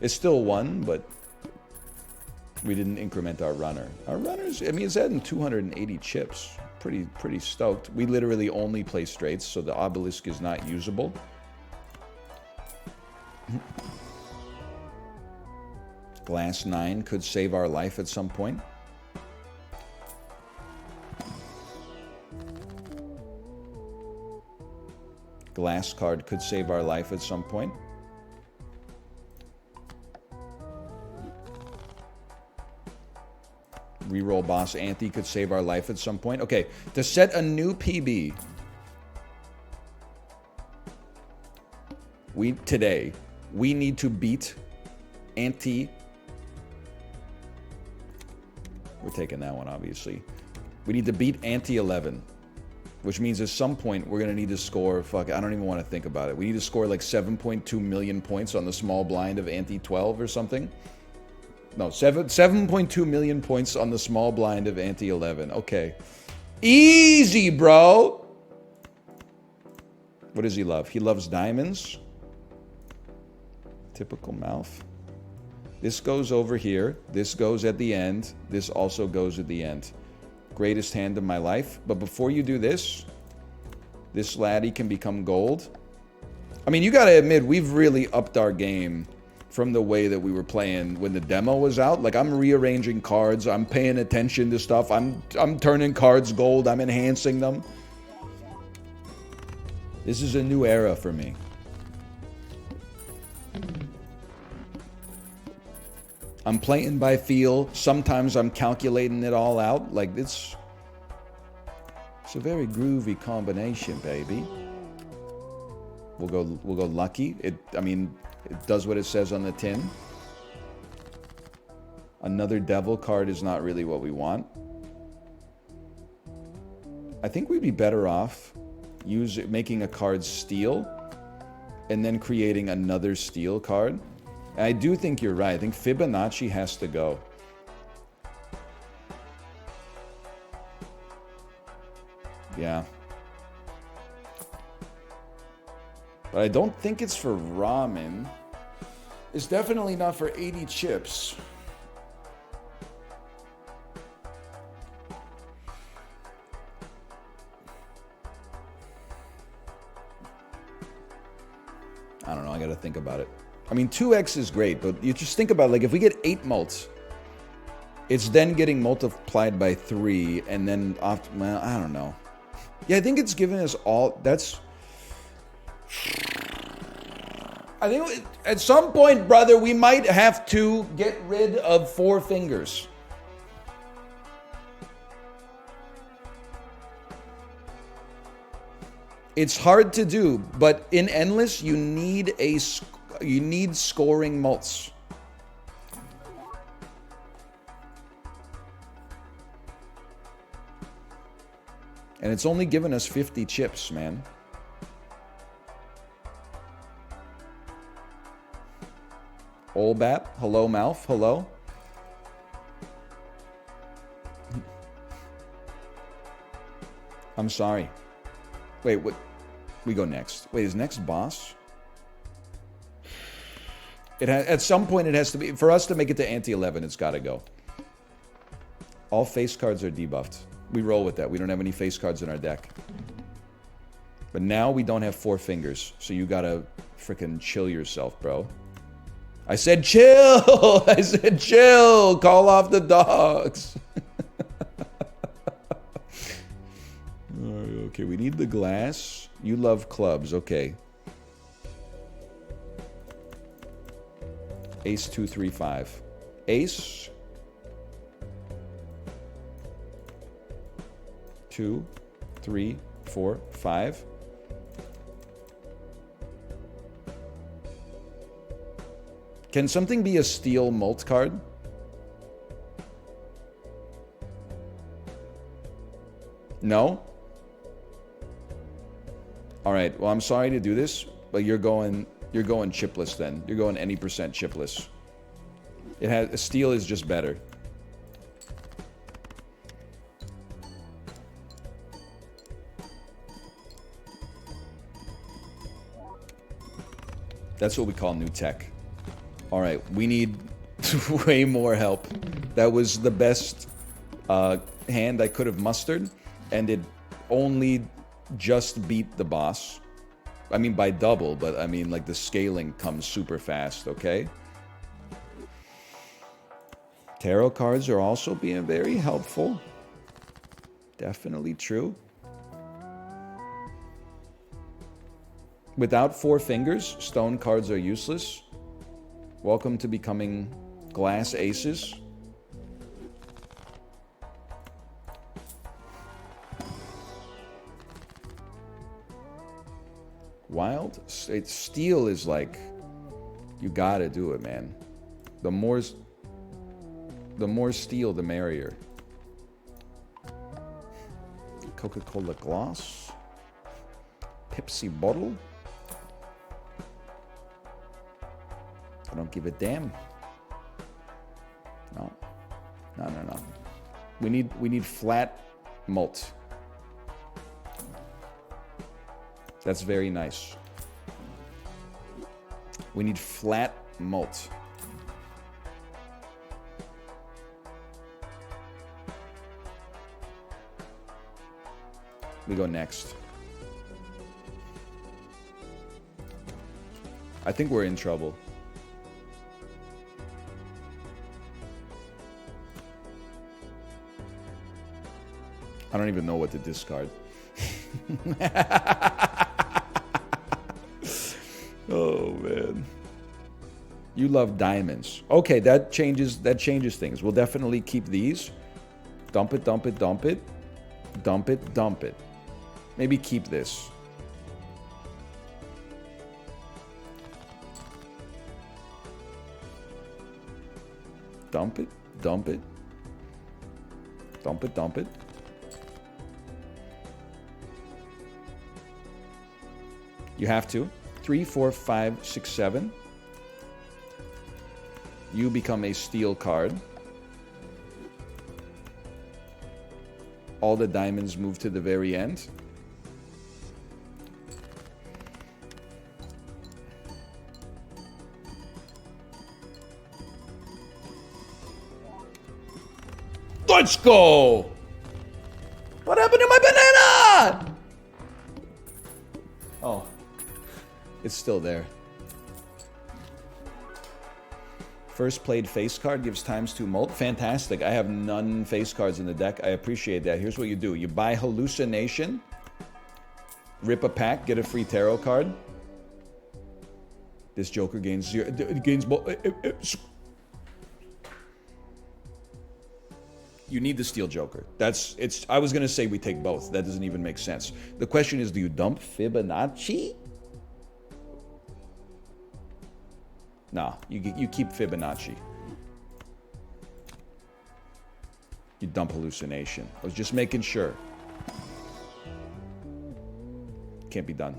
It's still 1, but we didn't increment our runner. Our runners... I mean, it's adding 280 chips. Pretty stoked. We literally only play straights, so the obelisk is not usable. Glass 9 could save our life at some point. Glass card could save our life at some point. Reroll boss ante could save our life at some point. Okay, to set a new PB, today we need to beat ante. We're taking that one, obviously. We need to beat ante 11. Which means at some point we're going to need to score, I don't even want to think about it. We need to score like 7.2 million points on the small blind of ante 12 or something. No, 7.2 million points on the small blind of ante 11. Okay. Easy, bro. What does he love? He loves diamonds. Typical mouth. This goes over here. This goes at the end. This also goes at the end. Greatest hand of my life. But before you do this, this laddie can become gold. I mean, you got to admit, we've really upped our game from the way that we were playing when the demo was out. Like, I'm rearranging cards. I'm paying attention to stuff. I'm turning cards gold. I'm enhancing them. This is a new era for me. I'm playing by feel. Sometimes I'm calculating it all out. Like, it's a very groovy combination, baby. We'll go lucky. It does what it says on the tin. Another devil card is not really what we want. I think we'd be better off making a card steel and then creating another steel card. And I do think you're right. I think Fibonacci has to go. Yeah. But I don't think it's for ramen. It's definitely not for 80 chips. I don't know, I gotta think about it. I mean, 2x is great, but you just think about, like, if we get 8 mults, it's then getting multiplied by 3, and then, well, I don't know. Yeah, I think it's giving us all, that's... I think at some point, brother, we might have to get rid of 4 fingers. It's hard to do, but in Endless, you need scoring mults. And it's only given us 50 chips, man. Olbap, hello, mouth, hello. I'm sorry. Wait, what? We go next. Wait, is next boss? It has, at some point it has to be, for us to make it to anti-11, it's got to go. All face cards are debuffed. We roll with that. We don't have any face cards in our deck. But now we don't have 4 fingers, so you got to freaking chill yourself, bro. I said chill! I said chill! Call off the dogs! Okay, we need the glass. You love clubs, okay. Ace 2 3 5. Ace 2 3 4 5. Can something be a steel mult card? No? Alright, well, I'm sorry to do this, but you're going chipless then. You're going any percent chipless. Steel is just better. That's what we call new tech. Alright, we need way more help. That was the best hand I could have mustered, and it only just beat the boss. I mean, by double, but I mean, like, the scaling comes super fast, okay? Tarot cards are also being very helpful. Definitely true. Without 4 fingers, stone cards are useless. Welcome to becoming glass aces. Wild? Steel is like, you gotta do it, man. The more steel, the merrier. Coca-Cola glass. Pepsi bottle. I don't give a damn. No. No. We need flat malt. That's very nice. We need flat malt. We go next. I think we're in trouble. I don't even know what to discard. Oh, man. You love diamonds. Okay, that changes things. We'll definitely keep these. Dump it, dump it, dump it. Dump it, dump it. Maybe keep this. Dump it, Dump it. Dump it, dump it. You have to. 3, 4, 5, 6, 7. You become a steel card. All the diamonds move to the very end. Let's go! What happened to my banana? Oh. It's still there. First played face card gives ×2 molt. Fantastic. I have none face cards in the deck. I appreciate that. Here's what you do. You buy Hallucination. Rip a pack. Get a free tarot card. This Joker gains 0. Gains... You need the Steel Joker. I was going to say we take both. That doesn't even make sense. The question is, do you dump Fibonacci? Nah, you keep Fibonacci. You dump Hallucination. I was just making sure. Can't be done.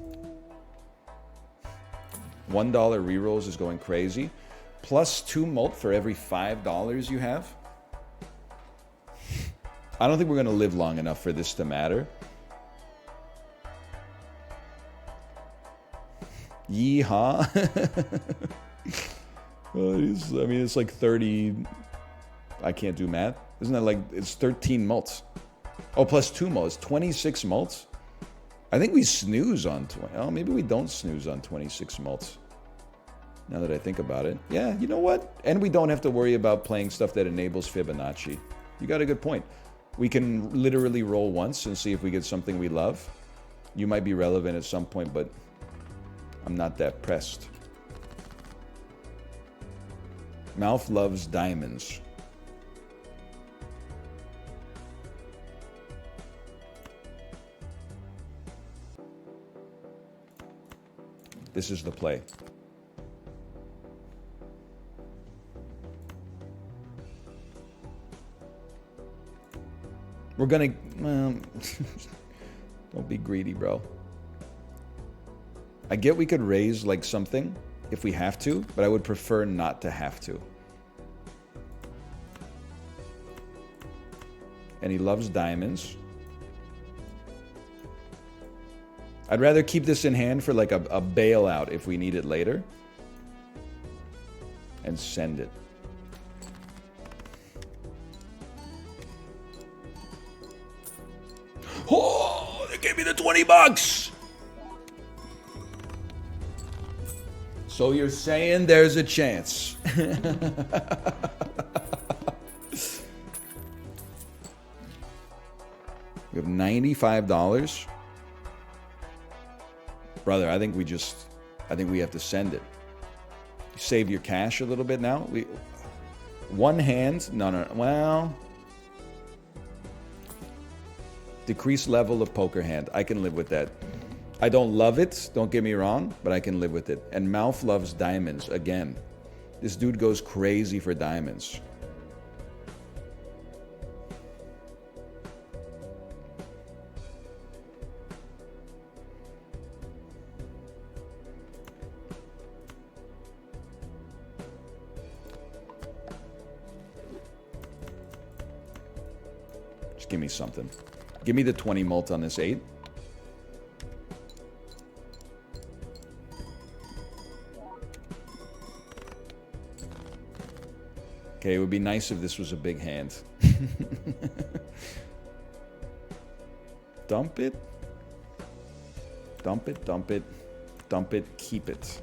$1 rerolls is going crazy. Plus 2 molt for every $5 you have. I don't think we're going to live long enough for this to matter. Yeehaw. I mean, it's like 30... I can't do math. Isn't that like... It's 13 mults. Oh, plus 2 mults. 26 mults? I think we snooze on 20... Oh, maybe we don't snooze on 26 mults. Now that I think about it. Yeah, you know what? And we don't have to worry about playing stuff that enables Fibonacci. You got a good point. We can literally roll once and see if we get something we love. You might be relevant at some point, but I'm not that pressed. Mouth loves diamonds. This is the play. We're gonna... don't be greedy, bro. I get we could raise, like, something if we have to, but I would prefer not to have to. And he loves diamonds. I'd rather keep this in hand for, like, a bailout if we need it later. And send it. Oh, they gave me the $20. So you're saying there's a chance. We have $95. Brother, I think we have to send it. You save your cash a little bit now. One hand, no, well... Decreased level of poker hand. I can live with that. I don't love it, don't get me wrong, but I can live with it. And Mouth loves diamonds, again. This dude goes crazy for diamonds. Just give me something. Give me the 20 mult on this 8. Okay, it would be nice if this was a big hand. Dump it. Dump it, dump it. Dump it, keep it.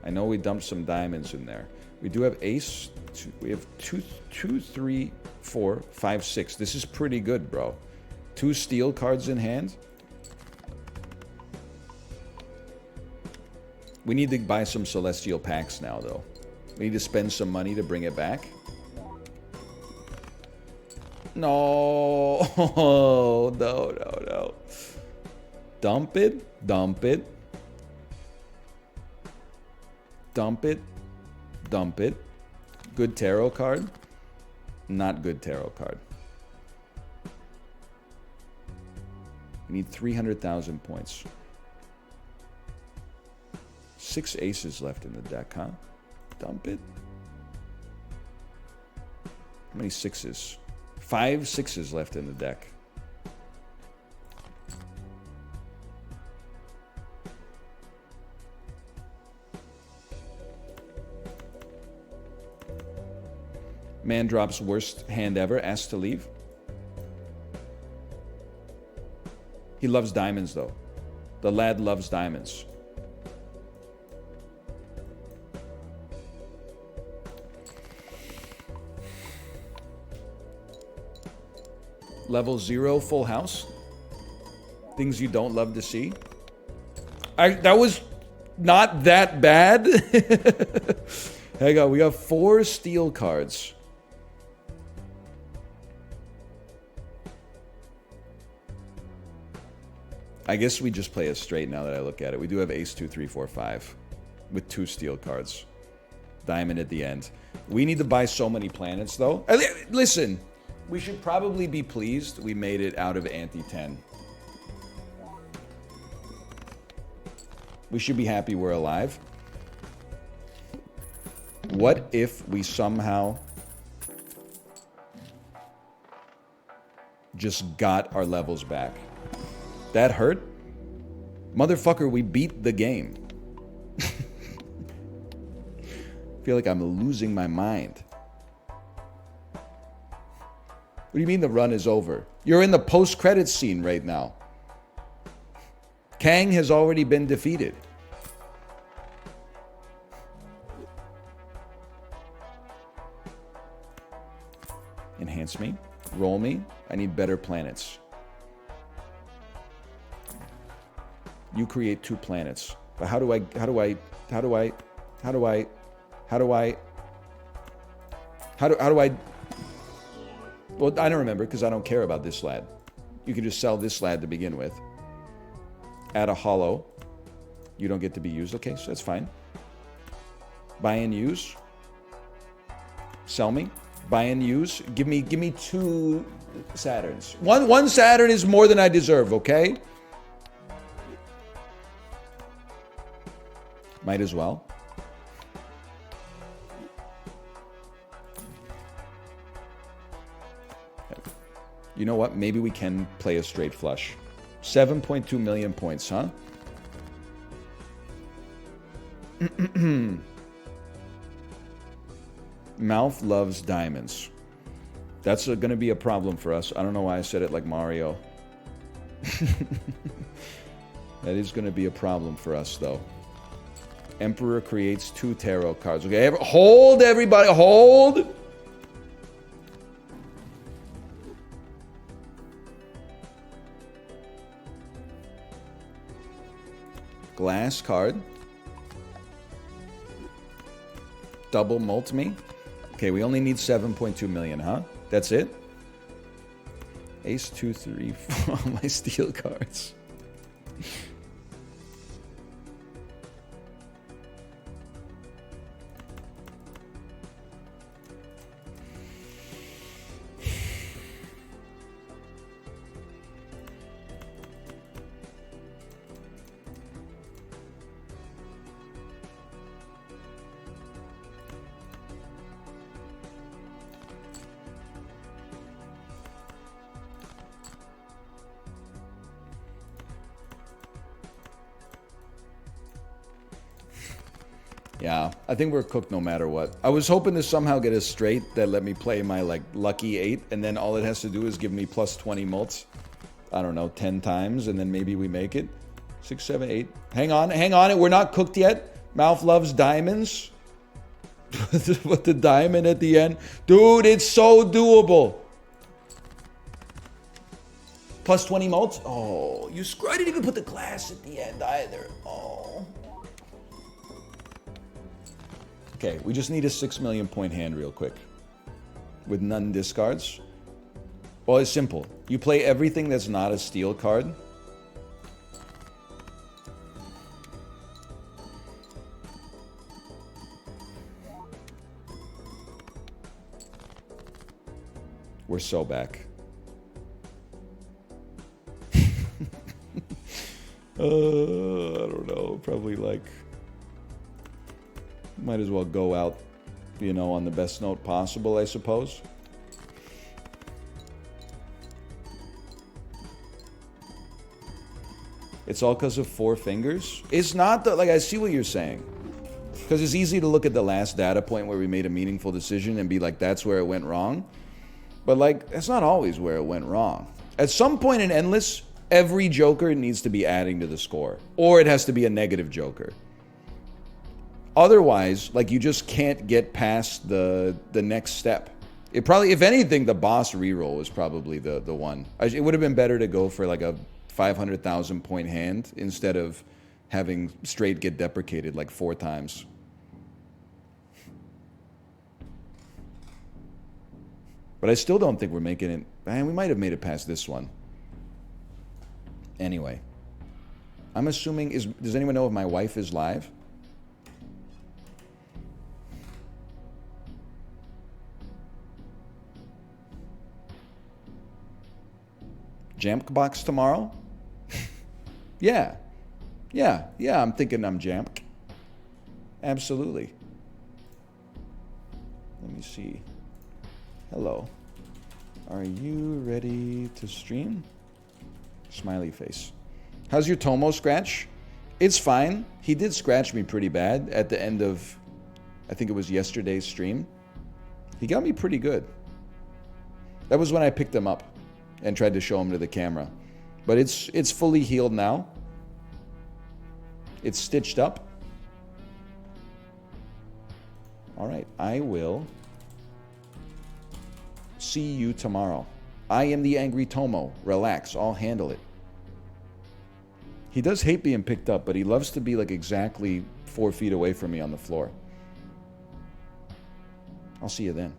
I know we dumped some diamonds in there. We do have ace. We have 2, 3, 4, 5, 6. This is pretty good, bro. 2 steel cards in hand. We need to buy some celestial packs now, though. We need to spend some money to bring it back. No. No. Dump it. Dump it. Dump it. Dump it. Good tarot card. Not good tarot card. We need 300,000 points. 6 aces left in the deck, huh? Dump it. How many sixes? 5 sixes left in the deck. Man drops worst hand ever, asked to leave. He loves diamonds, though. The lad loves diamonds. Level 0, full house. Things you don't love to see. That was not that bad. Hang on, we got 4 steel cards. I guess we just play it straight now that I look at it. We do have ace 2, 3, 4, 5 with 2 steel cards. Diamond at the end. We need to buy so many planets, though. Listen, we should probably be pleased we made it out of ante-10. We should be happy we're alive. What if we somehow just got our levels back? That hurt? Motherfucker, we beat the game. I feel like I'm losing my mind. What do you mean the run is over? You're in the post-credits scene right now. Kang has already been defeated. Enhance me. Roll me. I need better planets. You create 2 planets. But how do I well, I don't remember because I don't care about this lad. You can just sell this lad to begin with. Add a hollow. You don't get to be used. Okay, so that's fine. Buy and use. Sell me. Buy and use. Give me 2 Saturns. One Saturn is more than I deserve, okay? Might as well. You know what? Maybe we can play a straight flush. 7.2 million points, huh? Mouth loves diamonds. That's going to be a problem for us. I don't know why I said it like Mario. That is going to be a problem for us, though. Emperor creates 2 tarot cards. Okay, hold, everybody. Hold. Glass card. Double mult me. Okay, we only need 7.2 million, huh? That's it? Ace 2, 3, 4. All my steel cards. Yeah, I think we're cooked no matter what. I was hoping to somehow get a straight that let me play my, like, lucky 8, and then all it has to do is give me plus 20 mults. I don't know, 10 times, and then maybe we make it. 6, 7, 8. Hang on. We're not cooked yet. Mouth loves diamonds. With the diamond at the end. Dude, it's so doable. Plus 20 mults? Oh, I didn't even put the glass at the end either. Oh. Okay, we just need a 6 million point hand real quick. With none discards. Well, it's simple. You play everything that's not a steel card. We're so back. I don't know. Probably like... Might as well go out, you know, on the best note possible, I suppose. It's all because of four fingers? It's not the... Like, I see what you're saying. Because it's easy to look at the last data point where we made a meaningful decision and be like, that's where it went wrong. But, like, that's not always where it went wrong. At some point in Endless, every Joker needs to be adding to the score. Or it has to be a negative Joker. Otherwise, like, you just can't get past the next step. It probably, if anything, the boss reroll is probably the one. It would have been better to go for, like, a 500,000 point hand instead of having straight get deprecated like 4 times. But I still don't think we're making it. Man, we might have made it past this one. Anyway. I'm assuming... Does anyone know if my wife is live? Jamk box tomorrow? Yeah. Yeah, I'm thinking I'm Jamk. Absolutely. Let me see. Hello. Are you ready to stream? Smiley face. How's your Tomo scratch? It's fine. He did scratch me pretty bad at the end of, I think it was yesterday's stream. He got me pretty good. That was when I picked him up and tried to show him to the camera. But it's fully healed now. It's stitched up. All right, I will see you tomorrow. I am the angry Tomo. Relax, I'll handle it. He does hate being picked up, but he loves to be like exactly 4 feet away from me on the floor. I'll see you then.